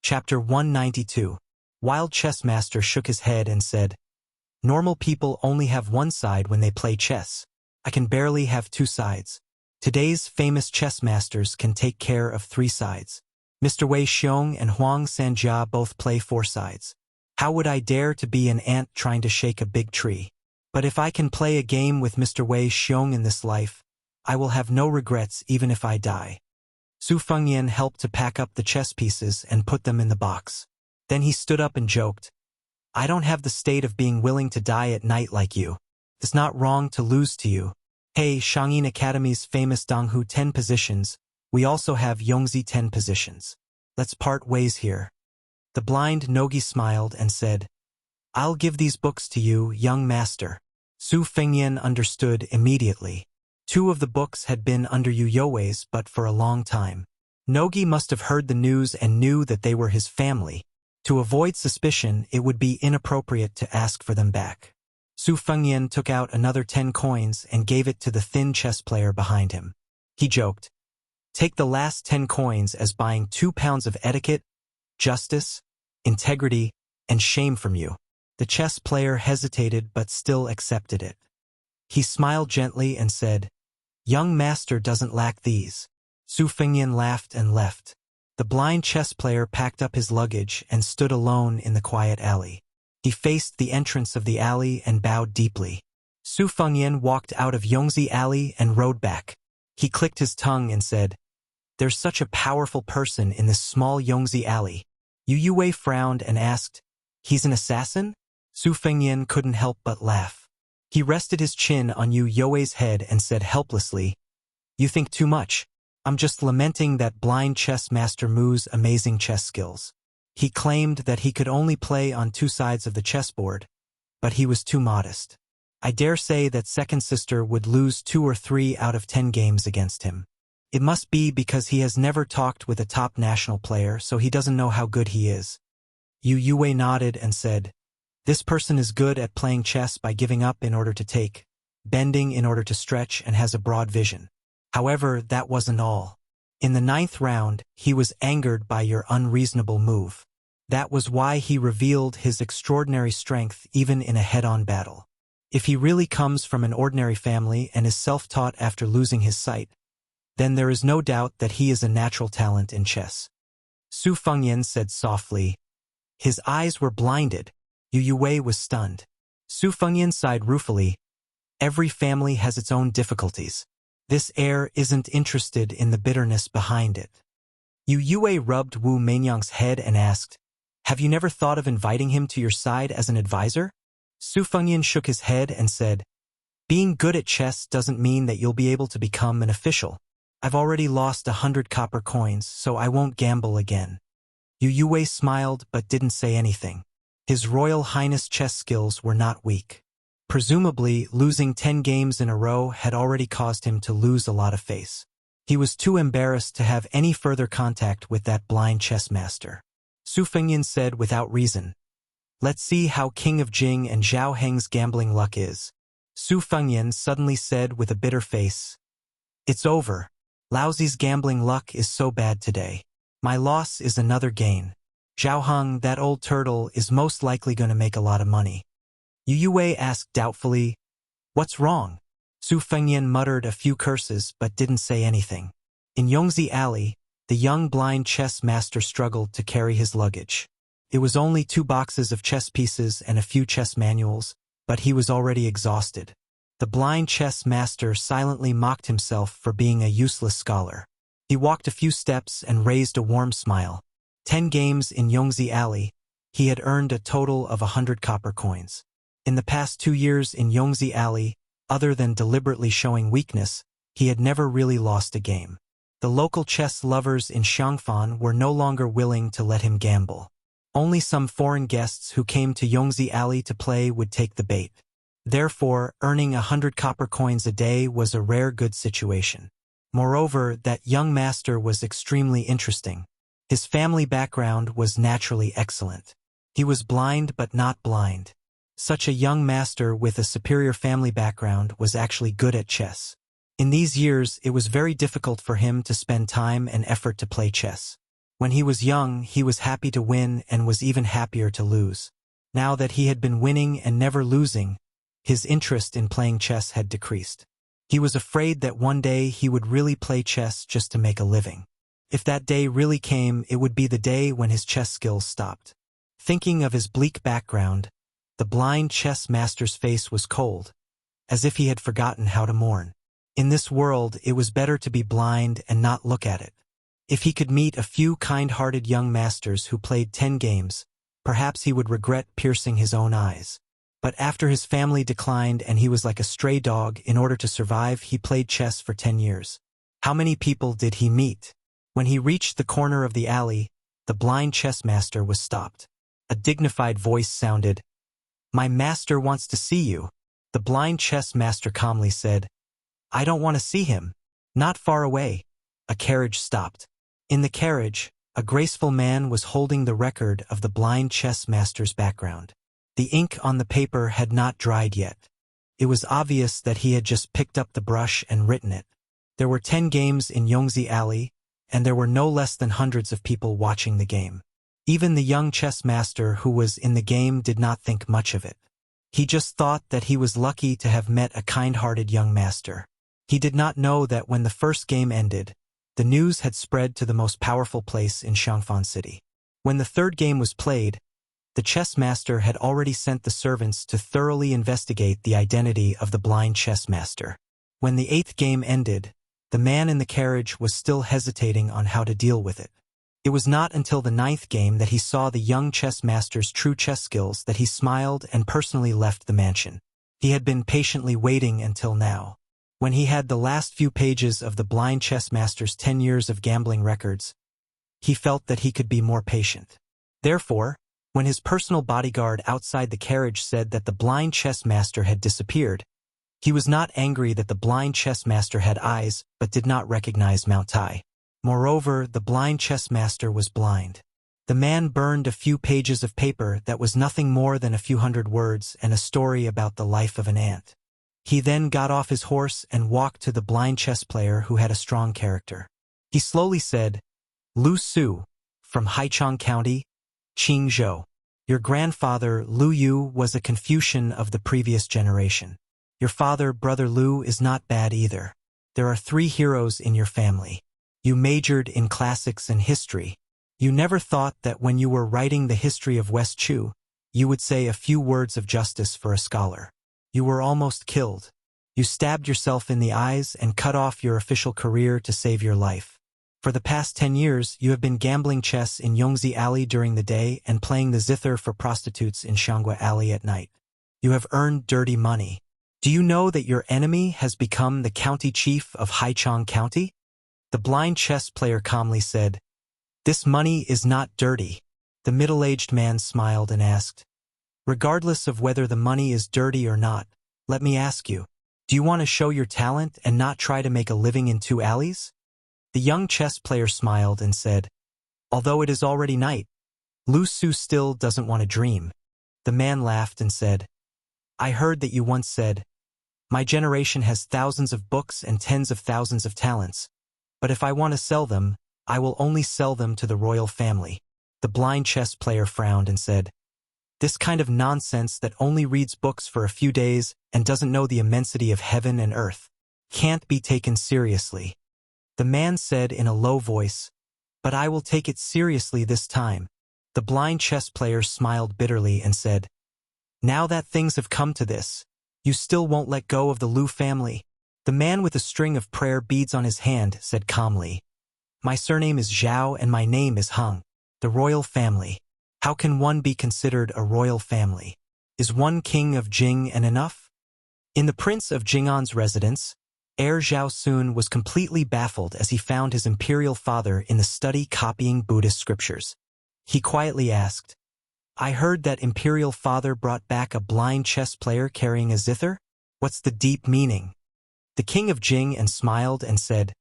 Chapter 192. Wild Chess Master shook his head and said, "Normal people only have one side when they play chess. I can barely have two sides. Today's famous chess masters can take care of three sides. Mr. Wei Xiong and Huang Sanjia both play four sides. How would I dare to be an ant trying to shake a big tree? But if I can play a game with Mr. Wei Xiong in this life, I will have no regrets even if I die." Su Fengyan helped to pack up the chess pieces and put them in the box. Then he stood up and joked, "I don't have the state of being willing to die at night like you. It's not wrong to lose to you. Hey, Shangyin Academy's famous Donghu 10 positions, we also have Yongzi 10 positions. Let's part ways here." The blind Nogi smiled and said, "I'll give these books to you, young master." Su Fengyan understood immediately. Two of the books had been under Yu Youwei's but for a long time. Nogi must have heard the news and knew that they were his family. To avoid suspicion, it would be inappropriate to ask for them back. Su Fengyan took out another 10 coins and gave it to the thin chess player behind him. He joked, "Take the last 10 coins as buying 2 pounds of etiquette, justice, integrity, and shame from you." The chess player hesitated but still accepted it. He smiled gently and said, "Young master doesn't lack these." Su Fengyan laughed and left. The blind chess player packed up his luggage and stood alone in the quiet alley. He faced the entrance of the alley and bowed deeply. Su Fengyan walked out of Yongzi Alley and rode back. He clicked his tongue and said, "There's such a powerful person in this small Yongzi Alley." Yu Youwei frowned and asked, "He's an assassin?" Su Fengyan couldn't help but laugh. He rested his chin on Yu Youwei's head and said helplessly, "You think too much. I'm just lamenting that blind chess master Mu's amazing chess skills. He claimed that he could only play on two sides of the chessboard, but he was too modest. I dare say that second sister would lose 2 or 3 out of 10 games against him. It must be because he has never talked with a top national player, so he doesn't know how good he is." Yu Youwei nodded and said, "This person is good at playing chess by giving up in order to take, bending in order to stretch, and has a broad vision. However, that wasn't all. In the 9th round, he was angered by your unreasonable move. That was why he revealed his extraordinary strength even in a head-on battle. If he really comes from an ordinary family and is self-taught after losing his sight, then there is no doubt that he is a natural talent in chess." Su Fengyan said softly. His eyes were blinded. Yu Youwei was stunned. Su Fengyan sighed ruefully. "Every family has its own difficulties. This heir isn't interested in the bitterness behind it." Yu Youwei rubbed Wu Meinyang's head and asked, "Have you never thought of inviting him to your side as an advisor?" Su Fengyan shook his head and said, "Being good at chess doesn't mean that you'll be able to become an official. I've already lost 100 copper coins, so I won't gamble again." Yu Youwei smiled but didn't say anything. His Royal Highness chess skills were not weak. Presumably, losing 10 games in a row had already caused him to lose a lot of face. He was too embarrassed to have any further contact with that blind chess master. Su Fengyan said without reason, "Let's see how King of Jing and Zhao Heng's gambling luck is." Su Fengyan suddenly said with a bitter face, "It's over. Laozi's gambling luck is so bad today. My loss is another gain. Zhao Heng, that old turtle, is most likely going to make a lot of money." Yu Youwei asked doubtfully, "What's wrong?" Su Fengyan muttered a few curses but didn't say anything. In Yongzi Alley, the young blind chess master struggled to carry his luggage. It was only 2 boxes of chess pieces and a few chess manuals, but he was already exhausted. The blind chess master silently mocked himself for being a useless scholar. He walked a few steps and raised a warm smile. 10 games in Yongzi Alley, he had earned a total of 100 copper coins. In the past 2 years in Yongzi Alley, other than deliberately showing weakness, he had never really lost a game. The local chess lovers in Xiangfan were no longer willing to let him gamble. Only some foreign guests who came to Yongzi Alley to play would take the bait. Therefore, earning 100 copper coins a day was a rare good situation. Moreover, that young master was extremely interesting. His family background was naturally excellent. He was blind but not blind. Such a young master with a superior family background was actually good at chess. In these years, it was very difficult for him to spend time and effort to play chess. When he was young, he was happy to win and was even happier to lose. Now that he had been winning and never losing, his interest in playing chess had decreased. He was afraid that one day he would really play chess just to make a living. If that day really came, it would be the day when his chess skills stopped. Thinking of his bleak background, the blind chess master's face was cold, as if he had forgotten how to mourn. In this world, it was better to be blind and not look at it. If he could meet a few kind-hearted young masters who played 10 games, perhaps he would regret piercing his own eyes. But after his family declined and he was like a stray dog, in order to survive, he played chess for 10 years. How many people did he meet? When he reached the corner of the alley, the blind chess master was stopped. A dignified voice sounded, "My master wants to see you." The blind chess master calmly said, "I don't want to see him." Not far away, a carriage stopped. In the carriage, a graceful man was holding the record of the blind chess master's background. The ink on the paper had not dried yet. It was obvious that he had just picked up the brush and written it. There were 10 games in Yongzi Alley, and there were no less than hundreds of people watching the game. Even the young chess master who was in the game did not think much of it. He just thought that he was lucky to have met a kind-hearted young master. He did not know that when the first game ended, the news had spread to the most powerful place in Shangfan City. When the third game was played, the chess master had already sent the servants to thoroughly investigate the identity of the blind chess master. When the 8th game ended, the man in the carriage was still hesitating on how to deal with it. It was not until the 9th game that he saw the young chess master's true chess skills that he smiled and personally left the mansion. He had been patiently waiting until now. When he had the last few pages of the blind chess master's 10 years of gambling records, he felt that he could be more patient. Therefore, when his personal bodyguard outside the carriage said that the blind chess master had disappeared, he was not angry that the blind chess master had eyes but did not recognize Mount Tai. Moreover, the blind chess master was blind. The man burned a few pages of paper that was nothing more than a few hundred words and a story about the life of an ant. He then got off his horse and walked to the blind chess player who had a strong character. He slowly said, "Lu Su, from Haichang County, Qingzhou. Your grandfather, Lu Yu, was a Confucian of the previous generation. Your father, Brother Lu, is not bad either. There are 3 heroes in your family. You majored in classics and history. You never thought that when you were writing the history of West Chu, you would say a few words of justice for a scholar. You were almost killed. You stabbed yourself in the eyes and cut off your official career to save your life. For the past 10 years, you have been gambling chess in Yongzi Alley during the day and playing the zither for prostitutes in Shanghua Alley at night. You have earned dirty money. Do you know that your enemy has become the county chief of Haichang County?" The blind chess player calmly said, "This money is not dirty." The middle-aged man smiled and asked, "Regardless of whether the money is dirty or not, let me ask you, do you want to show your talent and not try to make a living in 2 alleys?" The young chess player smiled and said, "Although it is already night, Lu Su still doesn't want to dream." The man laughed and said, "I heard that you once said, 'My generation has thousands of books and tens of thousands of talents, but if I want to sell them, I will only sell them to the royal family.'" The blind chess player frowned and said, "This kind of nonsense that only reads books for a few days and doesn't know the immensity of heaven and earth can't be taken seriously." The man said in a low voice, "But I will take it seriously this time." The blind chess player smiled bitterly and said, "Now that things have come to this, you still won't let go of the Lu family?" The man with a string of prayer beads on his hand said calmly, "My surname is Zhao and my name is Hung. The royal family. How can one be considered a royal family? Is one king of Jing and enough?" In the Prince of Jing'an's residence, Heir Zhao Sun was completely baffled as he found his imperial father in the study copying Buddhist scriptures. He quietly asked, "I heard that imperial father brought back a blind chess player carrying a zither? What's the deep meaning?" The king of Jing and smiled and said,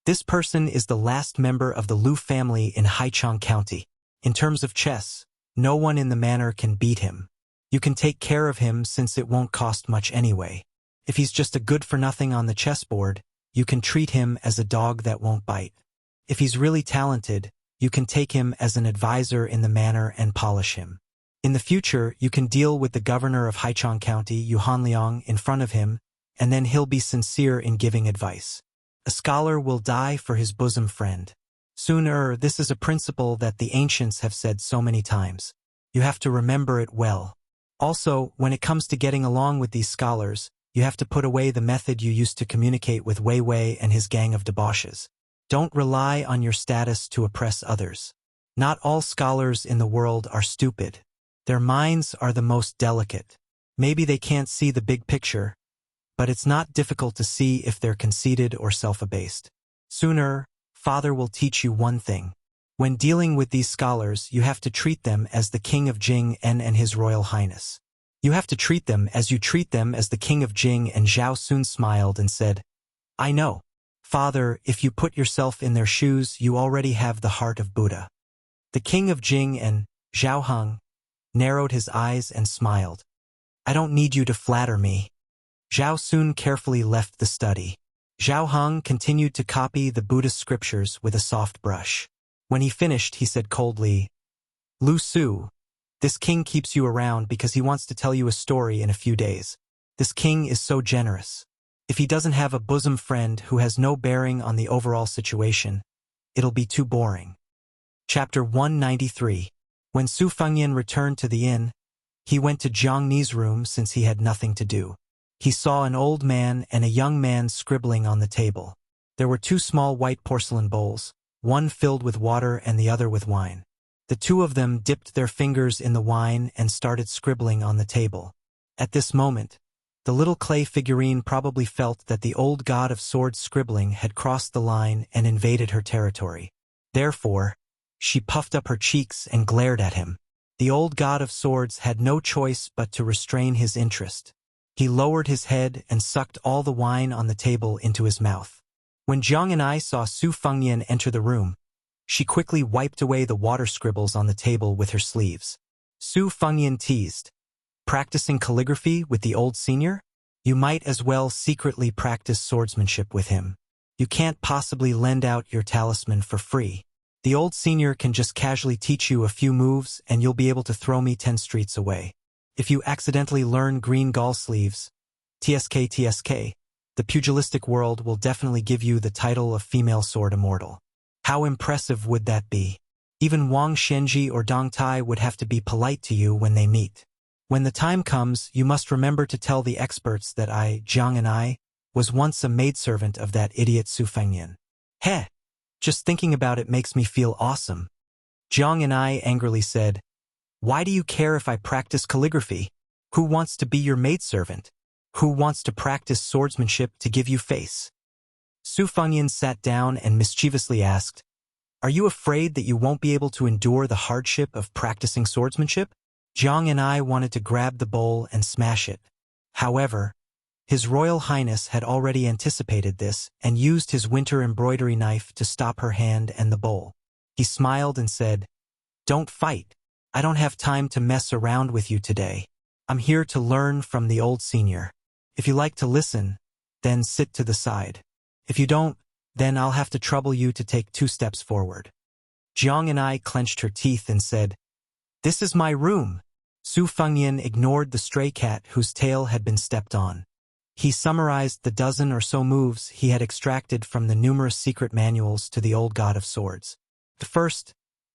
"This person is the last member of the Lu family in Haichang County. In terms of chess, no one in the manor can beat him. You can take care of him since it won't cost much anyway. If he's just a good-for-nothing on the chessboard, you can treat him as a dog that won't bite. If he's really talented, you can take him as an advisor in the manner and polish him. In the future, you can deal with the governor of Haichang County, Yuhan Liang, in front of him, and then he'll be sincere in giving advice. A scholar will die for his bosom friend. Sooner, this is a principle that the ancients have said so many times. You have to remember it well. Also, when it comes to getting along with these scholars, you have to put away the method you used to communicate with Wei Wei and his gang of debauches. Don't rely on your status to oppress others. Not all scholars in the world are stupid. Their minds are the most delicate. Maybe they can't see the big picture, but it's not difficult to see if they're conceited or self-abased. Sooner, Father will teach you one thing. When dealing with these scholars, you have to treat them as the King of Jing and His Royal Highness. You have to treat them as you treat them as the King of Jing. And Zhao Sun smiled and said, I know. Father, if you put yourself in their shoes, you already have the heart of Buddha. The King of Jing and Zhao Heng narrowed his eyes and smiled. I don't need you to flatter me. Zhao Sun carefully left the study. Zhao Heng continued to copy the Buddhist scriptures with a soft brush. When he finished, he said coldly, Lu Su, this king keeps you around because he wants to tell you a story in a few days. This king is so generous. If he doesn't have a bosom friend who has no bearing on the overall situation, it'll be too boring. Chapter 193. When Su Fengyan returned to the inn, he went to Jiang Ni's room since he had nothing to do. He saw an old man and a young man scribbling on the table. There were two small white porcelain bowls, one filled with water and the other with wine. The two of them dipped their fingers in the wine and started scribbling on the table. At this moment, the little clay figurine probably felt that the old god of swords scribbling had crossed the line and invaded her territory. Therefore, she puffed up her cheeks and glared at him. The old god of swords had no choice but to restrain his interest. He lowered his head and sucked all the wine on the table into his mouth. When Jiang and I saw Su Fengyan enter the room, she quickly wiped away the water scribbles on the table with her sleeves. Su Fengyan teased, practicing calligraphy with the old senior? You might as well secretly practice swordsmanship with him. You can't possibly lend out your talisman for free. The old senior can just casually teach you a few moves and you'll be able to throw me 10 streets away. If you accidentally learn green gall sleeves, TSK, the pugilistic world will definitely give you the title of female sword immortal. How impressive would that be? Even Wang Shenji or Dong Tai would have to be polite to you when they meet. When the time comes, you must remember to tell the experts that Jiang and I, was once a maidservant of that idiot Su Fengyan. Heh! Just thinking about it makes me feel awesome. Jiang and I angrily said, Why do you care if I practice calligraphy? Who wants to be your maidservant? Who wants to practice swordsmanship to give you face? Su Fengyan sat down and mischievously asked, Are you afraid that you won't be able to endure the hardship of practicing swordsmanship? Jiang and I wanted to grab the bowl and smash it. However, His Royal Highness had already anticipated this and used his winter embroidery knife to stop her hand and the bowl. He smiled and said, Don't fight. I don't have time to mess around with you today. I'm here to learn from the old senior. If you like to listen, then sit to the side. If you don't, then I'll have to trouble you to take 2 steps forward. Jiang and I clenched her teeth and said, This is my room. Su Fengyan ignored the stray cat whose tail had been stepped on. He summarized the dozen or so moves he had extracted from the numerous secret manuals to the old god of swords. At first,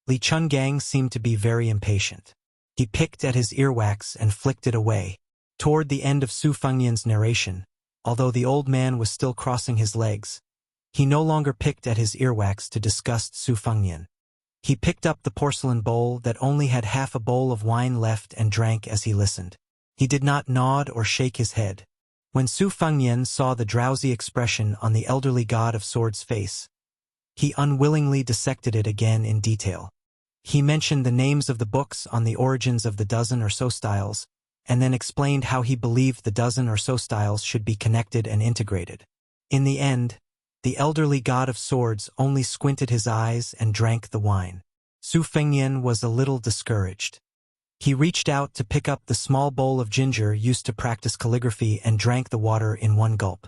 Li Chungang seemed to be very impatient. He picked at his earwax and flicked it away. Toward the end of Su Fengyan's narration, although the old man was still crossing his legs, he no longer picked at his earwax to disgust Su Fengyan. He picked up the porcelain bowl that only had half a bowl of wine left and drank as he listened. He did not nod or shake his head. When Su Fengyan saw the drowsy expression on the elderly god of swords' face, he unwillingly dissected it again in detail. He mentioned the names of the books on the origins of the dozen or so styles, and then explained how he believed the dozen or so styles should be connected and integrated. In the end, the elderly god of swords only squinted his eyes and drank the wine. Su Fengyan was a little discouraged. He reached out to pick up the small bowl of ginger used to practice calligraphy and drank the water in one gulp.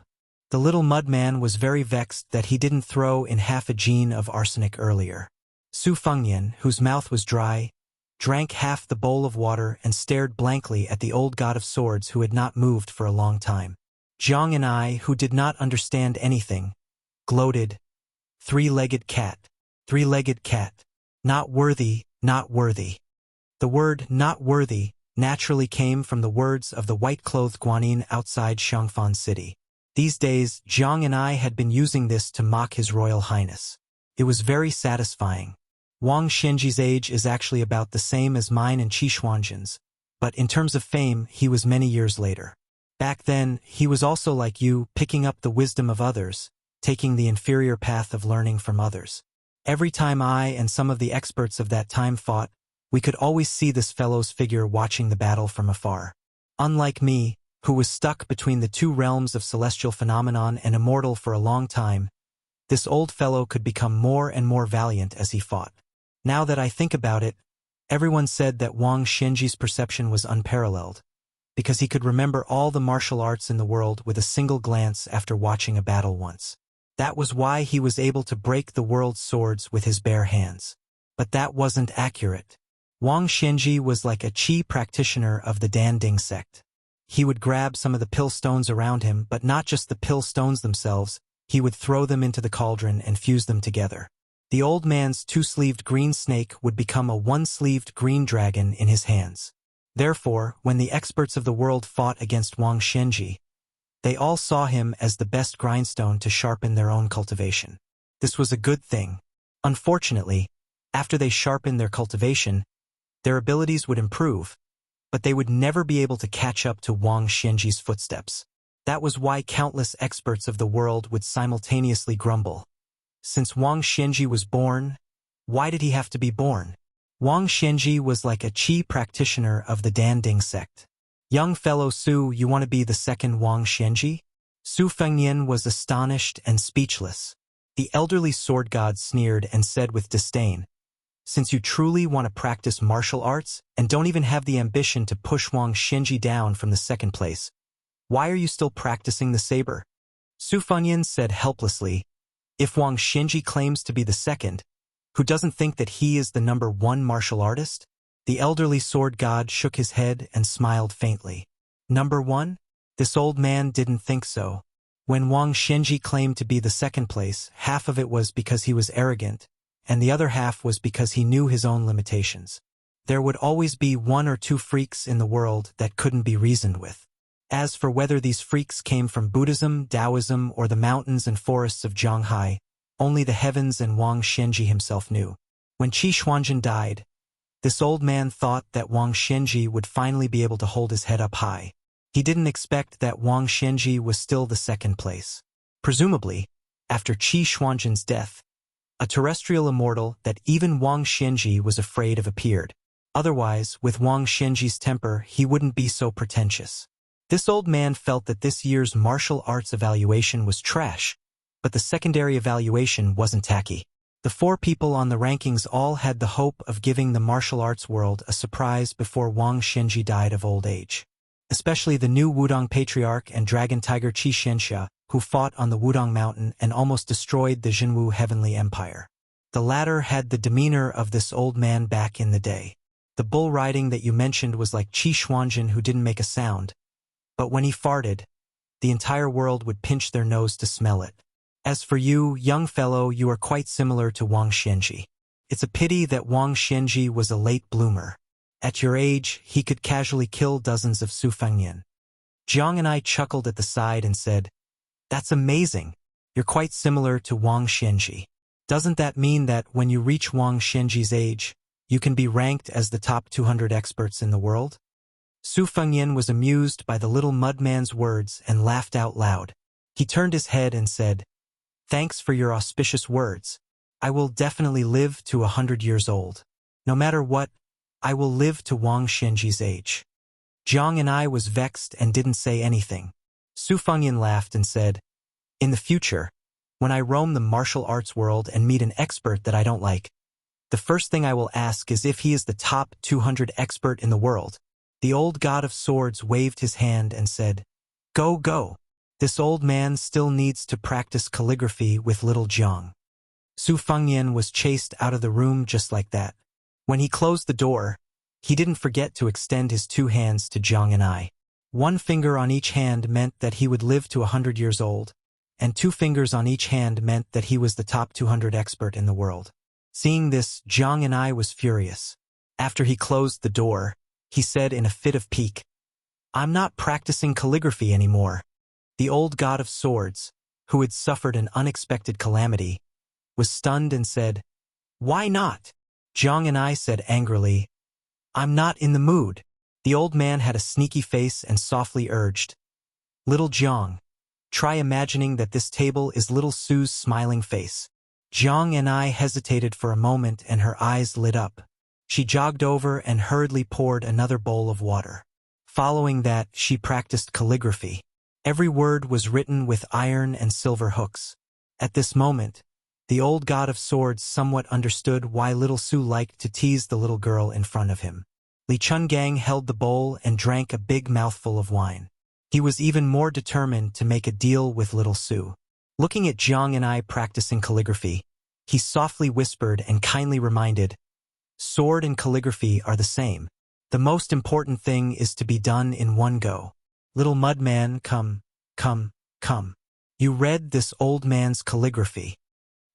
The little mudman was very vexed that he didn't throw in half a gene of arsenic earlier. Su Fengnian, whose mouth was dry, drank half the bowl of water and stared blankly at the old god of swords who had not moved for a long time. Jiang and I, who did not understand anything, gloated, "Three-legged cat, three-legged cat. Not worthy, not worthy." The word "not worthy" naturally came from the words of the white-clothed guanyin outside Xiangfan City. These days, Jiang and I had been using this to mock His Royal Highness. It was very satisfying. Wang Xianji's age is actually about the same as mine and Qi Xuanjin's, but in terms of fame, he was many years later. Back then, he was also like you, picking up the wisdom of others, taking the inferior path of learning from others. Every time I and some of the experts of that time fought, we could always see this fellow's figure watching the battle from afar. Unlike me, who was stuck between the two realms of celestial phenomenon and immortal for a long time, this old fellow could become more and more valiant as he fought. Now that I think about it, everyone said that Wang Xianji's perception was unparalleled, because he could remember all the martial arts in the world with a single glance after watching a battle once. That was why he was able to break the world's swords with his bare hands. But that wasn't accurate. Wang Xianji was like a Qi practitioner of the Danding sect. He would grab some of the pill stones around him, but not just the pill stones themselves, he would throw them into the cauldron and fuse them together. The old man's two-sleeved green snake would become a one-sleeved green dragon in his hands. Therefore, when the experts of the world fought against Wang Xianji, they all saw him as the best grindstone to sharpen their own cultivation. This was a good thing. Unfortunately, after they sharpened their cultivation, their abilities would improve, but they would never be able to catch up to Wang Xianji's footsteps. That was why countless experts of the world would simultaneously grumble. Since Wang Xianji was born, why did he have to be born? Wang Xianji was like a Qi practitioner of the Danding sect. "Young fellow Su, you want to be the second Wang Xianji?" Su Fengnian was astonished and speechless. The elderly sword god sneered and said with disdain, "Since you truly want to practice martial arts and don't even have the ambition to push Wang Xianji down from the second place, why are you still practicing the saber?" Su Fengnian said helplessly, "If Wang Xianji claims to be the second, who doesn't think that he is the number one martial artist?" The elderly sword god shook his head and smiled faintly. Number one? This old man didn't think so. When Wang Xianji claimed to be the second place, half of it was because he was arrogant, and the other half was because he knew his own limitations. There would always be one or two freaks in the world that couldn't be reasoned with. As for whether these freaks came from Buddhism, Taoism, or the mountains and forests of Zhanghai, only the heavens and Wang Xianji himself knew. When Qi Xuanjin died, this old man thought that Wang Xianji would finally be able to hold his head up high. He didn't expect that Wang Xianji was still the second place. Presumably, after Qi Xuanjin's death, a terrestrial immortal that even Wang Xianji was afraid of appeared. Otherwise, with Wang Xianji's temper, he wouldn't be so pretentious. This old man felt that this year's martial arts evaluation was trash, but the secondary evaluation wasn't tacky. The four people on the rankings all had the hope of giving the martial arts world a surprise before Wang Xianji died of old age. Especially the new Wudong Patriarch and Dragon Tiger Qi Xianxia, who fought on the Wudong Mountain and almost destroyed the Jinwu Heavenly Empire. The latter had the demeanor of this old man back in the day. The bull riding that you mentioned was like Qi Xuanjin, who didn't make a sound, but when he farted, the entire world would pinch their nose to smell it. As for you, young fellow, you are quite similar to Wang Xianji. It's a pity that Wang Xianji was a late bloomer. At your age, he could casually kill dozens of Su Fengnian. Jiang and I chuckled at the side and said, "That's amazing. You're quite similar to Wang Xianji. Doesn't that mean that when you reach Wang Xianji's age, you can be ranked as the top 200 experts in the world?" Su Fengnian was amused by the little mudman's words and laughed out loud. He turned his head and said, "Thanks for your auspicious words. I will definitely live to 100 years old. No matter what, I will live to Wang Xianji's age." Jiang and I was vexed and didn't say anything. Su Fengnian laughed and said, "In the future, when I roam the martial arts world and meet an expert that I don't like, the first thing I will ask is if he is the top 200 expert in the world." The old god of swords waved his hand and said, "Go, go. This old man still needs to practice calligraphy with little Jiang." Su Fengnian was chased out of the room just like that. When he closed the door, he didn't forget to extend his 2 hands to Jiang and I. 1 finger on each hand meant that he would live to 100 years old, and 2 fingers on each hand meant that he was the top 200 expert in the world. Seeing this, Jiang and I was furious. After he closed the door, he said in a fit of pique, "I'm not practicing calligraphy anymore." The old god of swords, who had suffered an unexpected calamity, was stunned and said, "Why not?" Jiang and I said angrily, "I'm not in the mood." The old man had a sneaky face and softly urged, "Little Jiang, try imagining that this table is little Sue's smiling face." Jiang and I hesitated for a moment and her eyes lit up. She jogged over and hurriedly poured another bowl of water. Following that, she practiced calligraphy. Every word was written with iron and silver hooks. At this moment, the old god of swords somewhat understood why little Sue liked to tease the little girl in front of him. Li Chungang held the bowl and drank a big mouthful of wine. He was even more determined to make a deal with little Sue. Looking at Jiang and I practicing calligraphy, he softly whispered and kindly reminded, "Sword and calligraphy are the same. The most important thing is to be done in one go. Little mudman, come, come, come." You read this old man's calligraphy.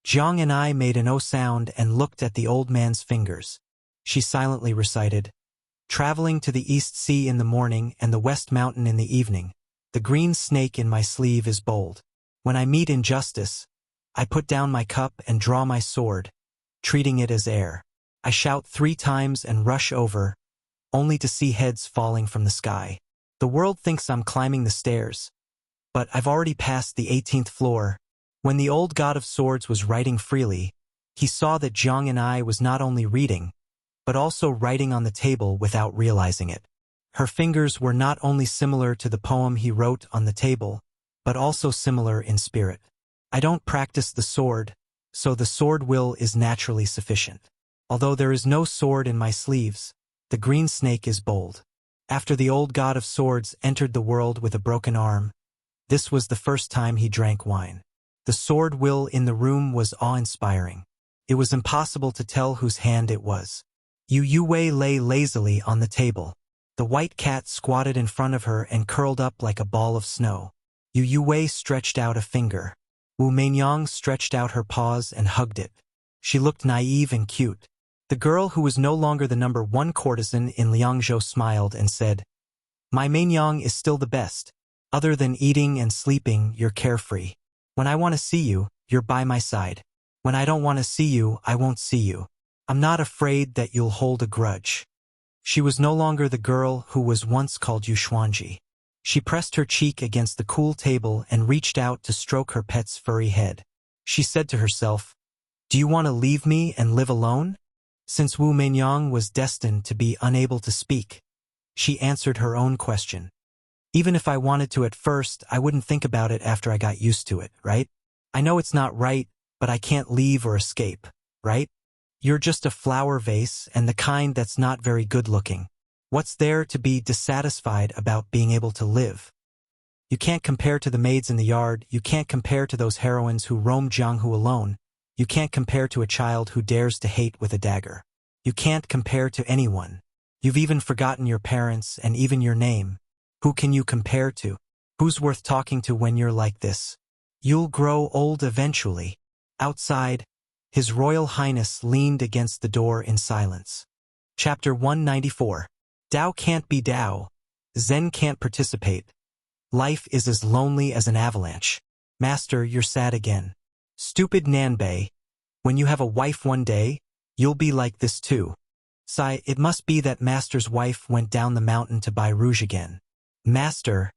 Jiang and I made an O sound and looked at the old man's fingers. She silently recited, "Traveling to the East Sea in the morning and the West Mountain in the evening, the green snake in my sleeve is bold. When I meet injustice, I put down my cup and draw my sword, treating it as air. I shout 3 times and rush over, only to see heads falling from the sky. The world thinks I'm climbing the stairs, but I've already passed the 18th floor." When the old god of swords was writing freely, he saw that Jiang and I was not only reading, but also writing on the table without realizing it. Her fingers were not only similar to the poem he wrote on the table, but also similar in spirit. "I don't practice the sword, so the sword will is naturally sufficient. Although there is no sword in my sleeves, the green snake is bold." After the old god of swords entered the world with a broken arm, this was the first time he drank wine. The sword will in the room was awe-inspiring. It was impossible to tell whose hand it was. Yu Yue lay lazily on the table. The white cat squatted in front of her and curled up like a ball of snow. Yu Yue stretched out a finger. Wu Meinyang stretched out her paws and hugged it. She looked naive and cute. The girl who was no longer the number 1 courtesan in Liangzhou smiled and said, "My Meinyang is still the best. Other than eating and sleeping, you're carefree. When I want to see you, you're by my side. When I don't want to see you, I won't see you. I'm not afraid that you'll hold a grudge." She was no longer the girl who was once called Yu Xuanji. She pressed her cheek against the cool table and reached out to stroke her pet's furry head. She said to herself, "Do you want to leave me and live alone?" Since Wu Meinyang was destined to be unable to speak, she answered her own question. "Even if I wanted to at first, I wouldn't think about it after I got used to it, right? I know it's not right, but I can't leave or escape, right? You're just a flower vase and the kind that's not very good looking. What's there to be dissatisfied about being able to live? You can't compare to the maids in the yard, you can't compare to those heroines who roam Jianghu alone, you can't compare to a child who dares to hate with a dagger. You can't compare to anyone. You've even forgotten your parents and even your name. Who can you compare to? Who's worth talking to when you're like this? You'll grow old eventually." Outside, His Royal Highness leaned against the door in silence. Chapter 194. Dao can't be Dao. Zen can't participate. Life is as lonely as an avalanche. Master, you're sad again. Stupid Nanbei. When you have a wife one day, you'll be like this too. Sigh, it must be that Master's wife went down the mountain to buy rouge again. Master,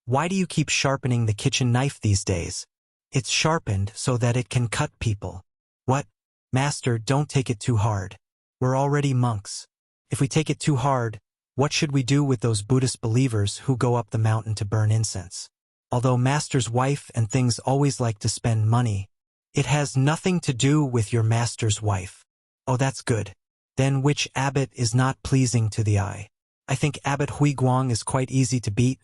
why do you keep sharpening the kitchen knife these days? It's sharpened so that it can cut people. What? Master, don't take it too hard. We're already monks. If we take it too hard, what should we do with those Buddhist believers who go up the mountain to burn incense? Although Master's wife and things always like to spend money, it has nothing to do with your Master's wife. Oh, that's good. Then which abbot is not pleasing to the eye? I think Abbot Huiguang is quite easy to beat,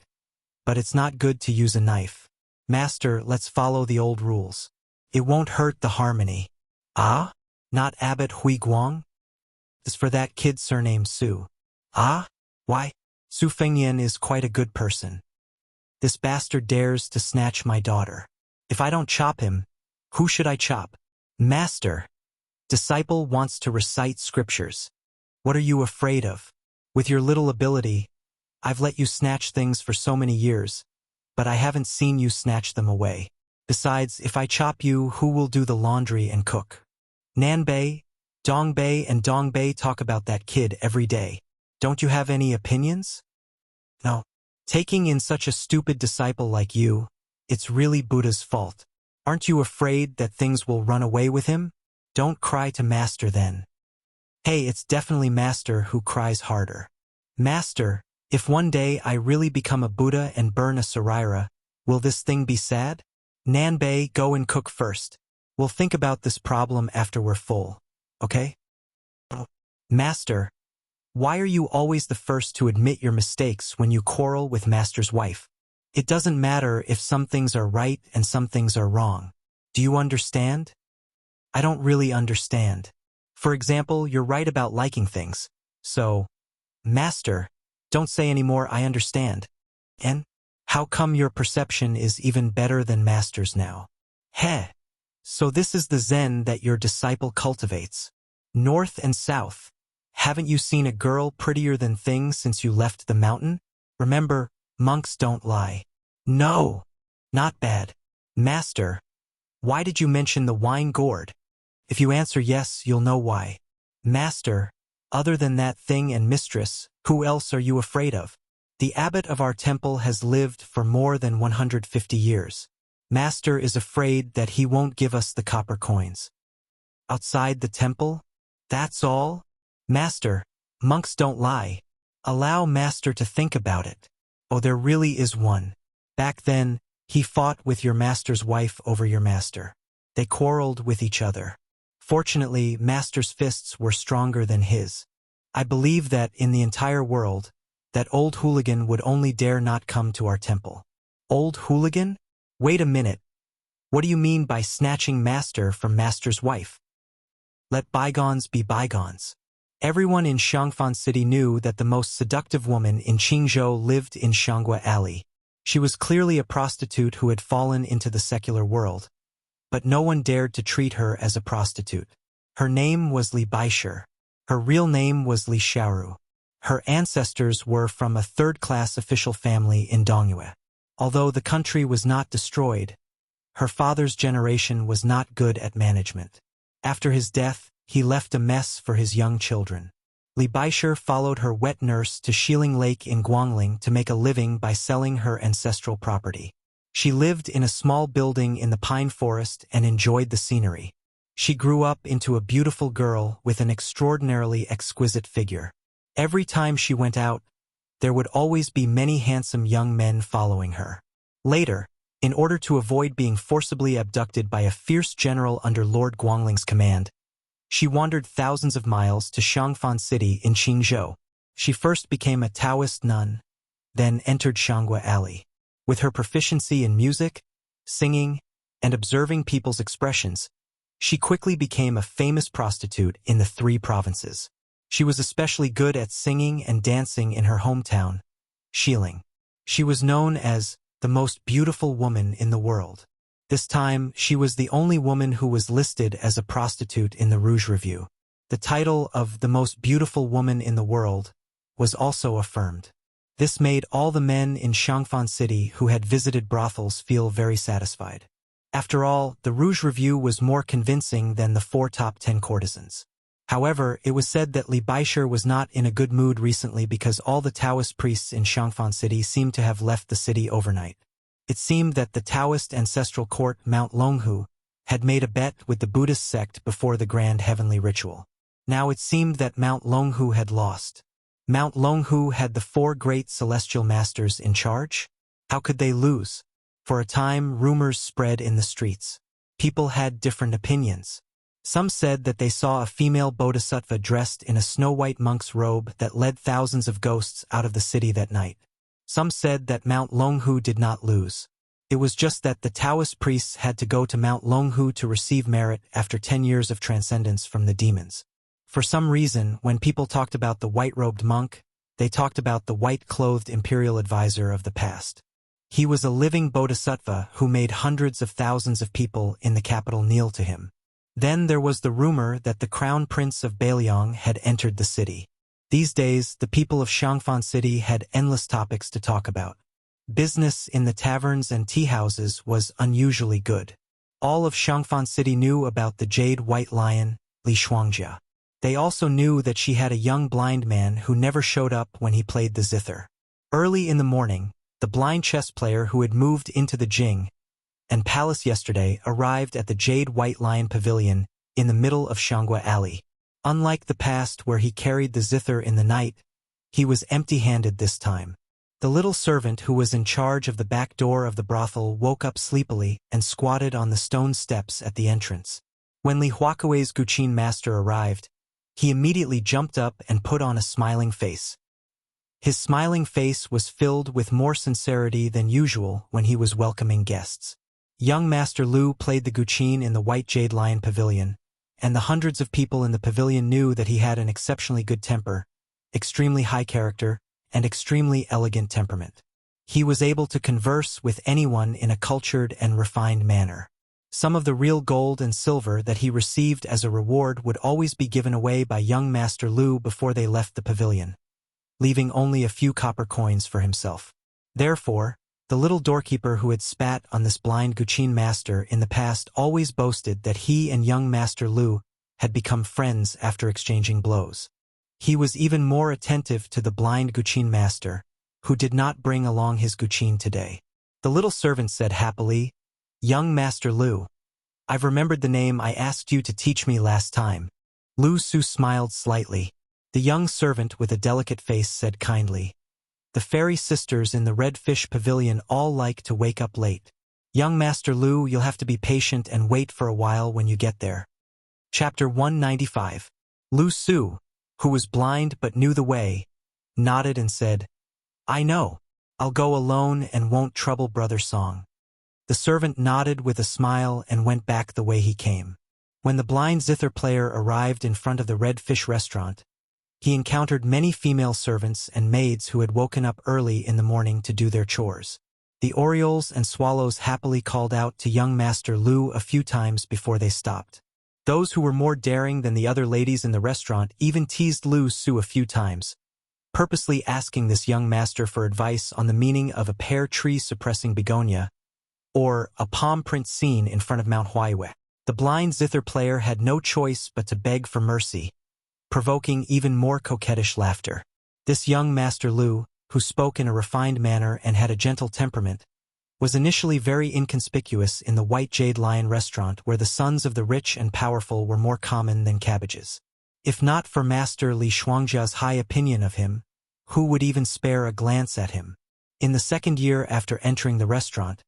but it's not good to use a knife. Master, let's follow the old rules. It won't hurt the harmony. Ah? Not Abbot Hui Guang? Is for that kid surnamed Su. Ah? Why? Su Fengyan is quite a good person. This bastard dares to snatch my daughter. If I don't chop him, who should I chop? Master. Disciple wants to recite scriptures. What are you afraid of? With your little ability, I've let you snatch things for so many years, but I haven't seen you snatch them away. Besides, if I chop you, who will do the laundry and cook? Nanbei, Dongbei and Dongbei talk about that kid every day. Don't you have any opinions? No. Taking in such a stupid disciple like you, it's really Buddha's fault. Aren't you afraid that things will run away with him? Don't cry to Master then. Hey, it's definitely Master who cries harder. Master, if one day I really become a Buddha and burn a Saraira, will this thing be sad? Nanbei, go and cook first. We'll think about this problem after we're full, okay? Master, why are you always the first to admit your mistakes when you quarrel with Master's wife? It doesn't matter if some things are right and some things are wrong. Do you understand? I don't really understand. For example, you're right about liking things. So, Master, don't say anymore I understand. And how come your perception is even better than Master's now? Heh. So this is the Zen that your disciple cultivates. North and south. Haven't you seen a girl prettier than things since you left the mountain? Remember, monks don't lie. No. Not bad. Master, why did you mention the wine gourd? If you answer yes, you'll know why. Master, other than that thing and mistress, who else are you afraid of? The abbot of our temple has lived for more than 150 years. Master is afraid that he won't give us the copper coins. Outside the temple? That's all? Master, monks don't lie. Allow Master to think about it. Oh, there really is one. Back then, he fought with your Master's wife over your Master. They quarreled with each other. Fortunately, Master's fists were stronger than his. I believe that in the entire world, that old hooligan would only dare not come to our temple. Old hooligan? Wait a minute. What do you mean by snatching Master from Master's wife? Let bygones be bygones. Everyone in Xiangfan City knew that the most seductive woman in Qingzhou lived in Xianggua Alley. She was clearly a prostitute who had fallen into the secular world, but no one dared to treat her as a prostitute. Her name was Li Baisher. Her real name was Li Xiaoru. Her ancestors were from a third-class official family in Dongyue. Although the country was not destroyed, her father's generation was not good at management. After his death, he left a mess for his young children. Li Baisher followed her wet nurse to Xiling Lake in Guangling to make a living by selling her ancestral property. She lived in a small building in the pine forest and enjoyed the scenery. She grew up into a beautiful girl with an extraordinarily exquisite figure. Every time she went out, there would always be many handsome young men following her. Later, in order to avoid being forcibly abducted by a fierce general under Lord Guangling's command, she wandered thousands of miles to Xiangfan City in Qingzhou. She first became a Taoist nun, then entered Xianggua Alley. With her proficiency in music, singing, and observing people's expressions, she quickly became a famous prostitute in the 3 provinces. She was especially good at singing and dancing in her hometown, Xiling. She was known as the most beautiful woman in the world. This time, she was the only woman who was listed as a prostitute in the Rouge Review. The title of the most beautiful woman in the world was also affirmed. This made all the men in Xiangfan City who had visited brothels feel very satisfied. After all, the Rouge Review was more convincing than the 4 top 10 courtesans. However, it was said that Li Baisher was not in a good mood recently because all the Taoist priests in Xiangfan City seemed to have left the city overnight. It seemed that the Taoist ancestral court Mount Longhu had made a bet with the Buddhist sect before the grand heavenly ritual. Now it seemed that Mount Longhu had lost. Mount Longhu had the 4 great celestial masters in charge? How could they lose? For a time, rumors spread in the streets. People had different opinions. Some said that they saw a female bodhisattva dressed in a snow-white monk's robe that led thousands of ghosts out of the city that night. Some said that Mount Longhu did not lose. It was just that the Taoist priests had to go to Mount Longhu to receive merit after 10 years of transcendence from the demons. For some reason, when people talked about the white-robed monk, they talked about the white-clothed imperial advisor of the past. He was a living bodhisattva who made hundreds of thousands of people in the capital kneel to him. Then there was the rumor that the crown prince of Bailiang had entered the city. These days, the people of Xiangfan City had endless topics to talk about. Business in the taverns and tea-houses was unusually good. All of Xiangfan City knew about the jade white lion, Li Shuangjia. They also knew that she had a young blind man who never showed up when he played the zither. Early in the morning, the blind chess player who had moved into the Jing and Palace yesterday arrived at the Jade White Lion Pavilion in the middle of Xianghua Alley. Unlike the past where he carried the zither in the night, he was empty-handed this time. The little servant who was in charge of the back door of the brothel woke up sleepily and squatted on the stone steps at the entrance. When Li Huakui's Guqin master arrived, he immediately jumped up and put on a smiling face. His smiling face was filled with more sincerity than usual when he was welcoming guests. Young Master Lu played the Guqin in the White Jade Lion Pavilion, and the hundreds of people in the pavilion knew that he had an exceptionally good temper, extremely high character, and extremely elegant temperament. He was able to converse with anyone in a cultured and refined manner. Some of the real gold and silver that he received as a reward would always be given away by young Master Lu before they left the pavilion, leaving only a few copper coins for himself. Therefore, the little doorkeeper who had spat on this blind Guqin master in the past always boasted that he and young Master Lu had become friends after exchanging blows. He was even more attentive to the blind Guqin master, who did not bring along his Guqin today. The little servant said happily, "Young Master Lu, I've remembered the name I asked you to teach me last time." Lu Su smiled slightly. The young servant with a delicate face said kindly, "The fairy sisters in the Red Fish Pavilion all like to wake up late. Young Master Lu, you'll have to be patient and wait for a while when you get there." Chapter 195. Lu Su, who was blind but knew the way, nodded and said, "I know. I'll go alone and won't trouble Brother Song." The servant nodded with a smile and went back the way he came. When the blind zither player arrived in front of the Red Fish restaurant, he encountered many female servants and maids who had woken up early in the morning to do their chores. The orioles and swallows happily called out to young Master Lu a few times before they stopped. Those who were more daring than the other ladies in the restaurant even teased Lu Su a few times, purposely asking this young master for advice on the meaning of a pear tree suppressing begonia, or a palm print scene in front of Mount Huaihue. The blind zither player had no choice but to beg for mercy, provoking even more coquettish laughter. This young Master Lu, who spoke in a refined manner and had a gentle temperament, was initially very inconspicuous in the White Jade Lion restaurant where the sons of the rich and powerful were more common than cabbages. If not for Master Li Shuangjia's high opinion of him, who would even spare a glance at him? In the second year after entering the restaurant,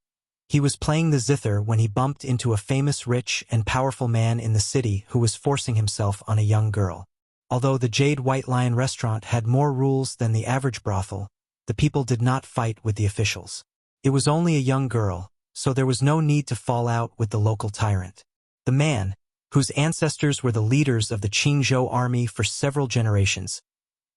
he was playing the zither when he bumped into a famous rich and powerful man in the city who was forcing himself on a young girl. Although the Jade White Lion restaurant had more rules than the average brothel, the people did not fight with the officials. It was only a young girl, so there was no need to fall out with the local tyrant. The man, whose ancestors were the leaders of the Qingzhou army for several generations,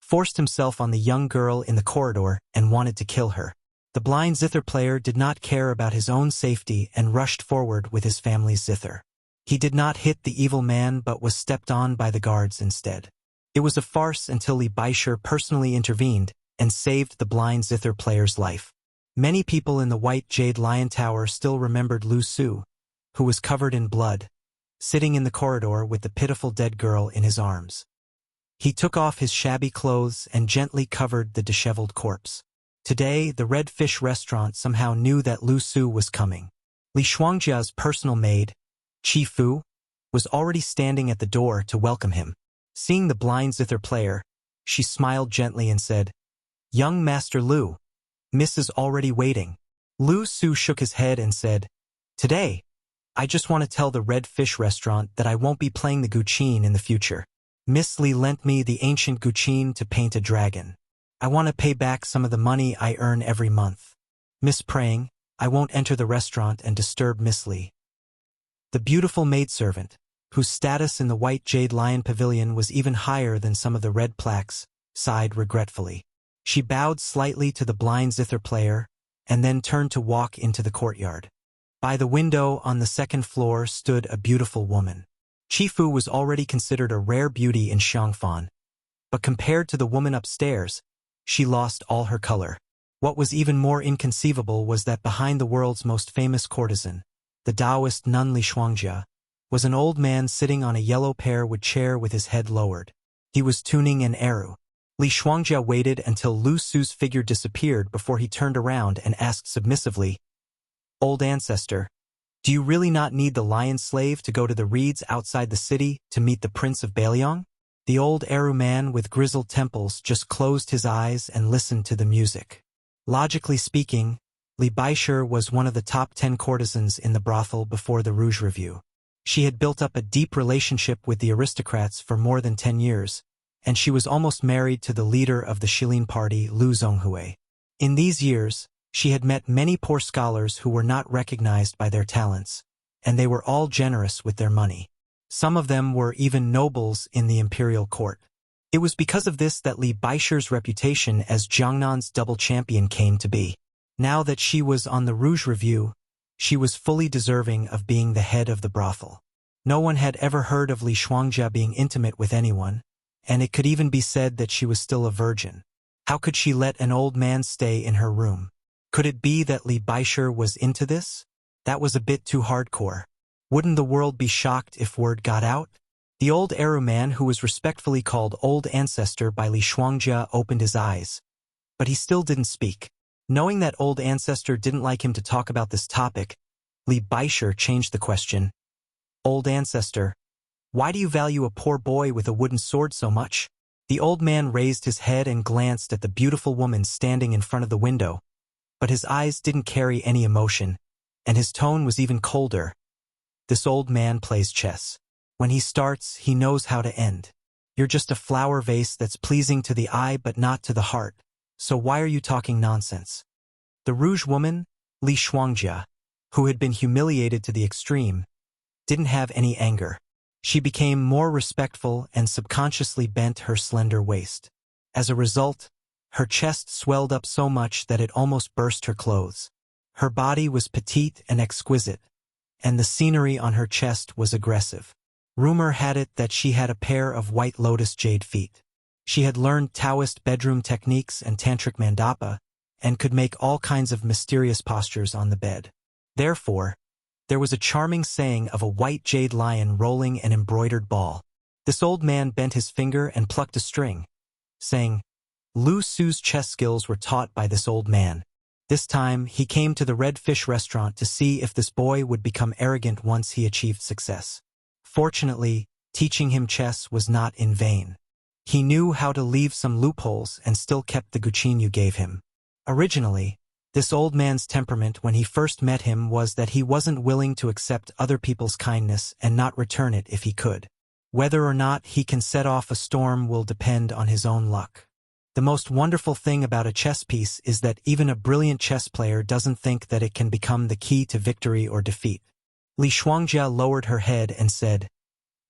forced himself on the young girl in the corridor and wanted to kill her. The blind zither player did not care about his own safety and rushed forward with his family's zither. He did not hit the evil man but was stepped on by the guards instead. It was a farce until Li Baisher personally intervened and saved the blind zither player's life. Many people in the White Jade Lion Tower still remembered Lu Su, who was covered in blood, sitting in the corridor with the pitiful dead girl in his arms. He took off his shabby clothes and gently covered the disheveled corpse. Today, the Red Fish restaurant somehow knew that Lu Su was coming. Li Shuangjia's personal maid, Qi Fu, was already standing at the door to welcome him. Seeing the blind zither player, she smiled gently and said, "Young Master Lu, Miss is already waiting." Lu Su shook his head and said, "Today, I just want to tell the Red Fish restaurant that I won't be playing the Guqin in the future. Miss Li lent me the ancient Guqin to paint a dragon. I want to pay back some of the money I earn every month. Miss praying, I won't enter the restaurant and disturb Miss Li. The beautiful maidservant, whose status in the white jade lion pavilion was even higher than some of the red plaques, sighed regretfully. She bowed slightly to the blind zither player, and then turned to walk into the courtyard. By the window on the second floor stood a beautiful woman. Chifu was already considered a rare beauty in Xiangfan, but compared to the woman upstairs, she lost all her color. What was even more inconceivable was that behind the world's most famous courtesan, the Taoist nun Li Shuangjia, was an old man sitting on a yellow pear-wood chair with his head lowered. He was tuning an eru. Li Shuangjia waited until Lu Su's figure disappeared before he turned around and asked submissively, "Old ancestor, do you really not need the lion slave to go to the reeds outside the city to meet the Prince of Bailiang?" The old eru man with grizzled temples just closed his eyes and listened to the music. Logically speaking, Li Baisher was one of the top 10 courtesans in the brothel before the Rouge Review. She had built up a deep relationship with the aristocrats for more than 10 years, and she was almost married to the leader of the Shilin party, Lu Zhonghui. In these years, she had met many poor scholars who were not recognized by their talents, and they were all generous with their money. Some of them were even nobles in the imperial court. It was because of this that Li Baisher's reputation as Jiangnan's double champion came to be. Now that she was on the Rouge Review, she was fully deserving of being the head of the brothel. No one had ever heard of Li Shuangjia being intimate with anyone, and it could even be said that she was still a virgin. How could she let an old man stay in her room? Could it be that Li Baisher was into this? That was a bit too hardcore. Wouldn't the world be shocked if word got out? The old eru man, who was respectfully called Old Ancestor by Li Shuangjia, opened his eyes, but he still didn't speak. Knowing that Old Ancestor didn't like him to talk about this topic, Li Baisher changed the question. "Old Ancestor, why do you value a poor boy with a wooden sword so much?" The old man raised his head and glanced at the beautiful woman standing in front of the window, but his eyes didn't carry any emotion, and his tone was even colder. "This old man plays chess. When he starts, he knows how to end. You're just a flower vase that's pleasing to the eye but not to the heart. So why are you talking nonsense?" The Rouge woman, Li Shuangjia, who had been humiliated to the extreme, didn't have any anger. She became more respectful and subconsciously bent her slender waist. As a result, her chest swelled up so much that it almost burst her clothes. Her body was petite and exquisite, and the scenery on her chest was aggressive. Rumor had it that she had a pair of white lotus jade feet. She had learned Taoist bedroom techniques and tantric mandapa, and could make all kinds of mysterious postures on the bed. Therefore, there was a charming saying of a white jade lion rolling an embroidered ball. This old man bent his finger and plucked a string, saying, Lu Su's chess skills were taught by this old man. This time, he came to the Red Fish restaurant to see if this boy would become arrogant once he achieved success. Fortunately, teaching him chess was not in vain. He knew how to leave some loopholes and still kept the guqin you gave him. Originally, this old man's temperament when he first met him was that he wasn't willing to accept other people's kindness and not return it if he could. Whether or not he can set off a storm will depend on his own luck. The most wonderful thing about a chess piece is that even a brilliant chess player doesn't think that it can become the key to victory or defeat. Li Shuangjia lowered her head and said,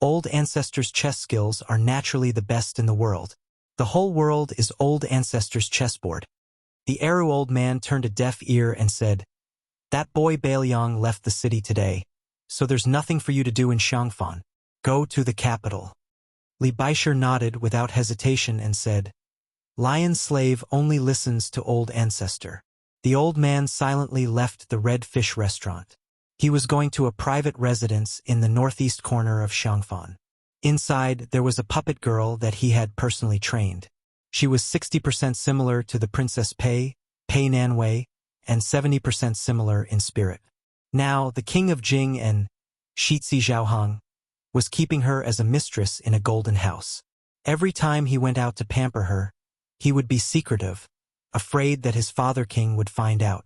Old Ancestor's chess skills are naturally the best in the world. The whole world is Old Ancestor's chessboard. The Eru old man turned a deaf ear and said, That boy Bailiang left the city today, so there's nothing for you to do in Xiangfan. Go to the capital. Li Baisher nodded without hesitation and said, Lion slave only listens to Old Ancestor. The old man silently left the Red Fish restaurant. He was going to a private residence in the northeast corner of Xiangfan. Inside, there was a puppet girl that he had personally trained. She was 60% similar to the Princess Pei Nanwei, and 70% similar in spirit. Now, the king of Jing and Shitzi Zhaohang was keeping her as a mistress in a golden house. Every time he went out to pamper her, he would be secretive, afraid that his father king would find out.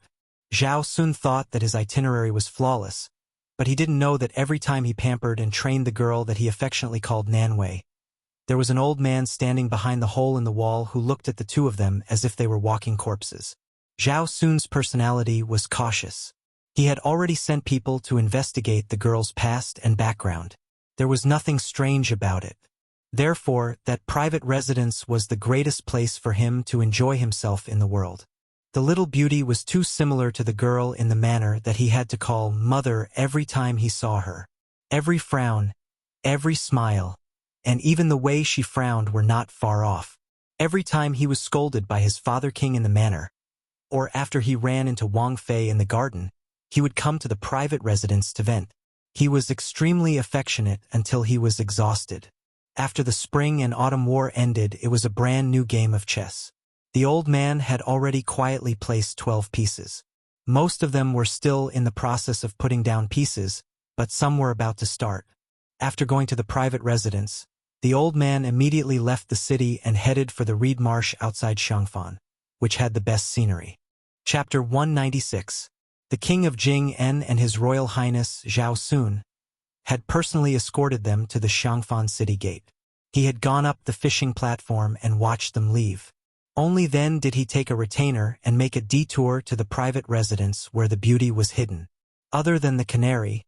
Zhao soon thought that his itinerary was flawless, but he didn't know that every time he pampered and trained the girl that he affectionately called Nanwei, there was an old man standing behind the hole in the wall who looked at the two of them as if they were walking corpses. Zhao Sun's personality was cautious. He had already sent people to investigate the girl's past and background. There was nothing strange about it. Therefore, that private residence was the greatest place for him to enjoy himself in the world. The little beauty was too similar to the girl in the manner that he had to call mother every time he saw her. Every frown, every smile, and even the way she frowned were not far off. Every time he was scolded by his father king in the manor, or after he ran into Wang Fei in the garden, he would come to the private residence to vent. He was extremely affectionate until he was exhausted. After the spring and autumn war ended, it was a brand new game of chess. The old man had already quietly placed 12 pieces. Most of them were still in the process of putting down pieces, but some were about to start. After going to the private residence, the old man immediately left the city and headed for the reed marsh outside Xiangfan, which had the best scenery. Chapter 196. The King of Jing-en and His Royal Highness Zhao Sun had personally escorted them to the Xiangfan city gate. He had gone up the fishing platform and watched them leave. Only then did he take a retainer and make a detour to the private residence where the beauty was hidden. Other than the canary,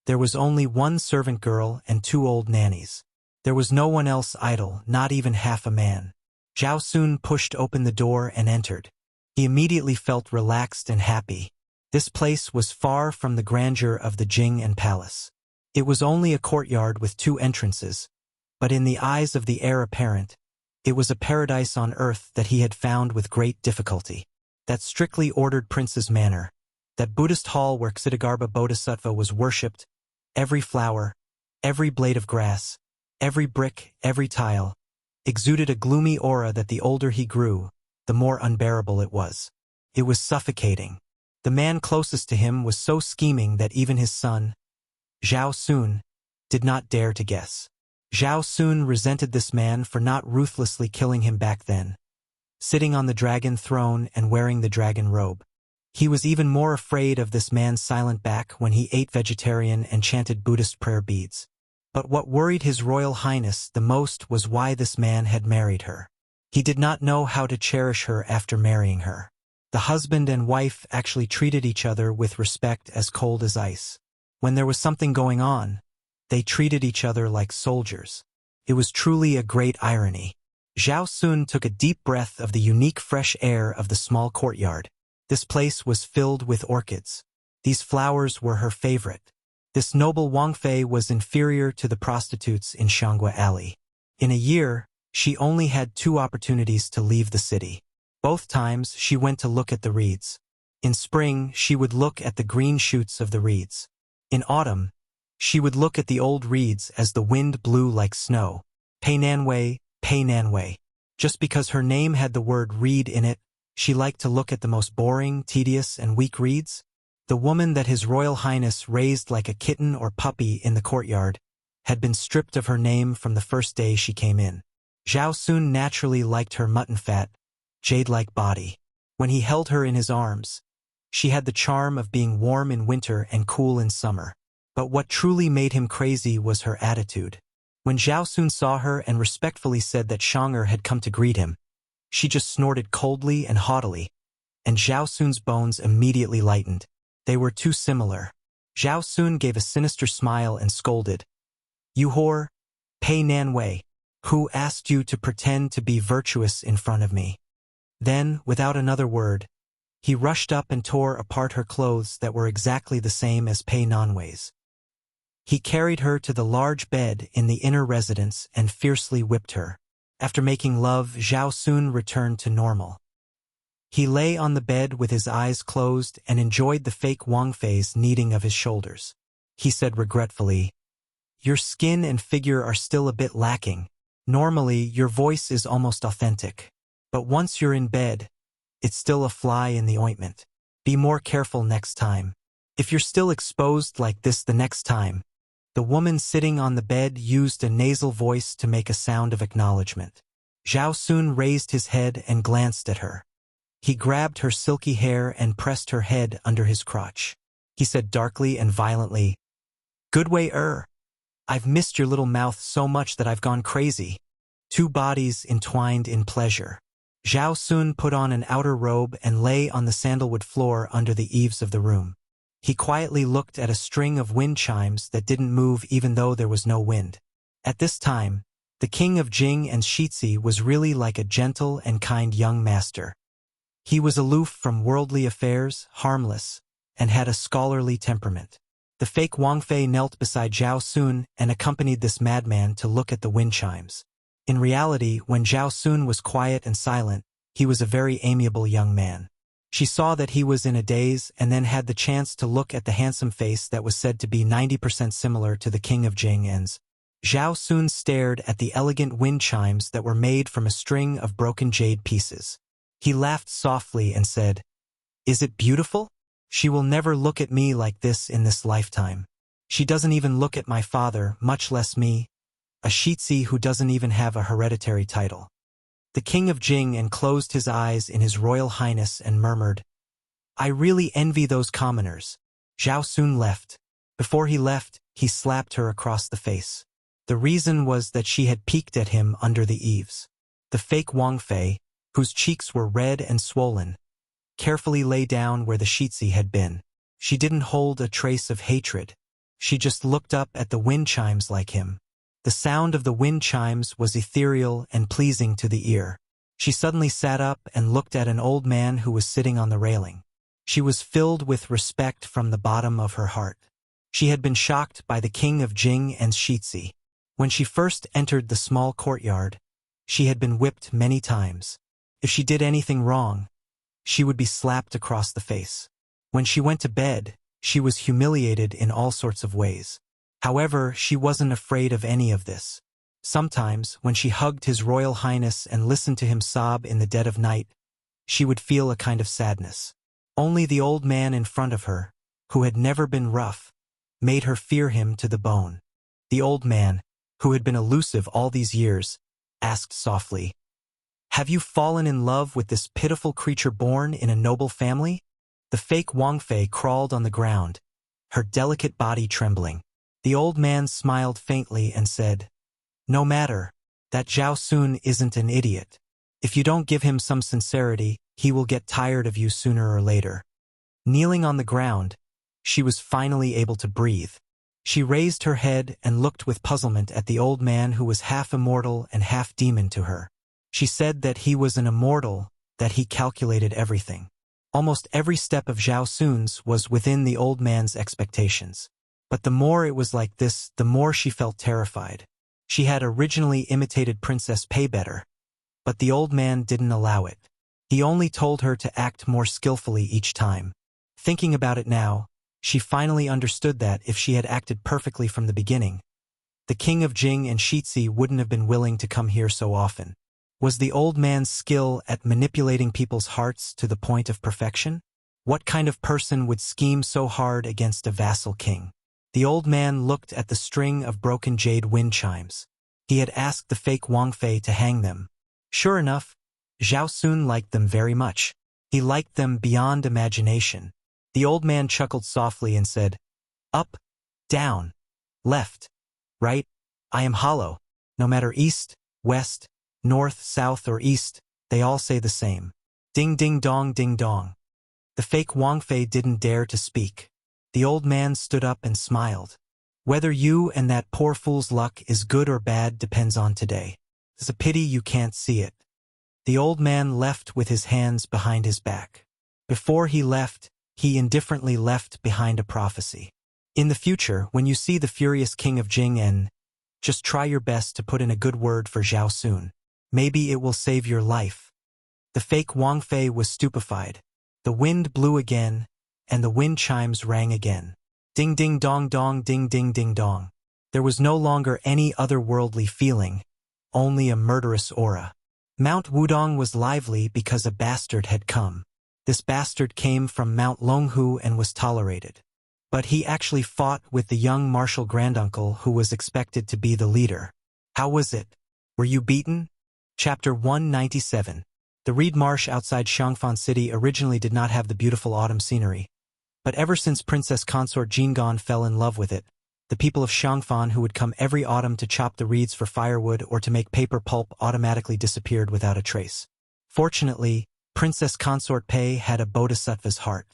there was only one servant girl and 2 old nannies. There was no one else idle, not even half a man. Zhao Sun pushed open the door and entered. He immediately felt relaxed and happy. This place was far from the grandeur of the Jing-en Palace. It was only a courtyard with 2 entrances, but in the eyes of the heir apparent, it was a paradise on earth that he had found with great difficulty. That strictly ordered prince's manor, that Buddhist hall where Ksitigarbha Bodhisattva was worshipped, every flower, every blade of grass, every brick, every tile, exuded a gloomy aura that the older he grew, the more unbearable it was. It was suffocating. The man closest to him was so scheming that even his son, Zhao Sun, did not dare to guess. Zhao Sun resented this man for not ruthlessly killing him back then, sitting on the dragon throne and wearing the dragon robe. He was even more afraid of this man's silent back when he ate vegetarian and chanted Buddhist prayer beads. But what worried His Royal Highness the most was why this man had married her. He did not know how to cherish her after marrying her. The husband and wife actually treated each other with respect as cold as ice. When there was something going on, they treated each other like soldiers. It was truly a great irony. Zhao Sun took a deep breath of the unique fresh air of the small courtyard. This place was filled with orchids. These flowers were her favorite. This noble Wang Fei was inferior to the prostitutes in Shanghua Alley. In a year, she only had 2 opportunities to leave the city. Both times she went to look at the reeds. In spring, she would look at the green shoots of the reeds. In autumn, she would look at the old reeds as the wind blew like snow. Pei Nanwei, Pei Nanwei. Just because her name had the word reed in it, she liked to look at the most boring, tedious, and weak reeds. The woman that His Royal Highness raised like a kitten or puppy in the courtyard had been stripped of her name from the first day she came in. Zhao Sun naturally liked her mutton fat, jade-like body. When he held her in his arms, she had the charm of being warm in winter and cool in summer. But what truly made him crazy was her attitude. When Zhao Sun saw her and respectfully said that Shang'er had come to greet him, she just snorted coldly and haughtily, and Zhao Sun's bones immediately lightened. They were too similar. Zhao Sun gave a sinister smile and scolded, "You whore, Pei Nanwei, who asked you to pretend to be virtuous in front of me?" Then, without another word, he rushed up and tore apart her clothes that were exactly the same as Pei Nanwei's. He carried her to the large bed in the inner residence and fiercely whipped her. After making love, Zhao Sun returned to normal. He lay on the bed with his eyes closed and enjoyed the fake Wang Fei's kneading of his shoulders. He said regretfully, "Your skin and figure are still a bit lacking. Normally, your voice is almost authentic. But once you're in bed, it's still a fly in the ointment. Be more careful next time. If you're still exposed like this the next time." The woman sitting on the bed used a nasal voice to make a sound of acknowledgement. Zhao Sun raised his head and glanced at her. He grabbed her silky hair and pressed her head under his crotch. He said darkly and violently, "Good way, I've missed your little mouth so much that I've gone crazy." 2 bodies entwined in pleasure. Zhao Sun put on an outer robe and lay on the sandalwood floor under the eaves of the room. He quietly looked at a string of wind chimes that didn't move even though there was no wind. At this time, the king of Jing and Shitzi was really like a gentle and kind young master. He was aloof from worldly affairs, harmless, and had a scholarly temperament. The fake Wang Fei knelt beside Zhao Sun and accompanied this madman to look at the wind chimes. In reality, when Zhao Sun was quiet and silent, he was a very amiable young man. She saw that he was in a daze and then had the chance to look at the handsome face that was said to be 90% similar to the king of Jing and's. Zhao Sun stared at the elegant wind chimes that were made from a string of broken jade pieces. He laughed softly and said, "Is it beautiful? She will never look at me like this in this lifetime. She doesn't even look at my father, much less me, a Shitzi who doesn't even have a hereditary title." The king of Jing closed his eyes in his royal highness and murmured, "I really envy those commoners." Zhao Sun left. Before he left, he slapped her across the face. The reason was that she had peeked at him under the eaves. The fake Wang Fei, whose cheeks were red and swollen, carefully lay down where the Shitzi had been. She didn't hold a trace of hatred. She just looked up at the wind chimes like him. The sound of the wind chimes was ethereal and pleasing to the ear. She suddenly sat up and looked at an old man who was sitting on the railing. She was filled with respect from the bottom of her heart. She had been shocked by the king of Jing and Shitzi. When she first entered the small courtyard, she had been whipped many times. If she did anything wrong, she would be slapped across the face. When she went to bed, she was humiliated in all sorts of ways. However, she wasn't afraid of any of this. Sometimes, when she hugged His Royal Highness and listened to him sob in the dead of night, she would feel a kind of sadness. Only the old man in front of her, who had never been rough, made her fear him to the bone. The old man, who had been elusive all these years, asked softly, "Have you fallen in love with this pitiful creature born in a noble family?" The fake Wang Fei crawled on the ground, her delicate body trembling. The old man smiled faintly and said, "No matter, that Zhao Sun isn't an idiot. If you don't give him some sincerity, he will get tired of you sooner or later." Kneeling on the ground, she was finally able to breathe. She raised her head and looked with puzzlement at the old man who was half immortal and half demon to her. She said that he was an immortal, that he calculated everything. Almost every step of Zhao Sun's was within the old man's expectations. But the more it was like this, the more she felt terrified. She had originally imitated Princess Pei better, but the old man didn't allow it. He only told her to act more skillfully each time. Thinking about it now, she finally understood that if she had acted perfectly from the beginning, the king of Jing and Shitzi wouldn't have been willing to come here so often. Was the old man's skill at manipulating people's hearts to the point of perfection? What kind of person would scheme so hard against a vassal king? The old man looked at the string of broken jade wind chimes. He had asked the fake Wang Fei to hang them. Sure enough, Zhao Sun liked them very much. He liked them beyond imagination. The old man chuckled softly and said, "Up, down, left, right, I am hollow. No matter east, west, north, south, or east, they all say the same. Ding ding dong ding dong." The fake Wang Fei didn't dare to speak. The old man stood up and smiled. "Whether you and that poor fool's luck is good or bad depends on today. It's a pity you can't see it." The old man left with his hands behind his back. Before he left, he indifferently left behind a prophecy. In the future, when you see the furious king of Jing, just try your best to put in a good word for Zhao Sun. Maybe it will save your life. The fake Wang Fei was stupefied. The wind blew again, and the wind chimes rang again. Ding ding dong dong ding ding ding dong. There was no longer any otherworldly feeling, only a murderous aura. Mount Wudong was lively because a bastard had come. This bastard came from Mount Longhu and was tolerated. But he actually fought with the young martial granduncle who was expected to be the leader. How was it? Were you beaten? Chapter 197. The reed marsh outside Xiangfan City originally did not have the beautiful autumn scenery. But ever since Princess Consort Jingon fell in love with it, the people of Xiangfan who would come every autumn to chop the reeds for firewood or to make paper pulp automatically disappeared without a trace. Fortunately, Princess Consort Pei had a bodhisattva's heart.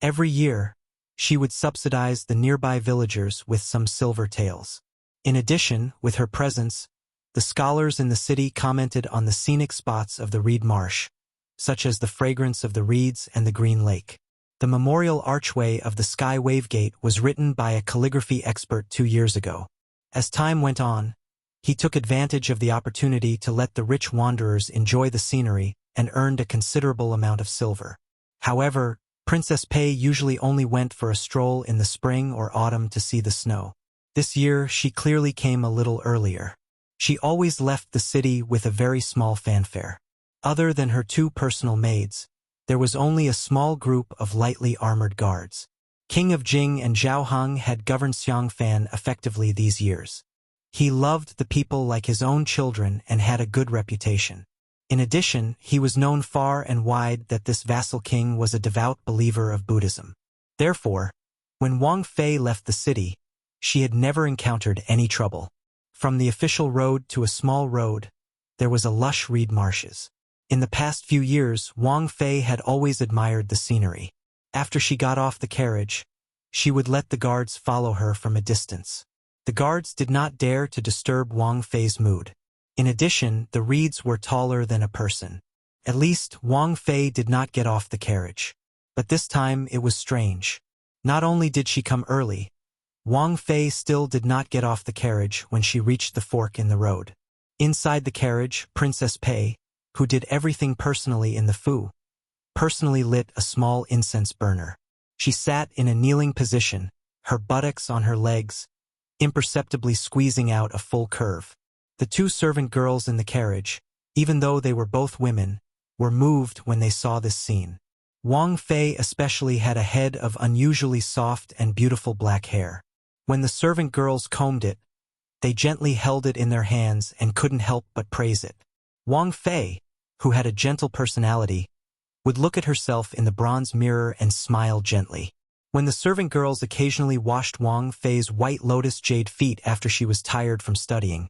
Every year, she would subsidize the nearby villagers with some silver taels. In addition, with her presence, the scholars in the city commented on the scenic spots of the reed marsh, such as the fragrance of the reeds and the green lake. The memorial archway of the Sky Wave Gate was written by a calligraphy expert 2 years ago. As time went on, he took advantage of the opportunity to let the rich wanderers enjoy the scenery and earned a considerable amount of silver. However, Princess Pei usually only went for a stroll in the spring or autumn to see the snow. This year, she clearly came a little earlier. She always left the city with a very small fanfare. Other than her 2 personal maids, there was only a small group of lightly armored guards. King of Jing and Zhao Heng had governed Xiangfan effectively these years. He loved the people like his own children and had a good reputation. In addition, he was known far and wide that this vassal king was a devout believer of Buddhism. Therefore, when Wang Fei left the city, she had never encountered any trouble. From the official road to a small road, there was a lush reed marshes. In the past few years, Wang Fei had always admired the scenery. After she got off the carriage, she would let the guards follow her from a distance. The guards did not dare to disturb Wang Fei's mood. In addition, the reeds were taller than a person. At least, Wang Fei did not get off the carriage. But this time it was strange. Not only did she come early, Wang Fei still did not get off the carriage when she reached the fork in the road. Inside the carriage, Princess Pei, who did everything personally in the fu, personally lit a small incense burner. She sat in a kneeling position, her buttocks on her legs, imperceptibly squeezing out a full curve. The 2 servant girls in the carriage, even though they were both women, were moved when they saw this scene. Wang Fei especially had a head of unusually soft and beautiful black hair. When the servant girls combed it, they gently held it in their hands and couldn't help but praise it. Wang Fei, who had a gentle personality, would look at herself in the bronze mirror and smile gently. When the servant girls occasionally washed Wang Fei's white lotus jade feet after she was tired from studying,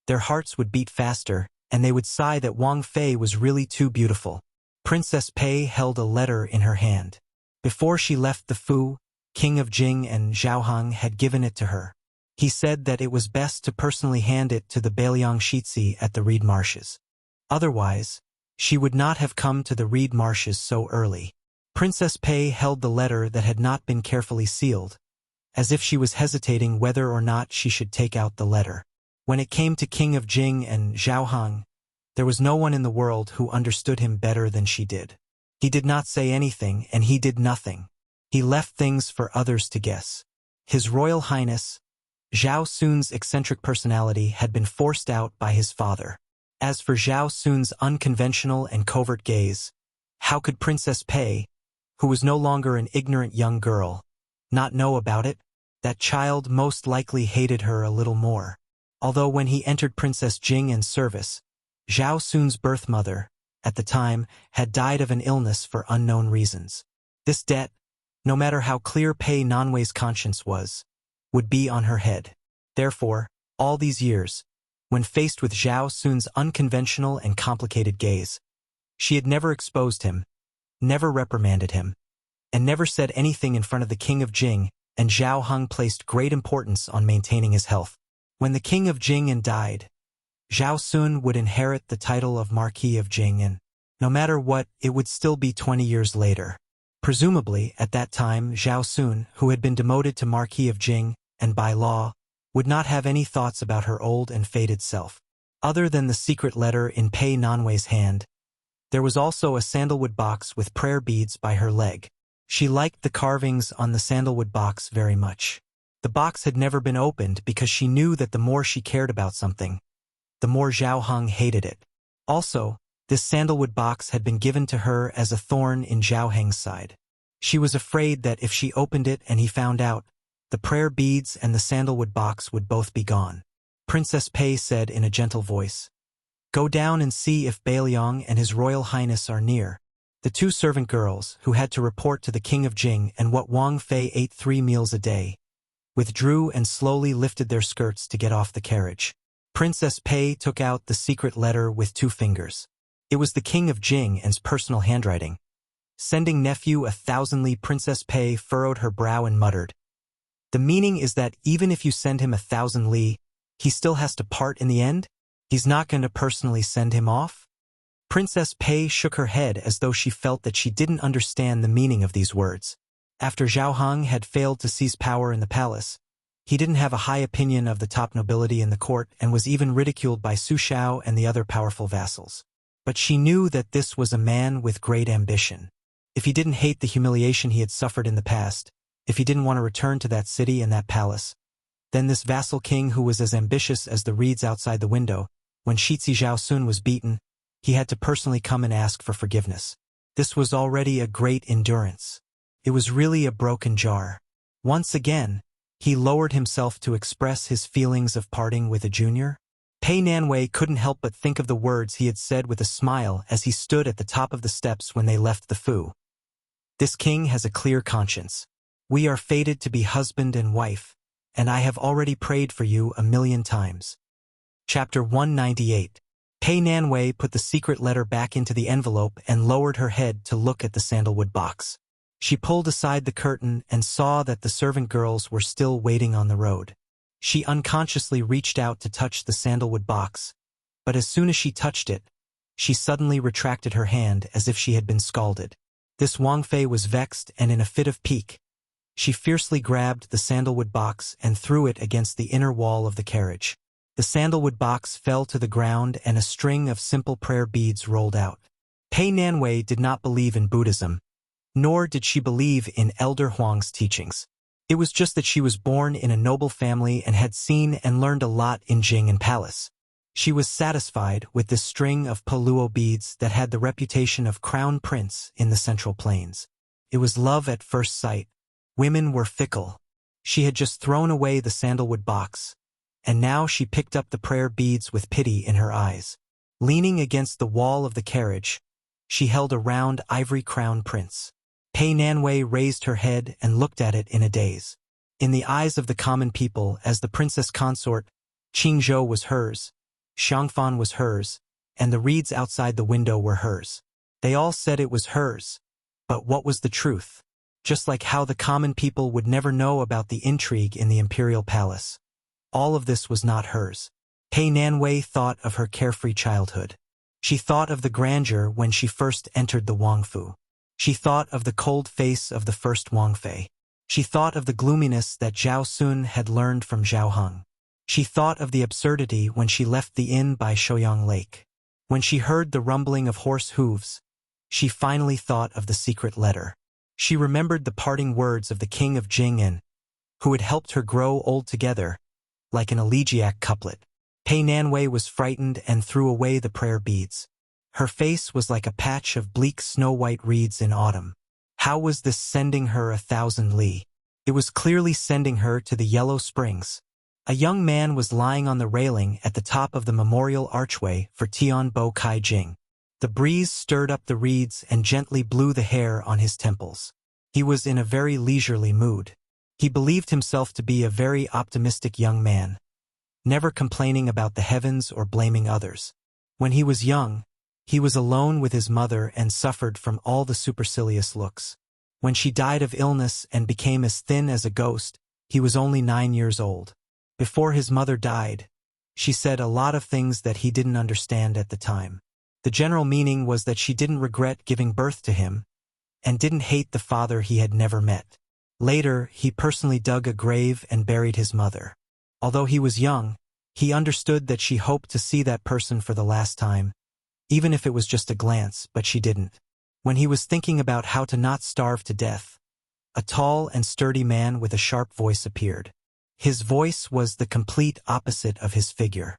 their hearts would beat faster, and they would sigh that Wang Fei was really too beautiful. Princess Pei held a letter in her hand. Before she left the fu, King of Jing and Zhao Heng had given it to her. He said that it was best to personally hand it to the Bailiang Shitzi at the reed marshes. Otherwise, she would not have come to the reed marshes so early. Princess Pei held the letter that had not been carefully sealed, as if she was hesitating whether or not she should take out the letter. When it came to King of Jing and Zhao Heng, there was no one in the world who understood him better than she did. He did not say anything, and he did nothing. He left things for others to guess. His Royal Highness, Zhao Sun's eccentric personality had been forced out by his father. As for Zhao Sun's unconventional and covert gaze, how could Princess Pei, who was no longer an ignorant young girl, not know about it? That child most likely hated her a little more. Although when he entered Princess Jing in service, Zhao Sun's birth mother, at the time, had died of an illness for unknown reasons. This debt, no matter how clear Pei Nanwei's conscience was, would be on her head. Therefore, all these years, when faced with Zhao Sun's unconventional and complicated gaze, she had never exposed him, never reprimanded him, and never said anything in front of the King of Jing, and Zhao Heng placed great importance on maintaining his health. When the King of Jing died, Zhao Sun would inherit the title of Marquis of Jing, and no matter what, it would still be 20 years later. Presumably, at that time, Zhao Sun, who had been demoted to Marquis of Jing, and by law, would not have any thoughts about her old and faded self. Other than the secret letter in Pei Nanwei's hand, there was also a sandalwood box with prayer beads by her leg. She liked the carvings on the sandalwood box very much. The box had never been opened because she knew that the more she cared about something, the more Zhao Heng hated it. Also, this sandalwood box had been given to her as a thorn in Zhao Heng's side. She was afraid that if she opened it and he found out, the prayer beads and the sandalwood box would both be gone. Princess Pei said in a gentle voice, "Go down and see if Bailiang and His Royal Highness are near." The 2 servant girls, who had to report to the King of Jing and what Wang Fei ate 3 meals a day, withdrew and slowly lifted their skirts to get off the carriage. Princess Pei took out the secret letter with 2 fingers. It was the king of Jing and's personal handwriting. Sending nephew 1,000 li. Princess Pei furrowed her brow and muttered. The meaning is that even if you send him 1,000 li, he still has to part in the end? He's not going to personally send him off? Princess Pei shook her head as though she felt that she didn't understand the meaning of these words. After Zhao Hong had failed to seize power in the palace, he didn't have a high opinion of the top nobility in the court and was even ridiculed by Su Xiao and the other powerful vassals. But she knew that this was a man with great ambition. If he didn't hate the humiliation he had suffered in the past, if he didn't want to return to that city and that palace, then this vassal king who was as ambitious as the reeds outside the window, when Shizhi Zhao Sun was beaten, he had to personally come and ask for forgiveness. This was already a great endurance. It was really a broken jar. Once again, he lowered himself to express his feelings of parting with a junior. Pei Nanwei couldn't help but think of the words he had said with a smile as he stood at the top of the steps when they left the Fu. This king has a clear conscience. We are fated to be husband and wife, and I have already prayed for you 1,000,000 times. Chapter 198. Pei Nanwei put the secret letter back into the envelope and lowered her head to look at the sandalwood box. She pulled aside the curtain and saw that the servant girls were still waiting on the road. She unconsciously reached out to touch the sandalwood box, but as soon as she touched it, she suddenly retracted her hand as if she had been scalded. This Wang Fei was vexed and in a fit of pique. She fiercely grabbed the sandalwood box and threw it against the inner wall of the carriage. The sandalwood box fell to the ground and a string of simple prayer beads rolled out. Pei Nanwei did not believe in Buddhism, nor did she believe in Elder Huang's teachings. It was just that she was born in a noble family and had seen and learned a lot in Jing and Palace. She was satisfied with this string of Poluo beads that had the reputation of crown prince in the Central Plains. It was love at first sight. Women were fickle. She had just thrown away the sandalwood box, and now she picked up the prayer beads with pity in her eyes. Leaning against the wall of the carriage, she held a round ivory crown prince. Pei Nanwei raised her head and looked at it in a daze. In the eyes of the common people, as the princess consort, Qingzhou was hers, Xiangfan was hers, and the reeds outside the window were hers. They all said it was hers. But what was the truth? Just like how the common people would never know about the intrigue in the imperial palace. All of this was not hers. Pei Nanwei thought of her carefree childhood. She thought of the grandeur when she first entered the Wangfu. She thought of the cold face of the first Wang Fei. She thought of the gloominess that Zhao Sun had learned from Zhao Hong. She thought of the absurdity when she left the inn by Shouyang Lake. When she heard the rumbling of horse hooves, she finally thought of the secret letter. She remembered the parting words of the king of Jing'an, who had helped her grow old together, like an elegiac couplet. Pei Nanwei was frightened and threw away the prayer beads. Her face was like a patch of bleak snow-white reeds in autumn. How was this sending her 1,000 li? It was clearly sending her to the Yellow Springs. A young man was lying on the railing at the top of the memorial archway for Tianbo Kai Jing. The breeze stirred up the reeds and gently blew the hair on his temples. He was in a very leisurely mood. He believed himself to be a very optimistic young man, never complaining about the heavens or blaming others. When he was young, he was alone with his mother and suffered from all the supercilious looks. When she died of illness and became as thin as a ghost, he was only 9 years old. Before his mother died, she said a lot of things that he didn't understand at the time. The general meaning was that she didn't regret giving birth to him and didn't hate the father he had never met. Later, he personally dug a grave and buried his mother. Although he was young, he understood that she hoped to see that person for the last time, even if it was just a glance, but she didn't. When he was thinking about how to not starve to death, a tall and sturdy man with a sharp voice appeared. His voice was the complete opposite of his figure.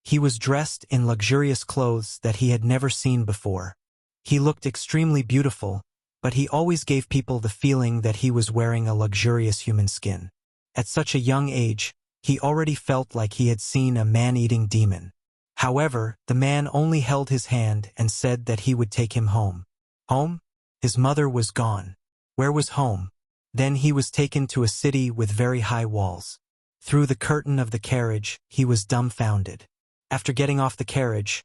He was dressed in luxurious clothes that he had never seen before. He looked extremely beautiful, but he always gave people the feeling that he was wearing a luxurious human skin. At such a young age, he already felt like he had seen a man-eating demon. However, the man only held his hand and said that he would take him home. Home? His mother was gone. Where was home? Then he was taken to a city with very high walls. Through the curtain of the carriage, he was dumbfounded. After getting off the carriage,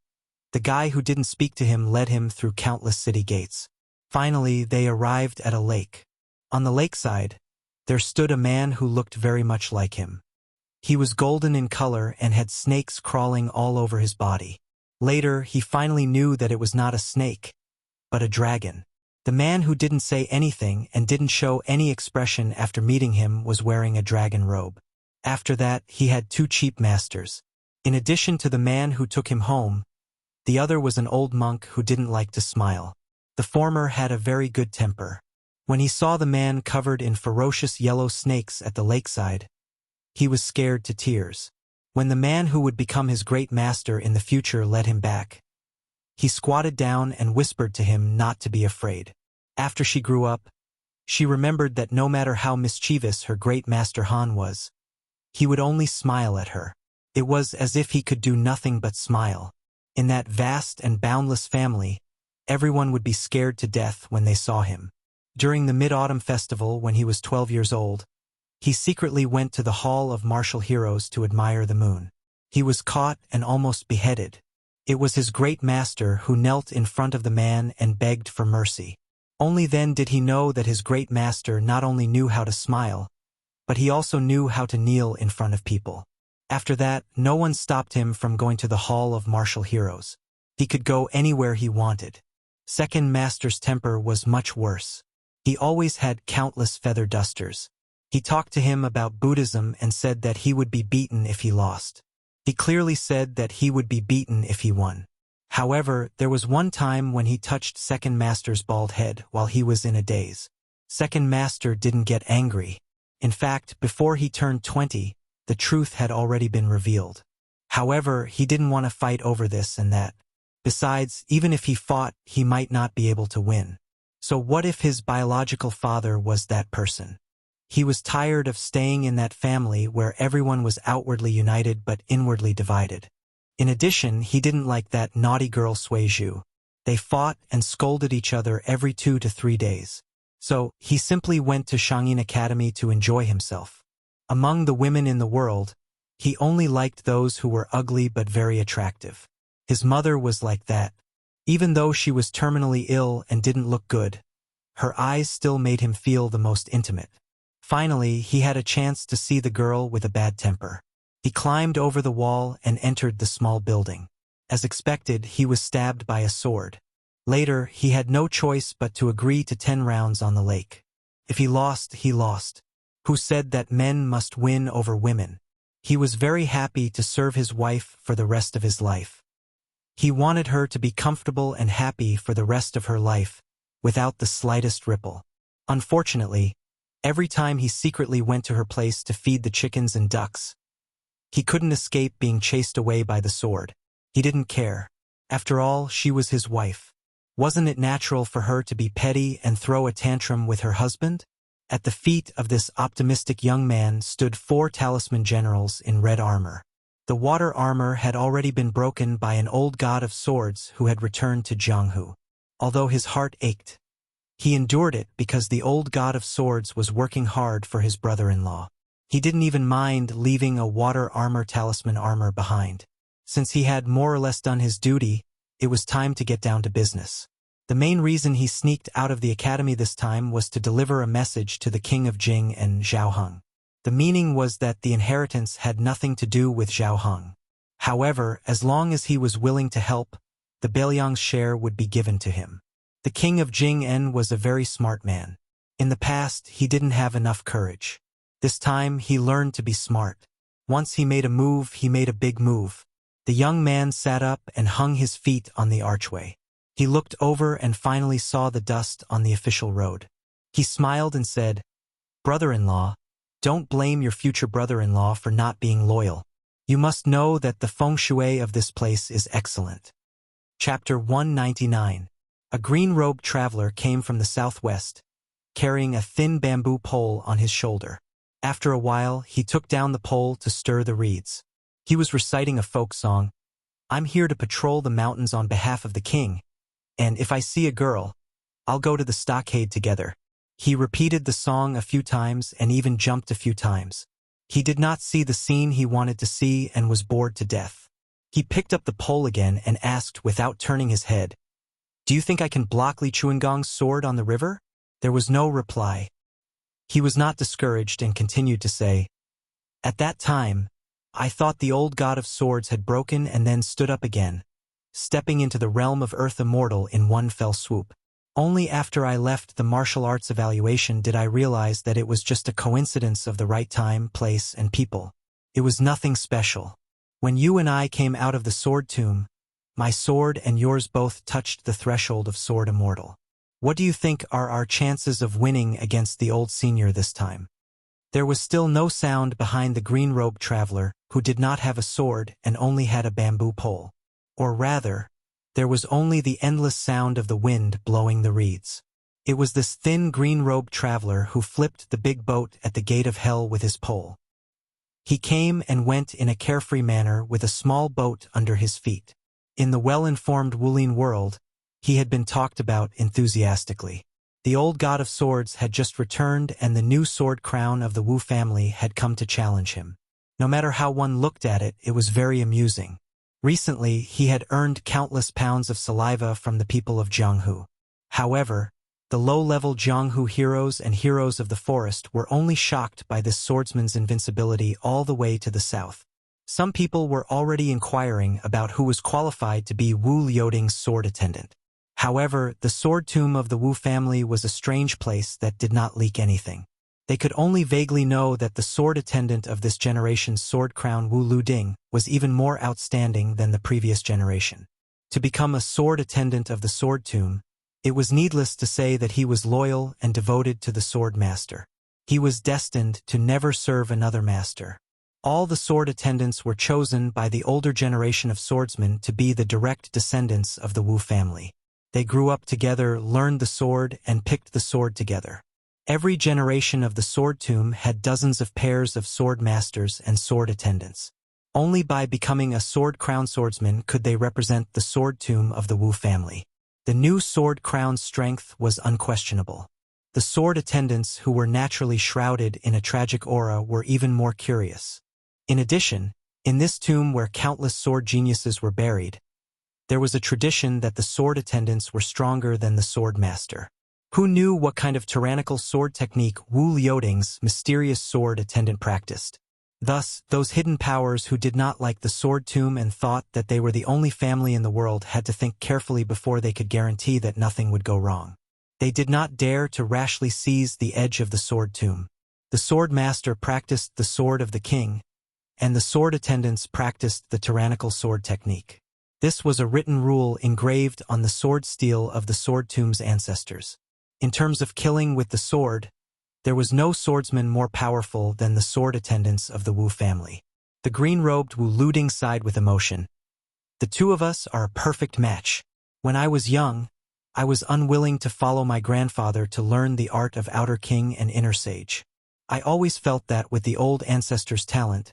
The guy who didn't speak to him led him through countless city gates. Finally, they arrived at a lake. On the lakeside, there stood a man who looked very much like him. He was golden in color and had snakes crawling all over his body. Later, he finally knew that it was not a snake, but a dragon. The man who didn't say anything and didn't show any expression after meeting him was wearing a dragon robe. After that, he had two cheap masters. In addition to the man who took him home, the other was an old monk who didn't like to smile. The former had a very good temper. When he saw the man covered in ferocious yellow snakes at the lakeside, he was scared to tears. When the man who would become his great master in the future led him back, he squatted down and whispered to him not to be afraid. After she grew up, she remembered that no matter how mischievous her great master Han was, he would only smile at her. It was as if he could do nothing but smile. In that vast and boundless family, everyone would be scared to death when they saw him. During the Mid-Autumn Festival, when he was 12 years old, he secretly went to the Hall of Martial Heroes to admire the moon. He was caught and almost beheaded. It was his great master who knelt in front of the man and begged for mercy. Only then did he know that his great master not only knew how to smile, but he also knew how to kneel in front of people. After that, no one stopped him from going to the Hall of Martial Heroes. He could go anywhere he wanted. Second Master's temper was much worse. He always had countless feather dusters. He talked to him about Buddhism and said that he would be beaten if he lost. He clearly said that he would be beaten if he won. However, there was one time when he touched Second Master's bald head while he was in a daze. Second Master didn't get angry. In fact, before he turned 20, the truth had already been revealed. However, he didn't want to fight over this and that. Besides, even if he fought, he might not be able to win. So what if his biological father was that person? He was tired of staying in that family where everyone was outwardly united but inwardly divided. In addition, he didn't like that naughty girl Suizhu. They fought and scolded each other every 2 to 3 days. So, he simply went to Shangyin Academy to enjoy himself. Among the women in the world, he only liked those who were ugly but very attractive. His mother was like that. Even though she was terminally ill and didn't look good, her eyes still made him feel the most intimate. Finally, he had a chance to see the girl with a bad temper. He climbed over the wall and entered the small building. As expected, he was stabbed by a sword. Later, he had no choice but to agree to 10 rounds on the lake. If he lost, he lost. Who said that men must win over women? He was very happy to serve his wife for the rest of his life. He wanted her to be comfortable and happy for the rest of her life, without the slightest ripple. Unfortunately, every time he secretly went to her place to feed the chickens and ducks, he couldn't escape being chased away by the sword. He didn't care. After all, she was his wife. Wasn't it natural for her to be petty and throw a tantrum with her husband? At the feet of this optimistic young man stood 4 talisman generals in red armor. The water armor had already been broken by an old god of swords who had returned to Jianghu. Although his heart ached, he endured it because the old god of swords was working hard for his brother-in-law. He didn't even mind leaving a water armor talisman armor behind. Since he had more or less done his duty, it was time to get down to business. The main reason he sneaked out of the academy this time was to deliver a message to the king of Jing and Zhao Heng. The meaning was that the inheritance had nothing to do with Zhao Heng. However, as long as he was willing to help, the Beiliang's share would be given to him. The king of Jing was a very smart man. In the past, he didn't have enough courage. This time, he learned to be smart. Once he made a move, he made a big move. The young man sat up and hung his feet on the archway. He looked over and finally saw the dust on the official road. He smiled and said, "Brother-in-law, don't blame your future brother-in-law for not being loyal. You must know that the feng shui of this place is excellent." Chapter 199. A green-robed traveler came from the southwest, carrying a thin bamboo pole on his shoulder. After a while, he took down the pole to stir the reeds. He was reciting a folk song. "I'm here to patrol the mountains on behalf of the king, and if I see a girl, I'll go to the stockade together." He repeated the song a few times and even jumped a few times. He did not see the scene he wanted to see and was bored to death. He picked up the pole again and asked without turning his head, "Do you think I can block Li Chuangong's sword on the river?" There was no reply. He was not discouraged and continued to say, "At that time, I thought the old god of swords had broken and then stood up again, stepping into the realm of earth immortal in one fell swoop. Only after I left the martial arts evaluation did I realize that it was just a coincidence of the right time, place, and people. It was nothing special. When you and I came out of the sword tomb, my sword and yours both touched the threshold of sword immortal. What do you think are our chances of winning against the old senior this time?" There was still no sound behind the green-robed traveler, who did not have a sword and only had a bamboo pole. Or rather, there was only the endless sound of the wind blowing the reeds. It was this thin green-robed traveler who flipped the big boat at the gate of hell with his pole. He came and went in a carefree manner with a small boat under his feet. In the well-informed Wulin world, he had been talked about enthusiastically. The old god of swords had just returned and the new sword crown of the Wu family had come to challenge him. No matter how one looked at it, it was very amusing. Recently, he had earned countless pounds of saliva from the people of Jianghu. However, the low-level Jianghu heroes and heroes of the forest were only shocked by this swordsman's invincibility all the way to the south. Some people were already inquiring about who was qualified to be Wu Liuding's sword attendant. However, the sword tomb of the Wu family was a strange place that did not leak anything. They could only vaguely know that the sword attendant of this generation's sword crown Wu Liuding was even more outstanding than the previous generation. To become a sword attendant of the sword tomb, it was needless to say that he was loyal and devoted to the sword master. He was destined to never serve another master. All the sword attendants were chosen by the older generation of swordsmen to be the direct descendants of the Wu family. They grew up together, learned the sword, and picked the sword together. Every generation of the sword tomb had dozens of pairs of sword masters and sword attendants. Only by becoming a sword crown swordsman could they represent the sword tomb of the Wu family. The new sword crown's strength was unquestionable. The sword attendants who were naturally shrouded in a tragic aura were even more curious. In addition, in this tomb where countless sword geniuses were buried, there was a tradition that the sword attendants were stronger than the sword master. Who knew what kind of tyrannical sword technique Wu Liuding's mysterious sword attendant practiced? Thus, those hidden powers who did not like the sword tomb and thought that they were the only family in the world had to think carefully before they could guarantee that nothing would go wrong. They did not dare to rashly seize the edge of the sword tomb. The sword master practiced the sword of the king, and the sword attendants practiced the tyrannical sword technique. This was a written rule engraved on the sword steel of the sword tomb's ancestors. In terms of killing with the sword, there was no swordsman more powerful than the sword attendants of the Wu family. The green-robed Wu Liuding sighed with emotion. "The two of us are a perfect match. When I was young, I was unwilling to follow my grandfather to learn the art of outer king and inner sage. I always felt that with the old ancestor's talent,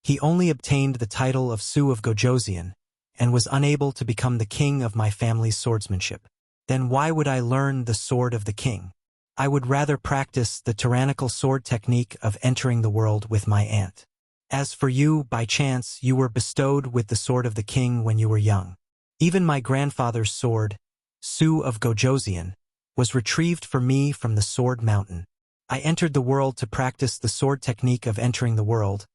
he only obtained the title of Su of Gojoseon, and was unable to become the king of my family's swordsmanship. Then why would I learn the sword of the king? I would rather practice the tyrannical sword technique of entering the world with my aunt. As for you, by chance, you were bestowed with the sword of the king when you were young. Even my grandfather's sword, Su of Gojoseon, was retrieved for me from the Sword Mountain. I entered the world to practice the sword technique of entering the world,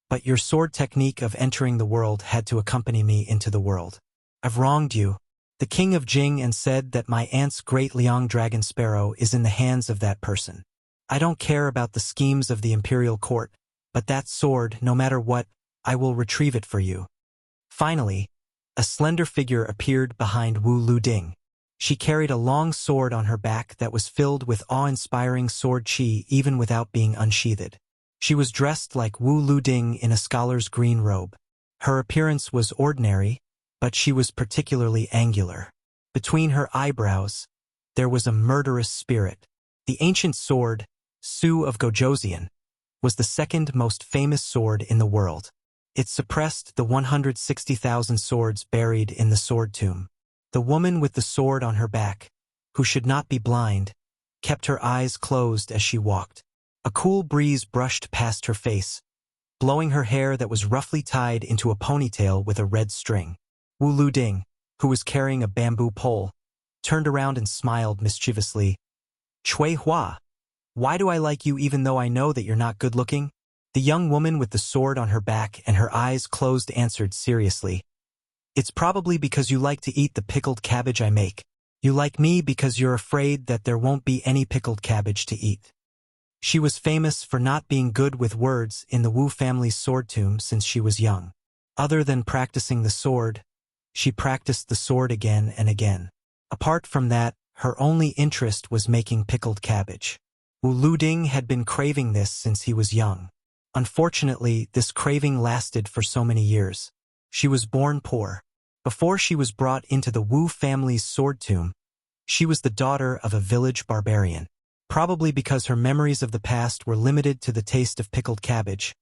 but your sword technique of entering the world had to accompany me into the world. I've wronged you, the king of Jing, and said that my aunt's great Liang dragon sparrow is in the hands of that person. I don't care about the schemes of the imperial court, but that sword, no matter what, I will retrieve it for you." Finally, a slender figure appeared behind Wu Liuding. She carried a long sword on her back that was filled with awe-inspiring sword chi even without being unsheathed. She was dressed like Wu Liuding in a scholar's green robe. Her appearance was ordinary, but she was particularly angular. Between her eyebrows, there was a murderous spirit. The ancient sword, Su of Gojoseon, was the second most famous sword in the world. It suppressed the 160,000 swords buried in the sword tomb. The woman with the sword on her back, who should not be blind, kept her eyes closed as she walked. A cool breeze brushed past her face, blowing her hair that was roughly tied into a ponytail with a red string. Wu Luding, who was carrying a bamboo pole, turned around and smiled mischievously. Cui Hua, why do I like you even though I know that you're not good-looking? The young woman with the sword on her back and her eyes closed answered seriously. It's probably because you like to eat the pickled cabbage I make. You like me because you're afraid that there won't be any pickled cabbage to eat. She was famous for not being good with words in the Wu family's sword tomb since she was young. Other than practicing the sword, she practiced the sword again and again. Apart from that, her only interest was making pickled cabbage. Wu Luding had been craving this since he was young. Unfortunately, this craving lasted for so many years. She was born poor. Before she was brought into the Wu family's sword tomb, she was the daughter of a village barbarian. Probably because her memories of the past were limited to the taste of pickled cabbage,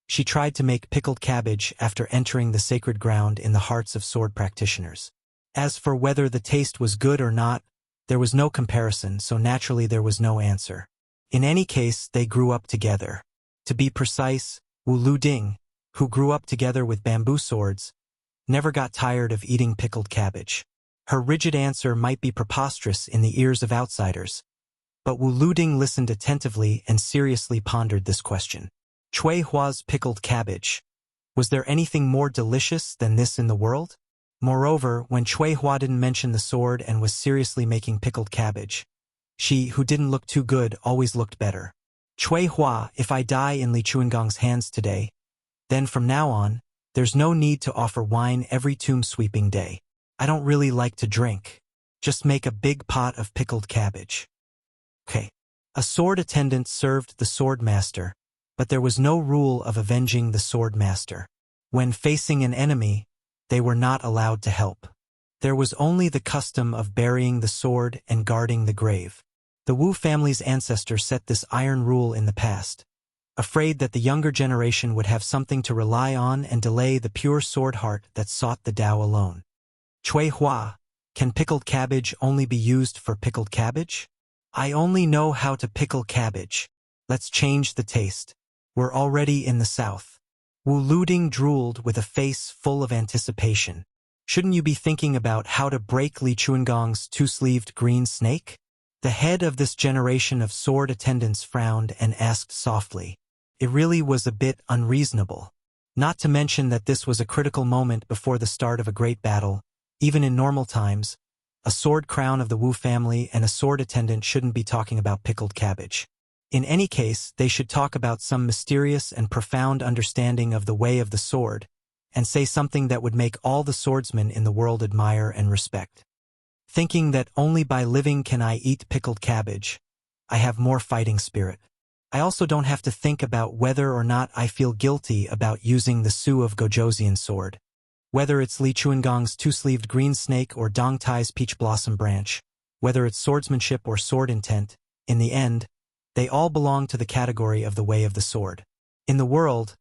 she tried to make pickled cabbage after entering the sacred ground in the hearts of sword practitioners. As for whether the taste was good or not, there was no comparison, so naturally there was no answer. In any case, they grew up together. To be precise, Wu Luding, who grew up together with bamboo swords, never got tired of eating pickled cabbage. Her rigid answer might be preposterous in the ears of outsiders, but Wu Luding listened attentively and seriously pondered this question. Cui Hua's pickled cabbage. Was there anything more delicious than this in the world? Moreover, when Cui Hua didn't mention the sword and was seriously making pickled cabbage, she, who didn't look too good, always looked better. Cui Hua, if I die in Li Chuangong's hands today, then from now on, there's no need to offer wine every tomb sweeping day. I don't really like to drink. Just make a big pot of pickled cabbage. Okay. A sword attendant served the sword master, but there was no rule of avenging the sword master. When facing an enemy, they were not allowed to help. There was only the custom of burying the sword and guarding the grave. The Wu family's ancestor set this iron rule in the past, afraid that the younger generation would have something to rely on and delay the pure sword heart that sought the Tao alone. Cui Hua, can pickled cabbage only be used for pickled cabbage? I only know how to pickle cabbage. Let's change the taste. We're already in the south. Wu Luding drooled with a face full of anticipation. Shouldn't you be thinking about how to break Li Chuangong's two-sleeved green snake? The head of this generation of sword attendants frowned and asked softly. It really was a bit unreasonable. Not to mention that this was a critical moment before the start of a great battle. Even in normal times, a sword crown of the Wu family and a sword attendant shouldn't be talking about pickled cabbage. In any case, they should talk about some mysterious and profound understanding of the way of the sword, and say something that would make all the swordsmen in the world admire and respect. Thinking that only by living can I eat pickled cabbage, I have more fighting spirit. I also don't have to think about whether or not I feel guilty about using the Su of Gojosian sword. Whether it's Li Chuangong's two-sleeved green snake or Dong Tai's peach blossom branch, whether it's swordsmanship or sword intent, in the end, they all belong to the category of the way of the sword. In the world,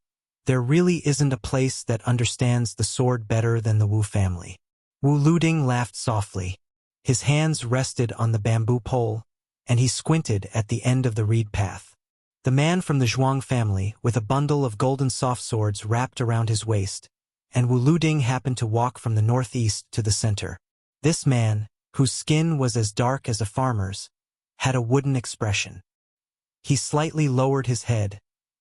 there really isn't a place that understands the sword better than the Wu family. Wu Luding laughed softly. His hands rested on the bamboo pole, and he squinted at the end of the reed path. The man from the Zhuang family, with a bundle of golden soft swords wrapped around his waist, and Wu Luding happened to walk from the northeast to the center. This man, whose skin was as dark as a farmer's, had a wooden expression. He slightly lowered his head,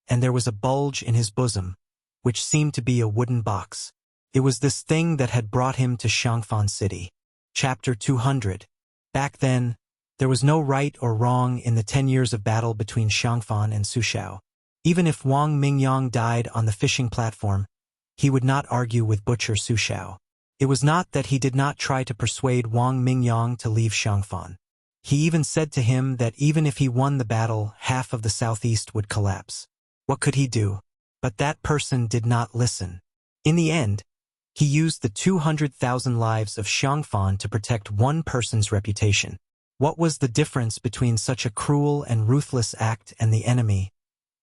and there was a bulge in his bosom, which seemed to be a wooden box. It was this thing that had brought him to Xiangfan City. Chapter 200. Back then, there was no right or wrong in the 10 years of battle between Xiangfan and Sushao. Even if Wang Mingyang died on the fishing platform, he would not argue with Butcher Sushao. It was not that he did not try to persuade Wang Mingyang to leave Xiangfan. He even said to him that even if he won the battle, half of the southeast would collapse. What could he do? But that person did not listen. In the end, he used the 200,000 lives of Xiangfan to protect one person's reputation. What was the difference between such a cruel and ruthless act and the enemy?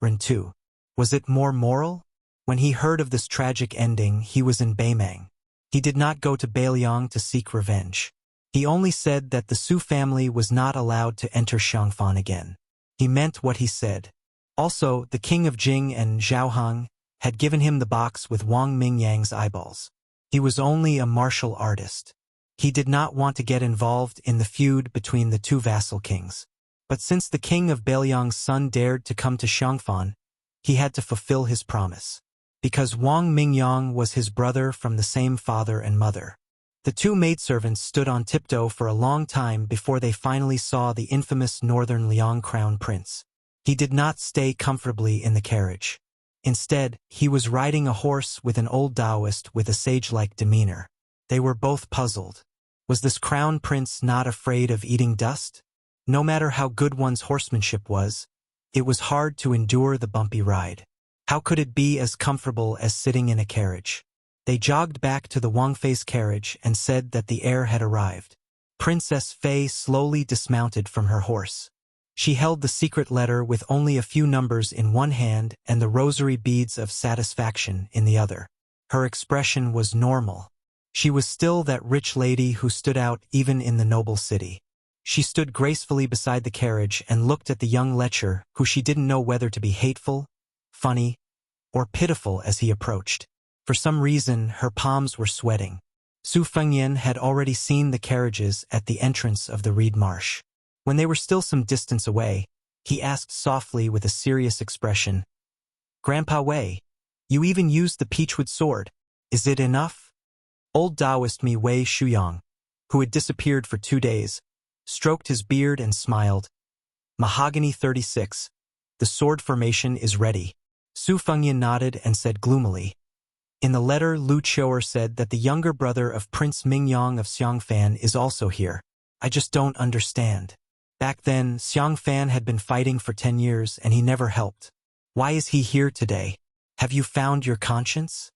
Ren 2. Was it more moral? When he heard of this tragic ending, he was in Beimang. He did not go to Beiliang to seek revenge. He only said that the Su family was not allowed to enter Xiangfan again. He meant what he said. Also, the king of Jing and Zhaohang had given him the box with Wang Mingyang's eyeballs. He was only a martial artist. He did not want to get involved in the feud between the two vassal kings. But since the king of Beiliang's son dared to come to Xiangfan, he had to fulfill his promise. Because Wang Mingyang was his brother from the same father and mother. The two maidservants stood on tiptoe for a long time before they finally saw the infamous northern Liang crown prince. He did not stay comfortably in the carriage. Instead, he was riding a horse with an old Taoist with a sage-like demeanor. They were both puzzled. Was this crown prince not afraid of eating dust? No matter how good one's horsemanship was, it was hard to endure the bumpy ride. How could it be as comfortable as sitting in a carriage? They jogged back to the Wang Fei's carriage and said that the heir had arrived. Princess Fei slowly dismounted from her horse. She held the secret letter with only a few numbers in one hand and the rosary beads of satisfaction in the other. Her expression was normal. She was still that rich lady who stood out even in the noble city. She stood gracefully beside the carriage and looked at the young lecher who she didn't know whether to be hateful, funny, or pitiful as he approached. For some reason, her palms were sweating. Su Fengyan had already seen the carriages at the entrance of the reed marsh. When they were still some distance away, he asked softly with a serious expression, "Grandpa Wei, you even used the peachwood sword. Is it enough?" Old Taoist Mi Wei Shuyang, who had disappeared for 2 days, stroked his beard and smiled. "Mahogany 36. The sword formation is ready." Su Fengyan nodded and said gloomily. In the letter, Lu Chou'er said that the younger brother of Prince Mingyang of Xiangfan is also here. I just don't understand. Back then, Xiangfan had been fighting for 10 years and he never helped. Why is he here today? Have you found your conscience?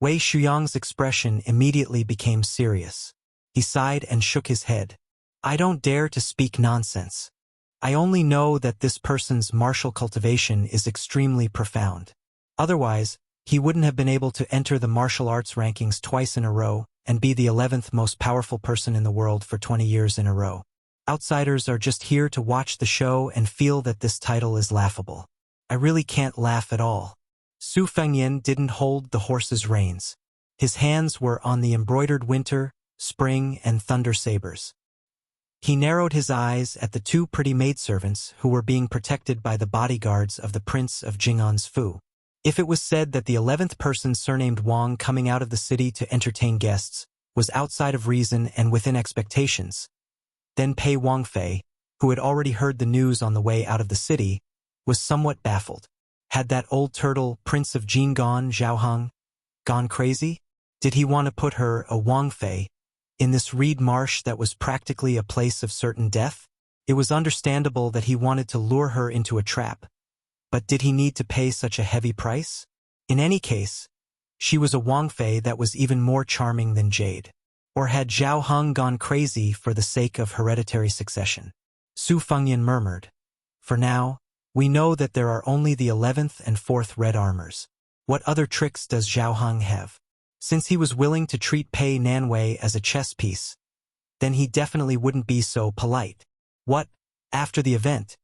Wei Shuyang's expression immediately became serious. He sighed and shook his head. I don't dare to speak nonsense. I only know that this person's martial cultivation is extremely profound. Otherwise, he wouldn't have been able to enter the martial arts rankings twice in a row and be the 11th most powerful person in the world for 20 years in a row. Outsiders are just here to watch the show and feel that this title is laughable. I really can't laugh at all. Su Fengyan didn't hold the horse's reins. His hands were on the embroidered winter, spring, and thunder sabers. He narrowed his eyes at the two pretty maidservants who were being protected by the bodyguards of the Prince of Jing'an's Fu. If it was said that the 11th person surnamed Wang coming out of the city to entertain guests was outside of reason and within expectations, then Pei Wangfei, who had already heard the news on the way out of the city, was somewhat baffled. Had that old turtle, Prince of Jing'an, Zhaoheng, gone crazy? Did he want to put her, a Wangfei, in this reed marsh that was practically a place of certain death? It was understandable that he wanted to lure her into a trap. But did he need to pay such a heavy price? In any case, she was a Wangfei that was even more charming than Jade. Or had Zhao Heng gone crazy for the sake of hereditary succession? Su Fengyan murmured. For now, we know that there are only the 11th and 4th red armors. What other tricks does Zhao Heng have? Since he was willing to treat Pei Nanwei as a chess piece, then he definitely wouldn't be so polite. What, after the event,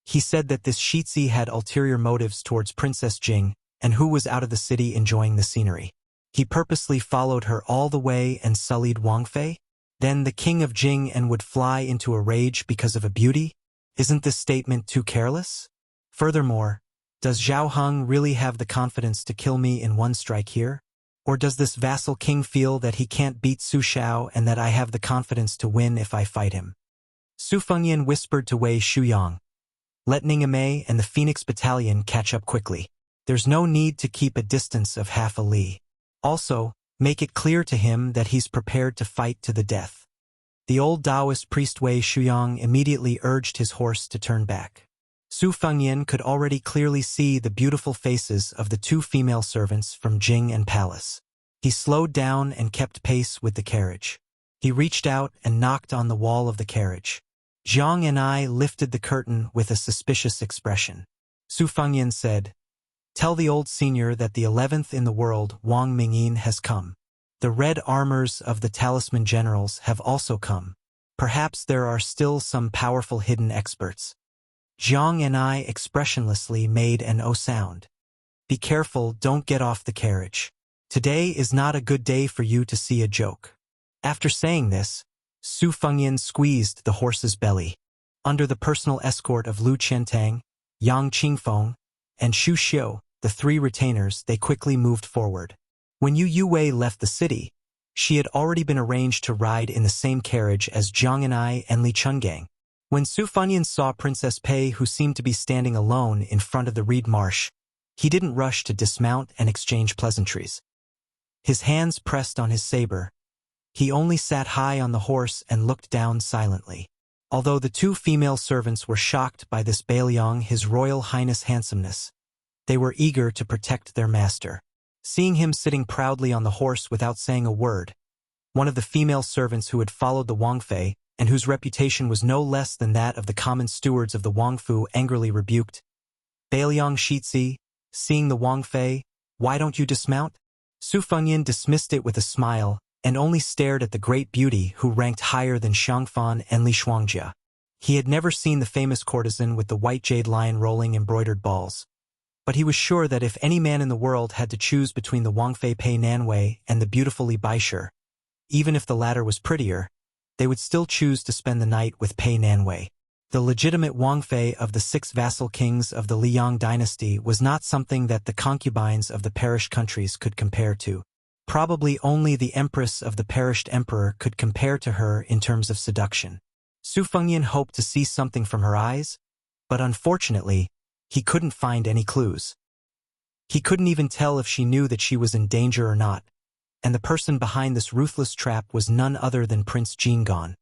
he said that this Shitzi had ulterior motives towards Princess Jing and who was out of the city enjoying the scenery. He purposely followed her all the way and sullied Wangfei? Then the king of Jing and would fly into a rage because of a beauty? Isn't this statement too careless? Furthermore, does Zhao Heng really have the confidence to kill me in one strike here? Or does this vassal king feel that he can't beat Su Xiao and that I have the confidence to win if I fight him? Su Fengyan whispered to Wei Shuyang. Let Ningame and the Phoenix Battalion catch up quickly. There's no need to keep a distance of half a li. Also, make it clear to him that he's prepared to fight to the death. The old Taoist priest Wei Shuyang immediately urged his horse to turn back. Su Fengyan could already clearly see the beautiful faces of the two female servants from Jing and Palace. He slowed down and kept pace with the carriage. He reached out and knocked on the wall of the carriage. Jiang and I lifted the curtain with a suspicious expression. Su Fengyan said, Tell the old senior that the 11th in the world, Wang Mingyin, has come. The red armors of the talisman generals have also come. Perhaps there are still some powerful hidden experts. Jiang and I expressionlessly made an O sound. Be careful, don't get off the carriage. Today is not a good day for you to see a joke. After saying this, Su Fengyan squeezed the horse's belly. Under the personal escort of Lu Qiantang, Yang Qingfeng, and Xu Xiu, the three retainers, they quickly moved forward. When Yu Yuwei left the city, she had already been arranged to ride in the same carriage as Zhang Anai and Li Chungang. When Su Fengyan saw Princess Pei, who seemed to be standing alone in front of the reed marsh, he didn't rush to dismount and exchange pleasantries. His hands pressed on his saber. He only sat high on the horse and looked down silently. Although the two female servants were shocked by this Beiliang, his royal highness' handsomeness, they were eager to protect their master. Seeing him sitting proudly on the horse without saying a word, one of the female servants who had followed the Wangfei, and whose reputation was no less than that of the common stewards of the Wangfu, angrily rebuked. Beiliang Shitzi, seeing the Wangfei, why don't you dismount? Su Fengyan dismissed it with a smile, and only stared at the great beauty who ranked higher than Xiangfan and Li Shuangjia. He had never seen the famous courtesan with the white jade lion rolling embroidered balls. But he was sure that if any man in the world had to choose between the Wangfei Pei Nanwei and the beautiful Li Baishe, even if the latter was prettier, they would still choose to spend the night with Pei Nanwei. The legitimate Wangfei of the 6 vassal kings of the Liang dynasty was not something that the concubines of the perished countries could compare to. Probably only the empress of the perished emperor could compare to her in terms of seduction. Su Fengyan hoped to see something from her eyes, but unfortunately, he couldn't find any clues. He couldn't even tell if she knew that she was in danger or not, and the person behind this ruthless trap was none other than Prince Jingon,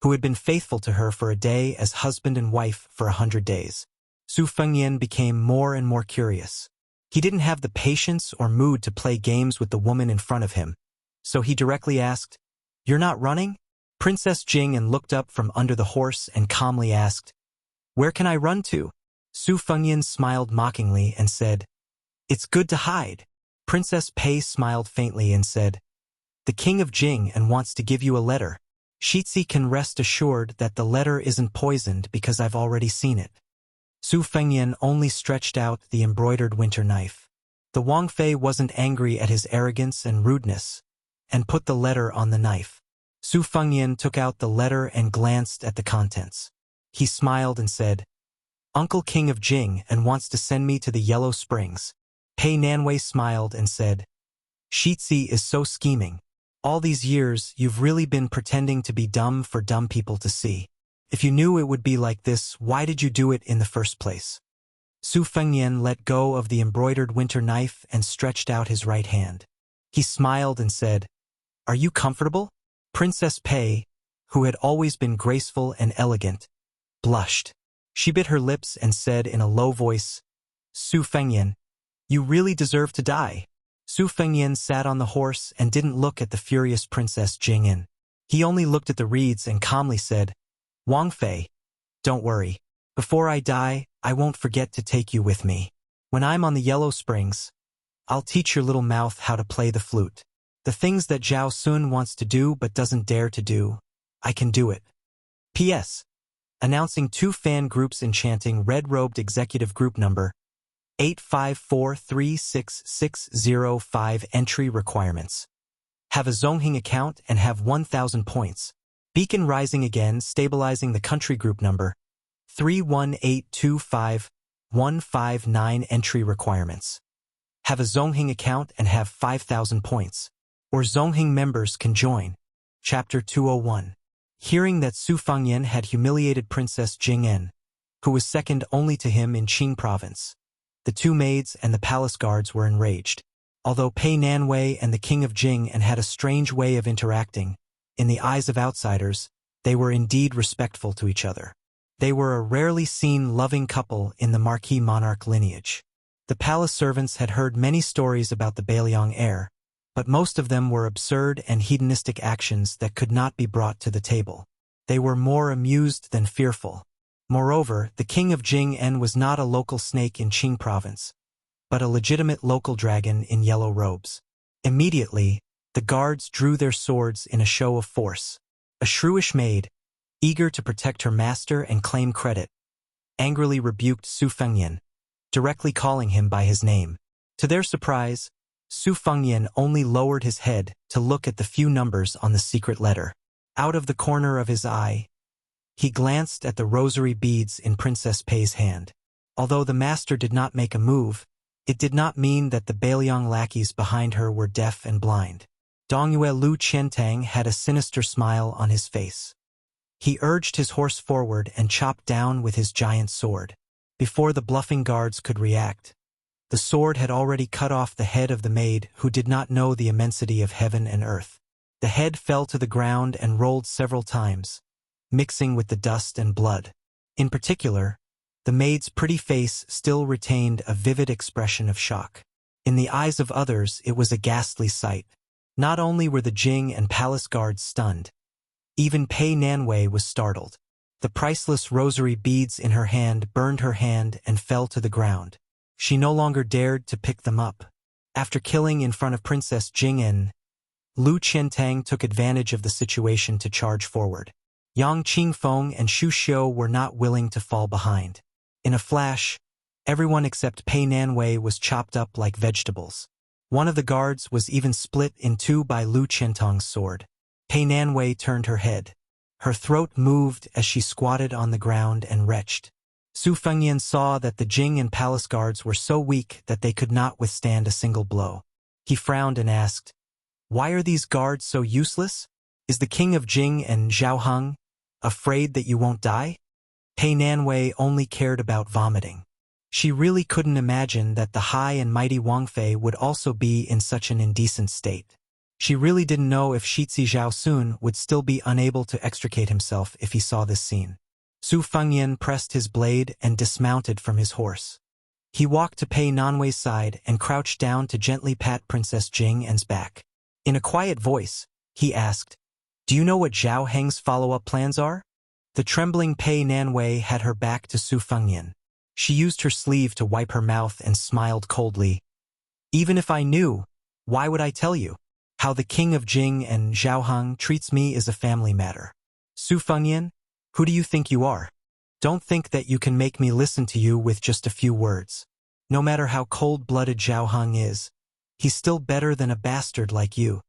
who had been faithful to her for a day as husband and wife for 100 days. Su Fengyan became more and more curious. He didn't have the patience or mood to play games with the woman in front of him, so he directly asked, "You're not running?" Princess Jing looked up from under the horse and calmly asked, "Where can I run to?" Su Fengyan smiled mockingly and said, "It's good to hide." Princess Pei smiled faintly and said, "The king of Jing wants to give you a letter. Shitzi can rest assured that the letter isn't poisoned because I've already seen it." Su Fengyan only stretched out the embroidered winter knife. The Wangfei wasn't angry at his arrogance and rudeness, and put the letter on the knife. Su Fengyan took out the letter and glanced at the contents. He smiled and said, "Uncle King of Jing wants to send me to the Yellow Springs." Pei Nanwei smiled and said, "Shitzi is so scheming. All these years you've really been pretending to be dumb for dumb people to see. If you knew it would be like this, why did you do it in the first place?" Su Fengyan let go of the embroidered winter knife and stretched out his right hand. He smiled and said, "Are you comfortable?" Princess Pei, who had always been graceful and elegant, blushed. She bit her lips and said in a low voice, "Su Fengyan, you really deserve to die." Su Fengyan sat on the horse and didn't look at the furious Princess Jing'an. He only looked at the reeds and calmly said, "Wangfei, don't worry. Before I die, I won't forget to take you with me. When I'm on the Yellow Springs, I'll teach your little mouth how to play the flute. The things that Zhao Sun wants to do but doesn't dare to do, I can do it." P.S. Announcing 2 fan groups enchanting red-robed executive group number 854366605 entry requirements. Have a Zongheng account and have 1,000 points. Beacon Rising again stabilizing the country group number 31825159 entry requirements. Have a Zongheng account and have 5,000 points. Or Zongheng members can join. Chapter 201. Hearing that Su Fengyan had humiliated Princess Jing'an, who was second only to him in Qing province, the 2 maids and the palace guards were enraged. Although Pei Nanwei and the king of Jing had a strange way of interacting, in the eyes of outsiders, they were indeed respectful to each other. They were a rarely seen loving couple in the Marquis monarch lineage. The palace servants had heard many stories about the Beiliang heir, but most of them were absurd and hedonistic actions that could not be brought to the table. They were more amused than fearful. Moreover, the king of Jing was not a local snake in Qing province, but a legitimate local dragon in yellow robes. Immediately, the guards drew their swords in a show of force. A shrewish maid, eager to protect her master and claim credit, angrily rebuked Su Fengyan, directly calling him by his name. To their surprise, Su Fengyan only lowered his head to look at the few numbers on the secret letter. Out of the corner of his eye, he glanced at the rosary beads in Princess Pei's hand. Although the master did not make a move, it did not mean that the Bailiang lackeys behind her were deaf and blind. Dongyue Lu Qiantang had a sinister smile on his face. He urged his horse forward and chopped down with his giant sword. Before the bluffing guards could react, the sword had already cut off the head of the maid who did not know the immensity of heaven and earth. The head fell to the ground and rolled several times, mixing with the dust and blood. In particular, the maid's pretty face still retained a vivid expression of shock. In the eyes of others, it was a ghastly sight. Not only were the Jing and palace guards stunned, even Pei Nanwei was startled. The priceless rosary beads in her hand burned her hand and fell to the ground. She no longer dared to pick them up. After killing in front of Princess Jing'en, Lu Qiantang took advantage of the situation to charge forward. Yang Qingfeng and Xu Xiu were not willing to fall behind. In a flash, everyone except Pei Nanwei was chopped up like vegetables. One of the guards was even split in two by Lu Qiantang's sword. Pei Nanwei turned her head. Her throat moved as she squatted on the ground and retched. Su Fengyan saw that the Jing and palace guards were so weak that they could not withstand a single blow. He frowned and asked, "Why are these guards so useless? Is the king of Jing and Zhaoheng afraid that you won't die?" Pei Nanwei only cared about vomiting. She really couldn't imagine that the high and mighty Wang Fei would also be in such an indecent state. She really didn't know if Shitzi Zhaosun would still be unable to extricate himself if he saw this scene. Su Fengyan pressed his blade and dismounted from his horse. He walked to Pei Nanwei's side and crouched down to gently pat Princess Jing'en's back. In a quiet voice, he asked, "Do you know what Zhao Heng's follow-up plans are?" The trembling Pei Nanwei had her back to Su Fengyan. She used her sleeve to wipe her mouth and smiled coldly. "Even if I knew, why would I tell you? How the king of Jing and Zhaoheng treats me is a family matter. Su Fengyan, who do you think you are? Don't think that you can make me listen to you with just a few words. No matter how cold-blooded Zhaoheng is, he's still better than a bastard like you."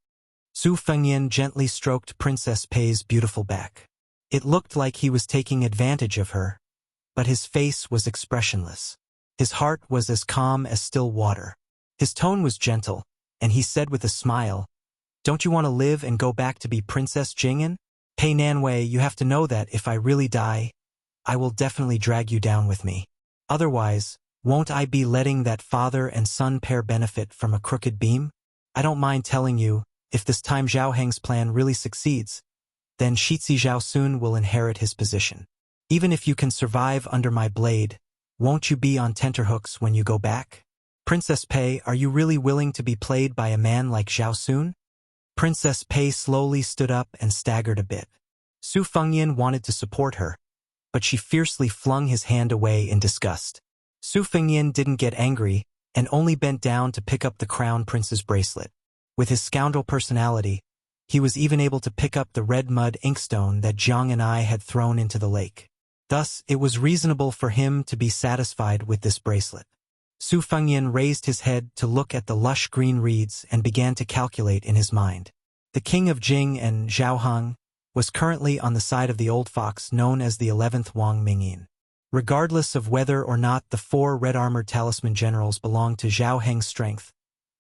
Su Fengyan gently stroked Princess Pei's beautiful back. It looked like he was taking advantage of her, but his face was expressionless. His heart was as calm as still water. His tone was gentle, and he said with a smile, "Don't you want to live and go back to be Princess Jing'en? Pei Nanwei, you have to know that if I really die, I will definitely drag you down with me. Otherwise, won't I be letting that father and son pair benefit from a crooked beam? I don't mind telling you, if this time Zhao Heng's plan really succeeds, then Shitzi Zhaosun will inherit his position. Even if you can survive under my blade, won't you be on tenterhooks when you go back? Princess Pei, are you really willing to be played by a man like Zhaosun?" Princess Pei slowly stood up and staggered a bit. Su Fengyan wanted to support her, but she fiercely flung his hand away in disgust. Su Fengyan didn't get angry and only bent down to pick up the crown prince's bracelet. With his scoundrel personality, he was even able to pick up the red mud inkstone that Jiang and I had thrown into the lake. Thus, it was reasonable for him to be satisfied with this bracelet. Su Fengyan raised his head to look at the lush green reeds and began to calculate in his mind. The king of Jing and Zhaoheng was currently on the side of the old fox known as the 11th Wang Mingyin. Regardless of whether or not the 4 red-armored talisman generals belonged to Zhao Heng's strength,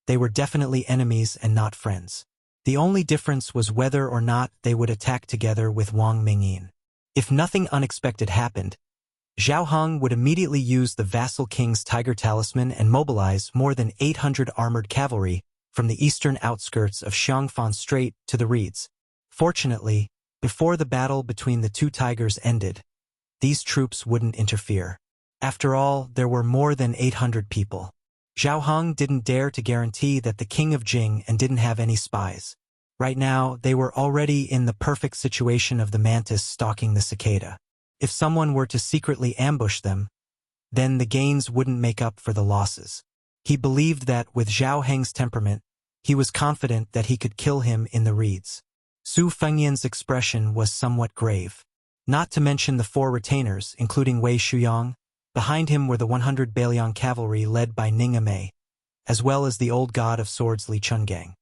they were definitely enemies and not friends. The only difference was whether or not they would attack together with Wang Mingyin. If nothing unexpected happened, Zhao Heng would immediately use the vassal king's tiger talisman and mobilize more than 800 armored cavalry from the eastern outskirts of Xiangfan Strait to the reeds. Fortunately, before the battle between the two tigers ended, these troops wouldn't interfere. After all, there were more than 800 people. Zhao Heng didn't dare to guarantee that the king of Jing and didn't have any spies. Right now, they were already in the perfect situation of the mantis stalking the cicada. If someone were to secretly ambush them, then the gains wouldn't make up for the losses. He believed that with Zhao Heng's temperament, he was confident that he could kill him in the reeds. Su Fengyan's expression was somewhat grave. Not to mention the 4 retainers, including Wei Shuyang. Behind him were the 100 Bailiang cavalry led by Ning Amei. as well as the old god of swords Li Chungang.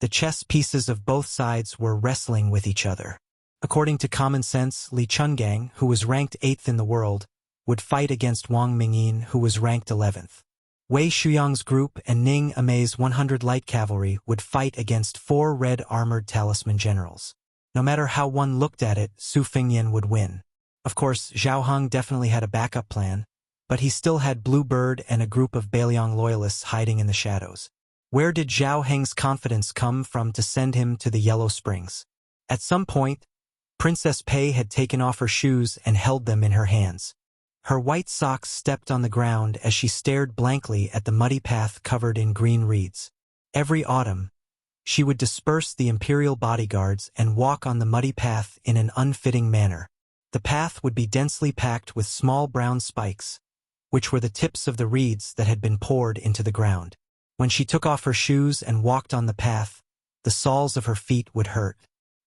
The chess pieces of both sides were wrestling with each other. According to common sense, Li Chungang, who was ranked 8th in the world, would fight against Wang Mingyin, who was ranked 11th. Wei Shuyang's group and Ning Amei's 100 light cavalry would fight against 4 red armored talisman generals. No matter how one looked at it, Su Fengyan would win. Of course, Zhao Heng definitely had a backup plan, but he still had Blue Bird and a group of Beiliang loyalists hiding in the shadows. Where did Zhao Heng's confidence come from to send him to the Yellow Springs? At some point, Princess Pei had taken off her shoes and held them in her hands. Her white socks stepped on the ground as she stared blankly at the muddy path covered in green reeds. Every autumn, she would disperse the imperial bodyguards and walk on the muddy path in an unfitting manner. The path would be densely packed with small brown spikes, which were the tips of the reeds that had been poured into the ground. When she took off her shoes and walked on the path, the soles of her feet would hurt.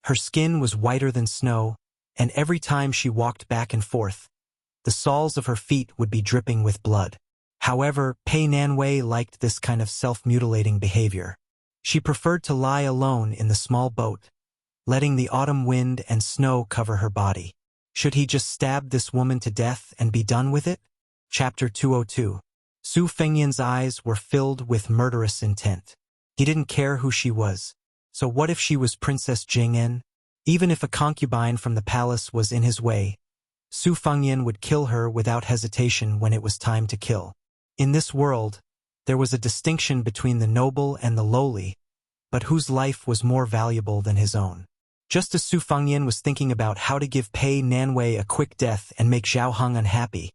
Her skin was whiter than snow, and every time she walked back and forth, the soles of her feet would be dripping with blood. However, Pei Nanwei liked this kind of self-mutilating behavior. She preferred to lie alone in the small boat, letting the autumn wind and snow cover her body. Should he just stab this woman to death and be done with it? Chapter 202. Su Fengyan's eyes were filled with murderous intent. He didn't care who she was. So what if she was Princess Jing'en? Even if a concubine from the palace was in his way, Su Fengyan would kill her without hesitation when it was time to kill. In this world, there was a distinction between the noble and the lowly, but whose life was more valuable than his own? Just as Su Fengyan was thinking about how to give Pei Nanwei a quick death and make Zhao Heng unhappy,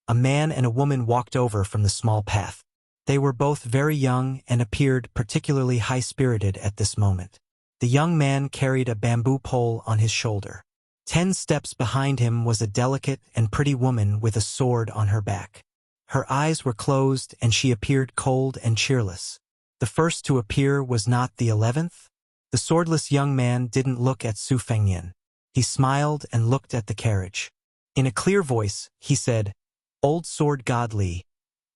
a man and a woman walked over from the small path. They were both very young and appeared particularly high-spirited at this moment. The young man carried a bamboo pole on his shoulder. 10 steps behind him was a delicate and pretty woman with a sword on her back. Her eyes were closed and she appeared cold and cheerless. The first to appear was not the 11th. The swordless young man didn't look at Su Fengyan. He smiled and looked at the carriage. In a clear voice, he said, "Old Sword God Li,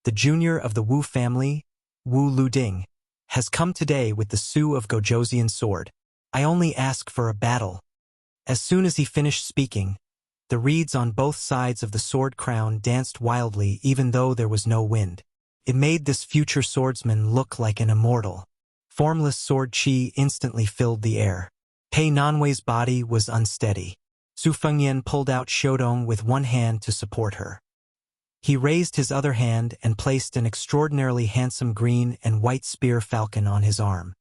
the junior of the Wu family, Wu Luding, has come today with the Su of Gojoseon sword. I only ask for a battle." As soon as he finished speaking, the reeds on both sides of the sword crown danced wildly even though there was no wind. It made this future swordsman look like an immortal. Formless sword chi instantly filled the air. Pei Nanwei's body was unsteady. Su Fengyan pulled out Shodong with one hand to support her. He raised his other hand and placed an extraordinarily handsome green and white spear falcon on his arm.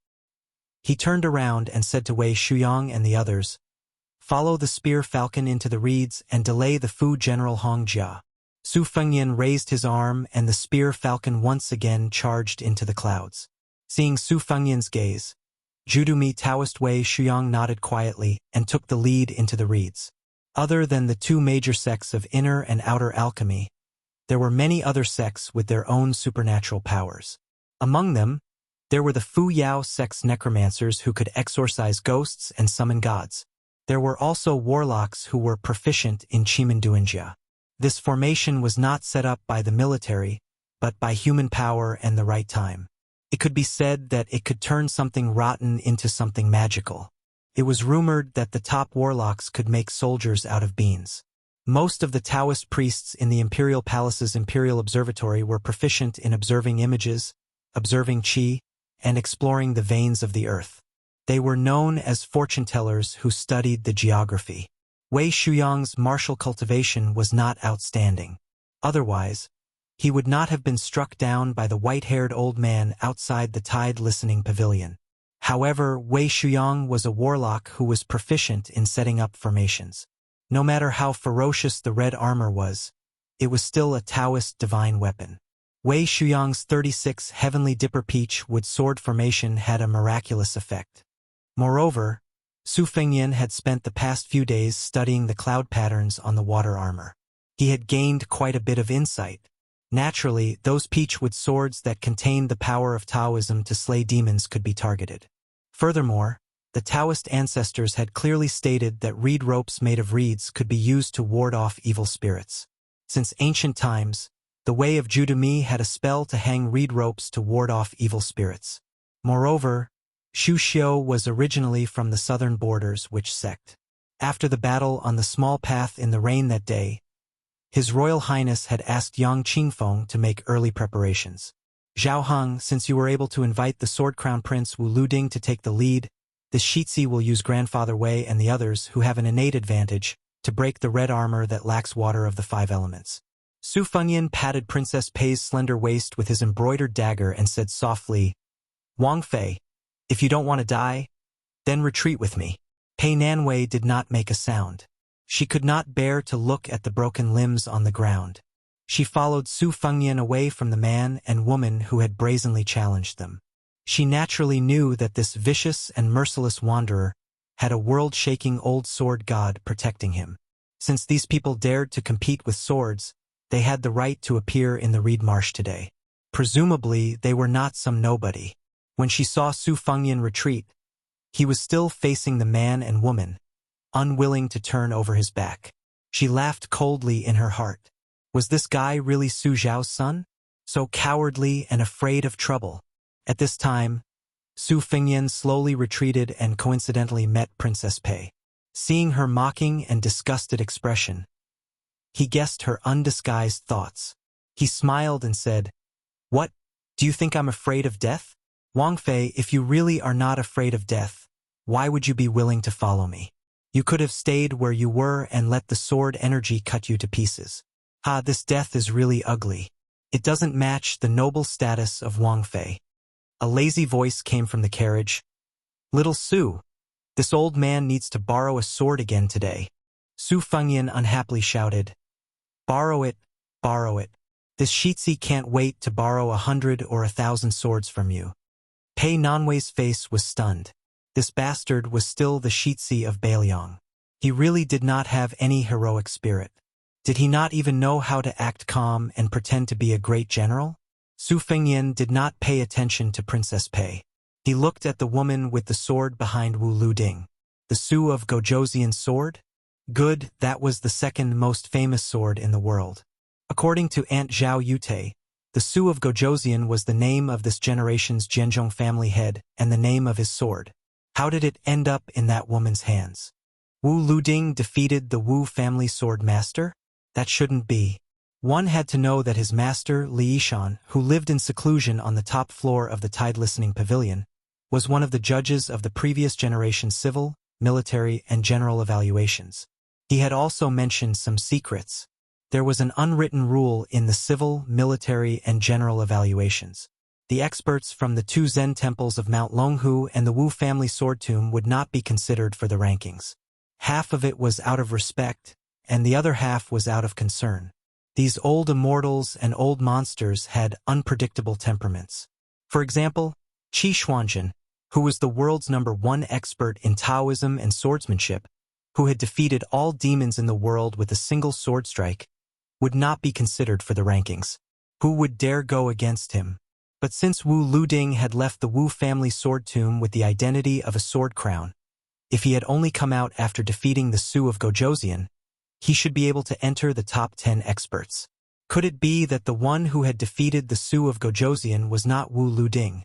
He turned around and said to Wei Shuyang and the others, "Follow the spear falcon into the reeds and delay the Fu General Hong Jia." Su Fengyan raised his arm and the spear falcon once again charged into the clouds. Seeing Su Fengyan's gaze, Judumi Taoist Wei Shuyang nodded quietly and took the lead into the reeds. Other than the 2 major sects of inner and outer alchemy, there were many other sects with their own supernatural powers. Among them, there were the Fu Yao sect's necromancers who could exorcise ghosts and summon gods. There were also warlocks who were proficient in Chimanduanjia. This formation was not set up by the military, but by human power and the right time. It could be said that it could turn something rotten into something magical. It was rumored that the top warlocks could make soldiers out of beans. Most of the Taoist priests in the Imperial Palace's Imperial Observatory were proficient in observing images, observing qi, and exploring the veins of the earth. They were known as fortune-tellers who studied the geography. Wei Shuyang's martial cultivation was not outstanding. Otherwise, he would not have been struck down by the white-haired old man outside the tide-listening pavilion. However, Wei Shuyang was a warlock who was proficient in setting up formations. No matter how ferocious the red armor was, it was still a Taoist divine weapon. Wei Shuyang's 36 Heavenly Dipper Peach wood sword formation had a miraculous effect. Moreover, Su Fengyan had spent the past few days studying the cloud patterns on the water armor. He had gained quite a bit of insight. Naturally, those peachwood swords that contained the power of Taoism to slay demons could be targeted. Furthermore, the Taoist ancestors had clearly stated that reed ropes made of reeds could be used to ward off evil spirits. Since ancient times, The way of Judumi had a spell to hang reed ropes to ward off evil spirits. Moreover, Shu Xiu was originally from the southern borders, which sect. After the battle on the small path in the rain that day, His Royal Highness had asked Yang Qingfeng to make early preparations. Zhao Heng, since you were able to invite the Sword Crown Prince Wu Luding to take the lead, this Shitzi will use Grandfather Wei and the others, who have an innate advantage, to break the red armor that lacks water of the 5 elements. Su Fengyan patted Princess Pei's slender waist with his embroidered dagger and said softly, Wang Fei, if you don't want to die, then retreat with me. Pei Nanwei did not make a sound. She could not bear to look at the broken limbs on the ground. She followed Su Fengyan away from the man and woman who had brazenly challenged them. She naturally knew that this vicious and merciless wanderer had a world-shaking old sword god protecting him. Since these people dared to compete with swords, they had the right to appear in the reed marsh today. Presumably, they were not some nobody. When she saw Su Fengyan retreat, he was still facing the man and woman, unwilling to turn over his back. She laughed coldly in her heart. Was this guy really Su Zhao's son? So cowardly and afraid of trouble. At this time, Su Fengyan slowly retreated and coincidentally met Princess Pei. Seeing her mocking and disgusted expression, he guessed her undisguised thoughts. He smiled and said, What? Do you think I'm afraid of death? Wang Fei, if you really are not afraid of death, why would you be willing to follow me? You could have stayed where you were and let the sword energy cut you to pieces. Ah, this death is really ugly. It doesn't match the noble status of Wang Fei. A lazy voice came from the carriage. Little Su, this old man needs to borrow a sword again today. Su Fengyan unhappily shouted. Borrow it, borrow it. This Shitzi can't wait to borrow 100 or 1,000 swords from you. Pei Nanwei's face was stunned. This bastard was still the Shitzi of Bailiang. He really did not have any heroic spirit. Did he not even know how to act calm and pretend to be a great general? Su Fengyan did not pay attention to Princess Pei. He looked at the woman with the sword behind Wu Luding. The Su of Gojoseon's sword? Good, that was the second most famous sword in the world. According to Aunt Zhao Yute, the Su of Gojoseon was the name of this generation's Jianzhong family head and the name of his sword. How did it end up in that woman's hands? Wu Luding defeated the Wu family sword master? That shouldn't be. One had to know that his master, Li Yishan, who lived in seclusion on the top floor of the Tide Listening Pavilion, was one of the judges of the previous generation's civil, military, and general evaluations. He had also mentioned some secrets. There was an unwritten rule in the civil, military, and general evaluations. The experts from the 2 Zen temples of Mount Longhu and the Wu family sword tomb would not be considered for the rankings. Half of it was out of respect, and the other half was out of concern. These old immortals and old monsters had unpredictable temperaments. For example, Qi Xuanjun, who was the world's #1 expert in Taoism and swordsmanship, who had defeated all demons in the world with a single sword strike, would not be considered for the rankings. Who would dare go against him? But since Wu Luding had left the Wu family sword tomb with the identity of a sword crown, if he had only come out after defeating the Su of Gojoseon, he should be able to enter the top 10 experts. Could it be that the one who had defeated the Su of Gojoseon was not Wu Luding,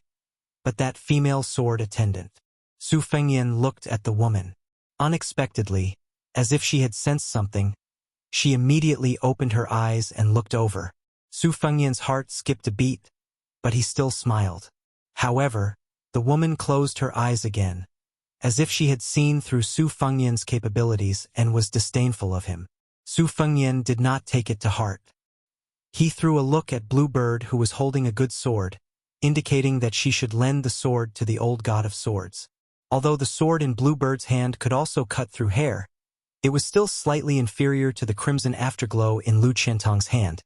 but that female sword attendant? Su Fengyan looked at the woman. Unexpectedly, as if she had sensed something, she immediately opened her eyes and looked over. Su Fengyan's heart skipped a beat, but he still smiled. However, the woman closed her eyes again, as if she had seen through Su Fengyan's capabilities and was disdainful of him. Su Fengyan did not take it to heart. He threw a look at Bluebird, who was holding a good sword, indicating that she should lend the sword to the old god of swords. Although the sword in Bluebird's hand could also cut through hair, it was still slightly inferior to the crimson afterglow in Lu Qiantong's hand,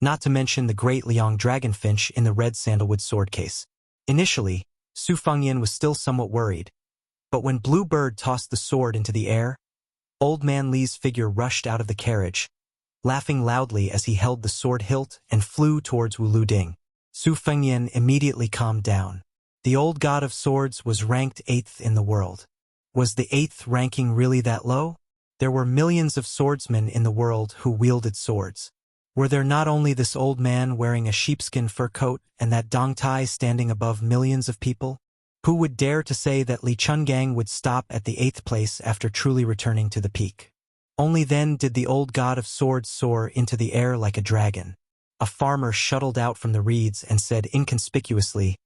not to mention the great Liang dragonfinch in the red sandalwood sword case. Initially, Su Fengyan was still somewhat worried, but when Bluebird tossed the sword into the air, Old Man Li's figure rushed out of the carriage, laughing loudly as he held the sword hilt and flew towards Wu Luding. Su Fengyan immediately calmed down. The old god of swords was ranked 8th in the world. Was the 8th ranking really that low? There were millions of swordsmen in the world who wielded swords. Were there not only this old man wearing a sheepskin fur coat and that Dong Tai standing above millions of people? Who would dare to say that Li Chungang would stop at the 8th place after truly returning to the peak? Only then did the old god of swords soar into the air like a dragon. A farmer shuttled out from the reeds and said inconspicuously,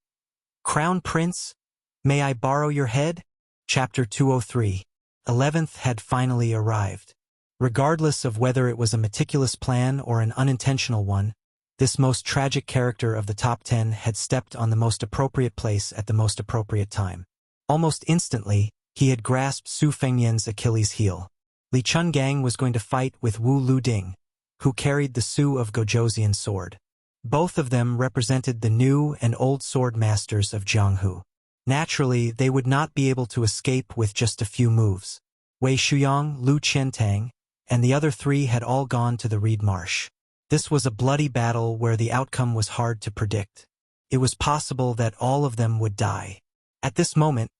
"Crown Prince, may I borrow your head?" Chapter 203. 11th had finally arrived. Regardless of whether it was a meticulous plan or an unintentional one, this most tragic character of the top 10 had stepped on the most appropriate place at the most appropriate time. Almost instantly, he had grasped Su Fengyan's Achilles heel. Li Chungang was going to fight with Wu Luding, who carried the Su of Gojosian sword. Both of them represented the new and old sword masters of Jianghu. Naturally, they would not be able to escape with just a few moves. Wei Shuyang, Lu Qiantang, and the other 3 had all gone to the reed marsh. This was a bloody battle where the outcome was hard to predict. It was possible that all of them would die. At this moment,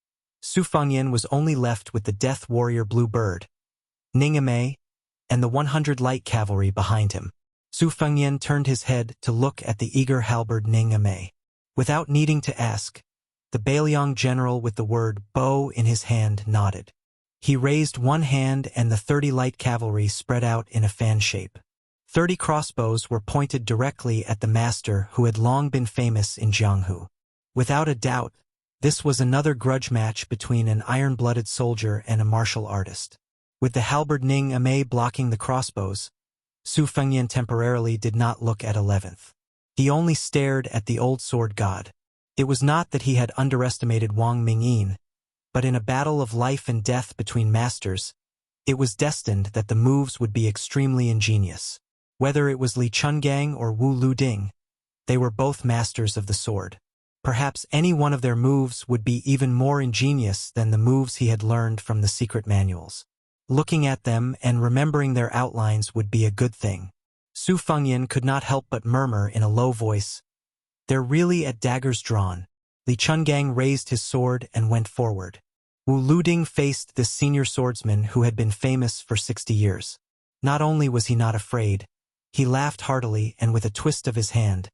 Su Fengyan was only left with the death warrior Blue Bird, Ning Amei, and the 100 light cavalry behind him. Su Fengyan turned his head to look at the eager halberd Ning Amei. Without needing to ask, the Bailiang general with the word bow in his hand nodded. He raised one hand and the 30 light cavalry spread out in a fan shape. 30 crossbows were pointed directly at the master who had long been famous in Jianghu. Without a doubt, this was another grudge match between an iron-blooded soldier and a martial artist. With the halberd Ning Amei blocking the crossbows, Su Fengyan temporarily did not look at 11th. He only stared at the old sword god. It was not that he had underestimated Wang Mingyin, but in a battle of life and death between masters, it was destined that the moves would be extremely ingenious. Whether it was Li Chungang or Wu Luding, they were both masters of the sword. Perhaps any one of their moves would be even more ingenious than the moves he had learned from the secret manuals. Looking at them and remembering their outlines would be a good thing. Su Fengyan could not help but murmur in a low voice, "They're really at daggers drawn." Li Chungang raised his sword and went forward. Wu Luding faced this senior swordsman who had been famous for 60 years. Not only was he not afraid, he laughed heartily, and with a twist of his hand,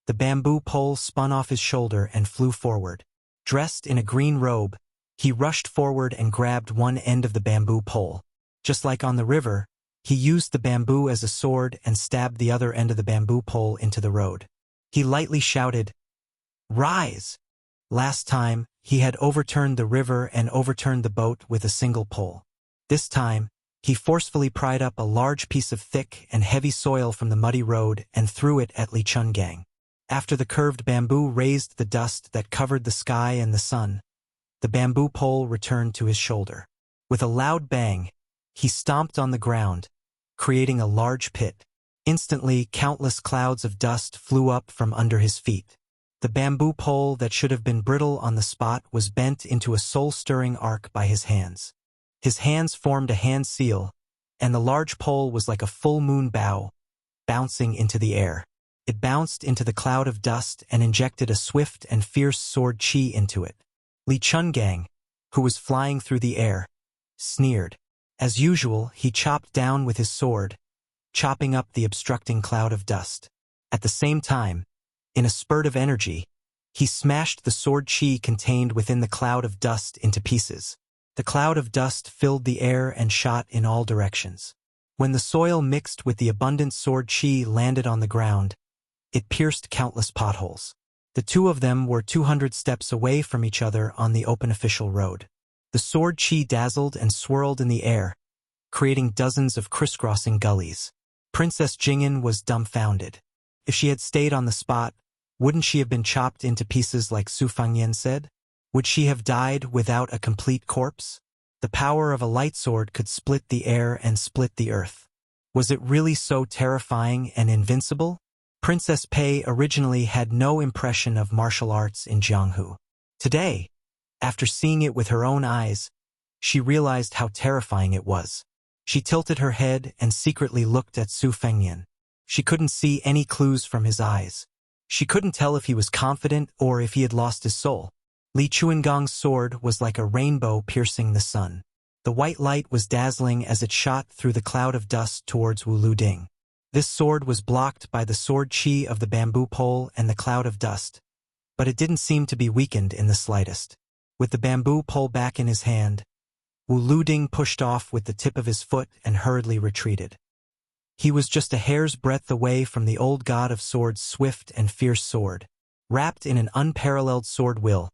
the bamboo pole spun off his shoulder and flew forward. Dressed in a green robe, he rushed forward and grabbed one end of the bamboo pole. Just like on the river, he used the bamboo as a sword and stabbed the other end of the bamboo pole into the road. He lightly shouted, "Rise!" Last time, he had overturned the river and overturned the boat with a single pole. This time, he forcefully pried up a large piece of thick and heavy soil from the muddy road and threw it at Li Chungang. After the curved bamboo raised the dust that covered the sky and the sun, the bamboo pole returned to his shoulder. With a loud bang, he stomped on the ground, creating a large pit. Instantly, countless clouds of dust flew up from under his feet. The bamboo pole that should have been brittle on the spot was bent into a soul-stirring arc by his hands. His hands formed a hand seal, and the large pole was like a full moon bow, bouncing into the air. It bounced into the cloud of dust and injected a swift and fierce sword chi into it. Li Chungang, who was flying through the air, sneered. As usual, he chopped down with his sword, chopping up the obstructing cloud of dust. At the same time, in a spurt of energy, he smashed the sword chi contained within the cloud of dust into pieces. The cloud of dust filled the air and shot in all directions. When the soil mixed with the abundant sword chi landed on the ground, it pierced countless potholes. The two of them were 200 steps away from each other on the open official road. The sword chi dazzled and swirled in the air, creating dozens of crisscrossing gullies. Princess Jing'an was dumbfounded. If she had stayed on the spot, wouldn't she have been chopped into pieces like Su Fengyan said? Would she have died without a complete corpse? The power of a light sword could split the air and split the earth. Was it really so terrifying and invincible? Princess Pei originally had no impression of martial arts in Jianghu. Today, after seeing it with her own eyes, she realized how terrifying it was. She tilted her head and secretly looked at Su Fengyan. She couldn't see any clues from his eyes. She couldn't tell if he was confident or if he had lost his soul. Li Chunggang's sword was like a rainbow piercing the sun. The white light was dazzling as it shot through the cloud of dust towards Wu Luding. This sword was blocked by the sword chi of the bamboo pole and the cloud of dust, but it didn't seem to be weakened in the slightest. With the bamboo pole back in his hand, Wu Luding pushed off with the tip of his foot and hurriedly retreated. He was just a hair's breadth away from the old god of swords' swift and fierce sword. Wrapped in an unparalleled sword will,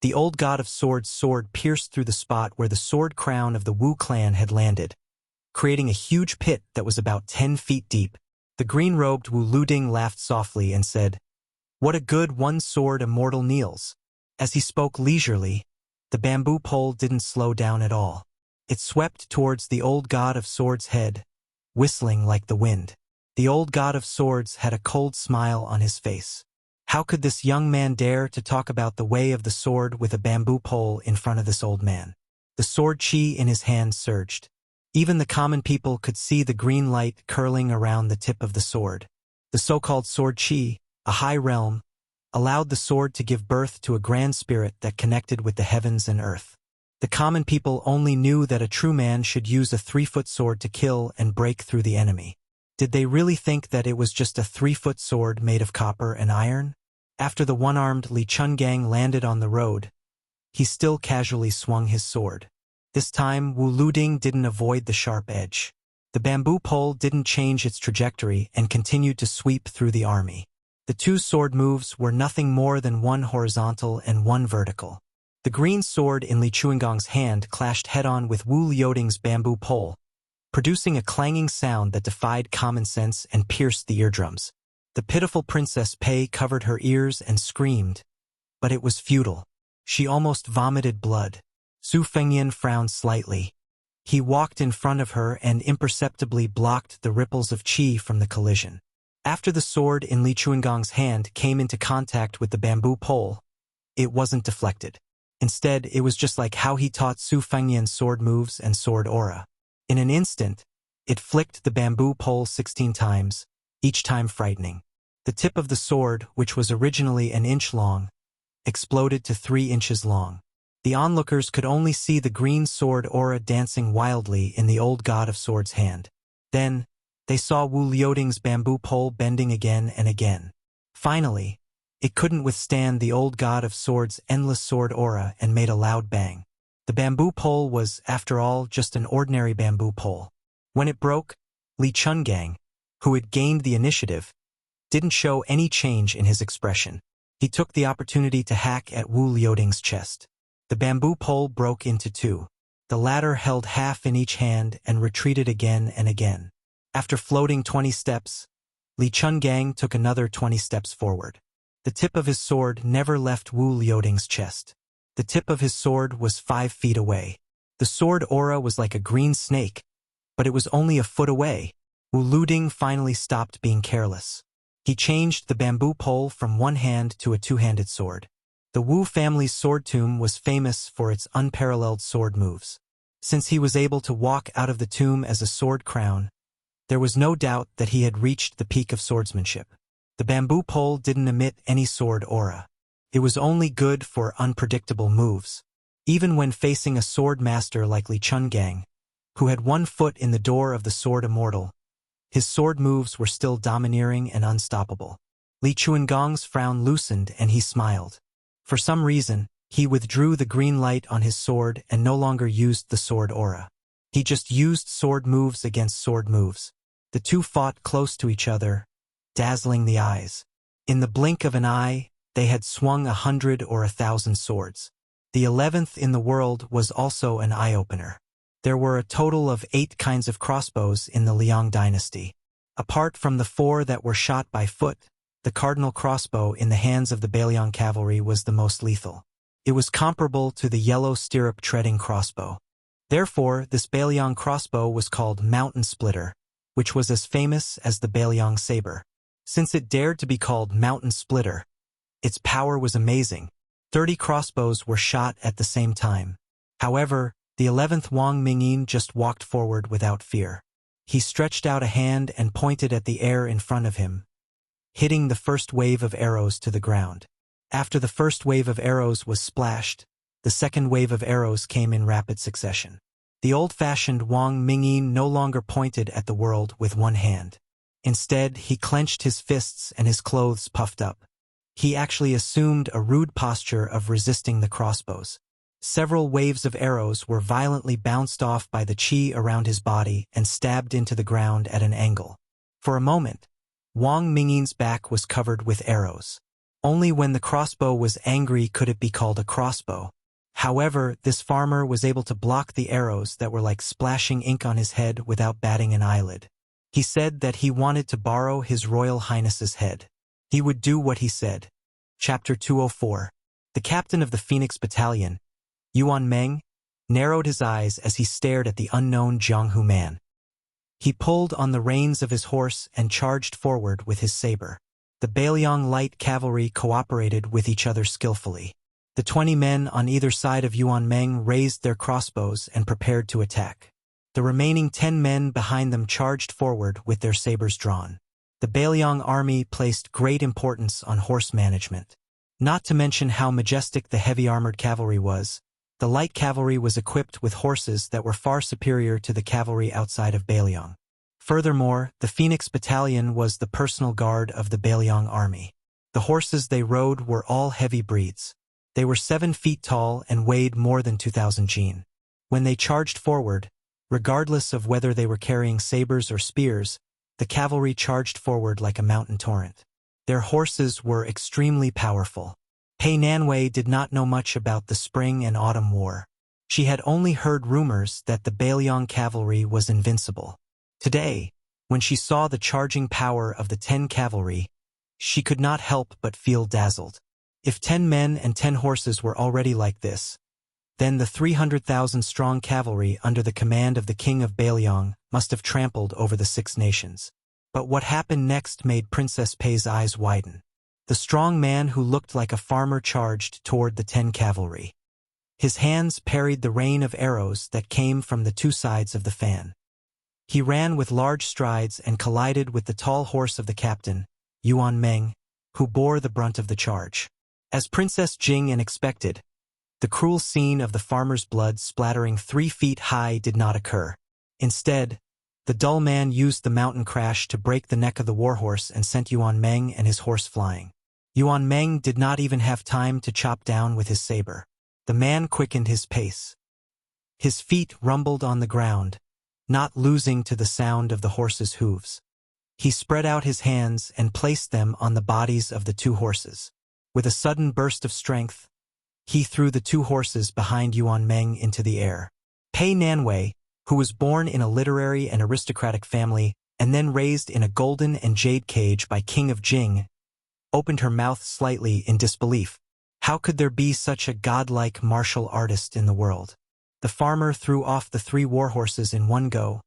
the old god of swords' sword pierced through the spot where the sword crown of the Wu clan had landed, creating a huge pit that was about 10 feet deep. The green-robed Wu Luding laughed softly and said, "What a good one-sword immortal kneels." As he spoke leisurely, the bamboo pole didn't slow down at all. It swept towards the old god of swords' head, whistling like the wind. The old god of swords had a cold smile on his face. How could this young man dare to talk about the way of the sword with a bamboo pole in front of this old man? The sword chi in his hand surged. Even the common people could see the green light curling around the tip of the sword. The so-called sword chi, a high realm, allowed the sword to give birth to a grand spirit that connected with the heavens and earth. The common people only knew that a true man should use a 3-foot sword to kill and break through the enemy. Did they really think that it was just a 3-foot sword made of copper and iron? After the one-armed Li Chungang landed on the road, he still casually swung his sword. This time, Wu Luding didn't avoid the sharp edge. The bamboo pole didn't change its trajectory and continued to sweep through the army. The two sword moves were nothing more than one horizontal and one vertical. The green sword in Li Chunggang's hand clashed head-on with Wu Liuding's bamboo pole, producing a clanging sound that defied common sense and pierced the eardrums. The pitiful Princess Pei covered her ears and screamed, but it was futile. She almost vomited blood. Su Fengyan frowned slightly. He walked in front of her and imperceptibly blocked the ripples of qi from the collision. After the sword in Li Chunggang's hand came into contact with the bamboo pole, it wasn't deflected. Instead, it was just like how he taught Su Fengyan's sword moves and sword aura. In an instant, it flicked the bamboo pole 16 times, each time frightening. The tip of the sword, which was originally an inch long, exploded to 3 inches long. The onlookers could only see the green sword aura dancing wildly in the old god of swords' hand. Then, they saw Wu Liuding's bamboo pole bending again and again. Finally, it couldn't withstand the old god of swords' endless sword aura and made a loud bang. The bamboo pole was, after all, just an ordinary bamboo pole. When it broke, Li Chungang, who had gained the initiative, didn't show any change in his expression. He took the opportunity to hack at Wu Liuding's chest. The bamboo pole broke into 2. The latter held half in each hand and retreated again and again. After floating 20 steps, Li Chungang took another 20 steps forward. The tip of his sword never left Wu Liuding's chest. The tip of his sword was 5 feet away. The sword aura was like a green snake, but it was only a foot away. Wu Liuding finally stopped being careless. He changed the bamboo pole from one hand to a 2-handed sword. The Wu family's sword tomb was famous for its unparalleled sword moves. Since he was able to walk out of the tomb as a sword crown, there was no doubt that he had reached the peak of swordsmanship. The bamboo pole didn't emit any sword aura. It was only good for unpredictable moves. Even when facing a sword master like Li Chungang, who had 1 foot in the door of the sword immortal, his sword moves were still domineering and unstoppable. Li Chunggang's frown loosened and he smiled. For some reason, he withdrew the green light on his sword and no longer used the sword aura. He just used sword moves against sword moves. The two fought close to each other, dazzling the eyes. In the blink of an eye, they had swung 100 or 1,000 swords. The 11th in the world was also an eye-opener. There were a total of 8 kinds of crossbows in the Liang dynasty. Apart from the 4 that were shot by foot, the cardinal crossbow in the hands of the Bailiang cavalry was the most lethal. It was comparable to the yellow stirrup-treading crossbow. Therefore, this Bailiang crossbow was called Mountain Splitter, which was as famous as the Bailiang saber. Since it dared to be called Mountain Splitter, its power was amazing. 30 crossbows were shot at the same time. However, the 11th Wang Mingyin just walked forward without fear. He stretched out a hand and pointed at the air in front of him, hitting the first wave of arrows to the ground. After the first wave of arrows was splashed, the second wave of arrows came in rapid succession. The old-fashioned Wang Mingyin no longer pointed at the world with one hand. Instead, he clenched his fists and his clothes puffed up. He actually assumed a rude posture of resisting the crossbows. Several waves of arrows were violently bounced off by the chi around his body and stabbed into the ground at an angle. For a moment, Wang Mingyin's back was covered with arrows. Only when the crossbow was angry could it be called a crossbow. However, this farmer was able to block the arrows that were like splashing ink on his head without batting an eyelid. He said that he wanted to borrow His Royal Highness's head. He would do what he said. Chapter 204. The captain of the Phoenix Battalion, Yuan Meng, narrowed his eyes as he stared at the unknown Jianghu man. He pulled on the reins of his horse and charged forward with his saber. The Bailiang light cavalry cooperated with each other skillfully. The 20 men on either side of Yuan Meng raised their crossbows and prepared to attack. The remaining 10 men behind them charged forward with their sabers drawn. The Bailiang army placed great importance on horse management. Not to mention how majestic the heavy-armored cavalry was, the light cavalry was equipped with horses that were far superior to the cavalry outside of Bailiang. Furthermore, the Phoenix Battalion was the personal guard of the Bailiang army. The horses they rode were all heavy breeds. They were 7 feet tall and weighed more than 2,000 jin. When they charged forward, regardless of whether they were carrying sabers or spears, the cavalry charged forward like a mountain torrent. Their horses were extremely powerful. Pei Nanwei did not know much about the Spring and Autumn War. She had only heard rumors that the Bailiang cavalry was invincible. Today, when she saw the charging power of the 10 cavalry, she could not help but feel dazzled. If 10 men and 10 horses were already like this, then the 300,000-strong cavalry under the command of the king of Bailiang must have trampled over the 6 nations. But what happened next made Princess Pei's eyes widen. The strong man who looked like a farmer charged toward the 10 cavalry. His hands parried the rain of arrows that came from the 2 sides of the fan. He ran with large strides and collided with the tall horse of the captain, Yuan Meng, who bore the brunt of the charge. As Princess Jing expected, the cruel scene of the farmer's blood splattering 3 feet high did not occur. Instead, the dull man used the mountain crash to break the neck of the warhorse and sent Yuan Meng and his horse flying. Yuan Meng did not even have time to chop down with his saber. The man quickened his pace. His feet rumbled on the ground, not losing to the sound of the horse's hooves. He spread out his hands and placed them on the bodies of the 2 horses. With a sudden burst of strength, he threw the 2 horses behind Yuan Meng into the air. Pei Nanwei, who was born in a literary and aristocratic family and then raised in a golden and jade cage by King of Jing, opened her mouth slightly in disbelief. How could there be such a godlike martial artist in the world? The farmer threw off the 3 warhorses in one go,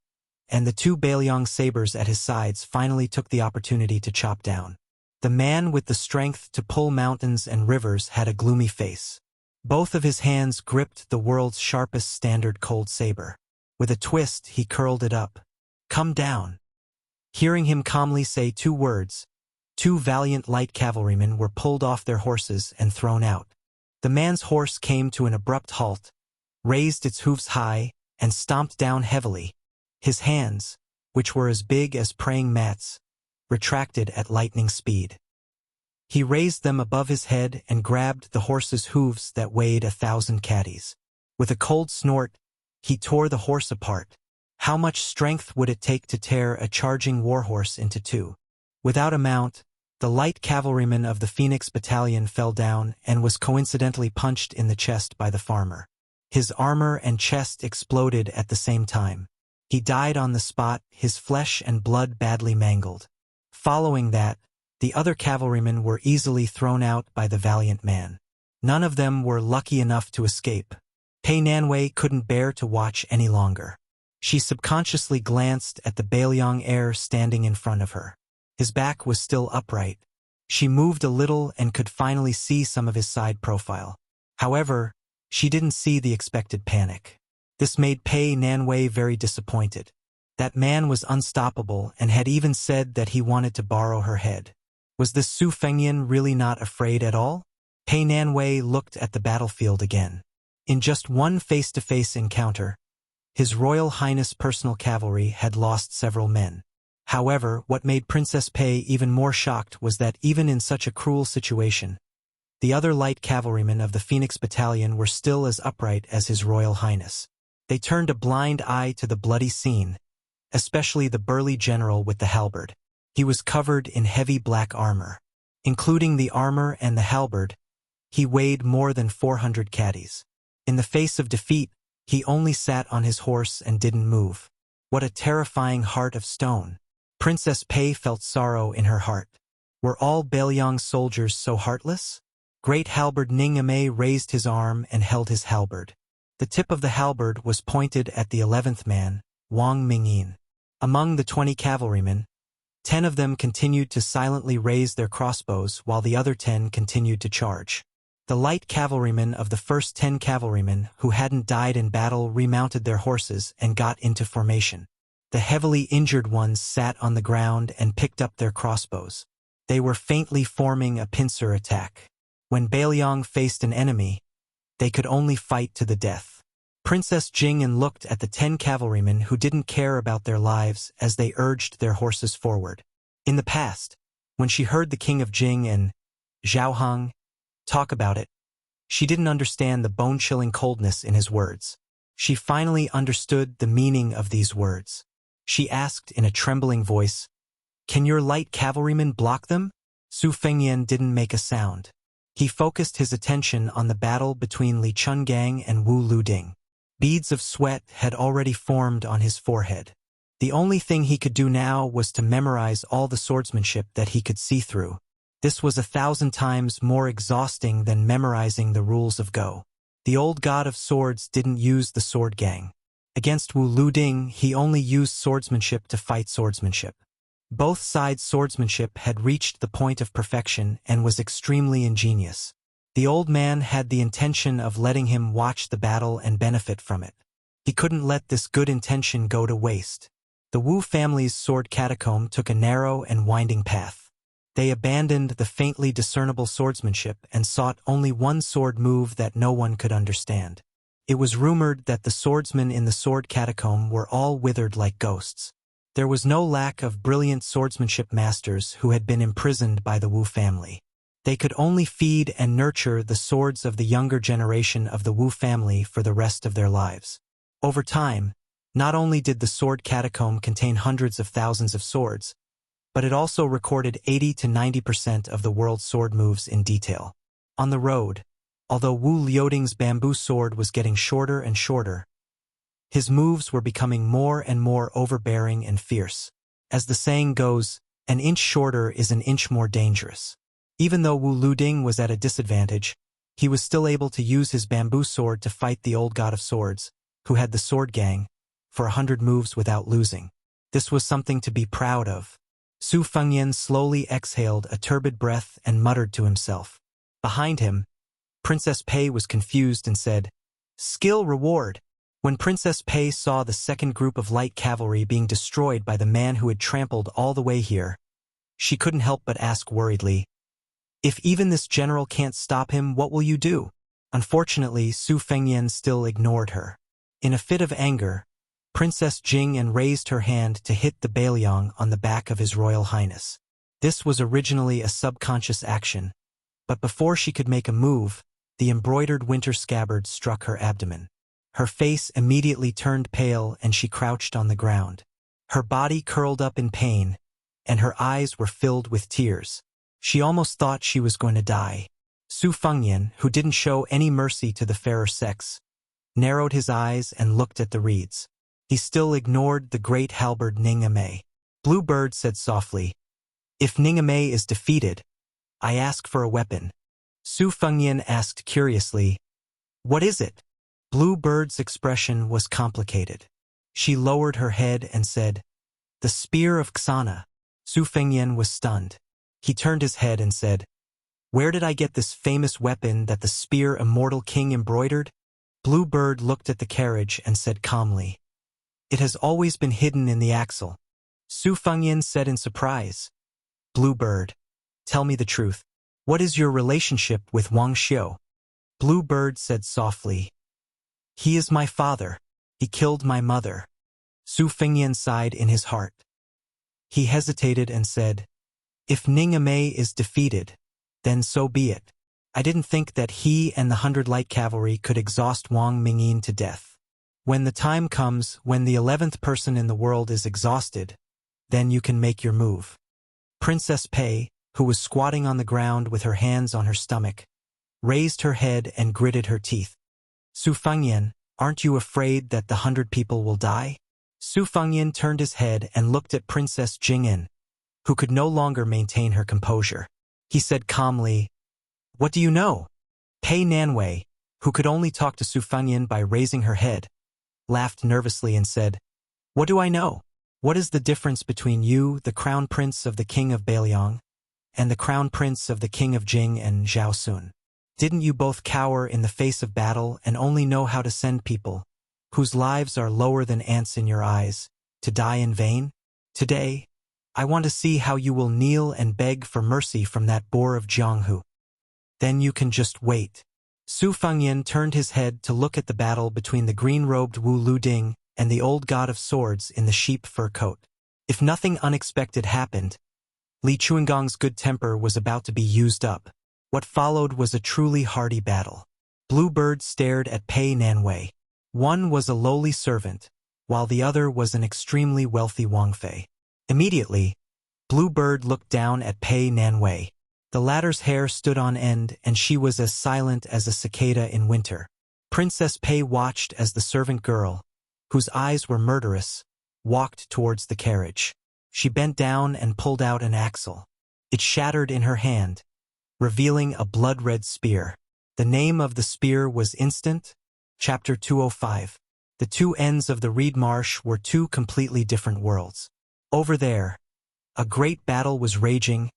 and the 2 Bailiang sabers at his sides finally took the opportunity to chop down. The man with the strength to pull mountains and rivers had a gloomy face. Both of his hands gripped the world's sharpest standard cold saber. With a twist, he curled it up. "Come down." Hearing him calmly say 2 words, 2 valiant light cavalrymen were pulled off their horses and thrown out. The man's horse came to an abrupt halt, raised its hooves high, and stomped down heavily. His hands, which were as big as praying mats, retracted at lightning speed. He raised them above his head and grabbed the horse's hooves that weighed 1,000 catties. With a cold snort, he tore the horse apart. How much strength would it take to tear a charging warhorse into 2? Without a mount, the light cavalryman of the Phoenix Battalion fell down and was coincidentally punched in the chest by the farmer. His armor and chest exploded at the same time. He died on the spot, his flesh and blood badly mangled. Following that, the other cavalrymen were easily thrown out by the valiant man. None of them were lucky enough to escape. Pei Nanwei couldn't bear to watch any longer. She subconsciously glanced at the Bailiang heir standing in front of her. His back was still upright. She moved a little and could finally see some of his side profile. However, she didn't see the expected panic. This made Pei Nanwei very disappointed. That man was unstoppable and had even said that he wanted to borrow her head. Was this Su Fengyan really not afraid at all? Pei Nanwei looked at the battlefield again. In just one face-to-face encounter, His Royal Highness personal cavalry had lost several men. However, what made Princess Pei even more shocked was that even in such a cruel situation, the other light cavalrymen of the Phoenix Battalion were still as upright as His Royal Highness. They turned a blind eye to the bloody scene, especially the burly general with the halberd. He was covered in heavy black armor. Including the armor and the halberd, he weighed more than 400 caddies. In the face of defeat, he only sat on his horse and didn't move. What a terrifying heart of stone. Princess Pei felt sorrow in her heart. Were all Beiliang's soldiers so heartless? Great halberd Ning-Amei raised his arm and held his halberd. The tip of the halberd was pointed at the 11th man, Wang Mingyin. Among the 20 cavalrymen, 10 of them continued to silently raise their crossbows while the other 10 continued to charge. The light cavalrymen of the first 10 cavalrymen who hadn't died in battle remounted their horses and got into formation. The heavily injured ones sat on the ground and picked up their crossbows. They were faintly forming a pincer attack. When Beiliang faced an enemy, they could only fight to the death. Princess Jing'an looked at the 10 cavalrymen who didn't care about their lives as they urged their horses forward. In the past, when she heard the king of Jing and Zhao Hong talk about it, she didn't understand the bone-chilling coldness in his words. She finally understood the meaning of these words. She asked in a trembling voice, "Can your light cavalrymen block them?" Su Fengyan didn't make a sound. He focused his attention on the battle between Li Chungang and Wu Luding. Beads of sweat had already formed on his forehead. The only thing he could do now was to memorize all the swordsmanship that he could see through. This was 1,000 times more exhausting than memorizing the rules of Go. The old god of swords didn't use the sword gang. Against Wu Luding, he only used swordsmanship to fight swordsmanship. Both sides' swordsmanship had reached the point of perfection and was extremely ingenious. The old man had the intention of letting him watch the battle and benefit from it. He couldn't let this good intention go to waste. The Wu family's sword catacomb took a narrow and winding path. They abandoned the faintly discernible swordsmanship and sought only one sword move that no one could understand. It was rumored that the swordsmen in the sword catacomb were all withered like ghosts. There was no lack of brilliant swordsmanship masters who had been imprisoned by the Wu family. They could only feed and nurture the swords of the younger generation of the Wu family for the rest of their lives. Over time, not only did the sword catacomb contain hundreds of thousands of swords, but it also recorded 80 to 90% of the world's sword moves in detail. On the road, although Wu Liuding's bamboo sword was getting shorter and shorter, his moves were becoming more and more overbearing and fierce. As the saying goes, an inch shorter is an inch more dangerous. Even though Wu Luding was at a disadvantage, he was still able to use his bamboo sword to fight the old god of swords, who had the sword gang, for 100 moves without losing. This was something to be proud of. Su Fengyan slowly exhaled a turbid breath and muttered to himself. Behind him, Princess Pei was confused and said, "Skill reward." When Princess Pei saw the second group of light cavalry being destroyed by the man who had trampled all the way here, she couldn't help but ask worriedly, "If even this general can't stop him, what will you do?" Unfortunately, Su Fengyan still ignored her. In a fit of anger, Princess Jing'an raised her hand to hit the Beiliang on the back of His Royal Highness. This was originally a subconscious action, but before she could make a move, the embroidered winter scabbard struck her abdomen. Her face immediately turned pale and she crouched on the ground. Her body curled up in pain, and her eyes were filled with tears. She almost thought she was going to die. Su Fengyan, who didn't show any mercy to the fairer sex, narrowed his eyes and looked at the reeds. He still ignored the great halberd Ning-Amei. Bluebird said softly, "If Ning-Amei is defeated, I ask for a weapon." Su Fengyan asked curiously, "What is it?" Bluebird's expression was complicated. She lowered her head and said, "The spear of Xana." Su Fengyan was stunned. He turned his head and said, "Where did I get this famous weapon that the spear immortal king embroidered?" Bluebird looked at the carriage and said calmly, "It has always been hidden in the axle." Su Fengyan said in surprise, "Bluebird, tell me the truth. What is your relationship with Wang Xiu?" Bluebird said softly, "He is my father. He killed my mother." Su Fengyan sighed in his heart. He hesitated and said, "If Ningame is defeated, then so be it. I didn't think that he and the 100 light cavalry could exhaust Wang Mingyin to death. When the time comes when the 11th person in the world is exhausted, then you can make your move." Princess Pei, who was squatting on the ground with her hands on her stomach, raised her head and gritted her teeth. "Su Fengyan, aren't you afraid that the 100 people will die?" Su Fengyan turned his head and looked at Princess Jing'an, who could no longer maintain her composure. He said calmly, "What do you know?" Pei Nanwei, who could only talk to Su Fengyan by raising her head, laughed nervously and said, "What do I know? What is the difference between you, the crown prince of the king of Bailiang, and the crown prince of the king of Jing and Zhaosun? Didn't you both cower in the face of battle and only know how to send people, whose lives are lower than ants in your eyes, to die in vain? Today, I want to see how you will kneel and beg for mercy from that boar of Jianghu. Then you can just wait." Su Fengyan turned his head to look at the battle between the green-robed Wu Luding and the old god of swords in the sheep fur coat. If nothing unexpected happened, Li Chuangong's good temper was about to be used up. What followed was a truly hearty battle. Bluebird stared at Pei Nanwei. One was a lowly servant, while the other was an extremely wealthy Wangfei. Immediately, Bluebird looked down at Pei Nanwei. The latter's hair stood on end and she was as silent as a cicada in winter. Princess Pei watched as the servant girl, whose eyes were murderous, walked towards the carriage. She bent down and pulled out an axle. It shattered in her hand, revealing a blood-red spear. The name of the spear was Instant. Chapter 205. The two ends of the reed marsh were two completely different worlds. Over there, a great battle was raging,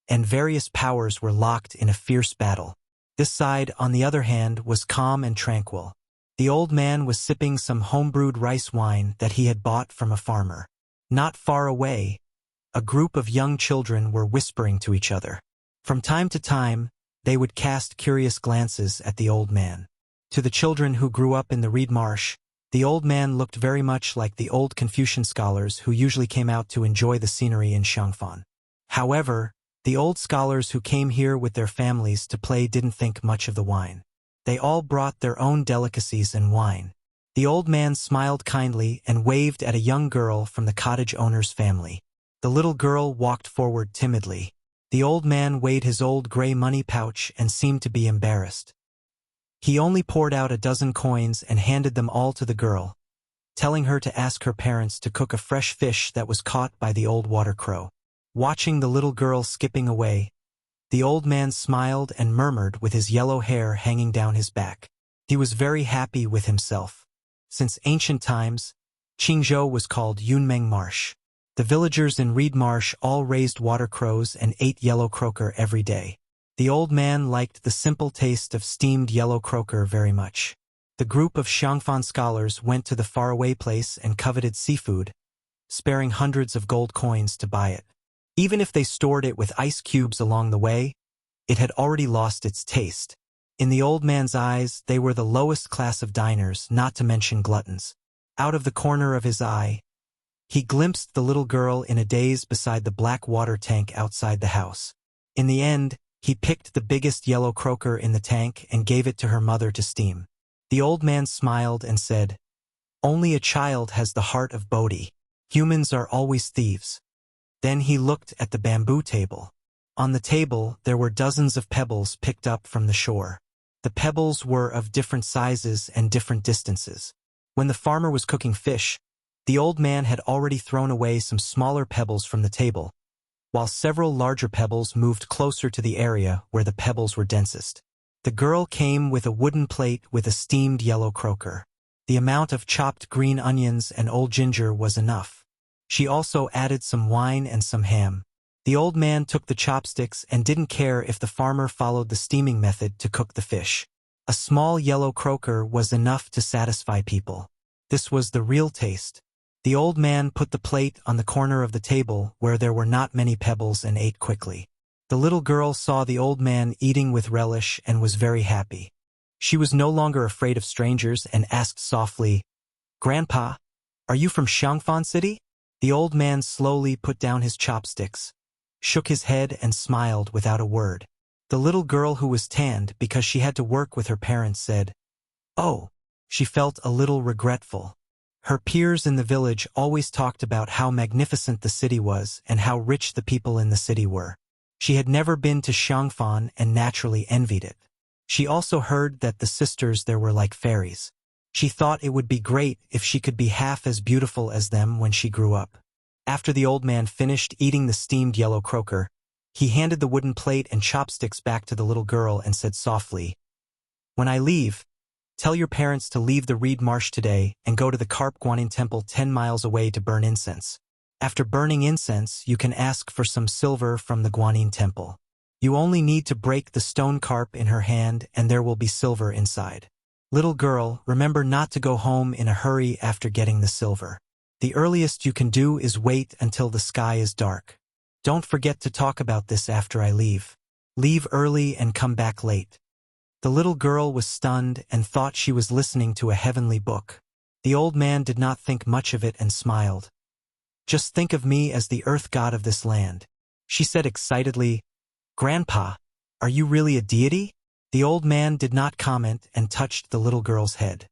and various powers were locked in a fierce battle. This side, on the other hand, was calm and tranquil. The old man was sipping some homebrewed rice wine that he had bought from a farmer. Not far away, a group of young children were whispering to each other. From time to time, they would cast curious glances at the old man. To the children who grew up in the reed marsh, the old man looked very much like the old Confucian scholars who usually came out to enjoy the scenery in Xiangfan. However, the old scholars who came here with their families to play didn't think much of the wine. They all brought their own delicacies and wine. The old man smiled kindly and waved at a young girl from the cottage owner's family. The little girl walked forward timidly. The old man weighed his old gray money pouch and seemed to be embarrassed. He only poured out a dozen coins and handed them all to the girl, telling her to ask her parents to cook a fresh fish that was caught by the old water crow. Watching the little girl skipping away, the old man smiled and murmured with his yellow hair hanging down his back. He was very happy with himself. Since ancient times, Qingzhou was called Yunmeng Marsh. The villagers in Reed Marsh all raised water crows and ate yellow croaker every day. The old man liked the simple taste of steamed yellow croaker very much. The group of Xiangfan scholars went to the faraway place and coveted seafood, sparing hundreds of gold coins to buy it. Even if they stored it with ice cubes along the way, it had already lost its taste. In the old man's eyes, they were the lowest class of diners, not to mention gluttons. Out of the corner of his eye, he glimpsed the little girl in a daze beside the black water tank outside the house. In the end, he picked the biggest yellow croaker in the tank and gave it to her mother to steam. The old man smiled and said, "Only a child has the heart of Bodhi. Humans are always thieves." Then he looked at the bamboo table. On the table, there were dozens of pebbles picked up from the shore. The pebbles were of different sizes and different distances. When the farmer was cooking fish, the old man had already thrown away some smaller pebbles from the table, while several larger pebbles moved closer to the area where the pebbles were densest. The girl came with a wooden plate with a steamed yellow croaker. The amount of chopped green onions and old ginger was enough. She also added some wine and some ham. The old man took the chopsticks and didn't care if the farmer followed the steaming method to cook the fish. A small yellow croaker was enough to satisfy people. This was the real taste. The old man put the plate on the corner of the table where there were not many pebbles and ate quickly. The little girl saw the old man eating with relish and was very happy. She was no longer afraid of strangers and asked softly, "Grandpa, are you from Xiangfan City?" The old man slowly put down his chopsticks, shook his head and smiled without a word. The little girl who was tanned because she had to work with her parents said, "Oh." She felt a little regretful. Her peers in the village always talked about how magnificent the city was and how rich the people in the city were. She had never been to Xiangfan and naturally envied it. She also heard that the sisters there were like fairies. She thought it would be great if she could be half as beautiful as them when she grew up. After the old man finished eating the steamed yellow croaker, he handed the wooden plate and chopsticks back to the little girl and said softly, "When I leave, tell your parents to leave the reed marsh today and go to the Carp Guanin temple 10 miles away to burn incense. After burning incense, you can ask for some silver from the Guanin temple. You only need to break the stone carp in her hand and there will be silver inside. Little girl, remember not to go home in a hurry after getting the silver. The earliest you can do is wait until the sky is dark. Don't forget to talk about this after I leave. Leave early and come back late." The little girl was stunned and thought she was listening to a heavenly book. The old man did not think much of it and smiled. "Just think of me as the earth god of this land." She said excitedly, "Grandpa, are you really a deity?" The old man did not comment and touched the little girl's head.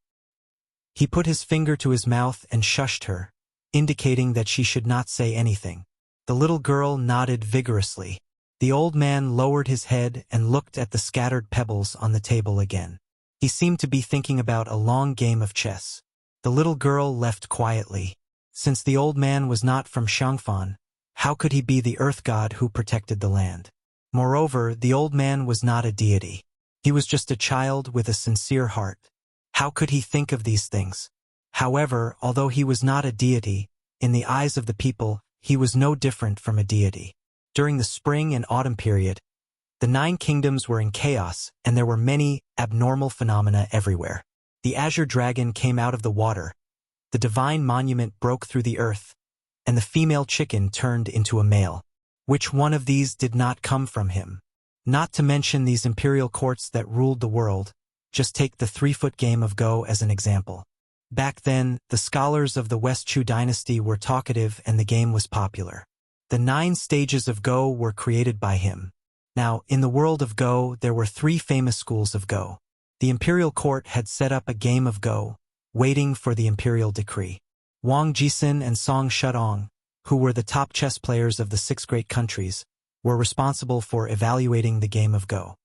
He put his finger to his mouth and shushed her, indicating that she should not say anything. The little girl nodded vigorously. The old man lowered his head and looked at the scattered pebbles on the table again. He seemed to be thinking about a long game of chess. The little girl left quietly. Since the old man was not from Xiangfan, how could he be the earth god who protected the land? Moreover, the old man was not a deity. He was just a child with a sincere heart. How could he think of these things? However, although he was not a deity, in the eyes of the people, he was no different from a deity. During the spring and autumn period, the 9 kingdoms were in chaos and there were many abnormal phenomena everywhere. The azure dragon came out of the water, the divine monument broke through the earth, and the female chicken turned into a male. Which one of these did not come from him? Not to mention these imperial courts that ruled the world. Just take the 3-foot game of Go as an example. Back then, the scholars of the West Chu dynasty were talkative and the game was popular. The 9 stages of Go were created by him. Now, in the world of Go, there were 3 famous schools of Go. The imperial court had set up a game of Go, waiting for the imperial decree. Wang Jisun and Song Shudong, who were the top chess players of the 6 great countries, were responsible for evaluating the game of Go.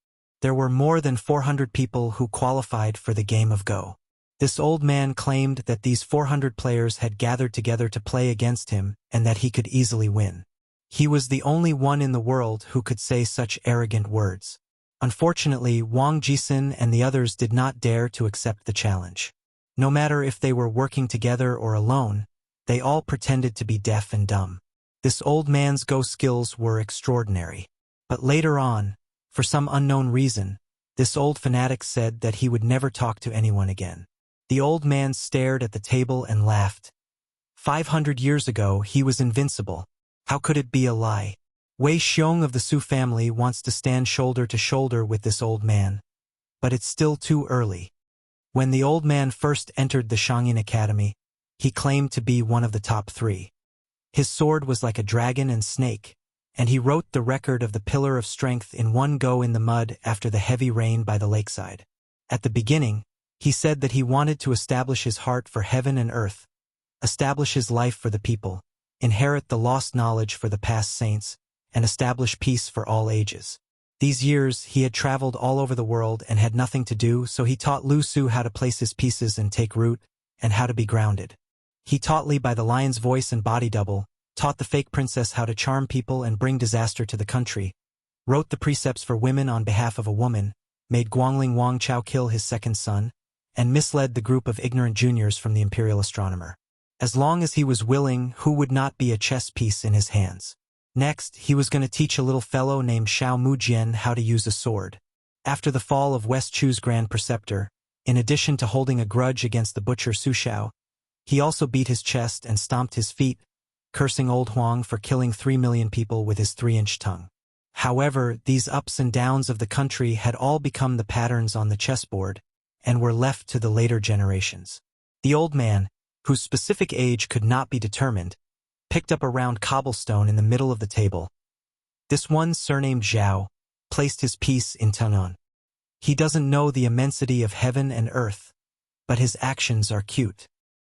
There were more than 400 people who qualified for the game of Go. This old man claimed that these 400 players had gathered together to play against him and that he could easily win. He was the only one in the world who could say such arrogant words. Unfortunately, Wang Jisun and the others did not dare to accept the challenge. No matter if they were working together or alone, they all pretended to be deaf and dumb. This old man's Go skills were extraordinary. But later on, for some unknown reason, this old fanatic said that he would never talk to anyone again. The old man stared at the table and laughed. 500 years ago, he was invincible. How could it be a lie? Wei Xiong of the Su family wants to stand shoulder to shoulder with this old man. But it's still too early. When the old man first entered the Shangyin Academy, he claimed to be one of the top 3. His sword was like a dragon and snake, and he wrote the record of the Pillar of Strength in one go in the mud after the heavy rain by the lakeside. At the beginning, he said that he wanted to establish his heart for heaven and earth, establish his life for the people, inherit the lost knowledge for the past saints, and establish peace for all ages. These years, he had traveled all over the world and had nothing to do, so he taught Lu Su how to place his pieces and take root, and how to be grounded. He taught Li by the lion's voice and body double, taught the fake princess how to charm people and bring disaster to the country, wrote the precepts for women on behalf of a woman, made Guangling Wang Chao kill his second son, and misled the group of ignorant juniors from the imperial astronomer. As long as he was willing, who would not be a chess piece in his hands? Next, he was going to teach a little fellow named Xiao Mujian how to use a sword. After the fall of West Chu's grand preceptor, in addition to holding a grudge against the butcher Su Xiao, he also beat his chest and stomped his feet, cursing old Huang for killing 3 million people with his 3-inch tongue. However, these ups and downs of the country had all become the patterns on the chessboard, and were left to the later generations. The old man, whose specific age could not be determined, picked up a round cobblestone in the middle of the table. This one, surnamed Zhao, placed his piece in Tanon. He doesn't know the immensity of heaven and earth, but his actions are cute.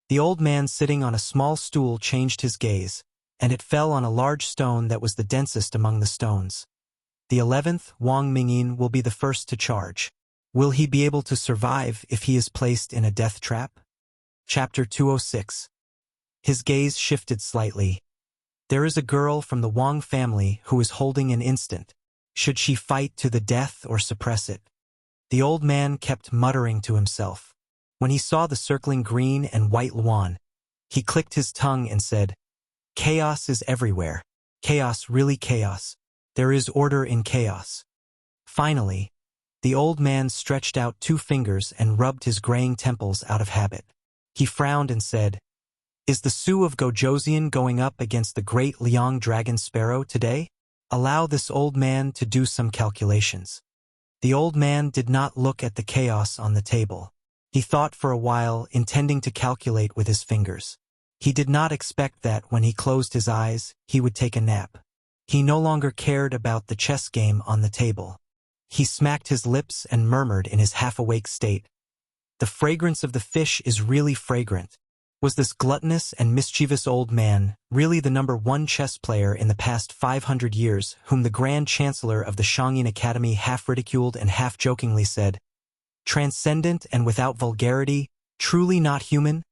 The old man sitting on a small stool changed his gaze, and it fell on a large stone that was the densest among the stones. The 11th, Wang Mingyin, will be the first to charge. Will he be able to survive if he is placed in a death trap? Chapter 206. His gaze shifted slightly. There is a girl from the Wang family who is holding an instant. Should she fight to the death or suppress it? The old man kept muttering to himself. When he saw the circling green and white Luan, he clicked his tongue and said, "Chaos is everywhere. Chaos, really chaos. There is order in chaos." Finally, the old man stretched out 2 fingers and rubbed his graying temples out of habit. He frowned and said, "Is the Su of Gojosian going up against the great Liang dragon sparrow today? Allow this old man to do some calculations." The old man did not look at the chaos on the table. He thought for a while, intending to calculate with his fingers. He did not expect that when he closed his eyes, he would take a nap. He no longer cared about the chess game on the table. He smacked his lips and murmured in his half-awake state, "The fragrance of the fish is really fragrant." Was this gluttonous and mischievous old man really the #1 chess player in the past 500 years, whom the Grand Chancellor of the Shangyin Academy half-ridiculed and half-jokingly said, "Transcendent and without vulgarity, truly not human"?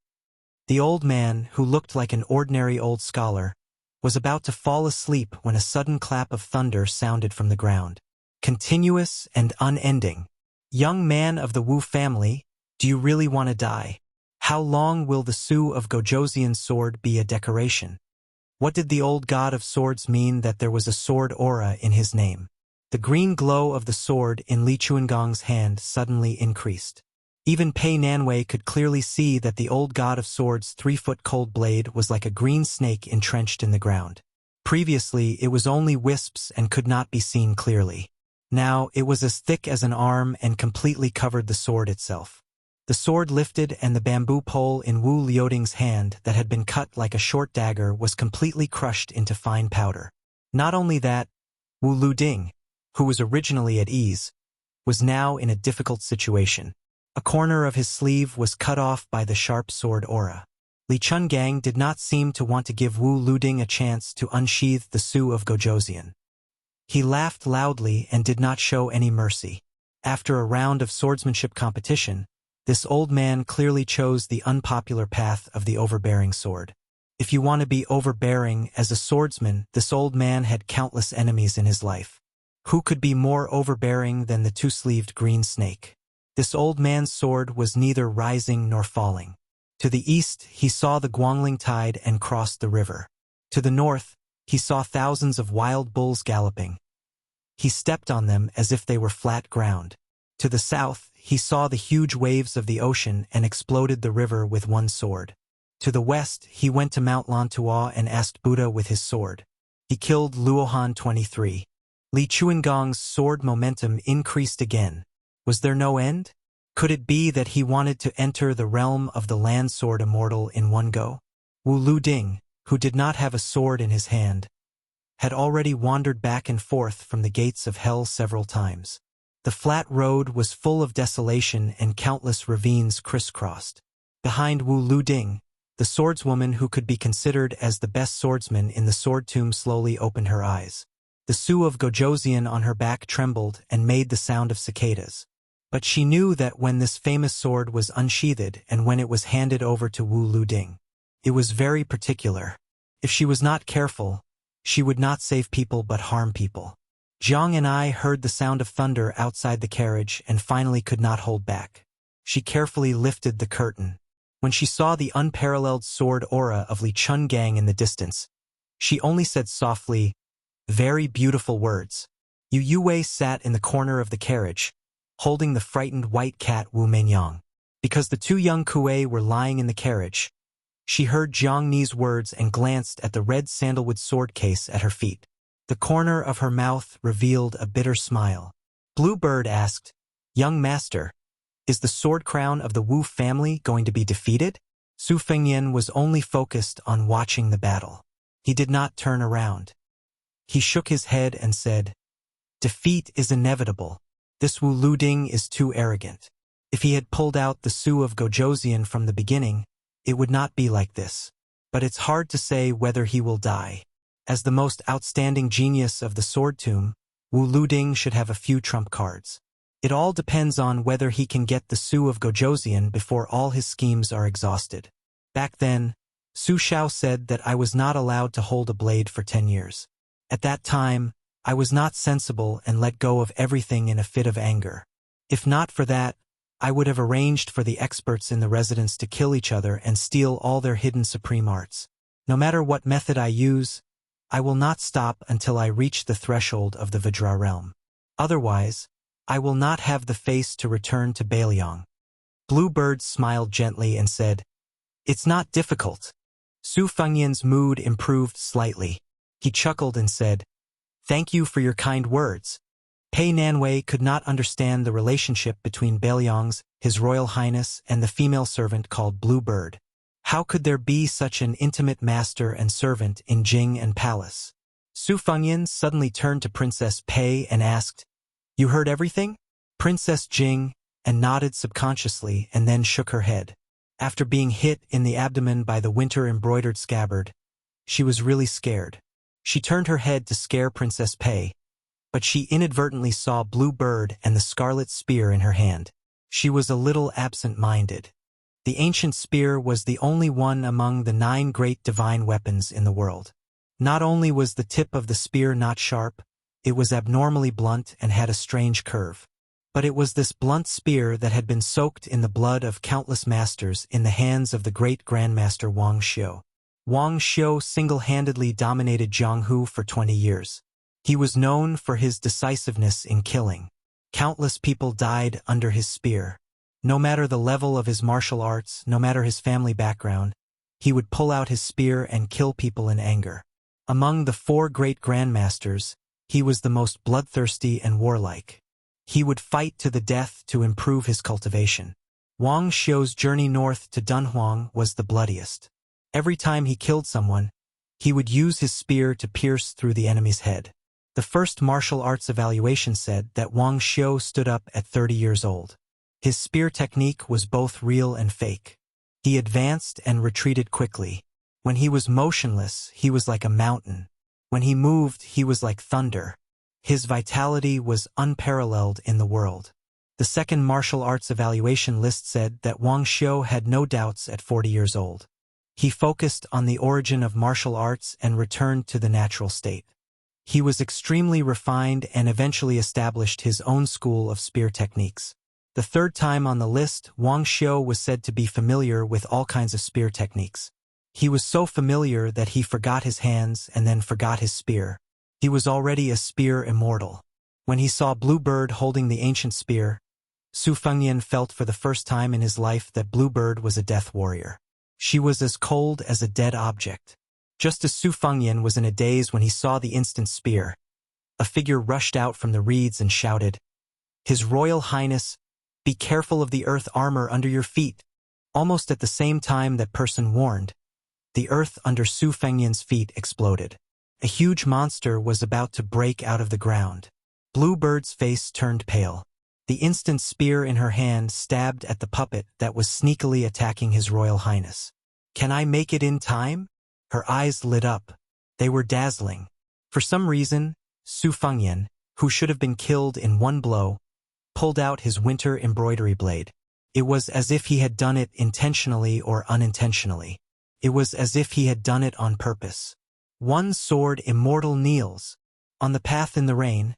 The old man, who looked like an ordinary old scholar, was about to fall asleep when a sudden clap of thunder sounded from the ground. Continuous and unending. "Young man of the Wu family, do you really want to die? How long will the Su of Gojosian's sword be a decoration?" What did the old god of swords mean that there was a sword aura in his name? The green glow of the sword in Li Chuangong's hand suddenly increased. Even Pei Nanwei could clearly see that the old god of swords' 3-foot cold blade was like a green snake entrenched in the ground. Previously, it was only wisps and could not be seen clearly. Now, it was as thick as an arm and completely covered the sword itself. The sword lifted and the bamboo pole in Wu Liuting's hand that had been cut like a short dagger was completely crushed into fine powder. Not only that, Wu Liuting, who was originally at ease, was now in a difficult situation. A corner of his sleeve was cut off by the sharp sword aura. Li Chungang did not seem to want to give Wu Liuting a chance to unsheath the Su of Gojosian. He laughed loudly and did not show any mercy. After a round of swordsmanship competition, this old man clearly chose the unpopular path of the overbearing sword. If you want to be overbearing as a swordsman, this old man had countless enemies in his life. Who could be more overbearing than the 2-sleeved green snake? This old man's sword was neither rising nor falling. To the east, he saw the Guangling tide and crossed the river. To the north, he saw thousands of wild bulls galloping. He stepped on them as if they were flat ground. To the south, he saw the huge waves of the ocean and exploded the river with one sword. To the west, he went to Mount Lantua and asked Buddha with his sword. He killed Luohan 23. Li Chuangong's sword momentum increased again. Was there no end? Could it be that he wanted to enter the realm of the land sword immortal in one go? Wu Liuting, who did not have a sword in his hand, had already wandered back and forth from the gates of hell several times. The flat road was full of desolation and countless ravines crisscrossed. Behind Wu Liuting, the swordswoman who could be considered as the best swordsman in the sword tomb slowly opened her eyes. The Su of Gojosian on her back trembled and made the sound of cicadas. But she knew that when this famous sword was unsheathed and when it was handed over to Wu Liuting, it was very particular. If she was not careful, she would not save people but harm people. Jiang and I heard the sound of thunder outside the carriage and finally could not hold back. She carefully lifted the curtain. When she saw the unparalleled sword aura of Li Chungang in the distance, she only said softly, "Very beautiful words." Yu Yue sat in the corner of the carriage, holding the frightened white cat Wu Menyang. Because the 2 young Kuei were lying in the carriage, she heard Jiang Ni's words and glanced at the red sandalwood sword case at her feet. The corner of her mouth revealed a bitter smile. Bluebird asked, "Young master, is the sword crown of the Wu family going to be defeated?" Su Fengyan was only focused on watching the battle. He did not turn around. He shook his head and said, "Defeat is inevitable. This Wu Luding is too arrogant. If he had pulled out the Su of Gojoseon from the beginning, it would not be like this. But it's hard to say whether he will die. As the most outstanding genius of the Sword Tomb, Wu Luding should have a few trump cards. It all depends on whether he can get the Su of Gojoseon before all his schemes are exhausted." Back then, Su Shao said that I was not allowed to hold a blade for 10 years. At that time, I was not sensible and let go of everything in a fit of anger. If not for that, I would have arranged for the experts in the residence to kill each other and steal all their hidden supreme arts. No matter what method I use, I will not stop until I reach the threshold of the Vajra realm. Otherwise, I will not have the face to return to Bailiang. Bluebird smiled gently and said, "It's not difficult." Su Fengyan's mood improved slightly. He chuckled and said, "Thank you for your kind words." Pei Nanwei could not understand the relationship between Bailiang's, His Royal Highness, and the female servant called Bluebird. How could there be such an intimate master and servant in Jing and Palace? Su Fengyan suddenly turned to Princess Pei and asked, "You heard everything?" Princess Jing and nodded subconsciously and then shook her head. After being hit in the abdomen by the winter-embroidered scabbard, she was really scared. She turned her head to scare Princess Pei, but she inadvertently saw Bluebird and the scarlet spear in her hand. She was a little absent-minded. The ancient spear was the only one among the 9 great divine weapons in the world. Not only was the tip of the spear not sharp, it was abnormally blunt and had a strange curve. But it was this blunt spear that had been soaked in the blood of countless masters in the hands of the great Grandmaster Wang Xiu. Wang Xiu single-handedly dominated Jianghu for 20 years. He was known for his decisiveness in killing. Countless people died under his spear. No matter the level of his martial arts, no matter his family background, he would pull out his spear and kill people in anger. Among the 4 great grandmasters, he was the most bloodthirsty and warlike. He would fight to the death to improve his cultivation. Wang Xiu's journey north to Dunhuang was the bloodiest. Every time he killed someone, he would use his spear to pierce through the enemy's head. The first martial arts evaluation said that Wang Xiu stood up at 30 years old. His spear technique was both real and fake. He advanced and retreated quickly. When he was motionless, he was like a mountain. When he moved, he was like thunder. His vitality was unparalleled in the world. The second martial arts evaluation list said that Wang Xiu had no doubts at 40 years old. He focused on the origin of martial arts and returned to the natural state. He was extremely refined and eventually established his own school of spear techniques. The third time on the list, Wang Xiu was said to be familiar with all kinds of spear techniques. He was so familiar that he forgot his hands and then forgot his spear. He was already a spear immortal. When he saw Bluebird holding the ancient spear, Su Fengyan felt for the first time in his life that Bluebird was a death warrior. She was as cold as a dead object. Just as Su Fengyan was in a daze when he saw the instant spear, a figure rushed out from the reeds and shouted, "His Royal Highness, be careful of the earth armor under your feet." Almost at the same time that person warned, the earth under Su Fengyan's feet exploded. A huge monster was about to break out of the ground. Bluebird's face turned pale. The instant spear in her hand stabbed at the puppet that was sneakily attacking His Royal Highness. "Can I make it in time?" Her eyes lit up. They were dazzling. For some reason, Su Fengyan, who should have been killed in one blow, pulled out his winter embroidery blade. It was as if he had done it intentionally or unintentionally. It was as if he had done it on purpose. One sword immortal kneels. On the path in the rain,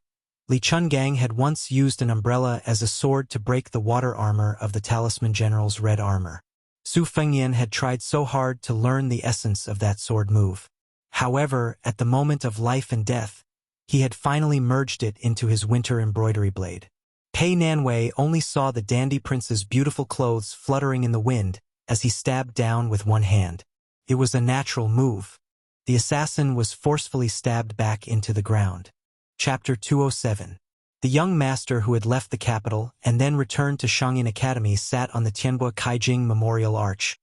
Li Chungang had once used an umbrella as a sword to break the water armor of the Talisman General's red armor. Su Fengyan had tried so hard to learn the essence of that sword move. However, at the moment of life and death, he had finally merged it into his winter embroidery blade. Pei Nanwei only saw the dandy prince's beautiful clothes fluttering in the wind as he stabbed down with one hand. It was a natural move. The assassin was forcefully stabbed back into the ground. Chapter 207. The young master who had left the capital and then returned to Shangyin Academy sat on the Tianbua Kaijing Memorial Arch,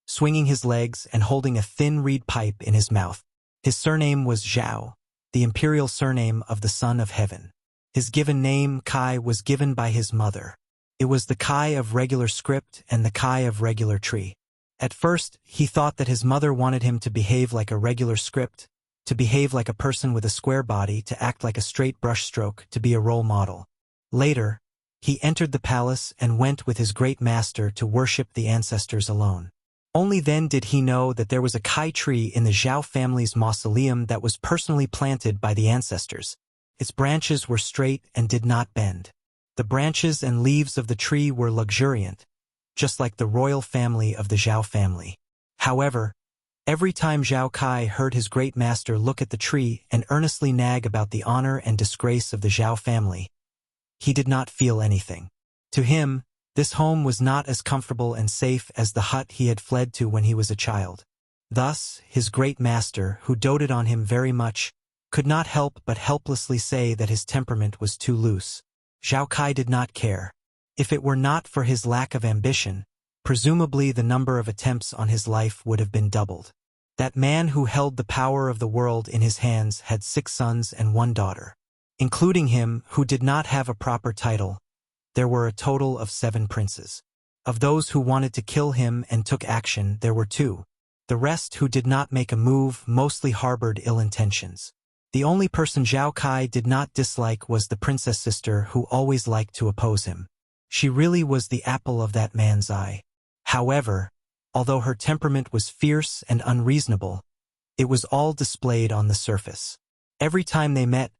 swinging his legs and holding a thin reed pipe in his mouth. His surname was Zhao, the imperial surname of the Son of Heaven. His given name, Kai, was given by his mother. It was the Kai of regular script and the Kai of regular tree. At first, he thought that his mother wanted him to behave like a regular script, to behave like a person with a square body, to act like a straight brushstroke, to be a role model. Later, he entered the palace and went with his great master to worship the ancestors alone. Only then did he know that there was a Kai tree in the Zhao family's mausoleum that was personally planted by the ancestors. Its branches were straight and did not bend. The branches and leaves of the tree were luxuriant, just like the royal family of the Zhao family. However, every time Zhao Kai heard his great master look at the tree and earnestly nag about the honor and disgrace of the Zhao family, he did not feel anything. To him, this home was not as comfortable and safe as the hut he had fled to when he was a child. Thus, his great master, who doted on him very much, could not help but helplessly say that his temperament was too loose. Zhao Kai did not care. If it were not for his lack of ambition, presumably the number of attempts on his life would have been doubled. That man who held the power of the world in his hands had 6 sons and 1 daughter. Including him, who did not have a proper title, there were a total of 7 princes. Of those who wanted to kill him and took action, there were 2. The rest who did not make a move mostly harbored ill intentions. The only person Zhao Kai did not dislike was the princess sister, who always liked to oppose him. She really was the apple of that man's eye. However, although her temperament was fierce and unreasonable, it was all displayed on the surface. Every time they met,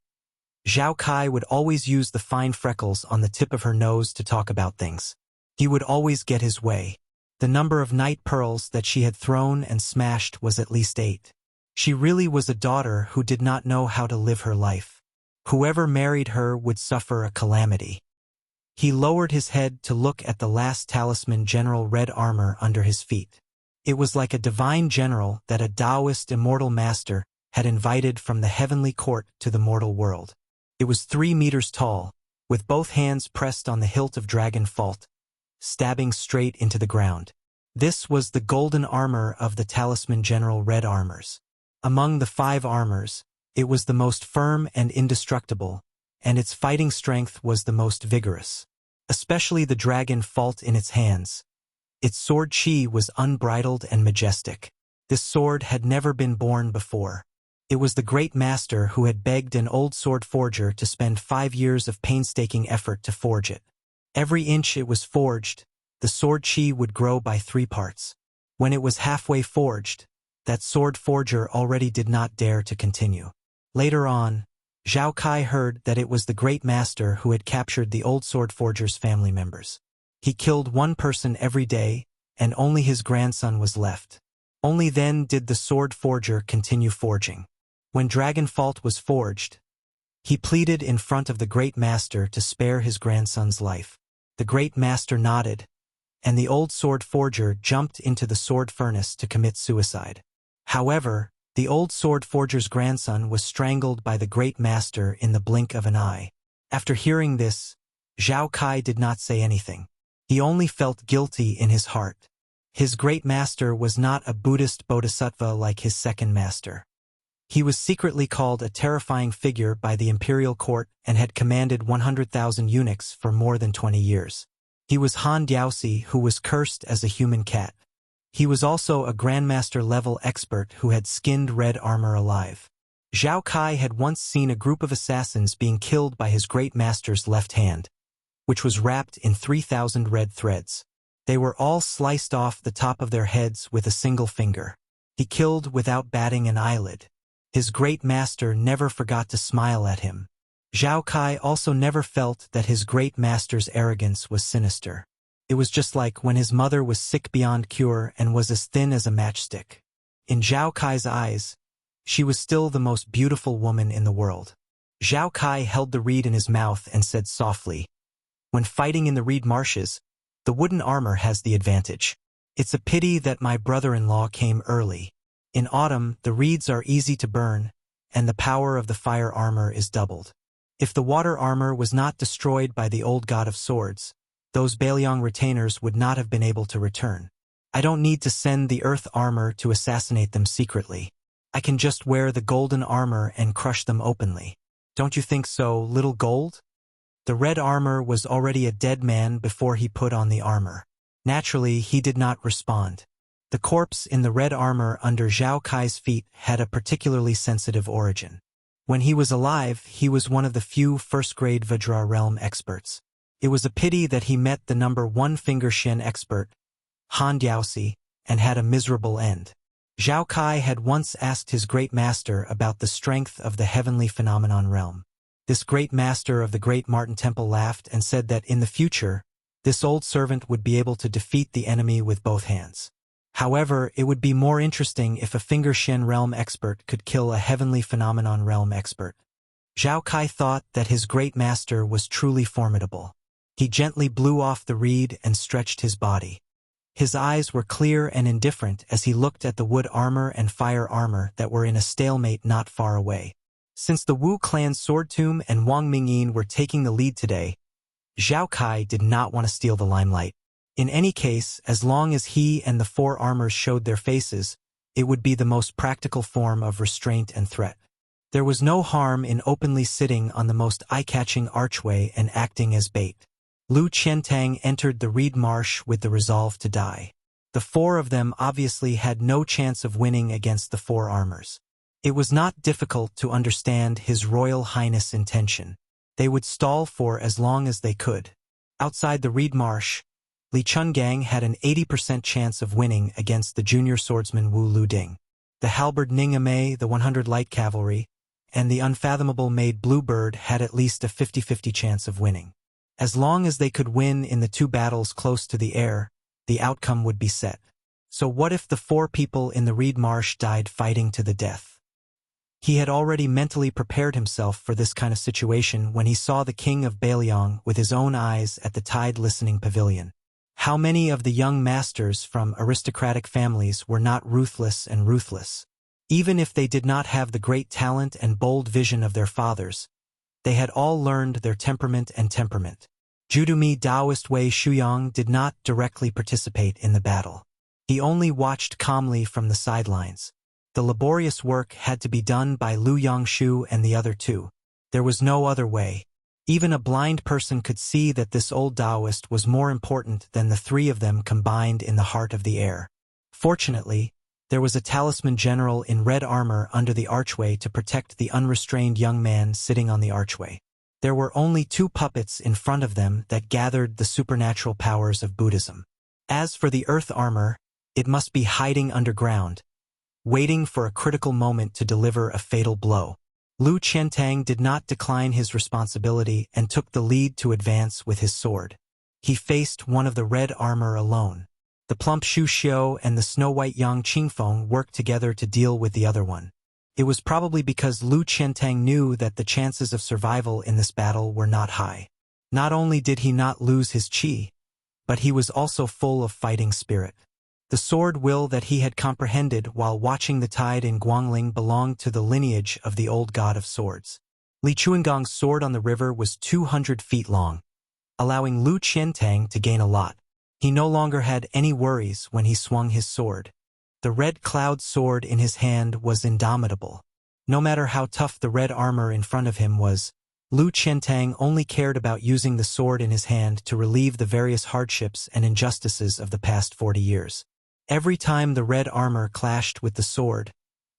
Zhao Kai would always use the fine freckles on the tip of her nose to talk about things. He would always get his way. The number of night pearls that she had thrown and smashed was at least 8. She really was a daughter who did not know how to live her life. Whoever married her would suffer a calamity. He lowered his head to look at the last talisman general red armor under his feet. It was like a divine general that a Taoist immortal master had invited from the heavenly court to the mortal world. It was 3 meters tall, with both hands pressed on the hilt of dragon fault, stabbing straight into the ground. This was the golden armor of the talisman general red armors. Among the 5 armors, it was the most firm and indestructible, and its fighting strength was the most vigorous. Especially the dragon fault in its hands. Its sword chi was unbridled and majestic. This sword had never been born before. It was the great master who had begged an old sword forger to spend 5 years of painstaking effort to forge it. Every inch it was forged, the sword chi would grow by 3 parts. When it was halfway forged, that sword forger already did not dare to continue. Later on, Zhao Kai heard that it was the great master who had captured the old sword forger's family members. He killed 1 person every day, and only his grandson was left. Only then did the sword forger continue forging. When Dragon Fault was forged, he pleaded in front of the great master to spare his grandson's life. The great master nodded, and the old sword forger jumped into the sword furnace to commit suicide. However, the old sword forger's grandson was strangled by the great master in the blink of an eye. After hearing this, Zhao Kai did not say anything. He only felt guilty in his heart. His great master was not a Buddhist bodhisattva like his second master. He was secretly called a terrifying figure by the imperial court and had commanded 100,000 eunuchs for more than 20 years. He was Han Diaosi, who was cursed as a human cat. He was also a grandmaster-level expert who had skinned red armor alive. Zhao Kai had once seen a group of assassins being killed by his great master's left hand, which was wrapped in 3,000 red threads. They were all sliced off the top of their heads with a single finger. He killed without batting an eyelid. His great master never forgot to smile at him. Zhao Kai also never felt that his great master's arrogance was sinister. It was just like when his mother was sick beyond cure and was as thin as a matchstick. In Zhao Kai's eyes, she was still the most beautiful woman in the world. Zhao Kai held the reed in his mouth and said softly, "When fighting in the reed marshes, the wooden armor has the advantage. It's a pity that my brother-in-law came early. In autumn, the reeds are easy to burn, and the power of the fire armor is doubled. If the water armor was not destroyed by the old god of swords, those Bailiang retainers would not have been able to return. I don't need to send the earth armor to assassinate them secretly. I can just wear the golden armor and crush them openly. Don't you think so, little gold? The red armor was already a dead man before he put on the armor. Naturally, he did not respond. The corpse in the red armor under Zhao Kai's feet had a particularly sensitive origin. When he was alive, he was one of the few first-grade Vajra realm experts. It was a pity that he met the number 1 finger Shen expert, Han Diaosi, and had a miserable end. Zhao Kai had once asked his great master about the strength of the heavenly phenomenon realm. This great master of the Great Martin Temple laughed and said that in the future, this old servant would be able to defeat the enemy with both hands. However, it would be more interesting if a finger Shen realm expert could kill a heavenly phenomenon realm expert. Zhao Kai thought that his great master was truly formidable. He gently blew off the reed and stretched his body. His eyes were clear and indifferent as he looked at the wood armor and fire armor that were in a stalemate not far away. Since the Wu clan's sword tomb and Wang Mingyin were taking the lead today, Zhao Kai did not want to steal the limelight. In any case, as long as he and the 4 armors showed their faces, it would be the most practical form of restraint and threat. There was no harm in openly sitting on the most eye-catching archway and acting as bait. Lu Qiantang entered the reed marsh with the resolve to die. The 4 of them obviously had no chance of winning against the 4 armors. It was not difficult to understand His Royal Highness' intention. They would stall for as long as they could. Outside the reed marsh, Li Chungang had an 80% chance of winning against the junior swordsman Wu Luding. The halberd Ning Amei, the 100 light cavalry, and the unfathomable maid Bluebird had at least a 50-50 chance of winning. As long as they could win in the 2 battles close to the air, the outcome would be set. So what if the 4 people in the reed marsh died fighting to the death? He had already mentally prepared himself for this kind of situation when he saw the king of Bailiang with his own eyes at the Tide Listening Pavilion. How many of the young masters from aristocratic families were not ruthless and ruthless? Even if they did not have the great talent and bold vision of their fathers, they had all learned their temperament and temperament. Judumi Taoist Wei Shuyang did not directly participate in the battle. He only watched calmly from the sidelines. The laborious work had to be done by Lu Yangshu and the other 2. There was no other way. Even a blind person could see that this old Taoist was more important than the 3 of them combined in the heart of the air. Fortunately, there was a talisman general in red armor under the archway to protect the unrestrained young man sitting on the archway. There were only 2 puppets in front of them that gathered the supernatural powers of Buddhism. As for the earth armor, it must be hiding underground, waiting for a critical moment to deliver a fatal blow. Lu Qiantang did not decline his responsibility and took the lead to advance with his sword. He faced one of the red armor alone. The plump Xu Xiu and the snow-white Yang Qingfeng worked together to deal with the other one. It was probably because Lu Qiantang knew that the chances of survival in this battle were not high. Not only did he not lose his qi, but he was also full of fighting spirit. The sword will that he had comprehended while watching the tide in Guangling belonged to the lineage of the old god of swords. Li Chuangong's sword on the river was 200 feet long, allowing Lu Qiantang to gain a lot. He no longer had any worries when he swung his sword. The red cloud sword in his hand was indomitable. No matter how tough the red armor in front of him was, Lu Qiantang only cared about using the sword in his hand to relieve the various hardships and injustices of the past 40 years. Every time the red armor clashed with the sword,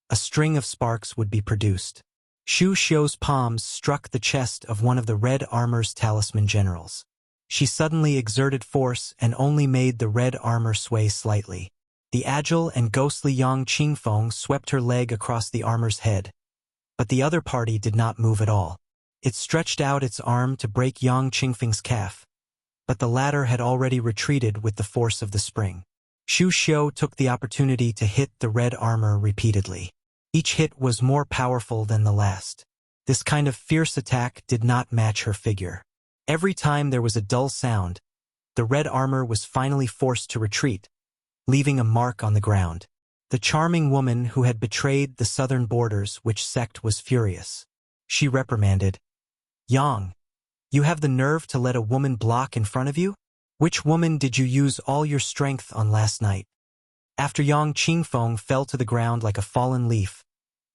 a string of sparks would be produced. Xu Xiu's palms struck the chest of one of the red armor's talisman generals. She suddenly exerted force and only made the red armor sway slightly. The agile and ghostly Yang Qingfeng swept her leg across the armor's head, but the other party did not move at all. It stretched out its arm to break Yang Qingfeng's calf, but the latter had already retreated with the force of the spring. Xu Xiu took the opportunity to hit the red armor repeatedly. Each hit was more powerful than the last. This kind of fierce attack did not match her figure. Every time there was a dull sound, the red armor was finally forced to retreat, leaving a mark on the ground. The charming woman who had betrayed the southern borders which sect was furious. She reprimanded, "Yang, you have the nerve to let a woman block in front of you? Which woman did you use all your strength on last night?" After Yang Qingfeng fell to the ground like a fallen leaf,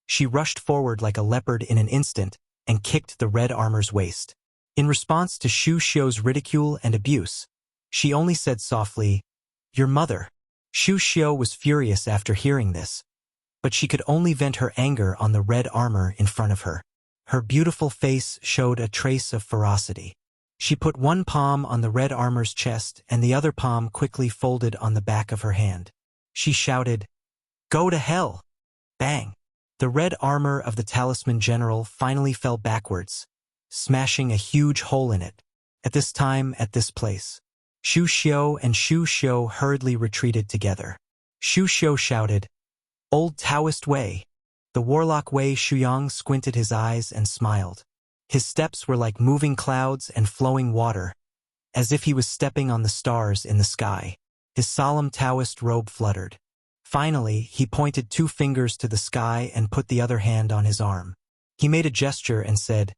She rushed forward like a leopard in an instant and kicked the red armor's waist. In response to Xu Xiu's ridicule and abuse, she only said softly, "Your mother." Xu Xiu was furious after hearing this, but she could only vent her anger on the red armor in front of her. Her beautiful face showed a trace of ferocity. She put one palm on the red armor's chest and the other palm quickly folded on the back of her hand. She shouted, "Go to hell!" Bang! The red armor of the Talisman General finally fell backwards, smashing a huge hole in it. At this time, at this place, Xu Xiu and Xu Xiu hurriedly retreated together. Xu Xiu shouted, "Old Taoist Wei!" The warlock Wei Shuyang squinted his eyes and smiled. His steps were like moving clouds and flowing water, as if he was stepping on the stars in the sky. His solemn Taoist robe fluttered. Finally, he pointed 2 fingers to the sky and put the other hand on his arm. He made a gesture and said,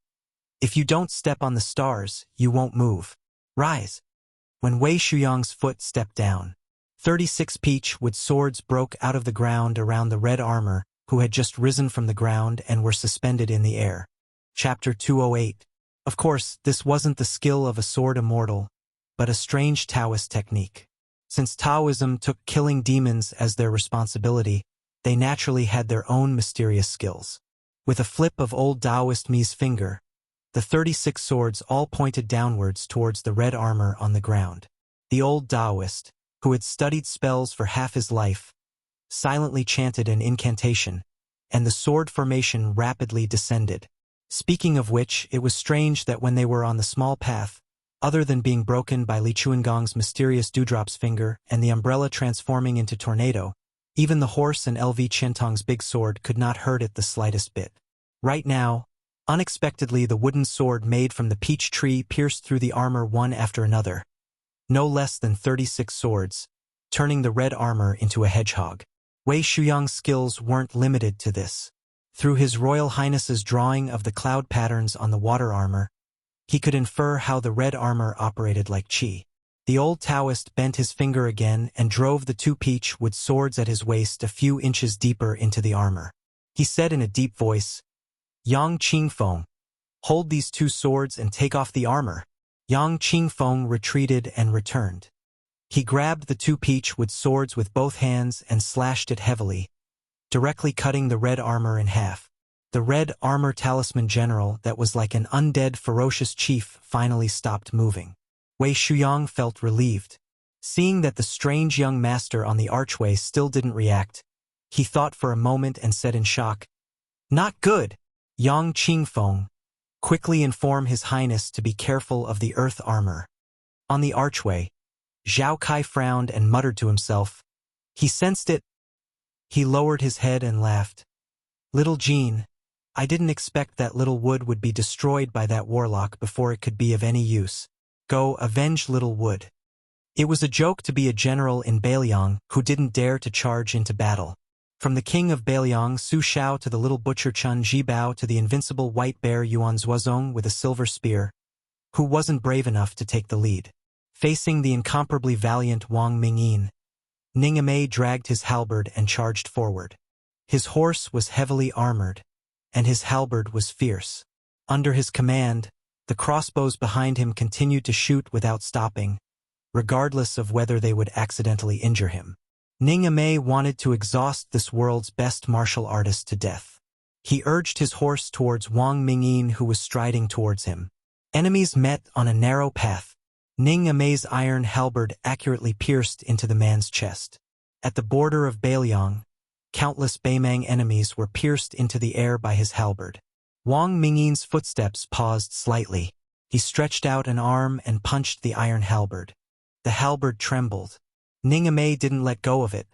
"If you don't step on the stars, you won't move. Rise." When Wei Shuyang's foot stepped down, 36 peach-wood swords broke out of the ground around the red armor, who had just risen from the ground and were suspended in the air. Chapter 208. Of course, this wasn't the skill of a sword immortal, but a strange Taoist technique. Since Taoism took killing demons as their responsibility, they naturally had their own mysterious skills. With a flip of old Taoist Mi's finger, the 36 swords all pointed downwards towards the red armor on the ground. The old Taoist, who had studied spells for half his life, silently chanted an incantation, and the sword formation rapidly descended. Speaking of which, it was strange that when they were on the small path, other than being broken by Li Chuangong's mysterious dewdrop's finger and the umbrella transforming into tornado, even the horse and LV Qiantong's big sword could not hurt it the slightest bit. Right now, unexpectedly the wooden sword made from the peach tree pierced through the armor one after another. No less than 36 swords, turning the red armor into a hedgehog. Wei Shuyang's skills weren't limited to this. Through His Royal Highness's drawing of the cloud patterns on the water armor, he could infer how the red armor operated like qi. The old Taoist bent his finger again and drove the 2 peach-wood swords at his waist a few inches deeper into the armor. He said in a deep voice, "Yang Qingfeng, hold these 2 swords and take off the armor." Yang Qingfeng retreated and returned. He grabbed the 2 peach-wood swords with both hands and slashed it heavily, directly cutting the red armor in half. The red armor Talisman General that was like an undead ferocious chief finally stopped moving. Wei Shuyang felt relieved. Seeing that the strange young master on the archway still didn't react, he thought for a moment and said in shock, "Not good." Yang Qingfeng, quickly inform His Highness to be careful of the earth armor. On the archway, Zhao Kai frowned and muttered to himself. He sensed it. He lowered his head and laughed. "Little Jean, I didn't expect that little wood would be destroyed by that warlock before it could be of any use. Go avenge little wood." It was a joke to be a general in Beiliang who didn't dare to charge into battle. From the king of Beiliang Su Shao to the little butcher Chun Jibao to the invincible white bear Yuan Zuozong with a silver spear, who wasn't brave enough to take the lead. Facing the incomparably valiant Wang Mingyin, Ningame dragged his halberd and charged forward. His horse was heavily armored, and his halberd was fierce. Under his command, the crossbows behind him continued to shoot without stopping, regardless of whether they would accidentally injure him. Ningame wanted to exhaust this world's best martial artist to death. He urged his horse towards Wang Mingyin, who was striding towards him. Enemies met on a narrow path. Ningame's iron halberd accurately pierced into the man's chest. At the border of Beiliang, countless Beimang enemies were pierced into the air by his halberd. Wang Mingyin's footsteps paused slightly. He stretched out an arm and punched the iron halberd. The halberd trembled. Ningame didn't let go of it,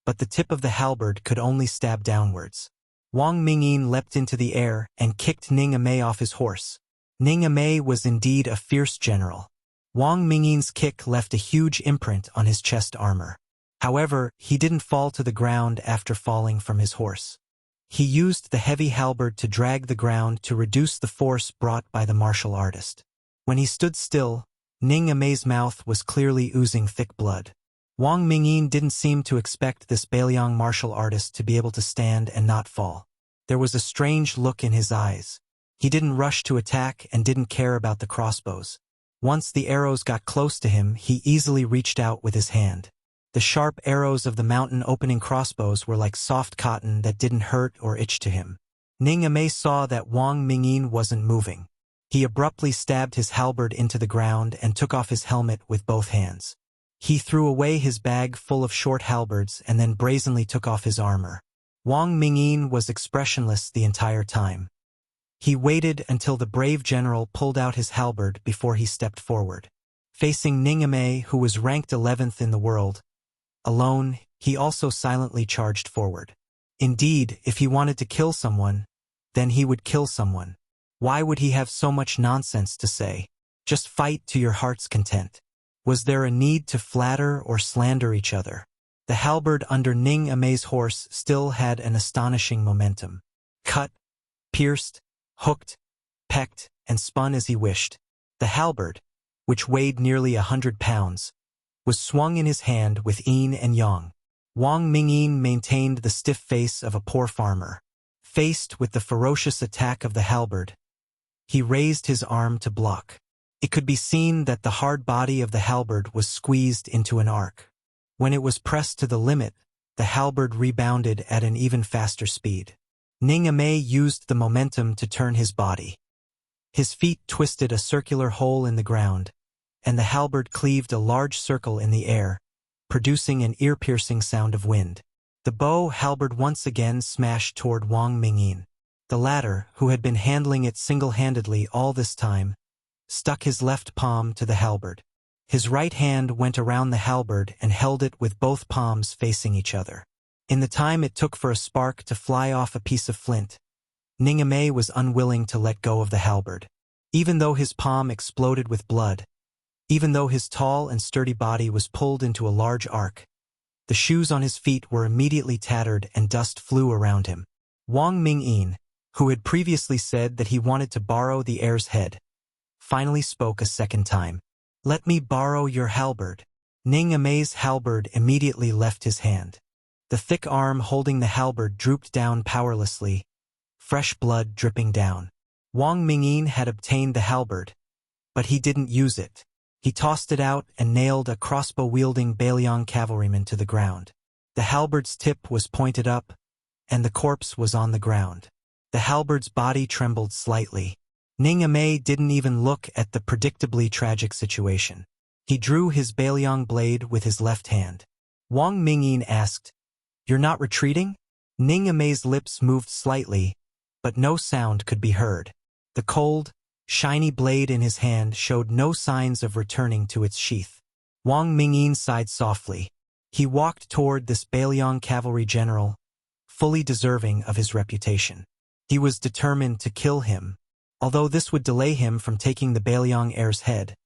but the tip of the halberd could only stab downwards. Wang Mingyin leapt into the air and kicked Ningame off his horse. Ningame was indeed a fierce general. Wang Mingyin's kick left a huge imprint on his chest armor. However, he didn't fall to the ground after falling from his horse. He used the heavy halberd to drag the ground to reduce the force brought by the martial artist. When he stood still, Ningame's mouth was clearly oozing thick blood. Wang Mingyin didn't seem to expect this Beiliang martial artist to be able to stand and not fall. There was a strange look in his eyes. He didn't rush to attack and didn't care about the crossbows. Once the arrows got close to him, he easily reached out with his hand. The sharp arrows of the mountain-opening crossbows were like soft cotton that didn't hurt or itch to him. Ning Amei saw that Wang Mingyin wasn't moving. He abruptly stabbed his halberd into the ground and took off his helmet with both hands. He threw away his bag full of short halberds and then brazenly took off his armor. Wang Mingyin was expressionless the entire time. He waited until the brave general pulled out his halberd before he stepped forward. Facing Ning Amei, who was ranked 11th in the world, alone, he also silently charged forward. Indeed, if he wanted to kill someone, then he would kill someone. Why would he have so much nonsense to say? Just fight to your heart's content. Was there a need to flatter or slander each other? The halberd under Ning Amei's horse still had an astonishing momentum. Cut, pierced, hooked, pecked, and spun as he wished. The halberd, which weighed nearly 100 pounds, was swung in his hand with yin and yang. Wang Mingyin maintained the stiff face of a poor farmer. Faced with the ferocious attack of the halberd, he raised his arm to block. It could be seen that the hard body of the halberd was squeezed into an arc. When it was pressed to the limit, the halberd rebounded at an even faster speed. Ning Amei used the momentum to turn his body. His feet twisted a circular hole in the ground, and the halberd cleaved a large circle in the air, producing an ear-piercing sound of wind. The bow halberd once again smashed toward Wang Mingyin. The latter, who had been handling it single-handedly all this time, stuck his left palm to the halberd. His right hand went around the halberd and held it with both palms facing each other. In the time it took for a spark to fly off a piece of flint, Ning Amei was unwilling to let go of the halberd. Even though his palm exploded with blood, even though his tall and sturdy body was pulled into a large arc, the shoes on his feet were immediately tattered and dust flew around him. Wang Mingyin, who had previously said that he wanted to borrow the heir's head, finally spoke a second time. "Let me borrow your halberd." Ning Amei's halberd immediately left his hand. The thick arm holding the halberd drooped down powerlessly, fresh blood dripping down. Wang Mingyin had obtained the halberd, but he didn't use it. He tossed it out and nailed a crossbow-wielding Beiliang cavalryman to the ground. The halberd's tip was pointed up, and the corpse was on the ground. The halberd's body trembled slightly. Ning Amei didn't even look at the predictably tragic situation. He drew his Beiliang blade with his left hand. Wang Mingyin asked, "You're not retreating?" Ning Amei's lips moved slightly, but no sound could be heard. The cold, shiny blade in his hand showed no signs of returning to its sheath. Wang Mingyin sighed softly. He walked toward this Beiliang cavalry general, fully deserving of his reputation. He was determined to kill him. Although this would delay him from taking the Beiliang heir's head,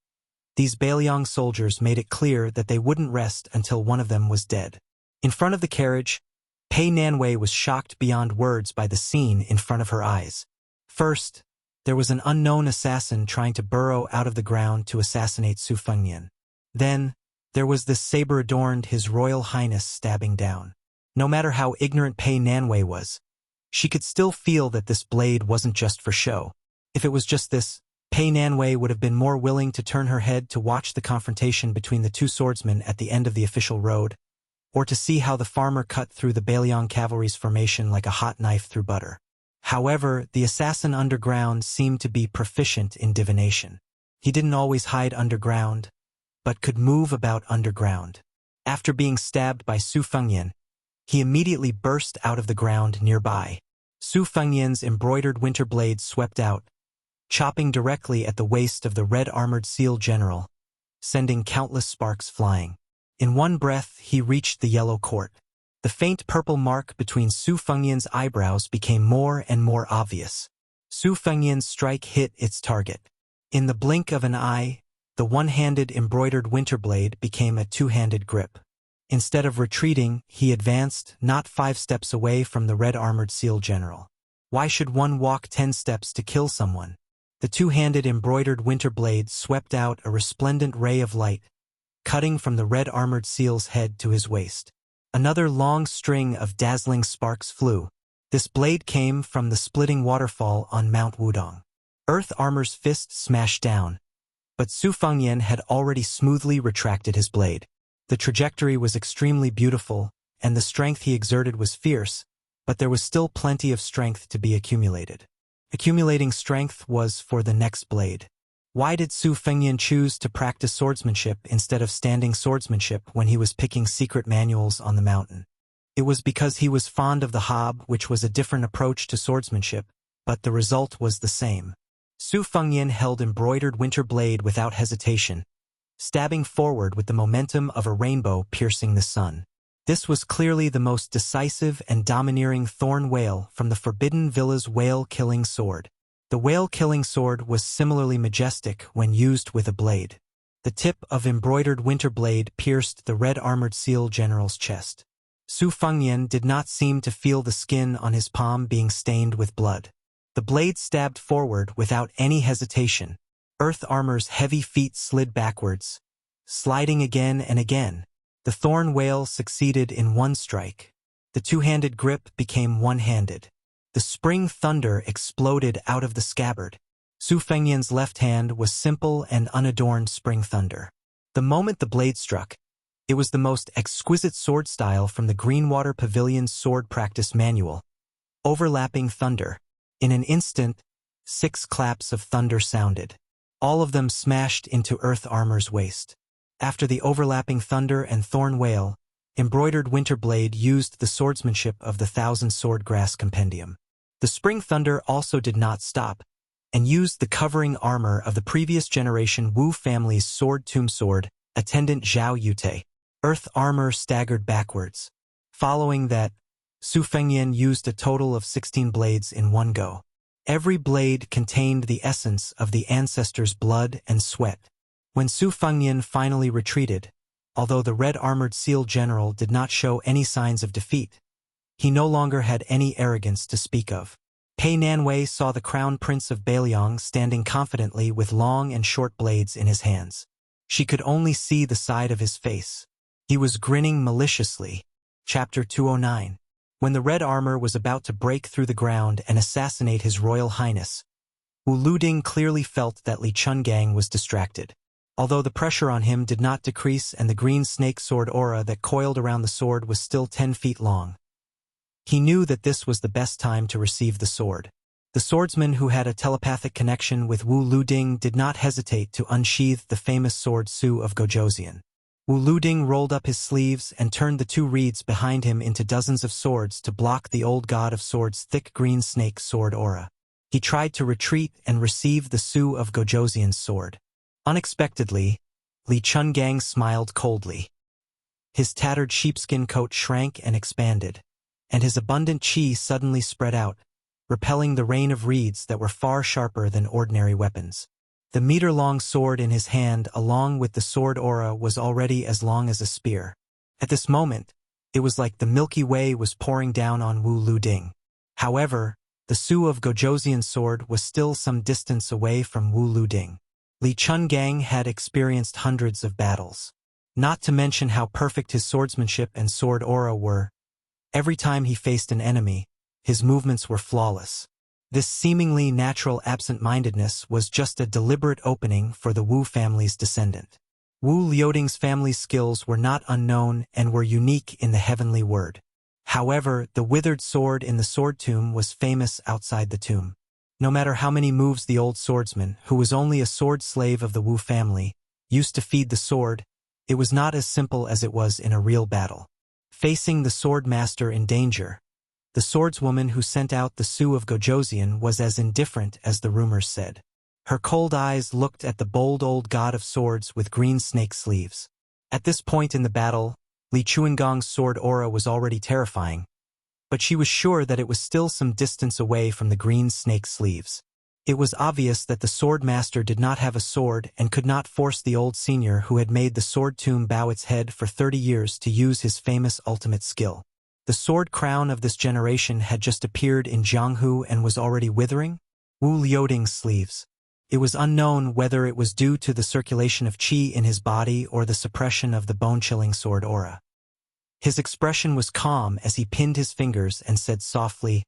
these Beiliang soldiers made it clear that they wouldn't rest until one of them was dead. In front of the carriage, Pei Nanwei was shocked beyond words by the scene in front of her eyes. First, there was an unknown assassin trying to burrow out of the ground to assassinate Su Fengnian. Then, there was this saber-adorned His Royal Highness stabbing down. No matter how ignorant Pei Nanwei was, she could still feel that this blade wasn't just for show. If it was just this, Pei Nanwei would have been more willing to turn her head to watch the confrontation between the two swordsmen at the end of the official road, or to see how the farmer cut through the Beiliang cavalry's formation like a hot knife through butter. However, the assassin underground seemed to be proficient in divination. He didn't always hide underground, but could move about underground. After being stabbed by Su Fengnian, he immediately burst out of the ground nearby. Su Fengnian's embroidered winter blade swept out, chopping directly at the waist of the red-armored seal general, sending countless sparks flying. In one breath, he reached the yellow court. The faint purple mark between Su Fengnian's eyebrows became more and more obvious. Su Fengnian's strike hit its target. In the blink of an eye, the one-handed embroidered winter blade became a two-handed grip. Instead of retreating, he advanced, not 5 steps away from the red-armored seal general. Why should one walk 10 steps to kill someone? The two-handed embroidered winter blade swept out a resplendent ray of light, cutting from the red-armored seal's head to his waist. Another long string of dazzling sparks flew. This blade came from the splitting waterfall on Mount Wudong. Earth Armor's fist smashed down, but Su Fengyan had already smoothly retracted his blade. The trajectory was extremely beautiful, and the strength he exerted was fierce, but there was still plenty of strength to be accumulated. Accumulating strength was for the next blade. Why did Su Fengyan choose to practice swordsmanship instead of standing swordsmanship when he was picking secret manuals on the mountain? It was because he was fond of the hob, which was a different approach to swordsmanship, but the result was the same. Su Fengyan held embroidered winter blade without hesitation, stabbing forward with the momentum of a rainbow piercing the sun. This was clearly the most decisive and domineering thorn whale from the Forbidden Villa's whale-killing sword. The whale-killing sword was similarly majestic when used with a blade. The tip of embroidered winter blade pierced the red-armored seal general's chest. Su Fengyan did not seem to feel the skin on his palm being stained with blood. The blade stabbed forward without any hesitation. Earth Armor's heavy feet slid backwards, sliding again and again. The thorn whale succeeded in one strike. The two-handed grip became one-handed. The spring thunder exploded out of the scabbard. Su Fengyan's left hand was simple and unadorned spring thunder. The moment the blade struck, it was the most exquisite sword style from the Greenwater Pavilion's sword practice manual. Overlapping thunder. In an instant, 6 claps of thunder sounded. All of them smashed into Earth Armor's waist. After the overlapping thunder and thorn whale, embroidered winter blade used the swordsmanship of the Thousand Sword Grass Compendium. The spring thunder also did not stop, and used the covering armor of the previous generation Wu family's sword tomb sword, Attendant Zhao Yute. Earth Armor staggered backwards. Following that, Su Fengyan used a total of 16 blades in one go. Every blade contained the essence of the ancestors' blood and sweat. When Su Fengyan finally retreated, although the red-armored seal general did not show any signs of defeat, he no longer had any arrogance to speak of. Pei Nanwei saw the crown prince of Beiliang standing confidently with long and short blades in his hands. She could only see the side of his face. He was grinning maliciously. Chapter 209. When the red armor was about to break through the ground and assassinate His Royal Highness, Wu Luding clearly felt that Li Chungang was distracted. Although the pressure on him did not decrease and the green snake sword aura that coiled around the sword was still 10 feet long, he knew that this was the best time to receive the sword. The swordsman who had a telepathic connection with Wu Luding did not hesitate to unsheath the famous sword Su of Gojoseon. Wu Luding rolled up his sleeves and turned the 2 reeds behind him into dozens of swords to block the old god of swords' thick green snake sword aura. He tried to retreat and receive the Su of Gojoseon's sword. Unexpectedly, Li Chungang smiled coldly. His tattered sheepskin coat shrank and expanded, and his abundant qi suddenly spread out, repelling the rain of reeds that were far sharper than ordinary weapons. The meter-long sword in his hand along with the sword aura was already as long as a spear. At this moment, it was like the Milky Way was pouring down on Wu Luding. However, the Su of Gojoseon's sword was still some distance away from Wu Luding. Li Chungang had experienced hundreds of battles. Not to mention how perfect his swordsmanship and sword aura were. Every time he faced an enemy, his movements were flawless. This seemingly natural absent-mindedness was just a deliberate opening for the Wu family's descendant. Wu Liuding's family's skills were not unknown and were unique in the heavenly word. However, the withered sword in the sword tomb was famous outside the tomb. No matter how many moves the old swordsman, who was only a sword slave of the Wu family, used to feed the sword, it was not as simple as it was in a real battle. Facing the sword master in danger, the swordswoman who sent out the Su of Gojoseon was as indifferent as the rumors said. Her cold eyes looked at the bold old god of swords with green snake sleeves. At this point in the battle, Li Chunggang's sword aura was already terrifying, but she was sure that it was still some distance away from the green snake sleeves. It was obvious that the sword master did not have a sword and could not force the old senior who had made the sword tomb bow its head for 30 years to use his famous ultimate skill. The sword crown of this generation had just appeared in Jianghu and was already withering Wu Liuding's sleeves. It was unknown whether it was due to the circulation of qi in his body or the suppression of the bone-chilling sword aura. His expression was calm as he pinned his fingers and said softly,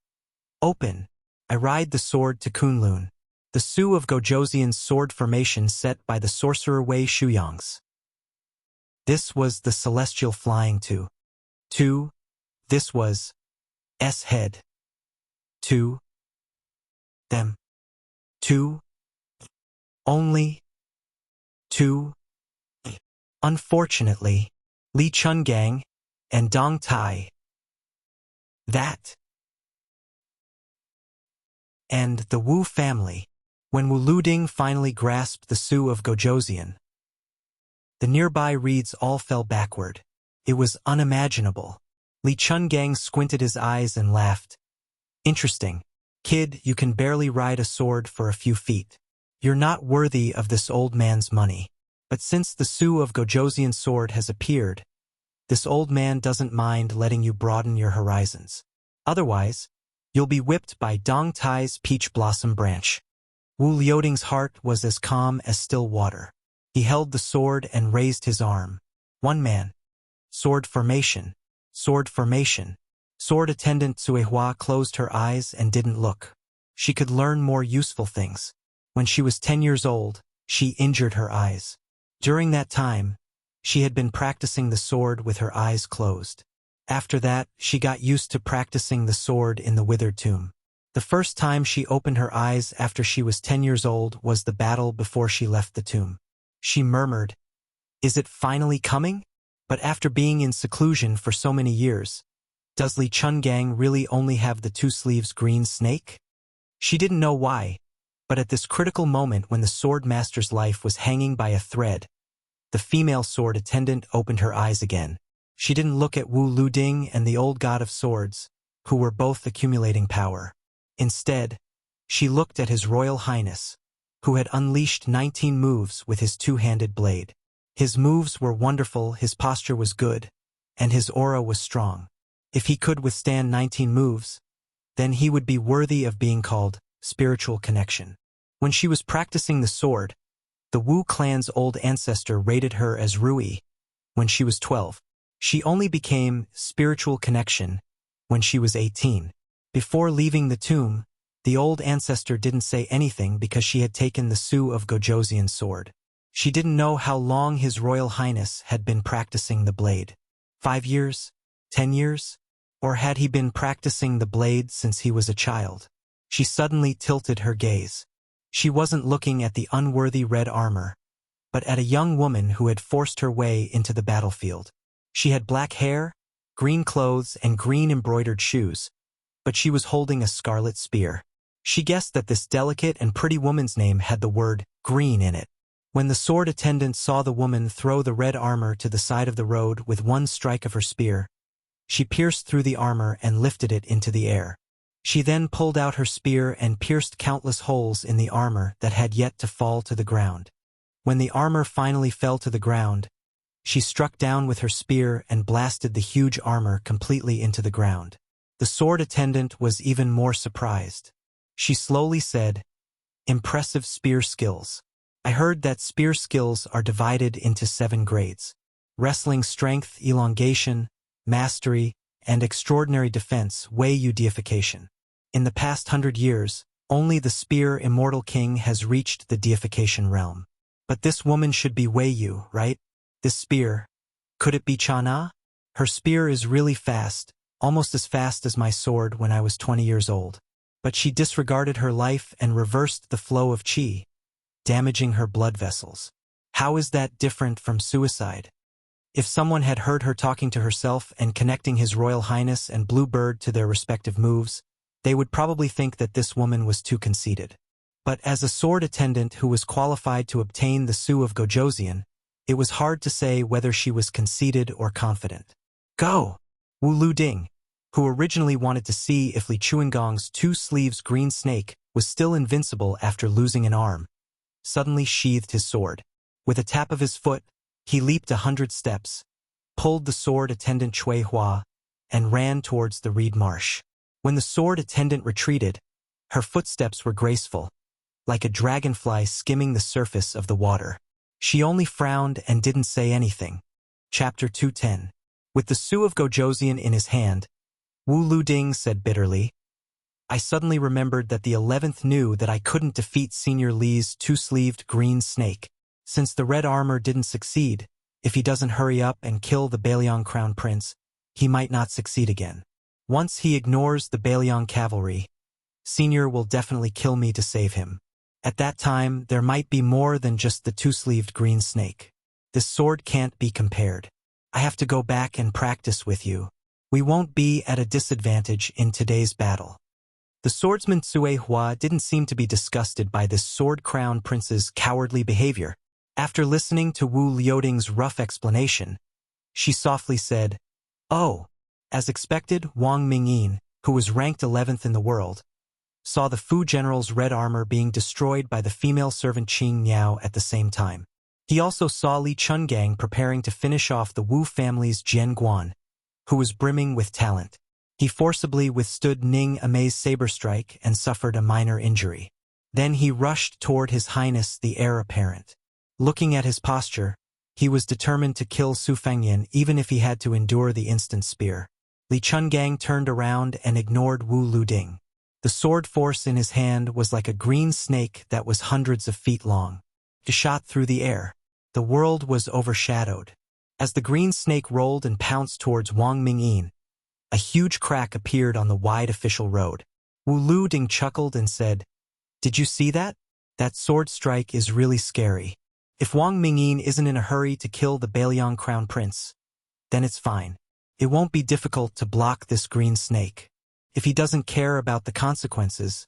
Open. I ride the sword to Kunlun. The Su of Gojoseon's sword formation set by the sorcerer Wei Shuyong's. This was the celestial flying to. 2. This was S head. 2. Them. 2. Only. 2. Unfortunately, Li Chungang and Dong Tai. That. And the Wu family. When Wu Luding finally grasped the Su of Gojoseon, the nearby reeds all fell backward. It was unimaginable. Li Chungang squinted his eyes and laughed. Interesting. Kid, you can barely ride a sword for a few feet. You're not worthy of this old man's money. But since the Su of Gojoseon's sword has appeared, this old man doesn't mind letting you broaden your horizons. Otherwise, you'll be whipped by Dong Tai's peach blossom branch. Wu Liuting's heart was as calm as still water. He held the sword and raised his arm. One man. Sword formation. Sword formation. Sword attendant Suehua closed her eyes and didn't look. She could learn more useful things. When she was 10 years old, she injured her eyes. During that time, she had been practicing the sword with her eyes closed. After that, she got used to practicing the sword in the withered tomb. The first time she opened her eyes after she was 10 years old was the battle before she left the tomb. She murmured, "Is it finally coming?" But after being in seclusion for so many years, does Li Chungang really only have the 2 sleeves green snake? She didn't know why, but at this critical moment when the sword master's life was hanging by a thread, the female sword attendant opened her eyes again. She didn't look at Wu Luding and the old god of swords, who were both accumulating power. Instead, she looked at His Royal Highness, who had unleashed 19 moves with his 2-handed blade. His moves were wonderful, his posture was good, and his aura was strong. If he could withstand 19 moves, then he would be worthy of being called spiritual connection. When she was practicing the sword, the Wu clan's old ancestor rated her as Rui when she was 12. She only became spiritual connection when she was 18. Before leaving the tomb, the old ancestor didn't say anything because she had taken the Su of Gojoseon's sword. She didn't know how long His Royal Highness had been practicing the blade. 5 years? 10 years? Or had he been practicing the blade since he was a child? She suddenly tilted her gaze. She wasn't looking at the unworthy red armor, but at a young woman who had forced her way into the battlefield. She had black hair, green clothes, and green embroidered shoes, but she was holding a scarlet spear. She guessed that this delicate and pretty woman's name had the word green in it. When the sword attendant saw the woman throw the red armor to the side of the road with one strike of her spear, she pierced through the armor and lifted it into the air. She then pulled out her spear and pierced countless holes in the armor that had yet to fall to the ground. When the armor finally fell to the ground, she struck down with her spear and blasted the huge armor completely into the ground. The sword attendant was even more surprised. She slowly said, "Impressive spear skills. I heard that spear skills are divided into 7 grades. Wrestling strength, elongation, mastery, and extraordinary defense, Wei Yu deification. In the past 100 years, only the spear immortal king has reached the deification realm. But this woman should be Wei Yu, right? This spear, could it be Chana? Her spear is really fast, almost as fast as my sword when I was 20 years old. But she disregarded her life and reversed the flow of qi, damaging her blood vessels. How is that different from suicide?" If someone had heard her talking to herself and connecting His Royal Highness and Bluebird to their respective moves, they would probably think that this woman was too conceited. But as a sword attendant who was qualified to obtain the Su of Gojoseon, it was hard to say whether she was conceited or confident. "Go!" Wu Luding, who originally wanted to see if Li Chuangong's 2 sleeves green snake was still invincible after losing an arm, suddenly sheathed his sword. With a tap of his foot, he leaped 100 steps, pulled the sword attendant Chui Hua, and ran towards the reed marsh. When the sword attendant retreated, her footsteps were graceful, like a dragonfly skimming the surface of the water. She only frowned and didn't say anything. Chapter 210. With the Su of Gojoseon in his hand, Wu Luding said bitterly, I suddenly remembered that the 11th knew that I couldn't defeat Senior Li's two-sleeved green snake. Since the red armor didn't succeed, if he doesn't hurry up and kill the Bailiang Crown Prince, he might not succeed again. Once he ignores the Bailiang cavalry, Senior will definitely kill me to save him. At that time, there might be more than just the two-sleeved green snake. This sword can't be compared. I have to go back and practice with you. We won't be at a disadvantage in today's battle. The swordsman Cui Hua didn't seem to be disgusted by this Sword Crown Prince's cowardly behavior. After listening to Wu Liuding's rough explanation, she softly said, "Oh." As expected, Wang Mingyin, who was ranked 11th in the world, saw the Fu general's red armor being destroyed by the female servant Qing Niao at the same time. He also saw Li Chungang preparing to finish off the Wu family's Jian Guan, who was brimming with talent. He forcibly withstood Ning Amei's saber strike and suffered a minor injury. Then he rushed toward His Highness the heir apparent. Looking at his posture, he was determined to kill Su Fengyan even if he had to endure the instant spear. Li Chungang turned around and ignored Wu Liuding. The sword force in his hand was like a green snake that was hundreds of feet long. It shot through the air. The world was overshadowed. As the green snake rolled and pounced towards Wang Mingyin, a huge crack appeared on the wide official road. Wu Liuding chuckled and said, "Did you see that? That sword strike is really scary. If Wang Mingyin isn't in a hurry to kill the Bailiang Crown Prince, then it's fine. It won't be difficult to block this green snake. If he doesn't care about the consequences,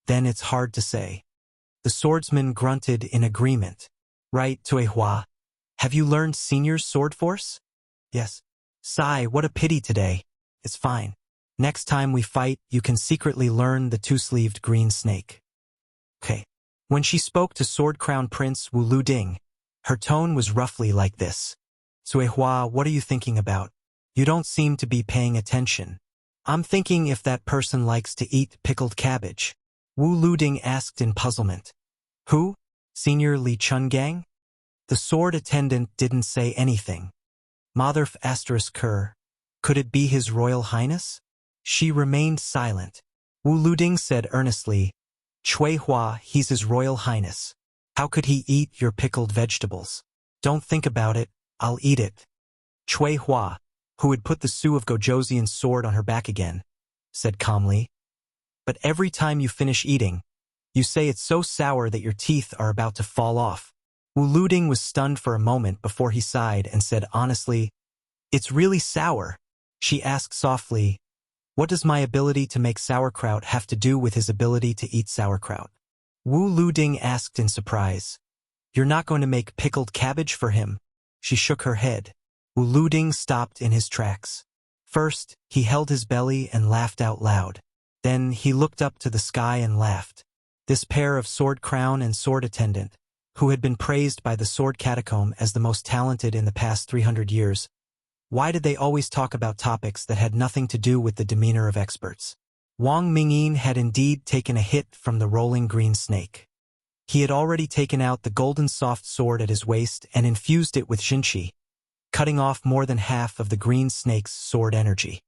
then it's hard to say." The swordsman grunted in agreement. "Right, Cui Hua. Have you learned Senior's sword force?" "Yes." "Sigh, what a pity today." "It's fine. Next time we fight, you can secretly learn the two-sleeved green snake." "Okay." When she spoke to Sword Crown Prince Wu Liuding, her tone was roughly like this. "Cui Hua, what are you thinking about? You don't seem to be paying attention." "I'm thinking if that person likes to eat pickled cabbage." Wu Liuding asked in puzzlement. "Who? Senior Li Chungang?" The sword attendant didn't say anything. Motherf ****. Could it be His Royal Highness? She remained silent. Wu Liuding said earnestly, "Cui Hua, he's His Royal Highness. How could he eat your pickled vegetables?" "Don't think about it, I'll eat it." Cui Hua, who had put the Su of Gojoseon's sword on her back again, said calmly, "But every time you finish eating, you say it's so sour that your teeth are about to fall off." Wu Liuding was stunned for a moment before he sighed and said honestly, "It's really sour." She asked softly, "What does my ability to make sauerkraut have to do with his ability to eat sauerkraut?" Wu Liuding asked in surprise, "You're not going to make pickled cabbage for him?" She shook her head. Wu Liuding stopped in his tracks. First, he held his belly and laughed out loud. Then he looked up to the sky and laughed. This pair of sword crown and sword attendant, who had been praised by the sword catacomb as the most talented in the past 300 years, why did they always talk about topics that had nothing to do with the demeanor of experts? Wang Mingyin had indeed taken a hit from the rolling green snake. He had already taken out the golden soft sword at his waist and infused it with Xinqi, cutting off more than half of the green snake's sword energy.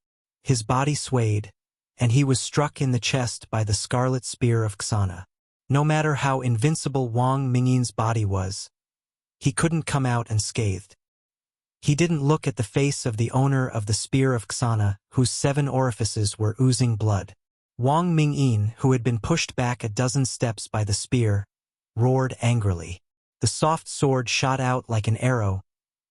His body swayed, and he was struck in the chest by the scarlet spear of Xana. No matter how invincible Wang Mingyin's body was, he couldn't come out unscathed. He didn't look at the face of the owner of the spear of Xana, whose 7 orifices were oozing blood. Wang Mingyin, who had been pushed back a dozen steps by the spear, roared angrily. The soft sword shot out like an arrow,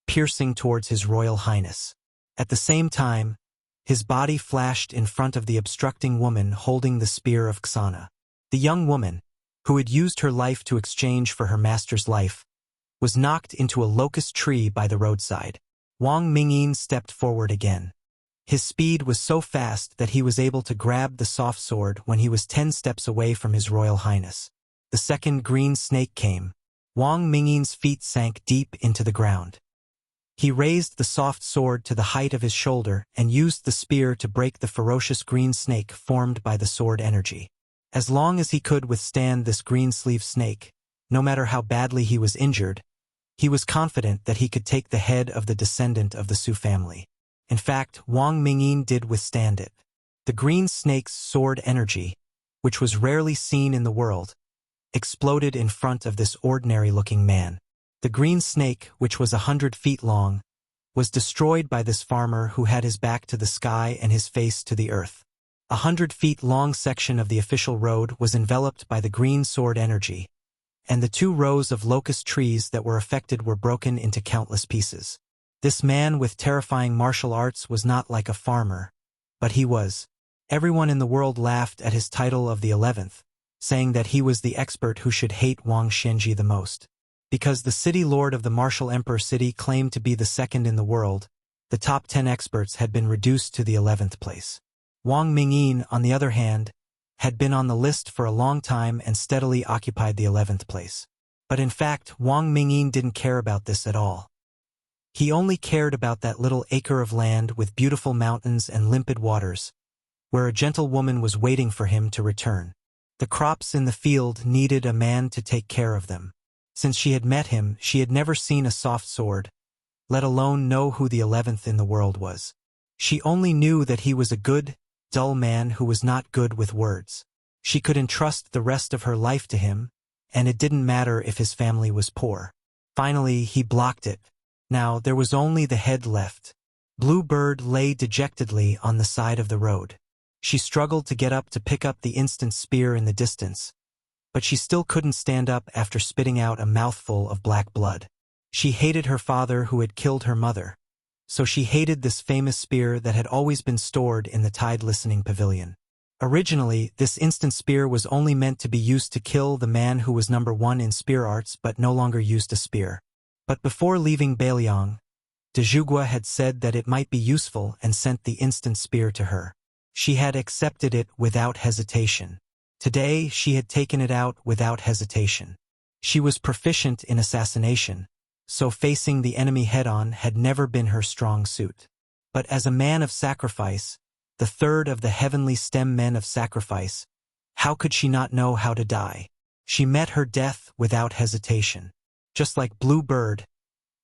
piercing towards His Royal Highness. At the same time, his body flashed in front of the obstructing woman holding the spear of Xana. The young woman, who had used her life to exchange for her master's life, was knocked into a locust tree by the roadside. Wang Mingyin stepped forward again. His speed was so fast that he was able to grab the soft sword when he was 10 steps away from His Royal Highness. The second green snake came. Wang Mingyin's feet sank deep into the ground. He raised the soft sword to the height of his shoulder and used the spear to break the ferocious green snake formed by the sword energy. As long as he could withstand this green-sleeved snake, no matter how badly he was injured, he was confident that he could take the head of the descendant of the Su family. In fact, Wang Mingyin did withstand it. The green snake's sword energy, which was rarely seen in the world, exploded in front of this ordinary-looking man. The green snake, which was 100 feet long, was destroyed by this farmer who had his back to the sky and his face to the earth. 100-feet-long section of the official road was enveloped by the green sword energy, and the 2 rows of locust trees that were affected were broken into countless pieces. This man with terrifying martial arts was not like a farmer, but he was. Everyone in the world laughed at his title of the 11th, saying that he was the expert who should hate Wang Xianji the most. Because the city lord of the martial emperor city claimed to be the second in the world, the top 10 experts had been reduced to the 11th place. Wang Mingyin, on the other hand, had been on the list for a long time and steadily occupied the 11th place. But in fact, Wang Mingyin didn't care about this at all. He only cared about that little acre of land with beautiful mountains and limpid waters, where a gentle woman was waiting for him to return. The crops in the field needed a man to take care of them. Since she had met him, she had never seen a soft sword, let alone know who the 11th in the world was. She only knew that he was a good, dull man who was not good with words. She could entrust the rest of her life to him, and it didn't matter if his family was poor. Finally, he blocked it. Now, there was only the head left. Blue Bird lay dejectedly on the side of the road. She struggled to get up to pick up the instant spear in the distance, but she still couldn't stand up after spitting out a mouthful of black blood. She hated her father who had killed her mother, so she hated this famous spear that had always been stored in the Tide Listening Pavilion. Originally, this instant spear was only meant to be used to kill the man who was number 1 in spear arts but no longer used a spear. But before leaving Beiliang, De Zhugua had said that it might be useful and sent the instant spear to her. She had accepted it without hesitation. Today, she had taken it out without hesitation. She was proficient in assassination, so facing the enemy head-on had never been her strong suit. But as a man of sacrifice, the third of the heavenly stem men of sacrifice, how could she not know how to die? She met her death without hesitation. Just like Blue Bird,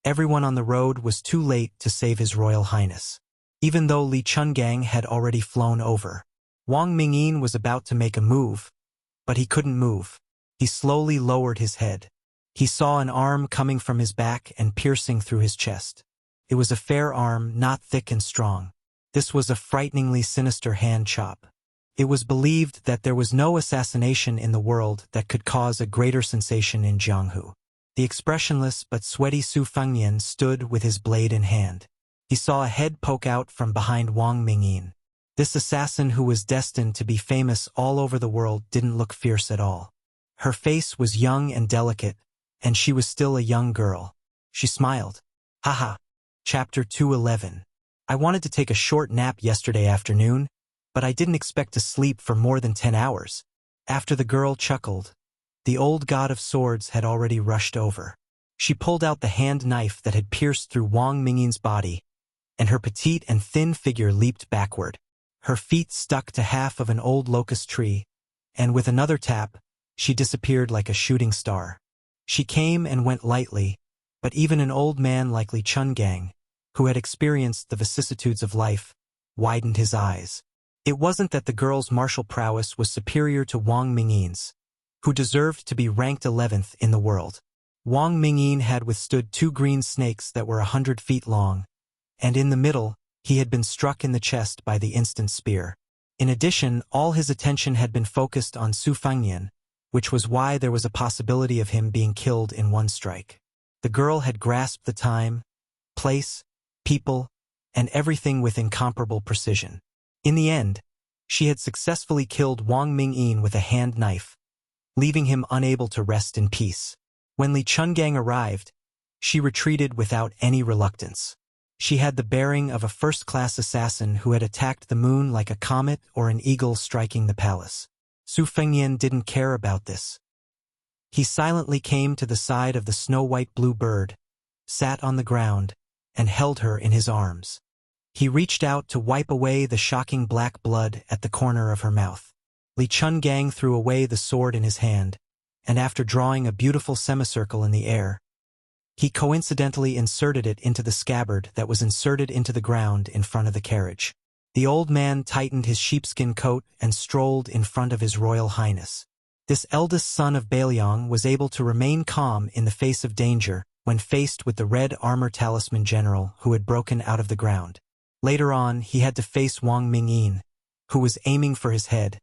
everyone on the road was too late to save His Royal Highness. Even though Li Chungang had already flown over, Wang Mingyin was about to make a move, but he couldn't move. He slowly lowered his head. He saw an arm coming from his back and piercing through his chest. It was a fair arm, not thick and strong. This was a frighteningly sinister hand chop. It was believed that there was no assassination in the world that could cause a greater sensation in Jianghu. The expressionless but sweaty Su Fengnian stood with his blade in hand. He saw a head poke out from behind Wang Mingyin. This assassin who was destined to be famous all over the world didn't look fierce at all. Her face was young and delicate, and she was still a young girl. She smiled. Haha. Chapter 211. I wanted to take a short nap yesterday afternoon, but I didn't expect to sleep for more than 10 hours. After the girl chuckled, the old god of swords had already rushed over. She pulled out the hand knife that had pierced through Wang Mingyin's body, and her petite and thin figure leaped backward. Her feet stuck to half of an old locust tree, and with another tap, she disappeared like a shooting star. She came and went lightly, but even an old man like Li Chungang, who had experienced the vicissitudes of life, widened his eyes. It wasn't that the girl's martial prowess was superior to Wang Mingyin's, who deserved to be ranked 11th in the world. Wang Mingyin had withstood 2 green snakes that were 100 feet long, and in the middle, he had been struck in the chest by the instant spear. In addition, all his attention had been focused on Su Fengnian, which was why there was a possibility of him being killed in one strike. The girl had grasped the time, place, people, and everything with incomparable precision. In the end, she had successfully killed Wang Mingyin with a hand knife, leaving him unable to rest in peace. When Li Chungang arrived, she retreated without any reluctance. She had the bearing of a first-class assassin who had attacked the moon like a comet or an eagle striking the palace. Su Fengnian didn't care about this. He silently came to the side of the snow-white Blue Bird, sat on the ground, and held her in his arms. He reached out to wipe away the shocking black blood at the corner of her mouth. Li Chungang threw away the sword in his hand, and after drawing a beautiful semicircle in the air, he coincidentally inserted it into the scabbard that was inserted into the ground in front of the carriage. The old man tightened his sheepskin coat and strolled in front of his royal highness. This eldest son of Bailiang was able to remain calm in the face of danger when faced with the red armor talisman general who had broken out of the ground. Later on, he had to face Wang Mingyin, who was aiming for his head,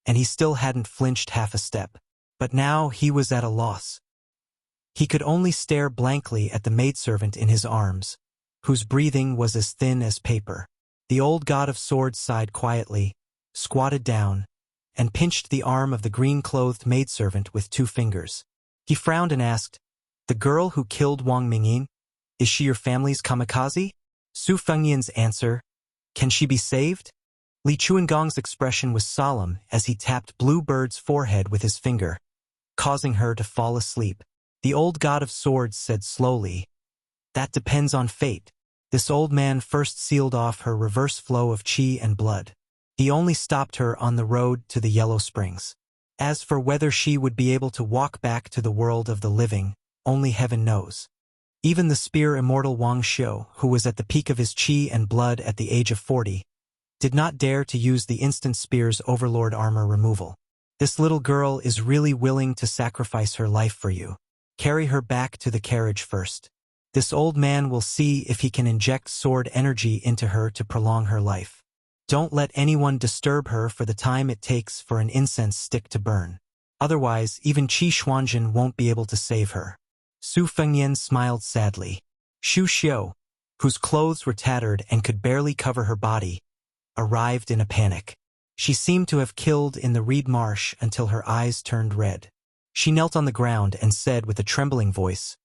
and he still hadn't flinched half a step. But now he was at a loss. He could only stare blankly at the maidservant in his arms, whose breathing was as thin as paper. The old god of swords sighed quietly, squatted down, and pinched the arm of the green-clothed maidservant with 2 fingers. He frowned and asked, "The girl who killed Wang Mingyin, is she your family's kamikaze?" Su Fengyan's answer, "Can she be saved?" Li Chuangong's expression was solemn as he tapped Blue Bird's forehead with his finger, causing her to fall asleep. The old god of swords said slowly, "That depends on fate." This old man first sealed off her reverse flow of qi and blood. He only stopped her on the road to the Yellow Springs. As for whether she would be able to walk back to the world of the living, only heaven knows. Even the spear immortal Wang Xiu, who was at the peak of his qi and blood at the age of 40, did not dare to use the instant spear's overlord armor removal. "This little girl is really willing to sacrifice her life for you. Carry her back to the carriage first. This old man will see if he can inject sword energy into her to prolong her life. Don't let anyone disturb her for the time it takes for an incense stick to burn. Otherwise, even Qi Xuanjin won't be able to save her." Su Fengyan smiled sadly. Xu Xiu, whose clothes were tattered and could barely cover her body, arrived in a panic. She seemed to have killed in the reed marsh until her eyes turned red. She knelt on the ground and said with a trembling voice,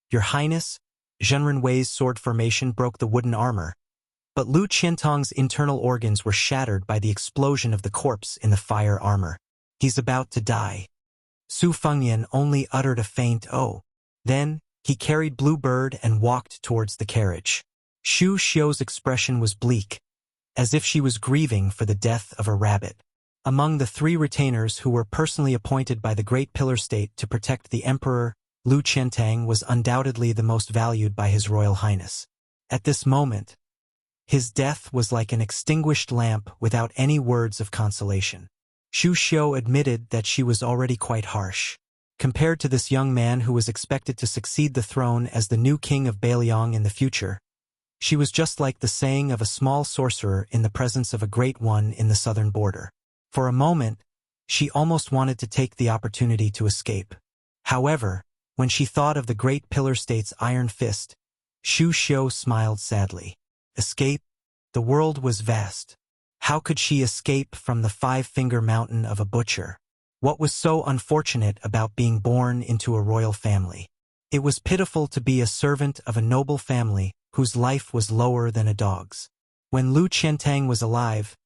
"Your Highness," Zhenren Wei's sword formation broke the wooden armor, but Lu Qiantong's internal organs were shattered by the explosion of the corpse in the fire armor. "He's about to die." Su Fengyan only uttered a faint "oh." Then, he carried Blue Bird and walked towards the carriage. Xu Xiu's expression was bleak, as if she was grieving for the death of a rabbit. Among the 3 retainers who were personally appointed by the Great Pillar State to protect the Emperor, Lu Qiantang was undoubtedly the most valued by His Royal Highness. At this moment, his death was like an extinguished lamp without any words of consolation. Xu Xiu admitted that she was already quite harsh. Compared to this young man who was expected to succeed the throne as the new king of Bailiang in the future, she was just like the saying of a small sorcerer in the presence of a great one in the southern border. For a moment, she almost wanted to take the opportunity to escape. However, when she thought of the Great Pillar State's iron fist, Xu Xiu smiled sadly. Escape? The world was vast. How could she escape from the 5-finger mountain of a butcher? What was so unfortunate about being born into a royal family? It was pitiful to be a servant of a noble family whose life was lower than a dog's. When Lu Qiantang was alive,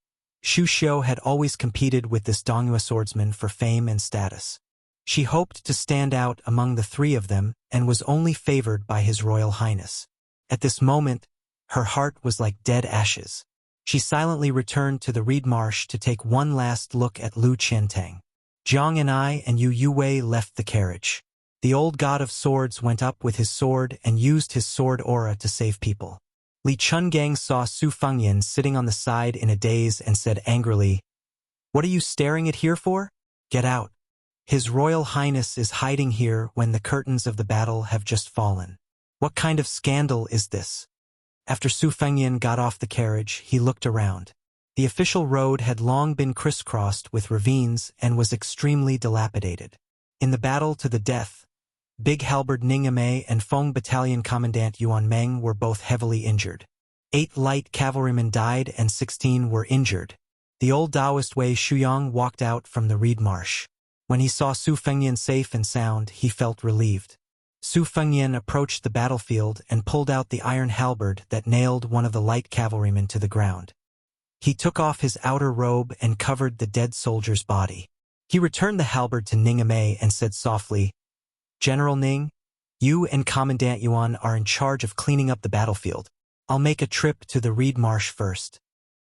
Xu Xiu had always competed with this Donghua swordsman for fame and status. She hoped to stand out among the 3 of them and was only favored by His Royal Highness. At this moment, her heart was like dead ashes. She silently returned to the reed marsh to take one last look at Lu Qiantang. Jiang and I and Yu Yuwei left the carriage. The old god of swords went up with his sword and used his sword aura to save people. Li Chungang saw Su Fengyan sitting on the side in a daze and said angrily, "What are you staring at here for? Get out. His Royal Highness is hiding here when the curtains of the battle have just fallen. What kind of scandal is this?" After Su Fengyan got off the carriage, he looked around. The official road had long been crisscrossed with ravines and was extremely dilapidated. In the battle to the death, Big Halberd Ningame and Feng Battalion Commandant Yuan Meng were both heavily injured. 8 light cavalrymen died and 16 were injured. The old Taoist Wei Shuyang walked out from the reed marsh. When he saw Su Fengyan safe and sound, he felt relieved. Su Fengyan approached the battlefield and pulled out the iron halberd that nailed one of the light cavalrymen to the ground. He took off his outer robe and covered the dead soldier's body. He returned the halberd to Ningame and said softly, "General Ning, you and Commandant Yuan are in charge of cleaning up the battlefield. I'll make a trip to the reed marsh first."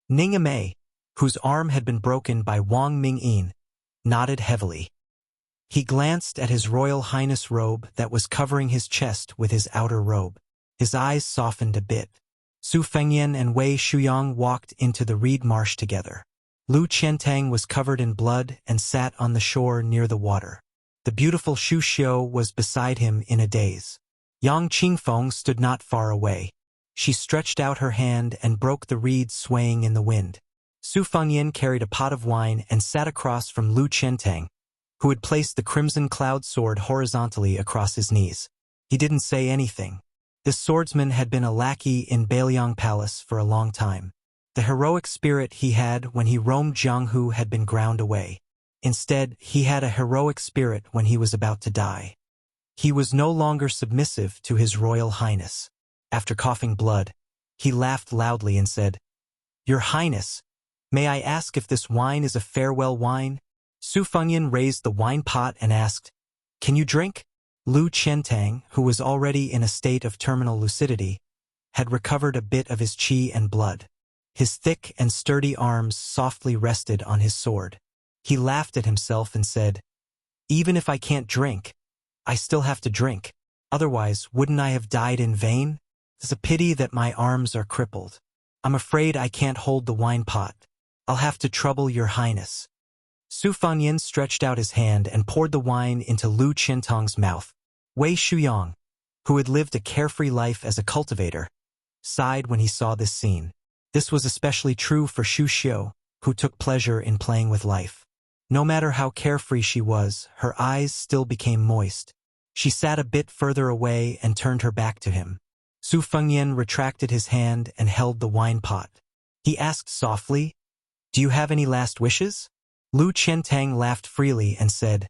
Ningame, whose arm had been broken by Wang Mingyin, nodded heavily. He glanced at His Royal Highness' robe that was covering his chest with his outer robe. His eyes softened a bit. Su Fengyan and Wei Shuyang walked into the reed marsh together. Lu Qiantang was covered in blood and sat on the shore near the water. The beautiful Xu Xiu was beside him in a daze. Yang Qingfeng stood not far away. She stretched out her hand and broke the reed swaying in the wind. Su Fengyan carried a pot of wine and sat across from Lu Qiantang, who had placed the crimson cloud sword horizontally across his knees. He didn't say anything. This swordsman had been a lackey in Bailiang Palace for a long time. The heroic spirit he had when he roamed Jianghu had been ground away. Instead, he had a heroic spirit when he was about to die. He was no longer submissive to his royal highness. After coughing blood, he laughed loudly and said, "Your Highness, may I ask if this wine is a farewell wine?" Su Fengyan raised the wine pot and asked, "Can you drink?" Lu Qiantang, who was already in a state of terminal lucidity, had recovered a bit of his qi and blood. His thick and sturdy arms softly rested on his sword. He laughed at himself and said, "Even if I can't drink, I still have to drink. Otherwise, wouldn't I have died in vain? It's a pity that my arms are crippled. I'm afraid I can't hold the wine pot. I'll have to trouble your highness." Su Fengyan stretched out his hand and poured the wine into Lu Qiantang's mouth. Wei Shuyang, who had lived a carefree life as a cultivator, sighed when he saw this scene. This was especially true for Xu Xiu, who took pleasure in playing with life. No matter how carefree she was, her eyes still became moist. She sat a bit further away and turned her back to him. Su Fengyan retracted his hand and held the wine pot. He asked softly, "Do you have any last wishes?" Lu Qiantang laughed freely and said,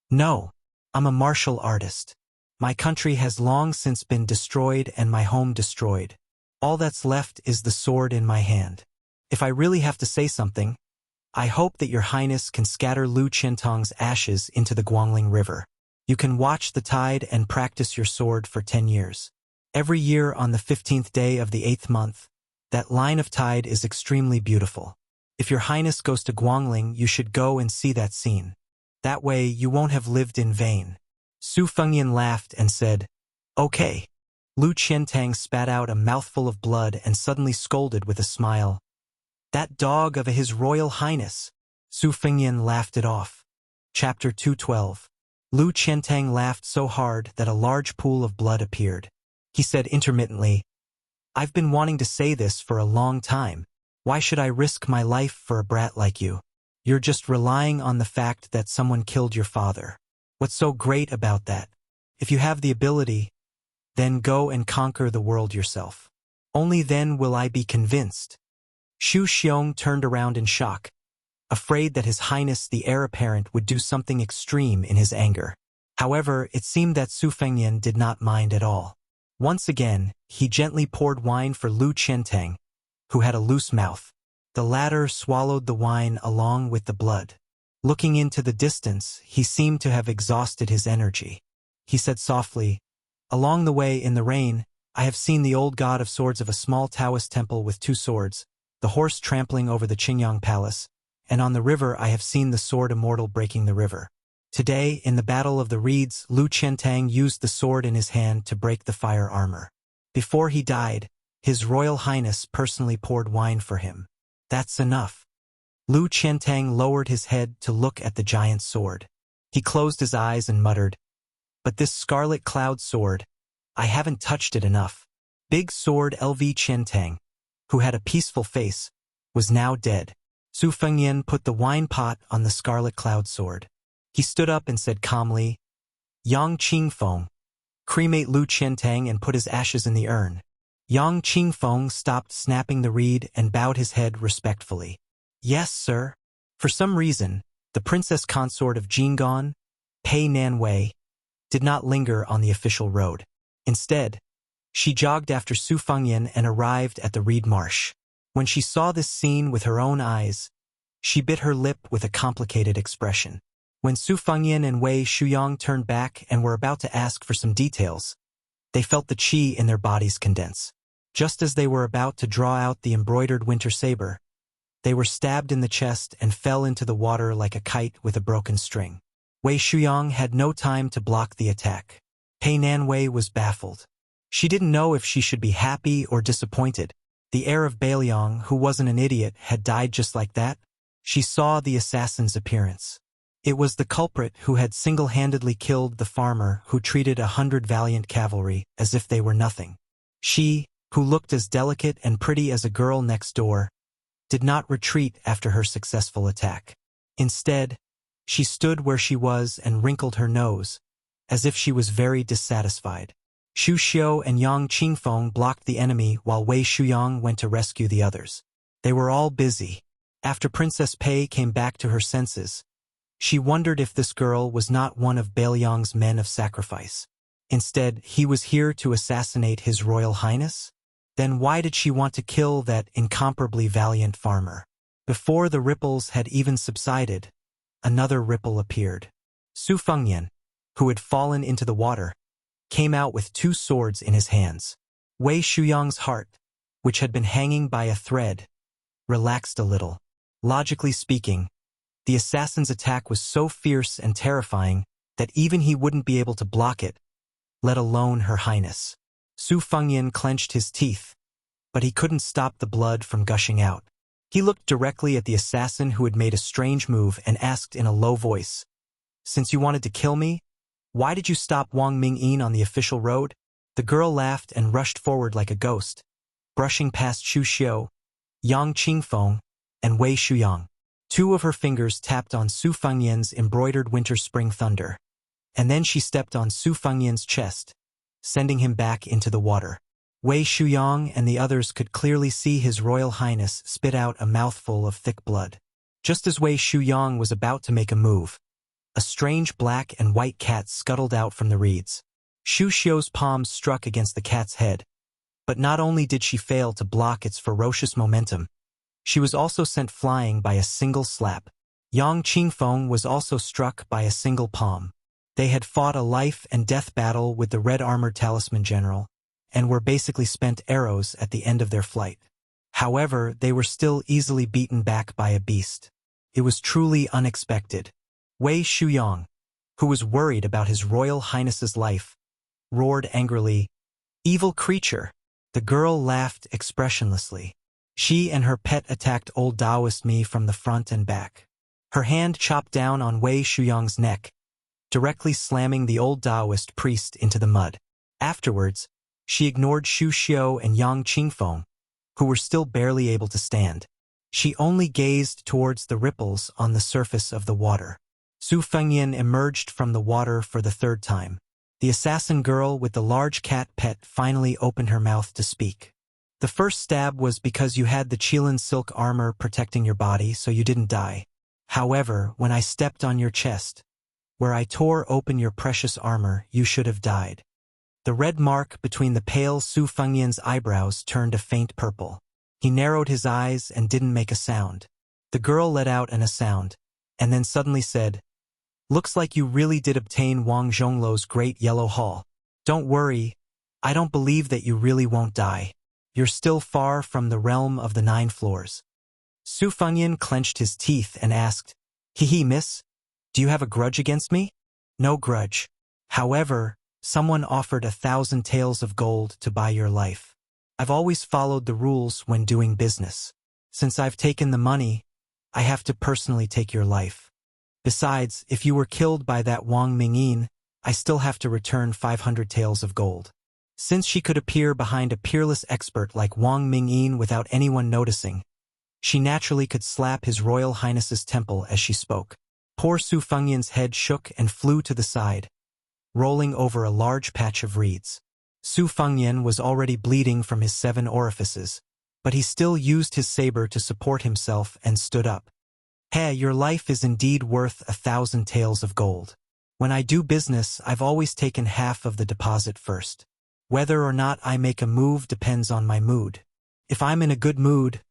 "No, I'm a martial artist. My country has long since been destroyed and my home destroyed. All that's left is the sword in my hand. If I really have to say something, I hope that your highness can scatter Lu Qiantang's ashes into the Guangling River. You can watch the tide and practice your sword for 10 years. Every year on the 15th day of the 8th month, that line of tide is extremely beautiful. If your highness goes to Guangling, you should go and see that scene. That way you won't have lived in vain." Su Fengyan laughed and said, "Okay." Lu Qiantang spat out a mouthful of blood and suddenly scolded with a smile, "That dog of His Royal Highness!" Su Fengyan laughed it off. Chapter 212. Lu Qiantang laughed so hard that a large pool of blood appeared. He said intermittently, "I've been wanting to say this for a long time. Why should I risk my life for a brat like you? You're just relying on the fact that someone killed your father. What's so great about that? If you have the ability, then go and conquer the world yourself. Only then will I be convinced." Xu Xiong turned around in shock, afraid that His Highness the heir apparent would do something extreme in his anger. However, it seemed that Su Fengyan did not mind at all. Once again, he gently poured wine for Lu Qiantang, who had a loose mouth. The latter swallowed the wine along with the blood. Looking into the distance, he seemed to have exhausted his energy. He said softly, "Along the way in the rain, I have seen the old god of swords of a small Taoist temple with 2 swords, the horse trampling over the Qingyang Palace, and on the river I have seen the sword immortal breaking the river. Today, in the Battle of the Reeds, Lu Qiantang used the sword in his hand to break the fire armor. Before he died, His Royal Highness personally poured wine for him. That's enough." Lu Qiantang lowered his head to look at the giant sword. He closed his eyes and muttered, "But this scarlet cloud sword, I haven't touched it enough." Big Sword LV Qiantang, who had a peaceful face, was now dead. Su Fengyan put the wine pot on the scarlet cloud sword. He stood up and said calmly, "Yang Qingfeng, cremate Lu Qiantang and put his ashes in the urn." Yang Qingfeng stopped snapping the reed and bowed his head respectfully. "Yes, sir." For some reason, the princess consort of Jinggan, Pei Nanwei, did not linger on the official road. Instead, she jogged after Su Fengyan and arrived at the reed marsh. When she saw this scene with her own eyes, she bit her lip with a complicated expression. When Su Fengyan and Wei Shuyang turned back and were about to ask for some details, they felt the qi in their bodies condense. Just as they were about to draw out the embroidered winter saber, they were stabbed in the chest and fell into the water like a kite with a broken string. Wei Shuyang had no time to block the attack. Pei Nanwei was baffled. She didn't know if she should be happy or disappointed. The heir of Bailiang, who wasn't an idiot, had died just like that. She saw the assassin's appearance. It was the culprit who had single-handedly killed the farmer who treated 100 valiant cavalry as if they were nothing. She, who looked as delicate and pretty as a girl next door, did not retreat after her successful attack. Instead, she stood where she was and wrinkled her nose, as if she was very dissatisfied. Xu Xiu and Yang Qingfeng blocked the enemy while Wei Shuyang went to rescue the others. They were all busy. After Princess Pei came back to her senses, she wondered if this girl was not one of Bailiang's men of sacrifice. Instead, he was here to assassinate His Royal Highness? Then why did she want to kill that incomparably valiant farmer? Before the ripples had even subsided, another ripple appeared. Su Fengyan, who had fallen into the water, came out with 2 swords in his hands. Wei Shuyang's heart, which had been hanging by a thread, relaxed a little. Logically speaking, the assassin's attack was so fierce and terrifying that even he wouldn't be able to block it, let alone Her Highness. Su Fengyan clenched his teeth, but he couldn't stop the blood from gushing out. He looked directly at the assassin who had made a strange move and asked in a low voice, "Since you wanted to kill me, why did you stop Wang Mingyin on the official road?" The girl laughed and rushed forward like a ghost, brushing past Xu Xiu, Yang Qingfeng, and Wei Shuyang. 2 of her fingers tapped on Su Fengyan's embroidered winter-spring thunder, and then she stepped on Su Fengyan's chest, sending him back into the water. Wei Shuyang and the others could clearly see His Royal Highness spit out a mouthful of thick blood. Just as Wei Shuyang was about to make a move, a strange black and white cat scuttled out from the reeds. Xu Xiu's palms struck against the cat's head, but not only did she fail to block its ferocious momentum, she was also sent flying by a single slap. Yang Qingfeng was also struck by a single palm. They had fought a life-and-death battle with the Red Armored Talisman General, and were basically spent arrows at the end of their flight. However, they were still easily beaten back by a beast. It was truly unexpected. Wei Shuyang, who was worried about His Royal Highness's life, roared angrily, "Evil creature!" The girl laughed expressionlessly. She and her pet attacked old Taoist me from the front and back. Her hand chopped down on Wei Shuyang's neck, directly slamming the old Taoist priest into the mud. Afterwards, she ignored Xu Xiu and Yang Qingfeng, who were still barely able to stand. She only gazed towards the ripples on the surface of the water. Su Fengyan emerged from the water for the 3rd time. The assassin girl with the large cat pet finally opened her mouth to speak. "The first stab was because you had the Qilin silk armor protecting your body so you didn't die. However, when I stepped on your chest, where I tore open your precious armor, you should have died." The red mark between the pale Su Fengyan's eyebrows turned a faint purple. He narrowed his eyes and didn't make a sound. The girl let out a sound, and then suddenly said, "Looks like you really did obtain Wang Zhongluo's great yellow hall. Don't worry, I don't believe that you really won't die. You're still far from the realm of the 9 floors." Su Fengyan clenched his teeth and asked, "Hee, miss, do you have a grudge against me?" "No grudge. However, someone offered 1,000 taels of gold to buy your life. I've always followed the rules when doing business. Since I've taken the money, I have to personally take your life. Besides, if you were killed by that Wang Mingyin, I still have to return 500 taels of gold." Since she could appear behind a peerless expert like Wang Mingyin without anyone noticing, she naturally could slap His Royal Highness's temple as she spoke. Poor Su Fengyan's head shook and flew to the side, rolling over a large patch of reeds. Su Fengyan was already bleeding from his 7 orifices, but he still used his saber to support himself and stood up. "Hey, your life is indeed worth 1,000 taels of gold. When I do business, I've always taken half of the deposit first. Whether or not I make a move depends on my mood. If I'm in a good mood,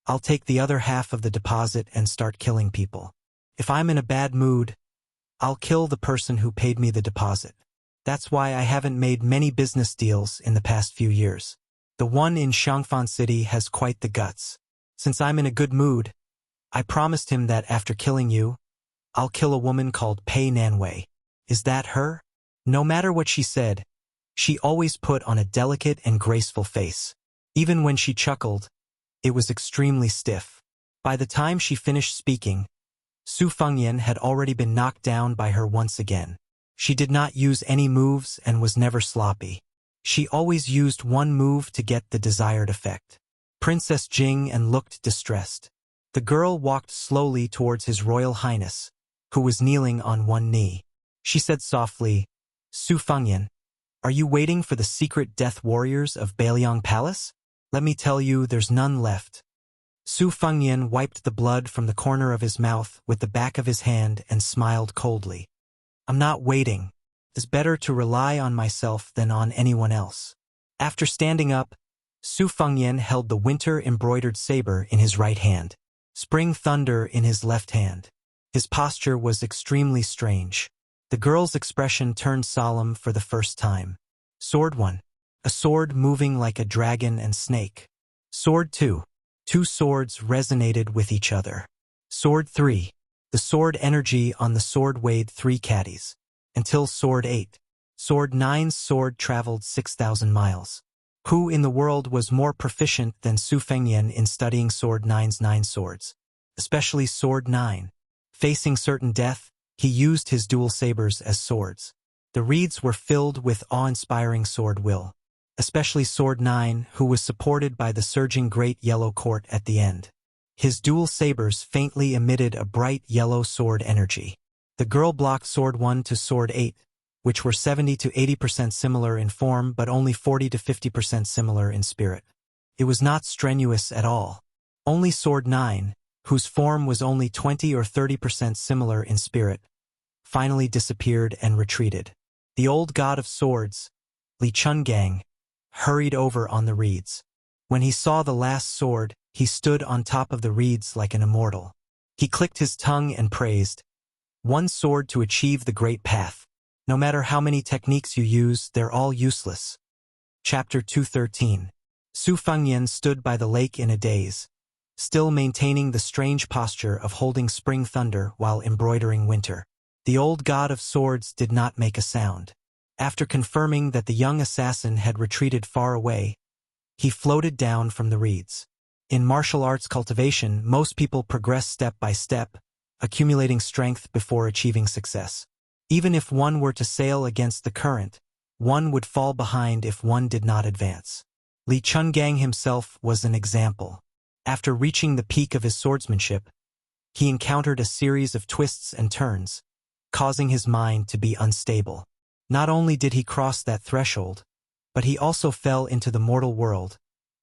I'll take the other half of the deposit and start killing people. If I'm in a bad mood, I'll kill the person who paid me the deposit. That's why I haven't made many business deals in the past few years. The one in Shangfan City has quite the guts. Since I'm in a good mood, I promised him that after killing you, I'll kill a woman called Pei Nanwei. Is that her?" No matter what she said, She always put on a delicate and graceful face. Even when she chuckled, it was extremely stiff. By the time she finished speaking, Su Fengyan had already been knocked down by her once again. She did not use any moves and was never sloppy. She always used one move to get the desired effect. Princess Jing and looked distressed. The girl walked slowly towards His Royal Highness, who was kneeling on one knee. She said softly, "Su Fengyan, are you waiting for the secret death warriors of Bailiang Palace? Let me tell you, there's none left." Su Fengyan wiped the blood from the corner of his mouth with the back of his hand and smiled coldly. "I'm not waiting. It's better to rely on myself than on anyone else." After standing up, Su Fengyan held the winter-embroidered saber in his right hand, spring thunder in his left hand. His posture was extremely strange. The girl's expression turned solemn for the first time. Sword 1. A sword moving like a dragon and snake. Sword 2. Two swords resonated with each other. Sword 3. The sword energy on the sword weighed 3 caddies. Until Sword 8. Sword 9's sword traveled 6,000 miles. Who in the world was more proficient than Su Fengyan in studying Sword 9's 9 swords? Especially Sword 9. Facing certain death, he used his dual sabers as swords. The reeds were filled with awe-inspiring sword will. Especially Sword 9, who was supported by the surging great yellow court at the end. His dual sabers faintly emitted a bright yellow sword energy. The girl blocked Sword 1 to Sword 8, which were 70 to 80% similar in form but only 40 to 50% similar in spirit. It was not strenuous at all. Only Sword 9, whose form was only 20 or 30% similar in spirit, finally disappeared and retreated. The old god of swords, Li Chungang, hurried over on the reeds. When he saw the last sword, he stood on top of the reeds like an immortal. He clicked his tongue and praised, "One sword to achieve the great path. No matter how many techniques you use, they're all useless." Chapter 213. Su Fengyan stood by the lake in a daze, still maintaining the strange posture of holding spring thunder while embroidering winter. The old god of swords did not make a sound. After confirming that the young assassin had retreated far away, he floated down from the reeds. In martial arts cultivation, most people progress step by step, accumulating strength before achieving success. Even if one were to sail against the current, one would fall behind if one did not advance. Li Chungang himself was an example. After reaching the peak of his swordsmanship, he encountered a series of twists and turns, causing his mind to be unstable. Not only did he cross that threshold, but he also fell into the mortal world,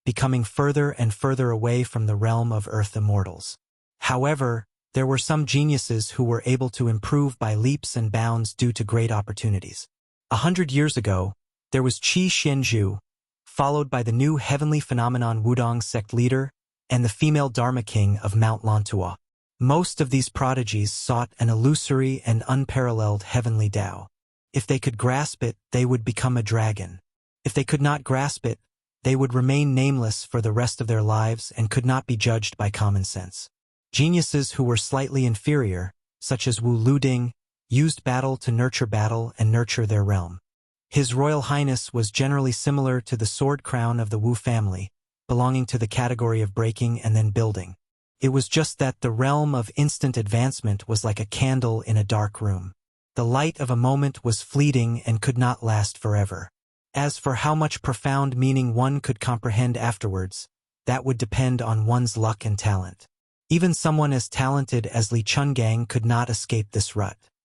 becoming further and further away from the realm of earth immortals. However, there were some geniuses who were able to improve by leaps and bounds due to great opportunities. 100 years ago, there was Qi Xianzhu, followed by the new heavenly phenomenon Wudong sect leader and the female Dharma king of Mount Lantua. Most of these prodigies sought an illusory and unparalleled heavenly Tao. If they could grasp it, they would become a dragon. If they could not grasp it, they would remain nameless for the rest of their lives and could not be judged by common sense. Geniuses who were slightly inferior, such as Wu Luding, used battle to nurture battle and nurture their realm. His Royal Highness was generally similar to the sword crown of the Wu family, belonging to the category of breaking and then building. It was just that the realm of instant advancement was like a candle in a dark room. The light of a moment was fleeting and could not last forever. As for how much profound meaning one could comprehend afterwards, that would depend on one's luck and talent. Even someone as talented as Li Chungang could not escape this rut.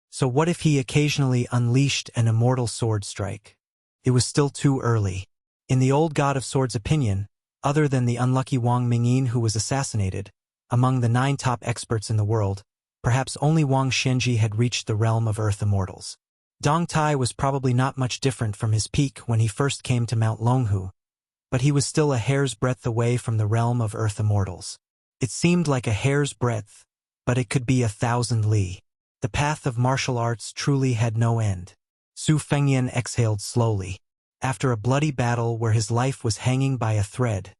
So what if he occasionally unleashed an immortal sword strike? It was still too early. In the old god of swords' opinion, other than the unlucky Wang Mingyin who was assassinated, among the 9 top experts in the world, perhaps only Wang Xianji had reached the realm of earth immortals. Dong Tai was probably not much different from his peak when he first came to Mount Longhu, but he was still a hair's breadth away from the realm of earth immortals. It seemed like a hair's breadth, but it could be 1,000 li. The path of martial arts truly had no end. Su Fengyan exhaled slowly. After a bloody battle where his life was hanging by a thread,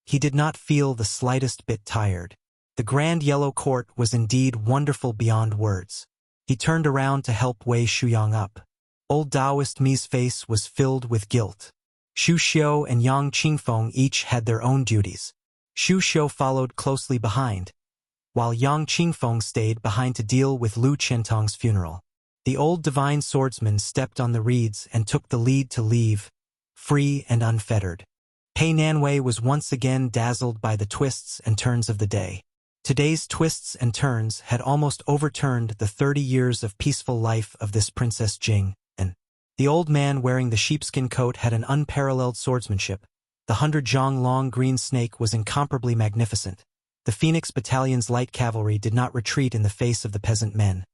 he did not feel the slightest bit tired. The grand yellow court was indeed wonderful beyond words. He turned around to help Wei Shuyang up. Old Taoist Mi's face was filled with guilt. Xu Xiu and Yang Qingfeng each had their own duties. Xu Xiu followed closely behind, while Yang Qingfeng stayed behind to deal with Lu Qiantong's funeral. The old divine swordsman stepped on the reeds and took the lead to leave, free and unfettered. Pei Nanwei was once again dazzled by the twists and turns of the day. Today's twists and turns had almost overturned the 30 years of peaceful life of this Princess Jing, and the old man wearing the sheepskin coat had an unparalleled swordsmanship. The 100-zhang long green snake was incomparably magnificent. The Phoenix Battalion's light cavalry did not retreat in the face of the peasant men.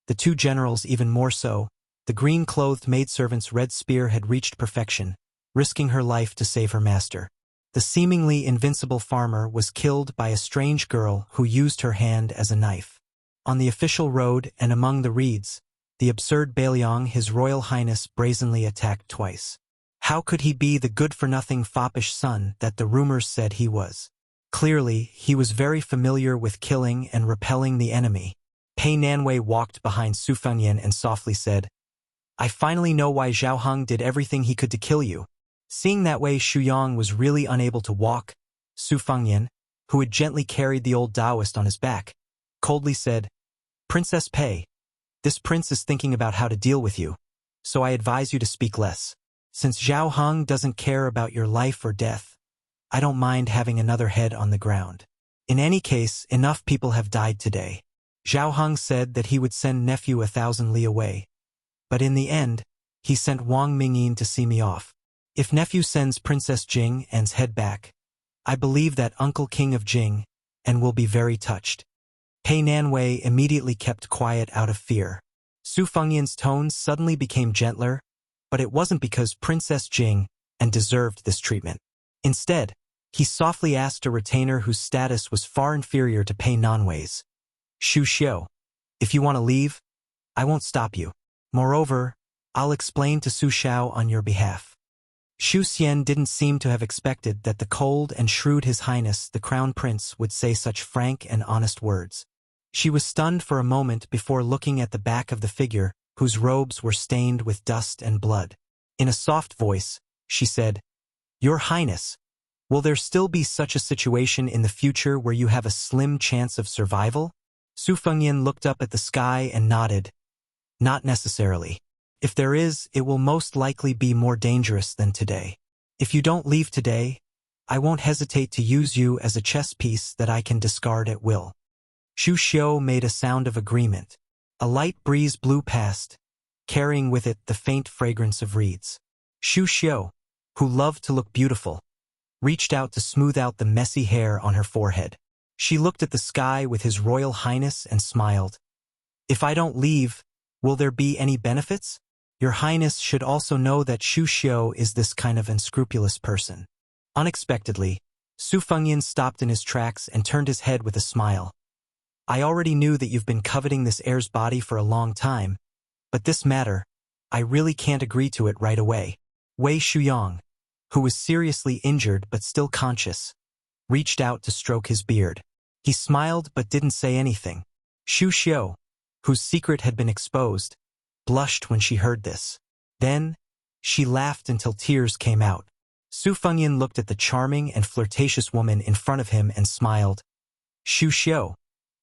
The two generals even more so. The green-clothed maidservant's red spear had reached perfection, risking her life to save her master. The seemingly invincible farmer was killed by a strange girl who used her hand as a knife. On the official road and among the reeds, the absurd Bailiang, His Royal Highness, brazenly attacked twice. How could he be the good-for-nothing foppish son that the rumors said he was? Clearly, he was very familiar with killing and repelling the enemy. Pei Nanwei walked behind Su Fengyan and softly said, "I finally know why Zhao Heng did everything he could to kill you." Seeing that way Xu Yang was really unable to walk, Su Fengyan, who had gently carried the old Taoist on his back, coldly said, "Princess Pei, this prince is thinking about how to deal with you, so I advise you to speak less. Since Zhao Heng doesn't care about your life or death, I don't mind having another head on the ground. In any case, enough people have died today." Zhao Heng said that he would send nephew 1,000 li away, but in the end, he sent Wang Mingyin to see me off. If nephew sends Princess Jing and's head back, I believe that Uncle King of Jing and will be very touched. Pei Nanwei immediately kept quiet out of fear. Su Fengyan's tones suddenly became gentler, but it wasn't because Princess Jing and deserved this treatment. Instead, he softly asked a retainer whose status was far inferior to Pei Nanwei's, "Xu Xiu, if you want to leave, I won't stop you. Moreover, I'll explain to Su Xiao on your behalf." Xu Xian didn't seem to have expected that the cold and shrewd His Highness the Crown Prince would say such frank and honest words. She was stunned for a moment before looking at the back of the figure, whose robes were stained with dust and blood. In a soft voice, she said, "Your Highness, will there still be such a situation in the future where you have a slim chance of survival?" Su Fengyan looked up at the sky and nodded. "Not necessarily. If there is, it will most likely be more dangerous than today. If you don't leave today, I won't hesitate to use you as a chess piece that I can discard at will." Xu Xiu made a sound of agreement. A light breeze blew past, carrying with it the faint fragrance of reeds. Xu Xiu, who loved to look beautiful, reached out to smooth out the messy hair on her forehead. She looked at the sky with His Royal Highness and smiled. "If I don't leave, will there be any benefits? Your Highness should also know that Xu Xiu is this kind of unscrupulous person." Unexpectedly, Su Fengyan stopped in his tracks and turned his head with a smile. "I already knew that you've been coveting this heir's body for a long time, but this matter, I really can't agree to it right away." Wei Shuyang, who was seriously injured but still conscious, reached out to stroke his beard. He smiled but didn't say anything. Xu Xiu, whose secret had been exposed, blushed when she heard this. Then, she laughed until tears came out. Su Fengyan looked at the charming and flirtatious woman in front of him and smiled. "Xu Xiu,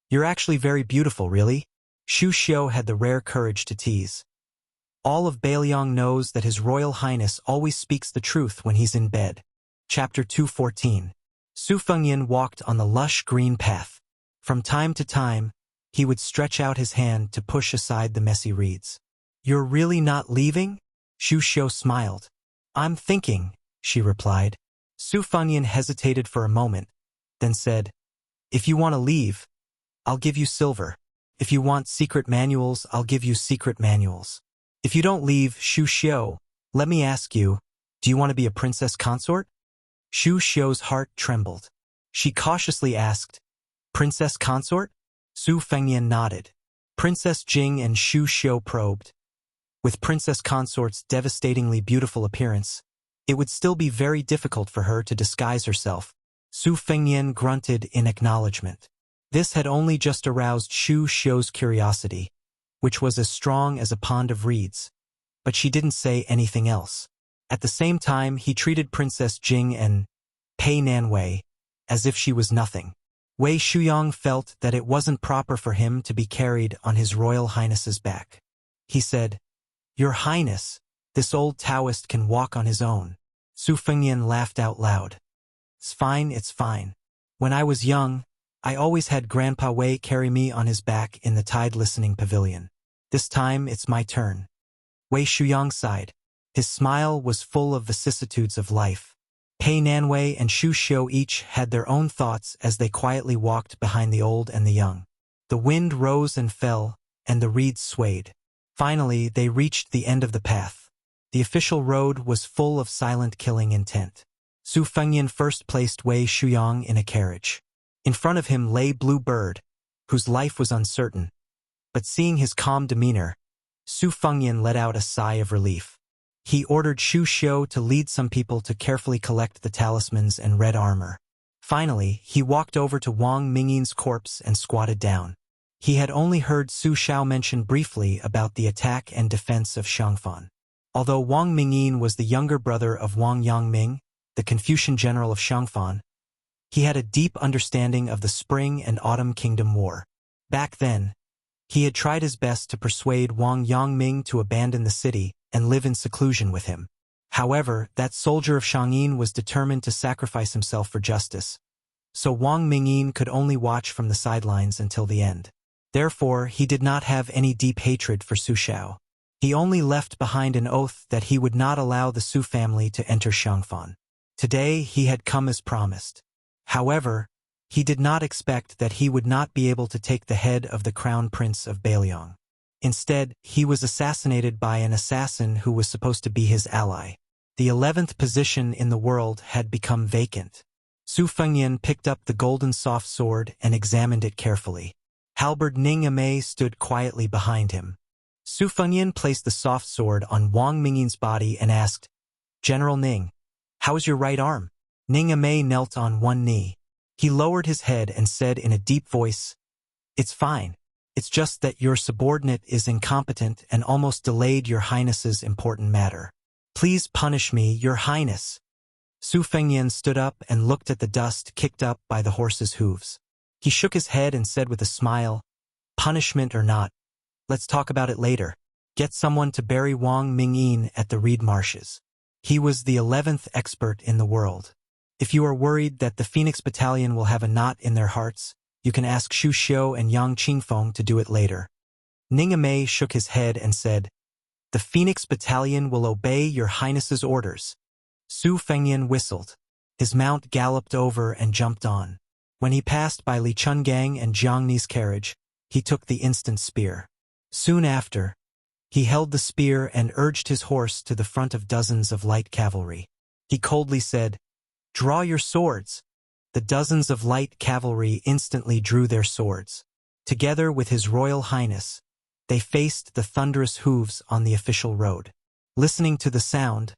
you're actually very beautiful, really?" Xu Xiu had the rare courage to tease. All of Bailiang knows that His Royal Highness always speaks the truth when he's in bed. Chapter 214. Su Fengyan walked on the lush green path. From time to time, he would stretch out his hand to push aside the messy reeds. "You're really not leaving?" Xu Xiu smiled. "I'm thinking," she replied. Su Fengyan hesitated for a moment, then said, "If you want to leave, I'll give you silver. If you want secret manuals, I'll give you secret manuals. If you don't leave, Xu Xiu, let me ask you, do you want to be a princess consort?" Xu Xiu's heart trembled. She cautiously asked, "Princess consort?" Su Fengyan nodded. Princess Jing and Xu Xiu probed. With Princess Consort's devastatingly beautiful appearance, it would still be very difficult for her to disguise herself. Su Fengyan grunted in acknowledgement. This had only just aroused Xu Xiu's curiosity, which was as strong as a pond of reeds. but she didn't say anything else. At the same time, he treated Princess Jing and Pei Nanwei as if she was nothing. Wei Shuyong felt that it wasn't proper for him to be carried on his Royal Highness's back. He said, "Your Highness, this old Taoist can walk on his own." Su Fengyan laughed out loud. "It's fine, it's fine. When I was young, I always had Grandpa Wei carry me on his back in the Tide Listening Pavilion. This time it's my turn." Wei Shuyong sighed. His smile was full of vicissitudes of life. Pei Nanwei and Xu Xiu each had their own thoughts as they quietly walked behind the old and the young. The wind rose and fell, and the reeds swayed. Finally, they reached the end of the path. The official road was full of silent killing intent. Su Fengyan first placed Wei Shuyong in a carriage. In front of him lay Blue Bird, whose life was uncertain. But seeing his calm demeanor, Su Fengyan let out a sigh of relief. He ordered Xu Xiu to lead some people to carefully collect the talismans and red armor. Finally, he walked over to Wang Mingyin's corpse and squatted down. He had only heard Su Xiao mention briefly about the attack and defense of Xiangfan. Although Wang Mingyin was the younger brother of Wang Yangming, the Confucian general of Xiangfan, he had a deep understanding of the Spring and Autumn Kingdom War. Back then, he had tried his best to persuade Wang Yangming to abandon the city and live in seclusion with him. However, that soldier of Shangyin was determined to sacrifice himself for justice, so Wang Mingyin could only watch from the sidelines until the end. Therefore, he did not have any deep hatred for Su Xiao. He only left behind an oath that he would not allow the Su family to enter Xiangfan. Today, he had come as promised. However, he did not expect that he would not be able to take the head of the Crown Prince of Beiliang. Instead, he was assassinated by an assassin who was supposed to be his ally. The 11th position in the world had become vacant. Su Fengyan picked up the golden soft sword and examined it carefully. Halberd Ning Amei stood quietly behind him. Su Fengyan placed the soft sword on Wang Mingyin's body and asked, "General Ning, how is your right arm?" Ning Amei knelt on one knee. He lowered his head and said in a deep voice, "It's fine. It's just that your subordinate is incompetent and almost delayed your Highness's important matter. Please punish me, Your Highness." Su Fengyan stood up and looked at the dust kicked up by the horse's hooves. He shook his head and said with a smile, "Punishment or not, let's talk about it later. Get someone to bury Wang Mingyin at the reed marshes." He was the 11th expert in the world. If you are worried that the Phoenix Battalion will have a knot in their hearts, you can ask Xu Xiu and Yang Qingfeng to do it later. Ning Amei shook his head and said, "The Phoenix Battalion will obey Your Highness's orders." Su Fengyan whistled. His mount galloped over and jumped on. When he passed by Li Chungang and Jiang Ni's carriage, he took the instant spear. Soon after, he held the spear and urged his horse to the front of dozens of light cavalry. He coldly said, "Draw your swords." The dozens of light cavalry instantly drew their swords. Together with His Royal Highness, they faced the thunderous hooves on the official road. Listening to the sound,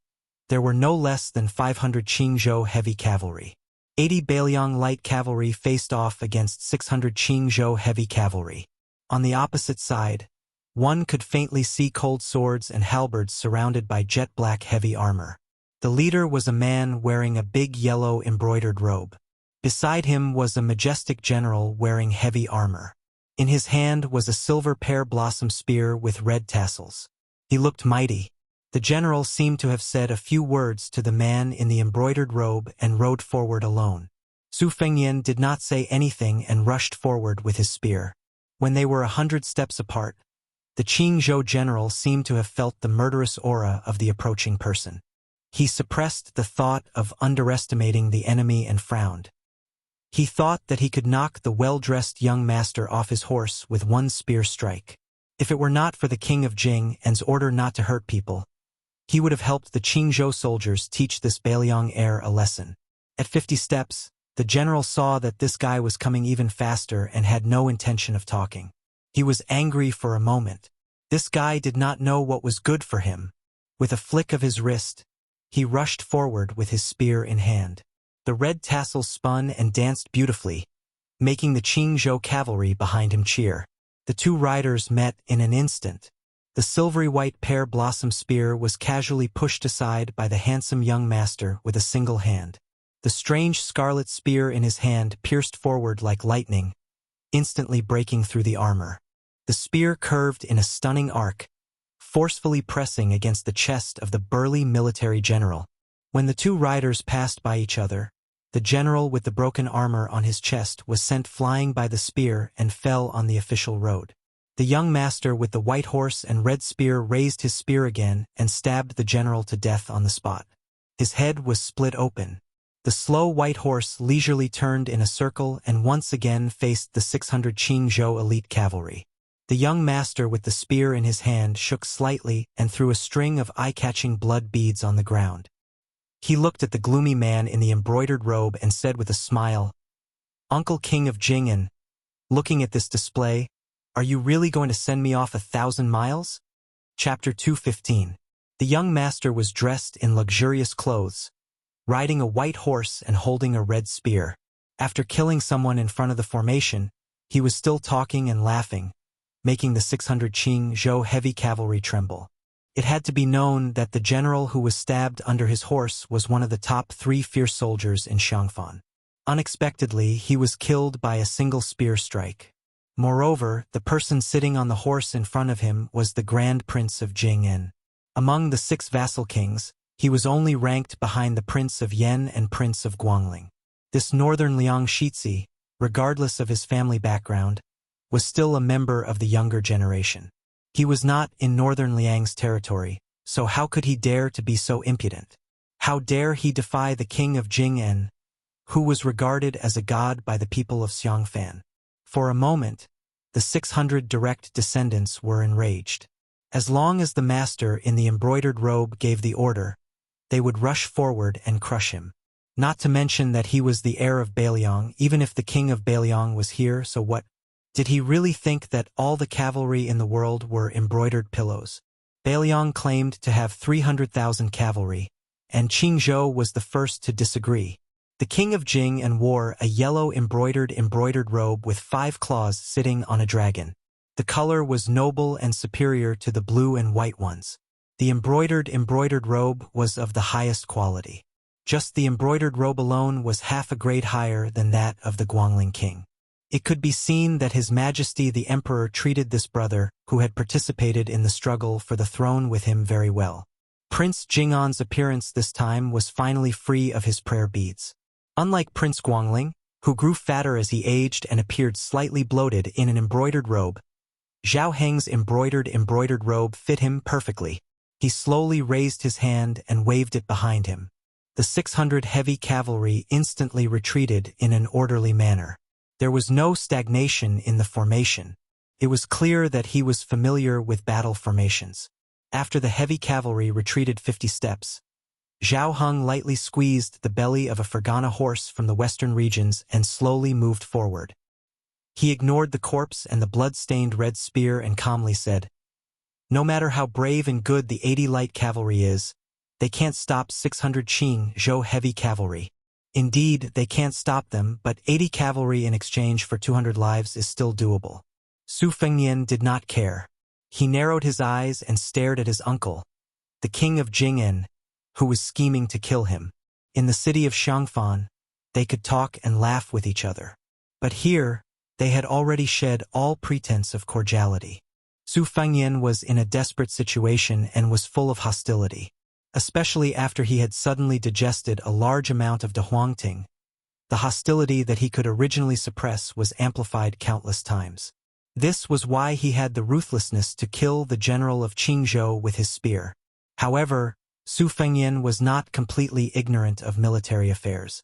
there were no less than 500 Qingzhou heavy cavalry. 80 Beiliang light cavalry faced off against 600 Qingzhou heavy cavalry. On the opposite side, one could faintly see cold swords and halberds surrounded by jet-black heavy armor. The leader was a man wearing a big yellow embroidered robe. Beside him was a majestic general wearing heavy armor. In his hand was a silver pear-blossom spear with red tassels. He looked mighty. The general seemed to have said a few words to the man in the embroidered robe and rode forward alone. Su Fengyan did not say anything and rushed forward with his spear. When they were 100 steps apart, the Qingzhou general seemed to have felt the murderous aura of the approaching person. He suppressed the thought of underestimating the enemy and frowned. He thought that he could knock the well-dressed young master off his horse with one spear strike. If it were not for the king of Jing and's order not to hurt people, he would have helped the Qingzhou soldiers teach this Beiliang heir a lesson. At 50 steps, the general saw that this guy was coming even faster and had no intention of talking. He was angry for a moment. This guy did not know what was good for him. With a flick of his wrist, he rushed forward with his spear in hand. The red tassels spun and danced beautifully, making the Qingzhou cavalry behind him cheer. The two riders met in an instant. The The silvery-white pear-blossom spear was casually pushed aside by the handsome young master with a single hand. The strange scarlet spear in his hand pierced forward like lightning, instantly breaking through the armor. The spear curved in a stunning arc, forcefully pressing against the chest of the burly military general. When the two riders passed by each other, the general with the broken armor on his chest was sent flying by the spear and fell on the official road. The young master with the white horse and red spear raised his spear again and stabbed the general to death on the spot. His head was split open. The slow white horse leisurely turned in a circle and once again faced the 600 Qingzhou elite cavalry. The young master with the spear in his hand shook slightly and threw a string of eye-catching blood beads on the ground. He looked at the gloomy man in the embroidered robe and said with a smile, "Uncle King of Jing'an, looking at this display, are you really going to send me off 1,000 miles?" Chapter 215. The young master was dressed in luxurious clothes, riding a white horse and holding a red spear. After killing someone in front of the formation, he was still talking and laughing, making the 600 Qingzhou heavy cavalry tremble. It had to be known that the general who was stabbed under his horse was one of the top 3 fierce soldiers in Xiangfan. Unexpectedly, he was killed by a single spear strike. Moreover, the person sitting on the horse in front of him was the Grand Prince of Jing'an. Among the 6 vassal kings, he was only ranked behind the Prince of Yan and Prince of Guangling. This northern Liang Shizi, regardless of his family background, was still a member of the younger generation. He was not in northern Liang's territory, so how could he dare to be so impudent? How dare he defy the king of Jing'an, who was regarded as a god by the people of Xiangfan? For a moment, the 600 direct descendants were enraged. As long as the master in the embroidered robe gave the order, they would rush forward and crush him. Not to mention that he was the heir of Beiliang. Even if the king of Beiliang was here, so what? Did he really think that all the cavalry in the world were embroidered pillows? Beiliang claimed to have 300,000 cavalry, and Qingzhou was the first to disagree. The king of Jing'an wore a yellow embroidered robe with 5 claws sitting on a dragon. The color was noble and superior to the blue and white ones. The embroidered robe was of the highest quality. Just the embroidered robe alone was half a grade higher than that of the Guangling king. It could be seen that His Majesty the Emperor treated this brother, who had participated in the struggle for the throne with him, very well. Prince Jing'an's appearance this time was finally free of his prayer beads. Unlike Prince Guangling, who grew fatter as he aged and appeared slightly bloated in an embroidered robe, Zhao Heng's embroidered robe fit him perfectly. He slowly raised his hand and waved it behind him. The 600 heavy cavalry instantly retreated in an orderly manner. There was no stagnation in the formation. It was clear that he was familiar with battle formations. After the heavy cavalry retreated 50 steps, Zhao Heng lightly squeezed the belly of a Fergana horse from the western regions and slowly moved forward. He ignored the corpse and the blood-stained red spear and calmly said, "No matter how brave and good the 80 light cavalry is, they can't stop 600 Qingzhou heavy cavalry. Indeed, they can't stop them, but 80 cavalry in exchange for 200 lives is still doable." Su Fengnian did not care. He narrowed his eyes and stared at his uncle, the king of Jing'an, who was scheming to kill him. In the city of Xiangfan, they could talk and laugh with each other. But here, they had already shed all pretense of cordiality. Su Fengnian was in a desperate situation and was full of hostility. Especially after he had suddenly digested a large amount of dehuangting. The hostility that he could originally suppress was amplified countless times. This was why he had the ruthlessness to kill the general of Qingzhou with his spear. However, Su Fengnian was not completely ignorant of military affairs.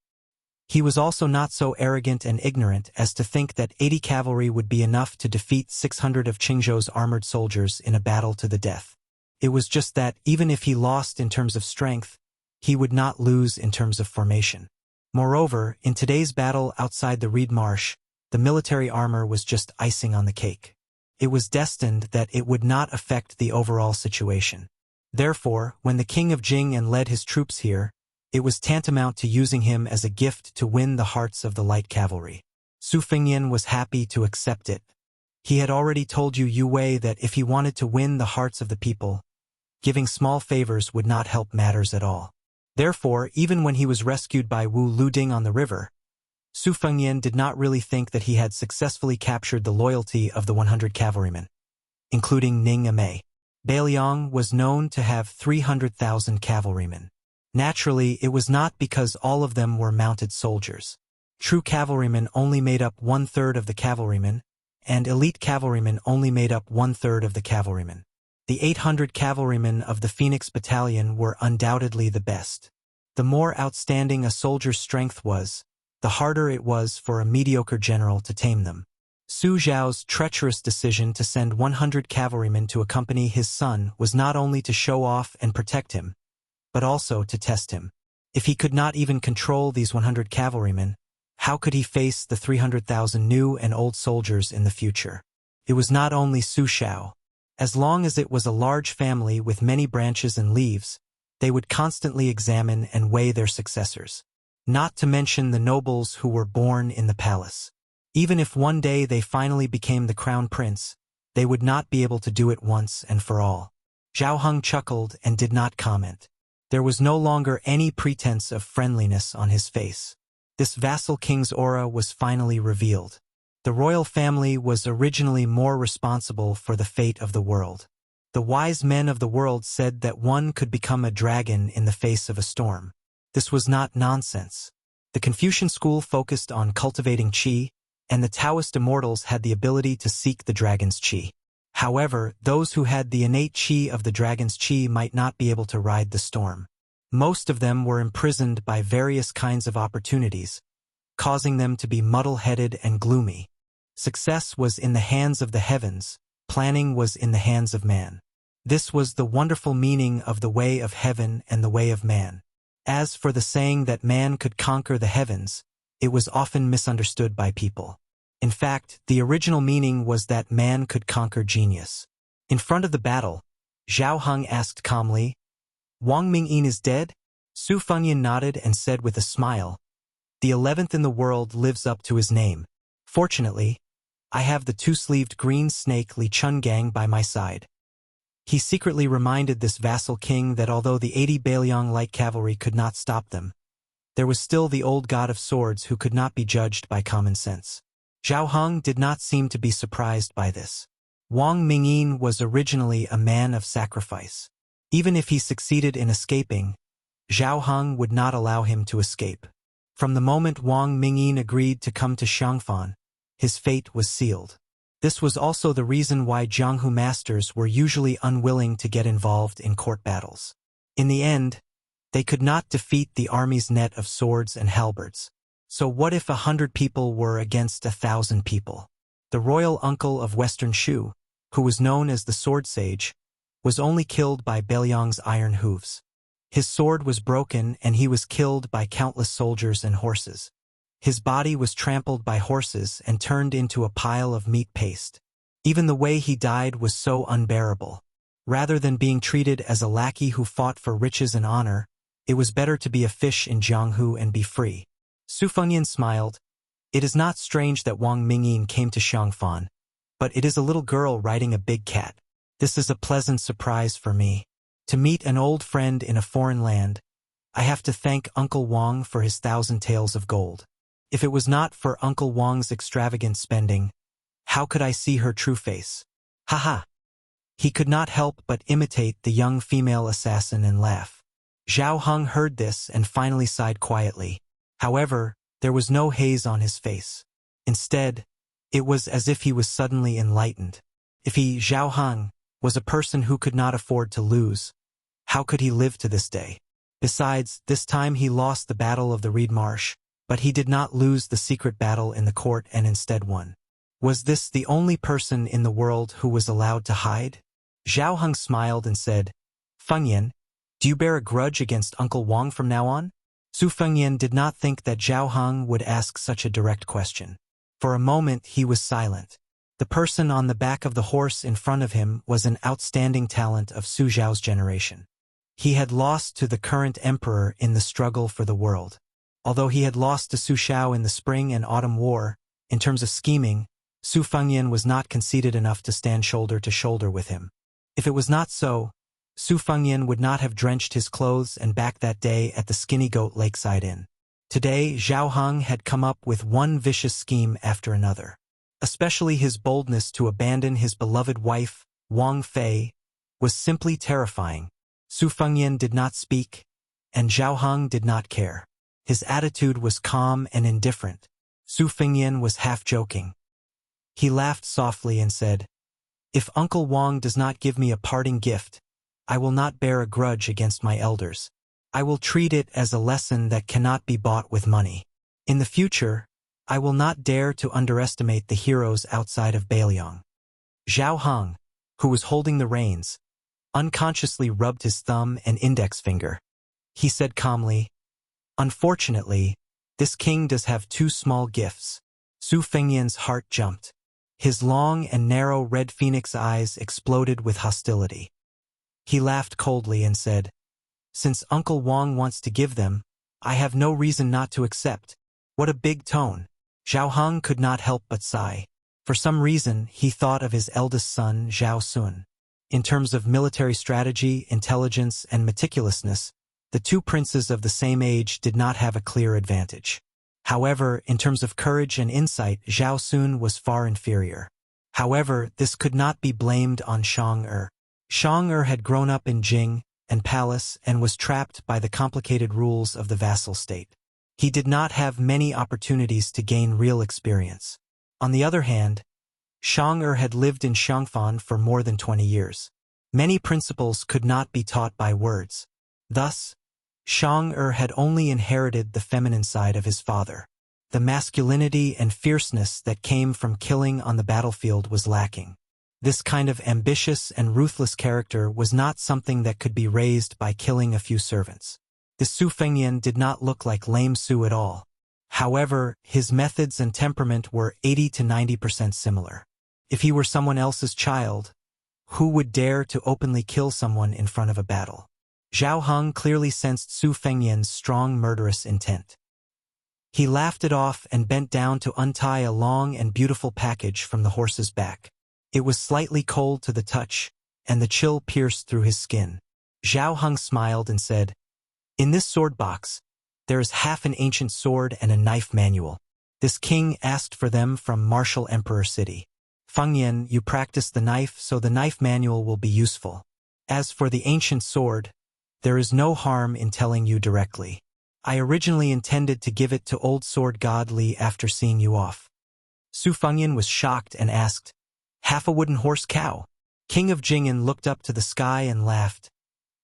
He was also not so arrogant and ignorant as to think that 80 cavalry would be enough to defeat 600 of Qingzhou's armored soldiers in a battle to the death. It was just that, even if he lost in terms of strength, he would not lose in terms of formation. Moreover, in today's battle outside the Reed Marsh, the military armor was just icing on the cake. It was destined that it would not affect the overall situation. Therefore, when the king of Jing'an led his troops here, it was tantamount to using him as a gift to win the hearts of the light cavalry. Su Fengnian was happy to accept it. He had already told Yue Wei that if he wanted to win the hearts of the people, giving small favors would not help matters at all. Therefore, even when he was rescued by Wu Luding on the river, Su Fengyan did not really think that he had successfully captured the loyalty of the 100 cavalrymen, including Ning Amei. Beiliang was known to have 300,000 cavalrymen. Naturally, it was not because all of them were mounted soldiers. True cavalrymen only made up 1/3 of the cavalrymen, and elite cavalrymen only made up 1/3 of the cavalrymen. The 800 cavalrymen of the Phoenix Battalion were undoubtedly the best. The more outstanding a soldier's strength was, the harder it was for a mediocre general to tame them. Su Zhao's treacherous decision to send 100 cavalrymen to accompany his son was not only to show off and protect him, but also to test him. If he could not even control these 100 cavalrymen, how could he face the 300,000 new and old soldiers in the future? It was not only Su Zhao. As long as it was a large family with many branches and leaves, they would constantly examine and weigh their successors. Not to mention the nobles who were born in the palace. Even if one day they finally became the crown prince, they would not be able to do it once and for all. Zhao Heng chuckled and did not comment. There was no longer any pretense of friendliness on his face. This vassal king's aura was finally revealed. The royal family was originally more responsible for the fate of the world. The wise men of the world said that one could become a dragon in the face of a storm. This was not nonsense. The Confucian school focused on cultivating qi, and the Taoist immortals had the ability to seek the dragon's qi. However, those who had the innate qi of the dragon's qi might not be able to ride the storm. Most of them were imprisoned by various kinds of opportunities, causing them to be muddle-headed and gloomy. Success was in the hands of the heavens, planning was in the hands of man. This was the wonderful meaning of the way of heaven and the way of man. As for the saying that man could conquer the heavens, it was often misunderstood by people. In fact, the original meaning was that man could conquer genius. In front of the battle, Zhao Heng asked calmly, "Wang Mingyin is dead?" Su Fengyan nodded and said with a smile, "The 11th in the world lives up to his name. Fortunately, I have the two-sleeved green snake Li Chungang by my side." He secretly reminded this vassal king that although the 80 Beiliang light cavalry could not stop them, there was still the old god of swords who could not be judged by common sense. Zhao Heng did not seem to be surprised by this. Wang Mingyin was originally a man of sacrifice. Even if he succeeded in escaping, Zhao Heng would not allow him to escape. From the moment Wang Mingyin agreed to come to Xiangfan, his fate was sealed. This was also the reason why Jianghu masters were usually unwilling to get involved in court battles. In the end, they could not defeat the army's net of swords and halberds. So what if 100 people were against 1,000 people? The royal uncle of Western Shu, who was known as the Sword Sage, was only killed by Beiliang's iron hooves. His sword was broken and he was killed by countless soldiers and horses. His body was trampled by horses and turned into a pile of meat paste. Even the way he died was so unbearable. Rather than being treated as a lackey who fought for riches and honor, it was better to be a fish in Jianghu and be free. Su Fengyan smiled. It is not strange that Wang Mingyin came to Xiangfan, but it is a little girl riding a big cat. This is a pleasant surprise for me. To meet an old friend in a foreign land, I have to thank Uncle Wang for his 1,000 taels of gold. If it was not for Uncle Wang's extravagant spending, how could I see her true face? Ha! He could not help but imitate the young female assassin and laugh. Zhao Heng heard this and finally sighed quietly. However, there was no haze on his face. Instead, it was as if he was suddenly enlightened. If he, Zhao Heng, was a person who could not afford to lose, how could he live to this day? Besides, this time he lost the Battle of the Reed Marsh, but he did not lose the secret battle in the court and instead won. Was this the only person in the world who was allowed to hide? Zhao Heng smiled and said, "Fengyan, do you bear a grudge against Uncle Wang from now on?" Su Fengyan did not think that Zhao Heng would ask such a direct question. For a moment he was silent. The person on the back of the horse in front of him was an outstanding talent of Su Zhao's generation. He had lost to the current emperor in the struggle for the world. Although he had lost to Su Xiao in the Spring and Autumn War, in terms of scheming, Su Fengyan was not conceited enough to stand shoulder to shoulder with him. If it was not so, Su Fengyan would not have drenched his clothes and back that day at the Skinny Goat Lakeside Inn. Today, Zhao Heng had come up with one vicious scheme after another. Especially his boldness to abandon his beloved wife, Wang Fei, was simply terrifying. Su Fengyan did not speak, and Zhao Heng did not care. His attitude was calm and indifferent. Su Fengyan was half joking. He laughed softly and said, "If Uncle Wang does not give me a parting gift, I will not bear a grudge against my elders. I will treat it as a lesson that cannot be bought with money. In the future, I will not dare to underestimate the heroes outside of Beiliang." Zhao Heng, who was holding the reins, unconsciously rubbed his thumb and index finger. He said calmly, "Unfortunately, this king does have two small gifts." Su Fengyan's heart jumped. His long and narrow red phoenix eyes exploded with hostility. He laughed coldly and said, "Since Uncle Wang wants to give them, I have no reason not to accept." What a big tone. Zhao Heng could not help but sigh. For some reason, he thought of his eldest son, Zhao Sun. In terms of military strategy, intelligence, and meticulousness, the two princes of the same age did not have a clear advantage. However, in terms of courage and insight, Zhao Sun was far inferior. However, this could not be blamed on Shang-Er. Shang-Er had grown up in Jing and Palace and was trapped by the complicated rules of the vassal state. He did not have many opportunities to gain real experience. On the other hand, Shang-Er had lived in Xiangfan for more than 20 years. Many principles could not be taught by words. Thus, Shang-Er had only inherited the feminine side of his father. The masculinity and fierceness that came from killing on the battlefield was lacking. This kind of ambitious and ruthless character was not something that could be raised by killing a few servants. The Su Fengyan did not look like lame Su at all. However, his methods and temperament were 80 to 90% similar. If he were someone else's child, who would dare to openly kill someone in front of a battle? Zhao Heng clearly sensed Su Fengyan's strong murderous intent. He laughed it off and bent down to untie a long and beautiful package from the horse's back. It was slightly cold to the touch, and the chill pierced through his skin. Zhao Heng smiled and said, "In this sword box, there is half an ancient sword and a knife manual. This king asked for them from Martial Emperor City. Fengyan, you practice the knife, so the knife manual will be useful. As for the ancient sword, there is no harm in telling you directly. I originally intended to give it to old sword god Li after seeing you off." Su Fengyan was shocked and asked, "Half a wooden horse cow?" King of Jing'an looked up to the sky and laughed.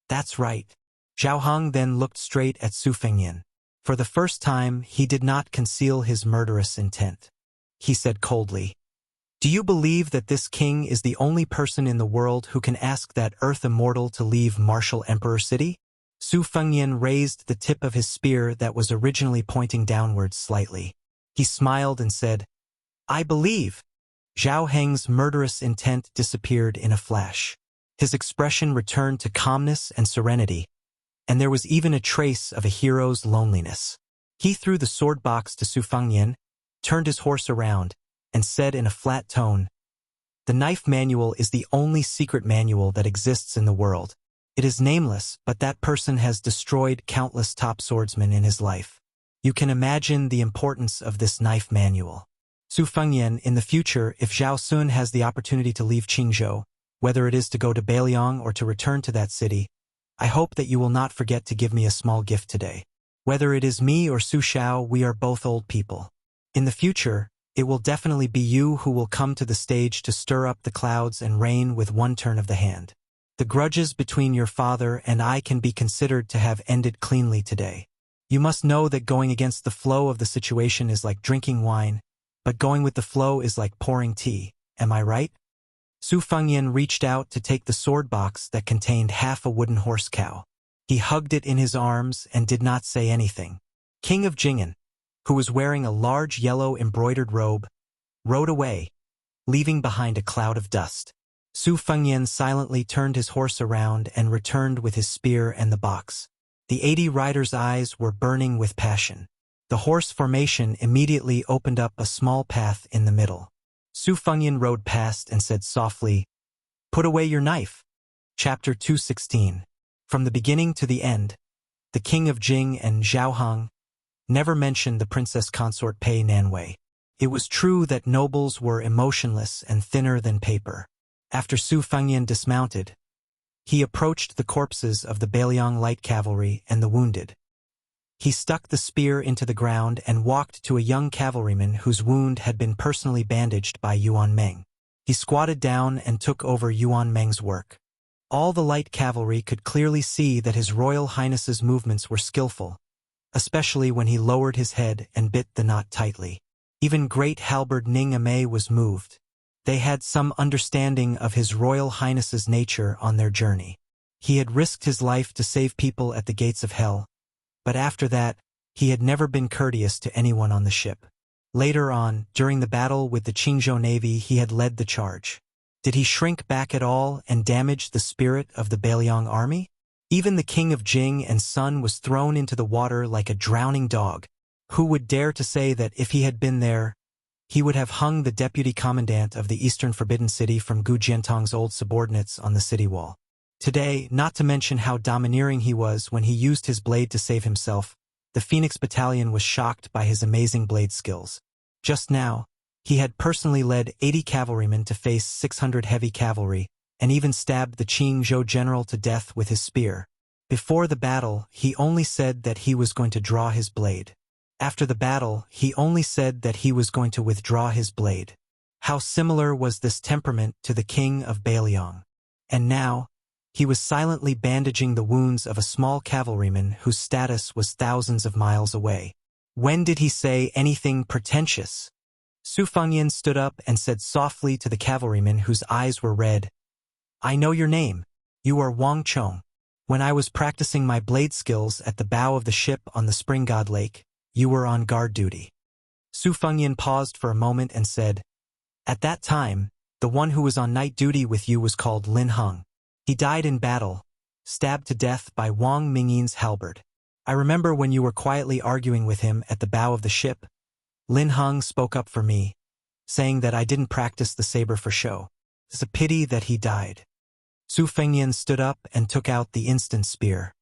"That's right." Zhao Heng then looked straight at Su Fengyan. For the first time, he did not conceal his murderous intent. He said coldly, "Do you believe that this king is the only person in the world who can ask that earth immortal to leave Martial Emperor City?" Su Fengyan raised the tip of his spear that was originally pointing downwards slightly. He smiled and said, "I believe." Zhao Heng's murderous intent disappeared in a flash. His expression returned to calmness and serenity, and there was even a trace of a hero's loneliness. He threw the sword box to Su Fengyan, turned his horse around, and said in a flat tone, "The knife manual is the only secret manual that exists in the world. It is nameless, but that person has destroyed countless top swordsmen in his life. You can imagine the importance of this knife manual. Su Fengyan, in the future, if Zhao Sun has the opportunity to leave Qingzhou, whether it is to go to Beiliang or to return to that city, I hope that you will not forget to give me a small gift today. Whether it is me or Su Xiao, we are both old people. In the future, it will definitely be you who will come to the stage to stir up the clouds and rain with one turn of the hand. The grudges between your father and I can be considered to have ended cleanly today. You must know that going against the flow of the situation is like drinking wine, but going with the flow is like pouring tea. Am I right?" Su Fengyan reached out to take the sword box that contained half a wooden horse cow. He hugged it in his arms and did not say anything. King of Jing'an, who was wearing a large yellow embroidered robe, rode away, leaving behind a cloud of dust. Su Fengyan silently turned his horse around and returned with his spear and the box. The 80 riders' eyes were burning with passion. The horse formation immediately opened up a small path in the middle. Su Fengyan rode past and said softly, "Put away your knife." Chapter 216. From the beginning to the end, the king of Jing and Zhaohong never mentioned the princess consort Pei Nanwei. It was true that nobles were emotionless and thinner than paper. After Su Fengyan dismounted, he approached the corpses of the Beiliang light cavalry and the wounded. He stuck the spear into the ground and walked to a young cavalryman whose wound had been personally bandaged by Yuan Meng. He squatted down and took over Yuan Meng's work. All the light cavalry could clearly see that His Royal Highness's movements were skillful, especially when he lowered his head and bit the knot tightly. Even Great Halberd Ning Amei was moved. They had some understanding of His Royal Highness's nature on their journey. He had risked his life to save people at the gates of hell, but after that, he had never been courteous to anyone on the ship. Later on, during the battle with the Qingzhou Navy, he had led the charge. Did he shrink back at all and damage the spirit of the Beiliang army? Even the king of Jing and Sun was thrown into the water like a drowning dog. Who would dare to say that if he had been there, he would have hung the deputy commandant of the Eastern Forbidden City from Gu Jiantong's old subordinates on the city wall? Today, not to mention how domineering he was when he used his blade to save himself, the Phoenix Battalion was shocked by his amazing blade skills. Just now, he had personally led 80 cavalrymen to face 600 heavy cavalry, and even stabbed the Qingzhou general to death with his spear. Before the battle, he only said that he was going to draw his blade. After the battle, he only said that he was going to withdraw his blade. How similar was this temperament to the king of Beiliang. And now, he was silently bandaging the wounds of a small cavalryman whose status was thousands of miles away. When did he say anything pretentious? Su Fengyan stood up and said softly to the cavalryman whose eyes were red, "I know your name. You are Wang Chong. When I was practicing my blade skills at the bow of the ship on the Spring God Lake, you were on guard duty." Su Fengyan paused for a moment and said, "At that time, the one who was on night duty with you was called Lin Heng. He died in battle, stabbed to death by Wang Mingyin's halberd. I remember when you were quietly arguing with him at the bow of the ship, Lin Heng spoke up for me, saying that I didn't practice the saber for show. It's a pity that he died." Su Fengyan stood up and took out the instant spear.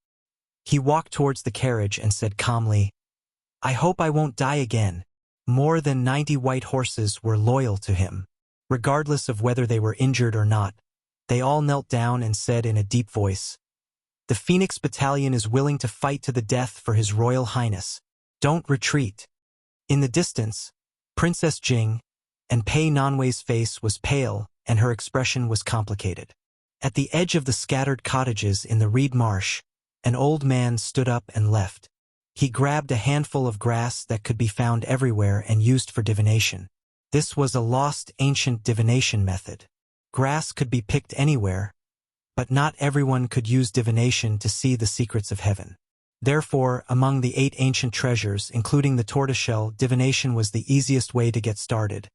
He walked towards the carriage and said calmly, "I hope I won't die again." More than 90 white horses were loyal to him. Regardless of whether they were injured or not, they all knelt down and said in a deep voice, "The Phoenix Battalion is willing to fight to the death for His Royal Highness. Don't retreat." In the distance, Princess Jing and Pei Nanwei's face was pale and her expression was complicated. At the edge of the scattered cottages in the reed marsh, an old man stood up and left. He grabbed a handful of grass that could be found everywhere and used for divination. This was a lost ancient divination method. Grass could be picked anywhere, but not everyone could use divination to see the secrets of heaven. Therefore, among the 8 ancient treasures, including the tortoiseshell, divination was the easiest way to get started,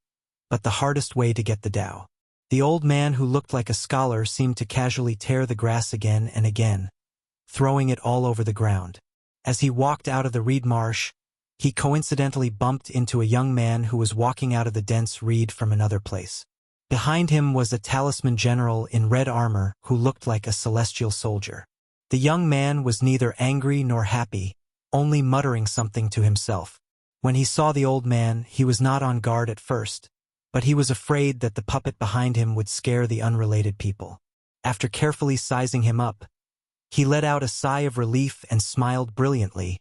but the hardest way to get the Tao. The old man who looked like a scholar seemed to casually tear the grass again and again, throwing it all over the ground. As he walked out of the reed marsh, he coincidentally bumped into a young man who was walking out of the dense reed from another place. Behind him was a talisman general in red armor who looked like a celestial soldier. The young man was neither angry nor happy, only muttering something to himself. When he saw the old man, he was not on guard at first, but he was afraid that the puppet behind him would scare the unrelated people. After carefully sizing him up, he let out a sigh of relief and smiled brilliantly,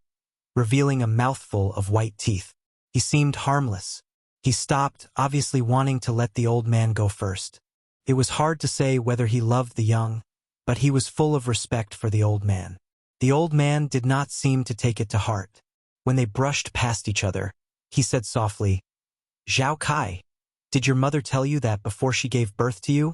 revealing a mouthful of white teeth. He seemed harmless. He stopped, obviously wanting to let the old man go first. It was hard to say whether he loved the young, but he was full of respect for the old man. The old man did not seem to take it to heart. When they brushed past each other, he said softly, "Zhao Kai, did your mother tell you that before she gave birth to you?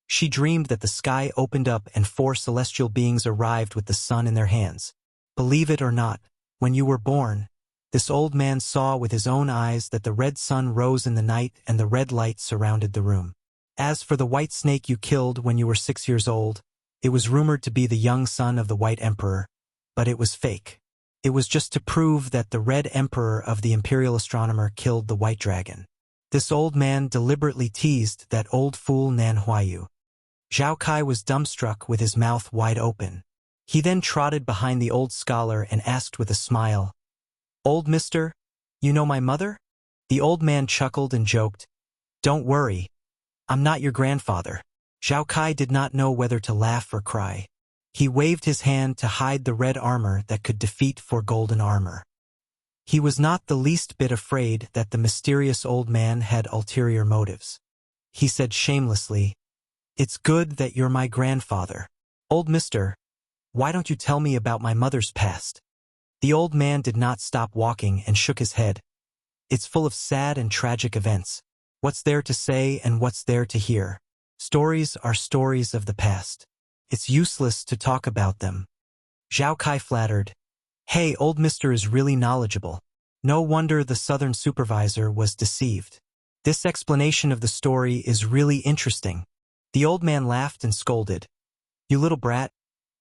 She dreamed that the sky opened up and 4 celestial beings arrived with the sun in their hands. Believe it or not, when you were born, this old man saw with his own eyes that the red sun rose in the night and the red light surrounded the room. As for the white snake you killed when you were 6 years old, it was rumored to be the young son of the White Emperor, but it was fake. It was just to prove that the Red Emperor of the Imperial Astronomer killed the White Dragon. This old man deliberately teased that old fool Nan Huayu. Zhao Kai was dumbstruck with his mouth wide open. He then trotted behind the old scholar and asked with a smile, "Old mister, you know my mother?" The old man chuckled and joked, "Don't worry, I'm not your grandfather." Zhao Kai did not know whether to laugh or cry. He waved his hand to hide the red armor that could defeat for golden armor. He was not the least bit afraid that the mysterious old man had ulterior motives. He said shamelessly, "It's good that you're my grandfather. Old mister, why don't you tell me about my mother's past?" The old man did not stop walking and shook his head. "It's full of sad and tragic events. What's there to say and what's there to hear? Stories are stories of the past. It's useless to talk about them." Zhao Kai flattered, "Hey, old mister is really knowledgeable." No wonder the southern supervisor was deceived. "This explanation of the story is really interesting." The old man laughed and scolded, "You little brat,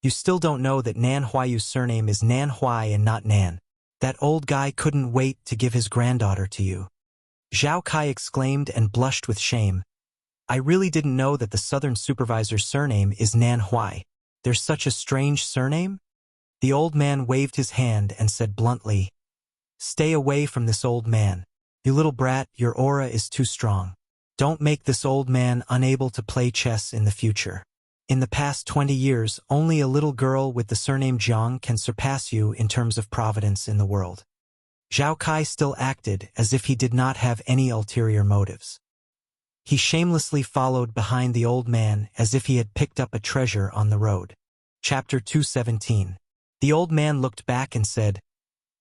you still don't know that Nan Huayu's surname is Nan Huai and not Nan. That old guy couldn't wait to give his granddaughter to you." Zhao Kai exclaimed and blushed with shame. "I really didn't know that the southern supervisor's surname is Nan Huai. There's such a strange surname?" The old man waved his hand and said bluntly, "Stay away from this old man. You little brat, your aura is too strong. Don't make this old man unable to play chess in the future. In the past 20 years, only a little girl with the surname Jiang can surpass you in terms of providence in the world." Zhao Kai still acted as if he did not have any ulterior motives. He shamelessly followed behind the old man as if he had picked up a treasure on the road. Chapter 217. The old man looked back and said,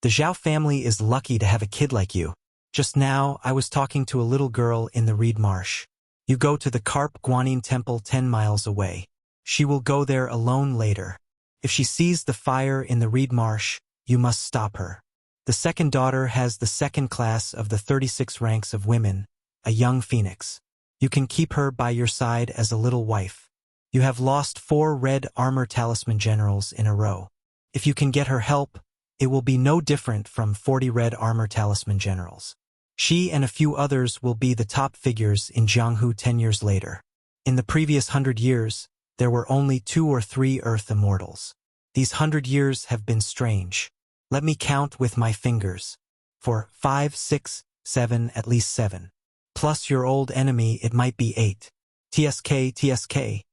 "The Zhao family is lucky to have a kid like you. Just now, I was talking to a little girl in the reed marsh. You go to the Carp Guanyin Temple 10 miles away. She will go there alone later. If she sees the fire in the reed marsh, you must stop her. The second daughter has the second class of the 36 ranks of women, a young phoenix. You can keep her by your side as a little wife. You have lost 4 red armor talisman generals in a row. If you can get her help, it will be no different from 40 red armor talisman generals. She and a few others will be the top figures in Jianghu 10 years later. In the previous 100 years, there were only 2 or 3 Earth immortals. These 100 years have been strange. Let me count with my fingers. 4, 5, 6, 7, at least 7. Plus your old enemy, it might be 8. TSK.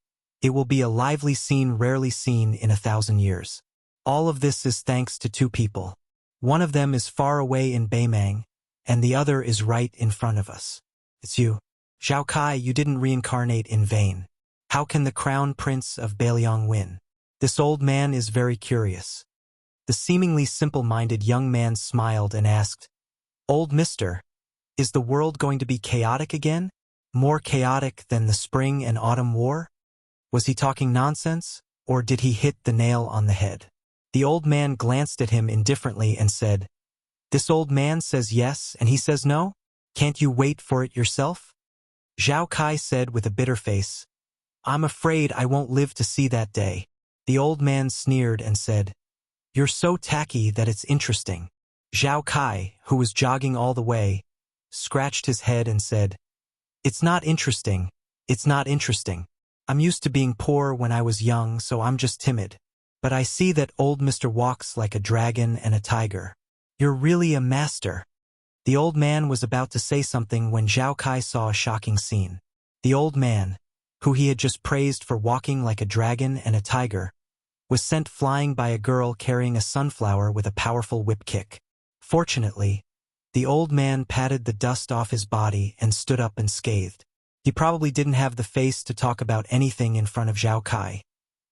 It will be a lively scene rarely seen in 1,000 years. All of this is thanks to 2 people. One of them is far away in Beimang, and the other is right in front of us. It's you. Zhao Kai, you didn't reincarnate in vain. How can the crown prince of Beiliang win? This old man is very curious." The seemingly simple-minded young man smiled and asked, "Old mister, is the world going to be chaotic again? More chaotic than the spring and autumn war?" Was he talking nonsense, or did he hit the nail on the head? The old man glanced at him indifferently and said, "This old man says yes and he says no? Can't you wait for it yourself?" Zhao Kai said with a bitter face, "I'm afraid I won't live to see that day." The old man sneered and said, "You're so tacky that it's interesting." Zhao Kai, who was jogging all the way, scratched his head and said, "It's not interesting. It's not interesting. I'm used to being poor when I was young, so I'm just timid. But I see that old Mr. walks like a dragon and a tiger. You're really a master." The old man was about to say something when Zhao Kai saw a shocking scene. The old man, who he had just praised for walking like a dragon and a tiger, was sent flying by a girl carrying a sunflower with a powerful whip kick. Fortunately, the old man patted the dust off his body and stood up unscathed. He probably didn't have the face to talk about anything in front of Zhao Kai,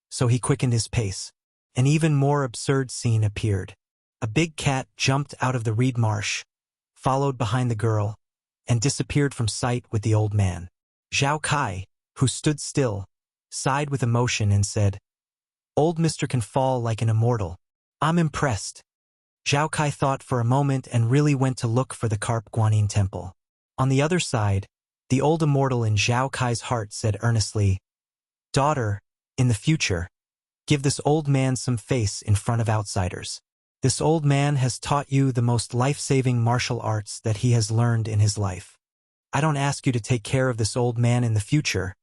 so he quickened his pace. An even more absurd scene appeared. A big cat jumped out of the reed marsh, followed behind the girl, and disappeared from sight with the old man. Zhao Kai, who stood still, sighed with emotion and said, "Old Mr. can fall like an immortal. I'm impressed." Zhao Kai thought for a moment and really went to look for the Carp Guanyin Temple. On the other side, the old immortal in Zhao Kai's heart said earnestly, "Daughter, in the future, give this old man some face in front of outsiders. This old man has taught you the most life-saving martial arts that he has learned in his life. I don't ask you to take care of this old man in the future,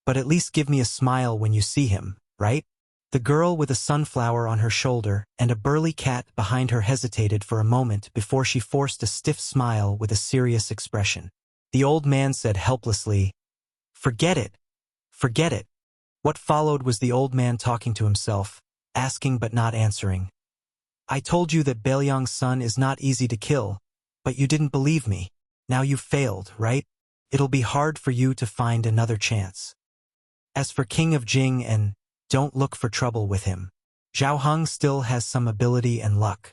but at least give me a smile when you see him, right? The girl with a sunflower on her shoulder and a burly cat behind her hesitated for a moment before she forced a stiff smile with a serious expression. The old man said helplessly, "Forget it. Forget it." What followed was the old man talking to himself, asking but not answering. "I told you that Beiliang's son is not easy to kill, but you didn't believe me. Now you've failed, right? It'll be hard for you to find another chance. As for King of Jing and don't look for trouble with him. Zhao Heng still has some ability and luck.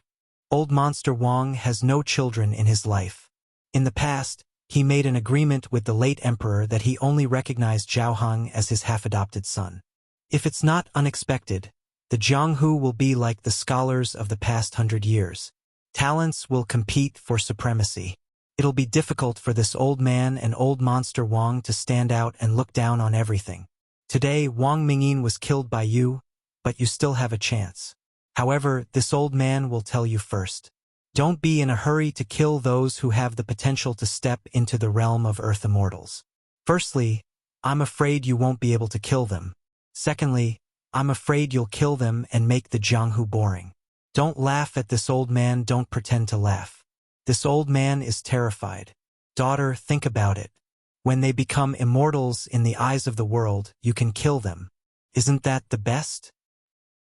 Old Monster Wang has no children in his life. In the past, he made an agreement with the late emperor that he only recognized Zhao Heng as his half-adopted son. If it's not unexpected, the Jianghu will be like the scholars of the past 100 years. Talents will compete for supremacy. It'll be difficult for this old man and old Monster Wang to stand out and look down on everything. Today, Wang Mingyin was killed by you, but you still have a chance. However, this old man will tell you first. Don't be in a hurry to kill those who have the potential to step into the realm of Earth Immortals. Firstly, I'm afraid you won't be able to kill them. Secondly, I'm afraid you'll kill them and make the Jianghu boring. Don't laugh at this old man, don't pretend to laugh. This old man is terrified. Daughter, think about it. When they become immortals in the eyes of the world, you can kill them. Isn't that the best?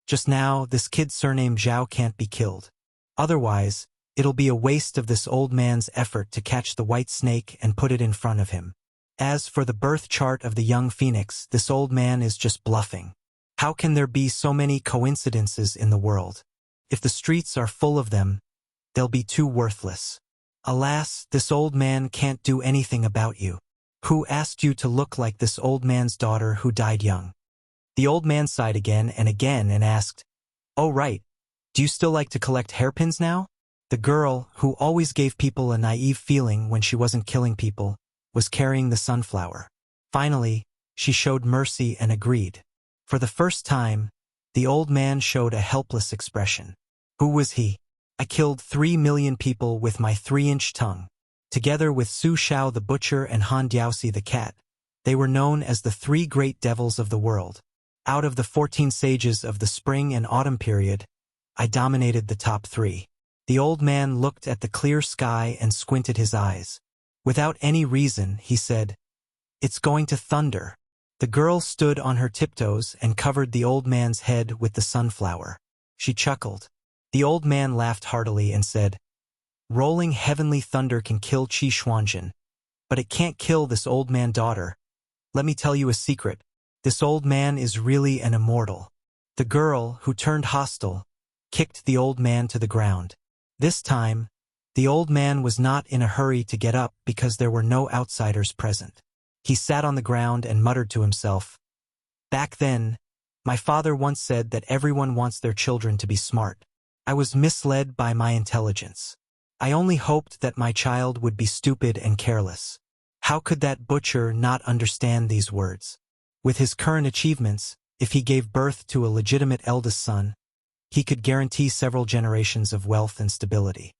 Just now, this kid surnamed Zhao can't be killed. Otherwise, it'll be a waste of this old man's effort to catch the white snake and put it in front of him. As for the birth chart of the young phoenix, this old man is just bluffing. How can there be so many coincidences in the world? If the streets are full of them, they'll be too worthless. Alas, this old man can't do anything about you. Who asked you to look like this old man's daughter who died young? The old man sighed again and asked, "Oh right, do you still like to collect hairpins now?" The girl, who always gave people a naive feeling when she wasn't killing people, was carrying the sunflower. Finally, she showed mercy and agreed. For the first time, the old man showed a helpless expression. Who was he? I killed 3 million people with my 3-inch tongue. Together with Su Shao the butcher and Han Diaoxi the cat, they were known as the 3 great devils of the world. Out of the 14 sages of the spring and autumn period, I dominated the top 3. The old man looked at the clear sky and squinted his eyes. Without any reason, he said, "It's going to thunder." The girl stood on her tiptoes and covered the old man's head with the sunflower. She chuckled. The old man laughed heartily and said, "Rolling heavenly thunder can kill Qi Xuanjin, but it can't kill this old man daughter. Let me tell you a secret. This old man is really an immortal." The girl, who turned hostile, kicked the old man to the ground. This time, the old man was not in a hurry to get up because there were no outsiders present. He sat on the ground and muttered to himself, "Back then, my father once said that everyone wants their children to be smart. I was misled by my intelligence. I only hoped that my child would be stupid and careless. How could that butcher not understand these words? With his current achievements, if he gave birth to a legitimate eldest son, he could guarantee several generations of wealth and stability.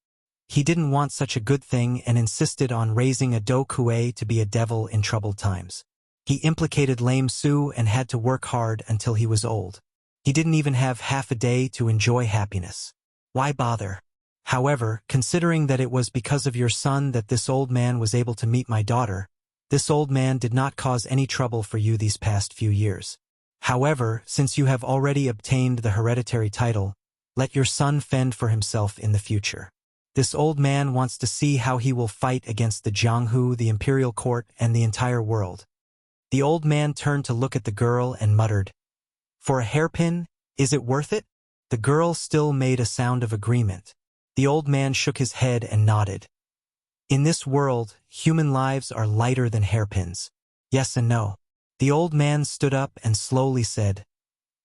He didn't want such a good thing and insisted on raising a Do Kue to be a devil in troubled times. He implicated lame Su and had to work hard until he was old. He didn't even have half a day to enjoy happiness. Why bother? However, considering that it was because of your son that this old man was able to meet my daughter, this old man did not cause any trouble for you these past few years. However, since you have already obtained the hereditary title, let your son fend for himself in the future. This old man wants to see how he will fight against the Jianghu, the imperial court, and the entire world." The old man turned to look at the girl and muttered, "For a hairpin, is it worth it?" The girl still made a sound of agreement. The old man shook his head and nodded. "In this world, human lives are lighter than hairpins. Yes and no." The old man stood up and slowly said,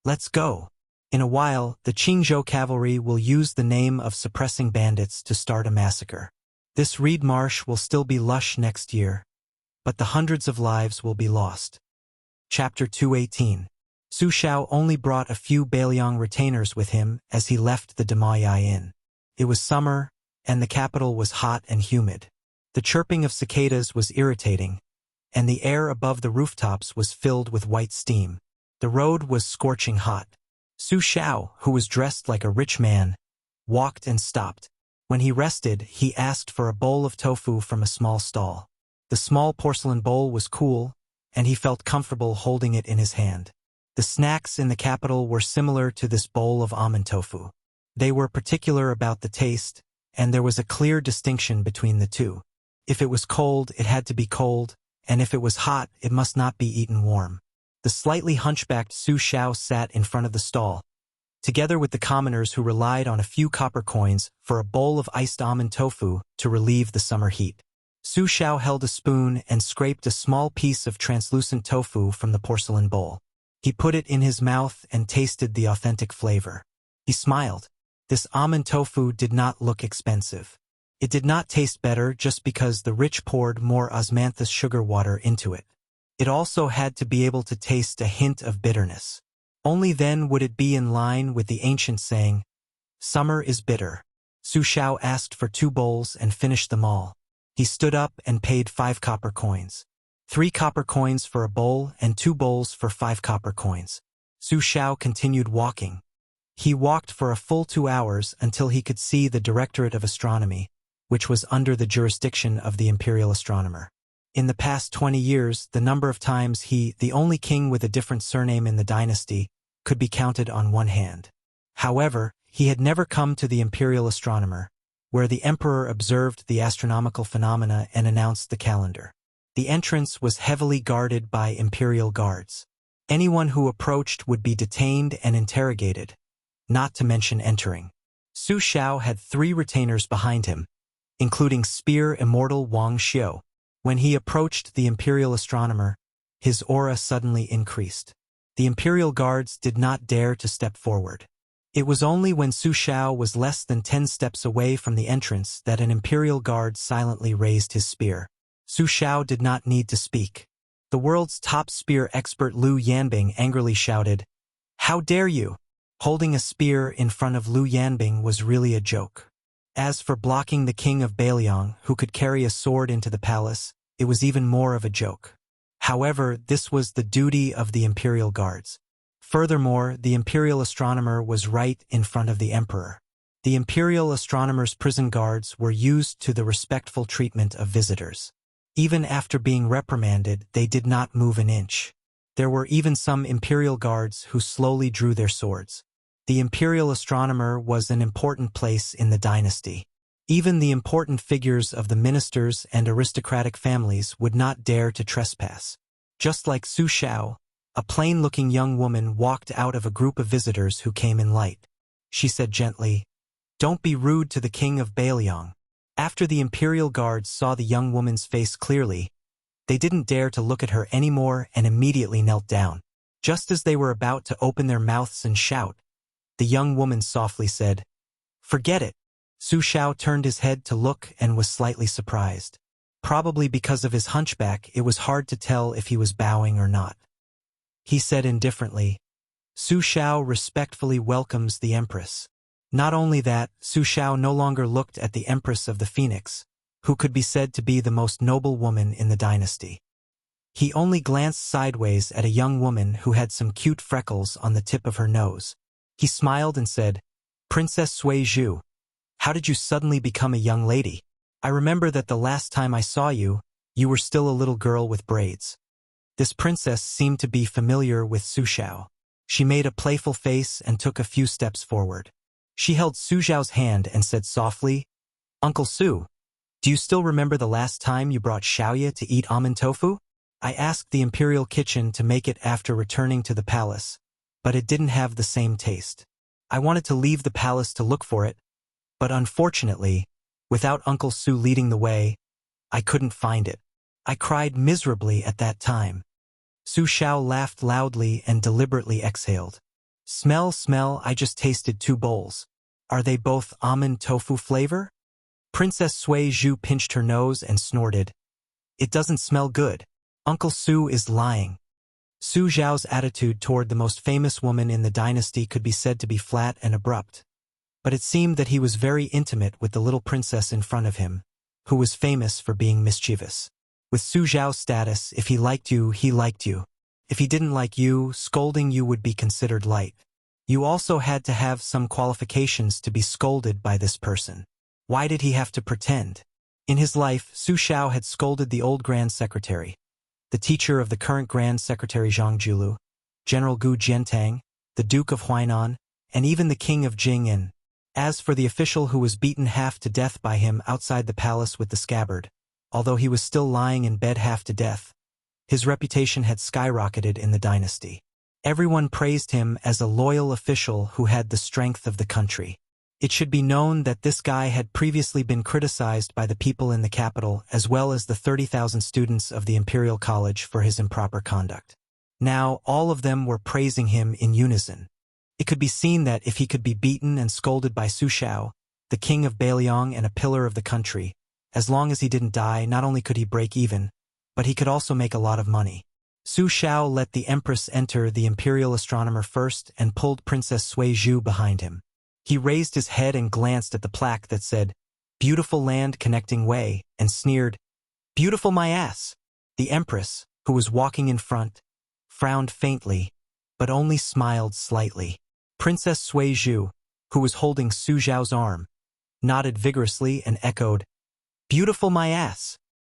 "Let's go." In a while, the Qingzhou cavalry will use the name of suppressing bandits to start a massacre. This reed marsh will still be lush next year, but the hundreds of lives will be lost. Chapter 218. Su Shao only brought a few Beiliang retainers with him as he left the Demaoyai Inn. It was summer, and the capital was hot and humid. The chirping of cicadas was irritating, and the air above the rooftops was filled with white steam. The road was scorching hot. Su Xiao, who was dressed like a rich man, walked and stopped. When he rested, he asked for a bowl of tofu from a small stall. The small porcelain bowl was cool, and he felt comfortable holding it in his hand. The snacks in the capital were similar to this bowl of almond tofu. They were particular about the taste, and there was a clear distinction between the two. If it was cold, it had to be cold, and if it was hot, it must not be eaten warm. The slightly hunchbacked Su Xiao sat in front of the stall, together with the commoners who relied on a few copper coins for a bowl of iced almond tofu to relieve the summer heat. Su Xiao held a spoon and scraped a small piece of translucent tofu from the porcelain bowl. He put it in his mouth and tasted the authentic flavor. He smiled. This almond tofu did not look expensive. It did not taste better just because the rich poured more osmanthus sugar water into it. It also had to be able to taste a hint of bitterness. Only then would it be in line with the ancient saying, "Summer is bitter." Su Xiao asked for 2 bowls and finished them all. He stood up and paid 5 copper coins. 3 copper coins for a bowl and 2 bowls for 5 copper coins. Su Xiao continued walking. He walked for a full 2 hours until he could see the Directorate of Astronomy, which was under the jurisdiction of the imperial astronomer. In the past 20 years, the number of times he, the only king with a different surname in the dynasty, could be counted on one hand. However, he had never come to the imperial astronomer, where the emperor observed the astronomical phenomena and announced the calendar. The entrance was heavily guarded by imperial guards. Anyone who approached would be detained and interrogated, not to mention entering. Su Xiao had 3 retainers behind him, including Spear Immortal Wang Xiu. When he approached the imperial astronomer, his aura suddenly increased. The imperial guards did not dare to step forward. It was only when Su Xiao was less than 10 steps away from the entrance that an imperial guard silently raised his spear. Su Xiao did not need to speak. The world's top spear expert Liu Yanbing angrily shouted, "How dare you!" Holding a spear in front of Liu Yanbing was really a joke. As for blocking the king of Beiliang, who could carry a sword into the palace, it was even more of a joke. However, this was the duty of the imperial guards. Furthermore, the imperial astronomer was right in front of the emperor. The imperial astronomer's prison guards were used to the respectful treatment of visitors. Even after being reprimanded, they did not move an inch. There were even some imperial guards who slowly drew their swords. The imperial astronomer was an important place in the dynasty. Even the important figures of the ministers and aristocratic families would not dare to trespass. Just like Su Xiao, a plain-looking young woman walked out of a group of visitors who came in light. She said gently, "Don't be rude to the king of Beiliang." After the imperial guards saw the young woman's face clearly, they didn't dare to look at her anymore and immediately knelt down. Just as they were about to open their mouths and shout, the young woman softly said, "Forget it." Su Xiao turned his head to look and was slightly surprised. Probably because of his hunchback, it was hard to tell if he was bowing or not. He said indifferently, "Su Xiao respectfully welcomes the Empress." Not only that, Su Xiao no longer looked at the Empress of the Phoenix, who could be said to be the most noble woman in the dynasty. He only glanced sideways at a young woman who had some cute freckles on the tip of her nose. He smiled and said, "Princess Sui Zhu, how did you suddenly become a young lady? I remember that the last time I saw you, you were still a little girl with braids." This princess seemed to be familiar with Su Xiao. She made a playful face and took a few steps forward. She held Su Xiao's hand and said softly, "Uncle Su, do you still remember the last time you brought Xiaoye to eat almond tofu? I asked the imperial kitchen to make it after returning to the palace, but it didn't have the same taste. I wanted to leave the palace to look for it, but unfortunately, without Uncle Su leading the way, I couldn't find it. I cried miserably at that time." Su Xiao laughed loudly and deliberately exhaled. Smell, I just tasted 2 bowls. Are they both almond tofu flavor?" Princess Sui Zhu pinched her nose and snorted, "It doesn't smell good. Uncle Su is lying." Su Xiao's attitude toward the most famous woman in the dynasty could be said to be flat and abrupt. But it seemed that he was very intimate with the little princess in front of him, who was famous for being mischievous. With Su Zhao's status, if he liked you, he liked you. If he didn't like you, scolding you would be considered light. You also had to have some qualifications to be scolded by this person. Why did he have to pretend? In his life, Su Zhao had scolded the old Grand Secretary, the teacher of the current Grand Secretary Zhang Julu, General Gu Jiantang, the Duke of Huainan, and even the King of Jing'an. As for the official who was beaten half to death by him outside the palace with the scabbard, although he was still lying in bed half to death, his reputation had skyrocketed in the dynasty. Everyone praised him as a loyal official who had the strength of the country. It should be known that this guy had previously been criticized by the people in the capital as well as the 30,000 students of the Imperial College for his improper conduct. Now, all of them were praising him in unison. It could be seen that if he could be beaten and scolded by Su Zhao, the king of Beiliang and a pillar of the country, as long as he didn't die, not only could he break even, but he could also make a lot of money. Su Zhao let the empress enter the imperial astronomer first and pulled Princess Sui Zhu behind him. He raised his head and glanced at the plaque that said, "Beautiful land connecting way," and sneered, "Beautiful my ass." The empress, who was walking in front, frowned faintly, but only smiled slightly. Princess Sui Zhu, who was holding Su Zhao's arm, nodded vigorously and echoed, "Beautiful my ass."